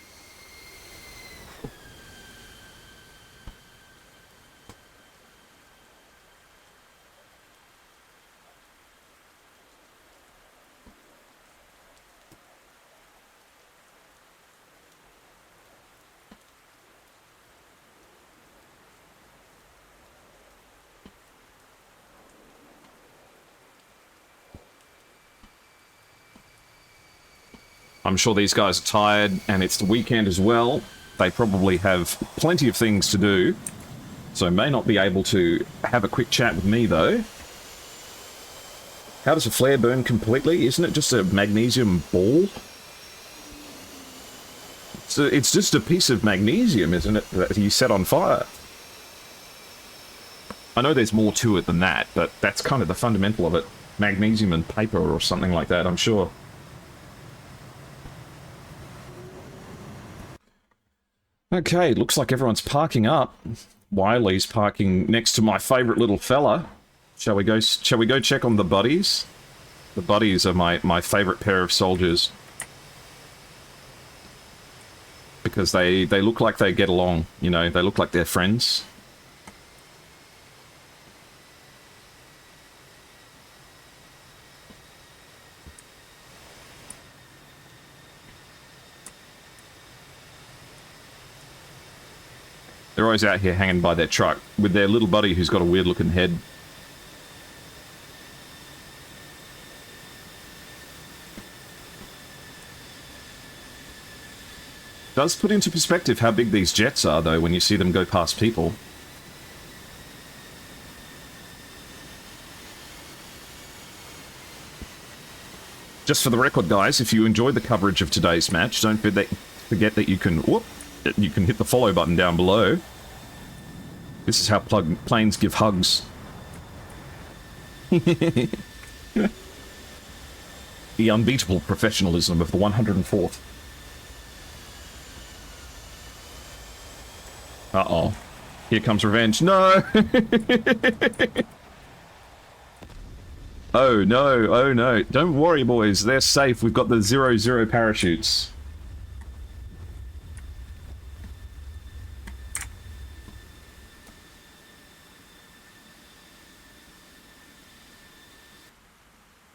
I'm sure these guys are tired, and it's the weekend as well. They probably have plenty of things to do, so may not be able to have a quick chat with me, though. How does a flare burn completely? Isn't it just a magnesium ball? It's just a piece of magnesium, isn't it, that you set on fire? I know there's more to it than that, but that's kind of the fundamental of it. Magnesium and paper or something like that, I'm sure. Okay, looks like everyone's parking up. Wiley's parking next to my favourite little fella. Shall we go check on the buddies? The buddies are my favourite pair of soldiers. Because they look like they get along, you know, they look like they're friends. They're always out here hanging by their truck with their little buddy who's got a weird looking head. Does put into perspective how big these jets are though when you see them go past people. Just for the record guys, if you enjoyed the coverage of today's match, don't forget that you can hit the follow button down below. This is how planes give hugs. The unbeatable professionalism of the 104th. Uh-oh. Here comes revenge. No! Oh no, oh no. Don't worry boys, they're safe. We've got the 0-0 parachutes.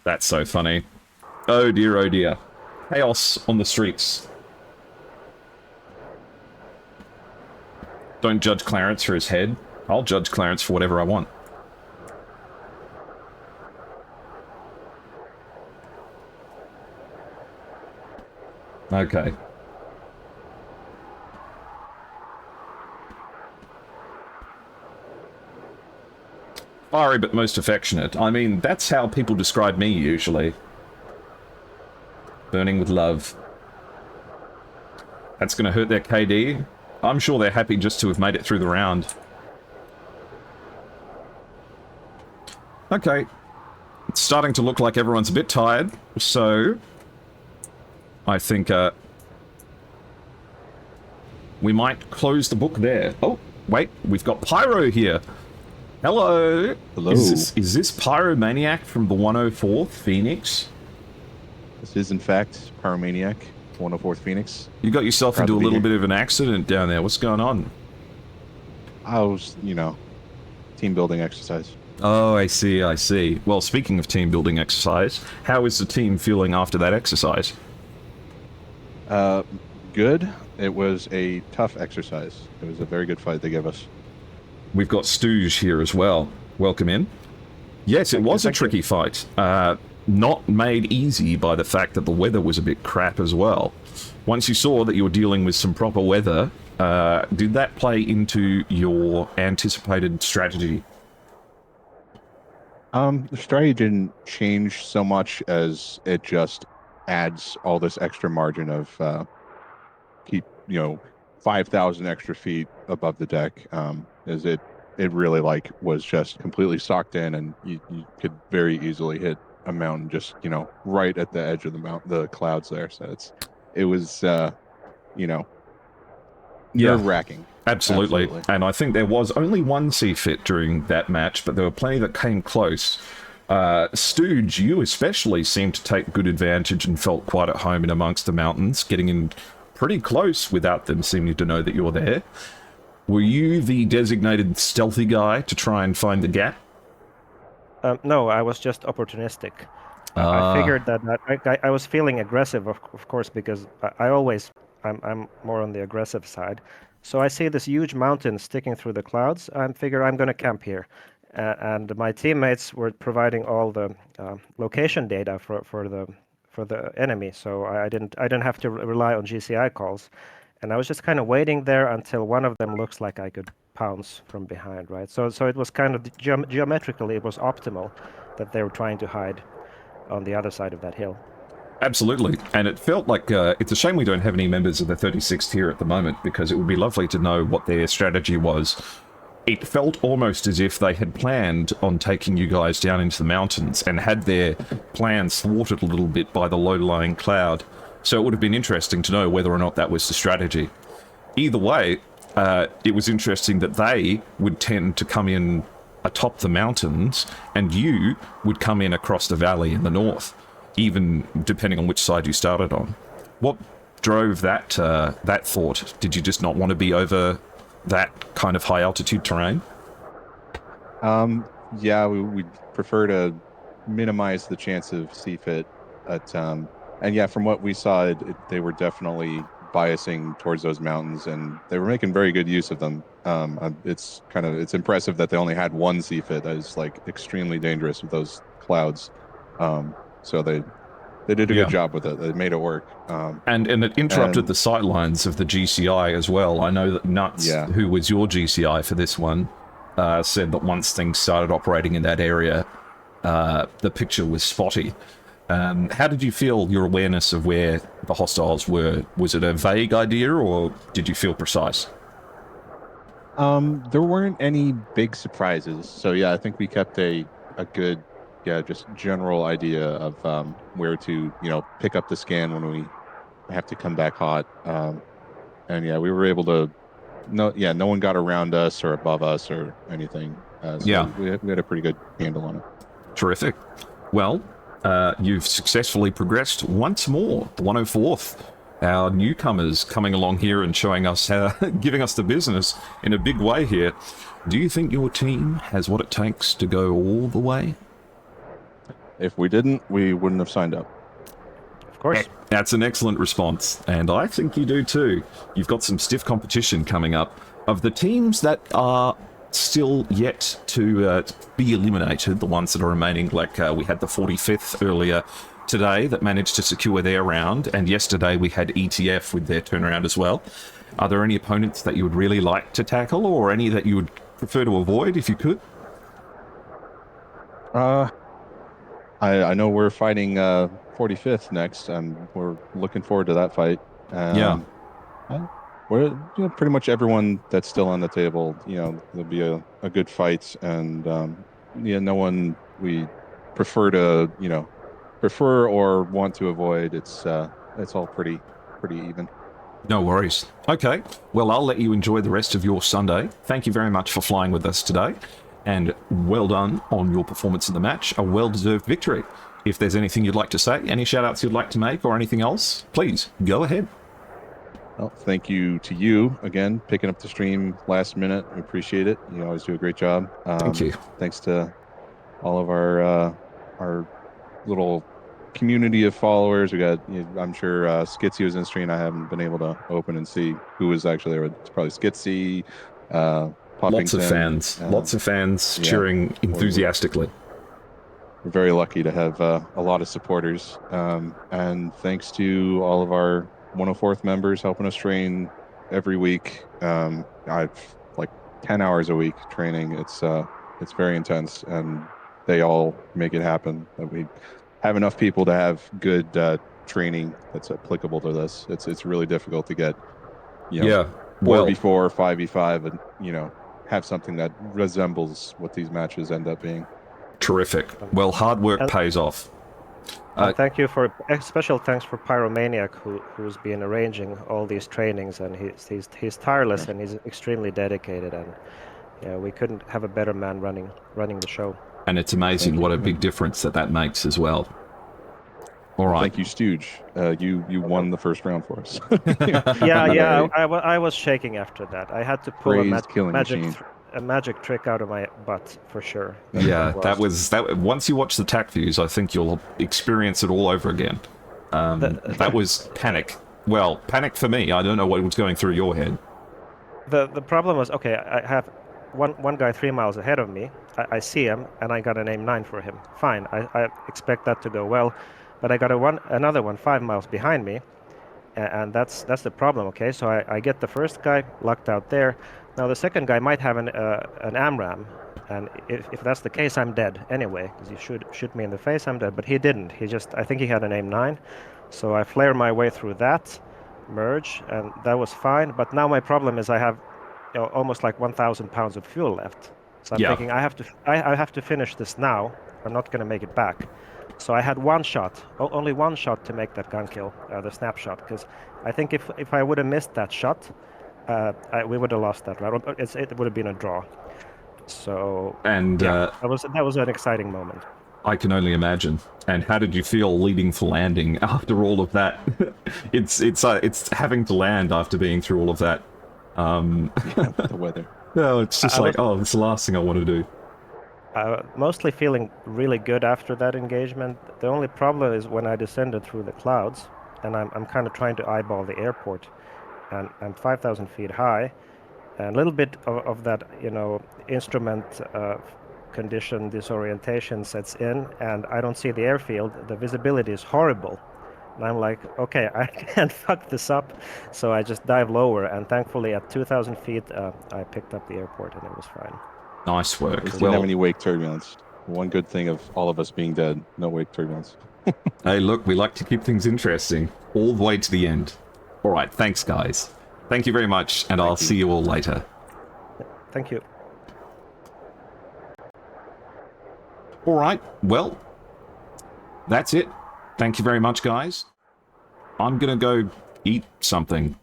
That's so funny. Oh dear, oh dear. Chaos on the streets. Don't judge Clarence for his head. I'll judge Clarence for whatever I want. Okay. Fiery but most affectionate. I mean, that's how people describe me usually. Burning with love. That's going to hurt their KD. I'm sure they're happy just to have made it through the round. Okay. It's starting to look like everyone's a bit tired, so I think we might close the book there. Oh, wait, we've got Pyro here. Hello. Hello. Is this Pyromaniac from the 104th Phoenix? This is, in fact, Pyromaniac, 104th Phoenix. You got yourself Proud into to a be little here. bit of an accident down there. What's going on? I was, team building exercise. Oh, I see, I see. Well, speaking of team building exercise, how is the team feeling after that exercise? Good. It was a tough exercise. It was a very good fight they gave us. We've got Stooge here as well. Welcome in. Yes, it was a tricky fight. Not made easy by the fact that the weather was a bit crap as well. Once you saw that you were dealing with some proper weather, did that play into your anticipated strategy? The strategy didn't change so much as it just adds all this extra margin of keep 5,000 extra feet above the deck. As it really was just completely socked in, and you could very easily hit a mountain just right at the edge of the clouds there. So it was nerve-wracking. Absolutely. And I think there was only one C-Fit during that match, but there were plenty that came close. Stooge, you especially seemed to take good advantage and felt quite at home in amongst the mountains, getting in pretty close without them seeming to know that you were there. Were you the designated stealthy guy to try and find the gap? No, I was just opportunistic. I figured that I was feeling aggressive, of course, because I'm more on the aggressive side. So I see this huge mountain sticking through the clouds. I figure I'm going to camp here, and my teammates were providing all the location data for the enemy. So I didn't have to rely on GCI calls, and I was just kind of waiting there until one of them looks like I could pounce from behind, right? So it was kind of geometrically it was optimal that they were trying to hide on the other side of that hill. Absolutely, and it felt like it's a shame we don't have any members of the 36th here at the moment, because it would be lovely to know what their strategy was. It felt almost as if they had planned on taking you guys down into the mountains and had their plans thwarted a little bit by the low-lying cloud. So it would have been interesting to know whether or not that was the strategy. Either way, it was interesting that they would tend to come in atop the mountains and you would come in across the valley in the north, even depending on which side you started on. What drove that thought? Did you just not want to be over that kind of high altitude terrain? Yeah, we prefer to minimize the chance of CFIT and yeah, from what we saw, they were definitely biasing towards those mountains, and they were making very good use of them. It's impressive that they only had one CFIT. That is extremely dangerous with those clouds. So they did a good job with it. They made it work. And it interrupted the sightlines of the GCI as well. I know that Nuts, who was your GCI for this one, said that once things started operating in that area, the picture was spotty. How did you feel your awareness of where the hostiles were? Was it a vague idea, or did you feel precise? There weren't any big surprises. So yeah, I think we kept a good, just general idea of where to, pick up the scan when we have to come back hot. And yeah, we were able to, no one got around us or above us or anything. We had a pretty good handle on it. Terrific. Well, you've successfully progressed once more. The 104th. Our newcomers coming along here and showing us giving us the business in a big way here. Do you think your team has what it takes to go all the way? If we didn't, we wouldn't have signed up. Of course. That's an excellent response, and I think you do too. You've got some stiff competition coming up. Of the teams that are still yet to be eliminated, the ones that are remaining, we had the 45th earlier today that managed to secure their round, and yesterday we had ETF with their turnaround as well. Are there any opponents that you would really like to tackle, or any that you would prefer to avoid if you could? I know we're fighting 45th next, and we're looking forward to that fight. We're pretty much everyone that's still on the table. There'll be a good fight, and no one we prefer or want to avoid. It's all pretty even. No worries. Okay, well, I'll let you enjoy the rest of your Sunday. Thank you very much for flying with us today. and well done on your performance in the match. A well-deserved victory. If there's anything you'd like to say, any shout-outs you'd like to make, or anything else, please go ahead. Well, thank you to you again, picking up the stream last minute. We appreciate it. You always do a great job. Thank you. Thanks to all of our little community of followers. We got, I'm sure Skitsy was in the stream. I haven't been able to open and see who was actually there. It's probably Skitsy, Lots of fans cheering enthusiastically. We're very lucky to have a lot of supporters. And thanks to all of our 104th members helping us train every week. I've like 10 hours a week training. It's very intense, and they all make it happen. We have enough people to have good training that's applicable to this. It's really difficult to get, 4v4, 5v5, and have something that resembles what these matches end up being. Terrific. Well, hard work pays off. Thank you for special thanks for Pyromaniac, who's been arranging all these trainings, and he's tireless and he's extremely dedicated, and we couldn't have a better man running the show. And it's amazing what a big difference that makes as well. All right. Thank you, Stooge. You won the first round for us. I was shaking after that. I had to pull a magic trick out of my butt for sure. Yeah, that was once you watch the TAC views, I think you'll experience it all over again. That was panic. Well, panic for me. I don't know what was going through your head. The problem was, okay, I have one guy 3 miles ahead of me. I see him, and I got an aim 9 for him. Fine, I expect that to go well, but I got another one 5 miles behind me, and that's the problem. Okay, so I get the first guy locked out there. Now the second guy might have an AMRAM, and if that's the case, I'm dead anyway, because he shoot me in the face, I'm dead. But he didn't. I think he had an aim 9, so I flare my way through that, merge, and that was fine. But now my problem is I have almost like 1,000 pounds of fuel left. So I'm thinking I have to finish this now. I'm not going to make it back. So I had one shot, only one shot to make that gun kill, the snapshot, because I think if I would have missed that shot, we would have lost that round. It would have been a draw. So that was an exciting moment. I can only imagine. And how did you feel leading for landing after all of that? It's having to land after being through all of that. The weather. No, it's just it's the last thing I want to do. Mostly feeling really good after that engagement. The only problem is when I descended through the clouds, and I'm kind of trying to eyeball the airport, and I'm 5,000 feet high, and a little bit of that, instrument condition disorientation sets in, and I don't see the airfield. The visibility is horrible. And I'm like, okay, I can't fuck this up. So I just dive lower, and thankfully at 2,000 feet, I picked up the airport, and it was fine. Nice work. We didn't have any wake turbulence. One good thing of all of us being dead, no wake turbulence. Hey, look, we like to keep things interesting all the way to the end. All right, thanks, guys. Thank you very much, and I'll see you all later. Thank you. All right, well, that's it. Thank you very much, guys. I'm going to go eat something.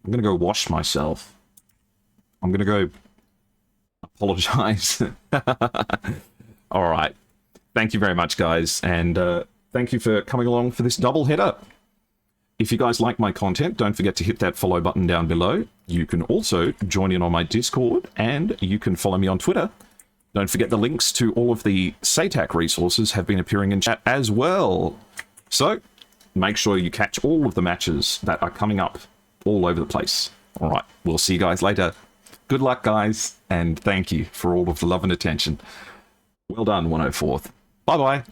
I'm going to go wash myself. I'm going to go apologize. All right. Thank you very much, guys. And thank you for coming along for this double header. If you guys like my content, don't forget to hit that follow button down below. You can also join in on my Discord, and you can follow me on Twitter. Don't forget the links to all of the SATAC resources have been appearing in chat as well. So, make sure you catch all of the matches that are coming up all over the place. All right, we'll see you guys later. Good luck, guys, and thank you for all of the love and attention. Well done, 104th. Bye-bye.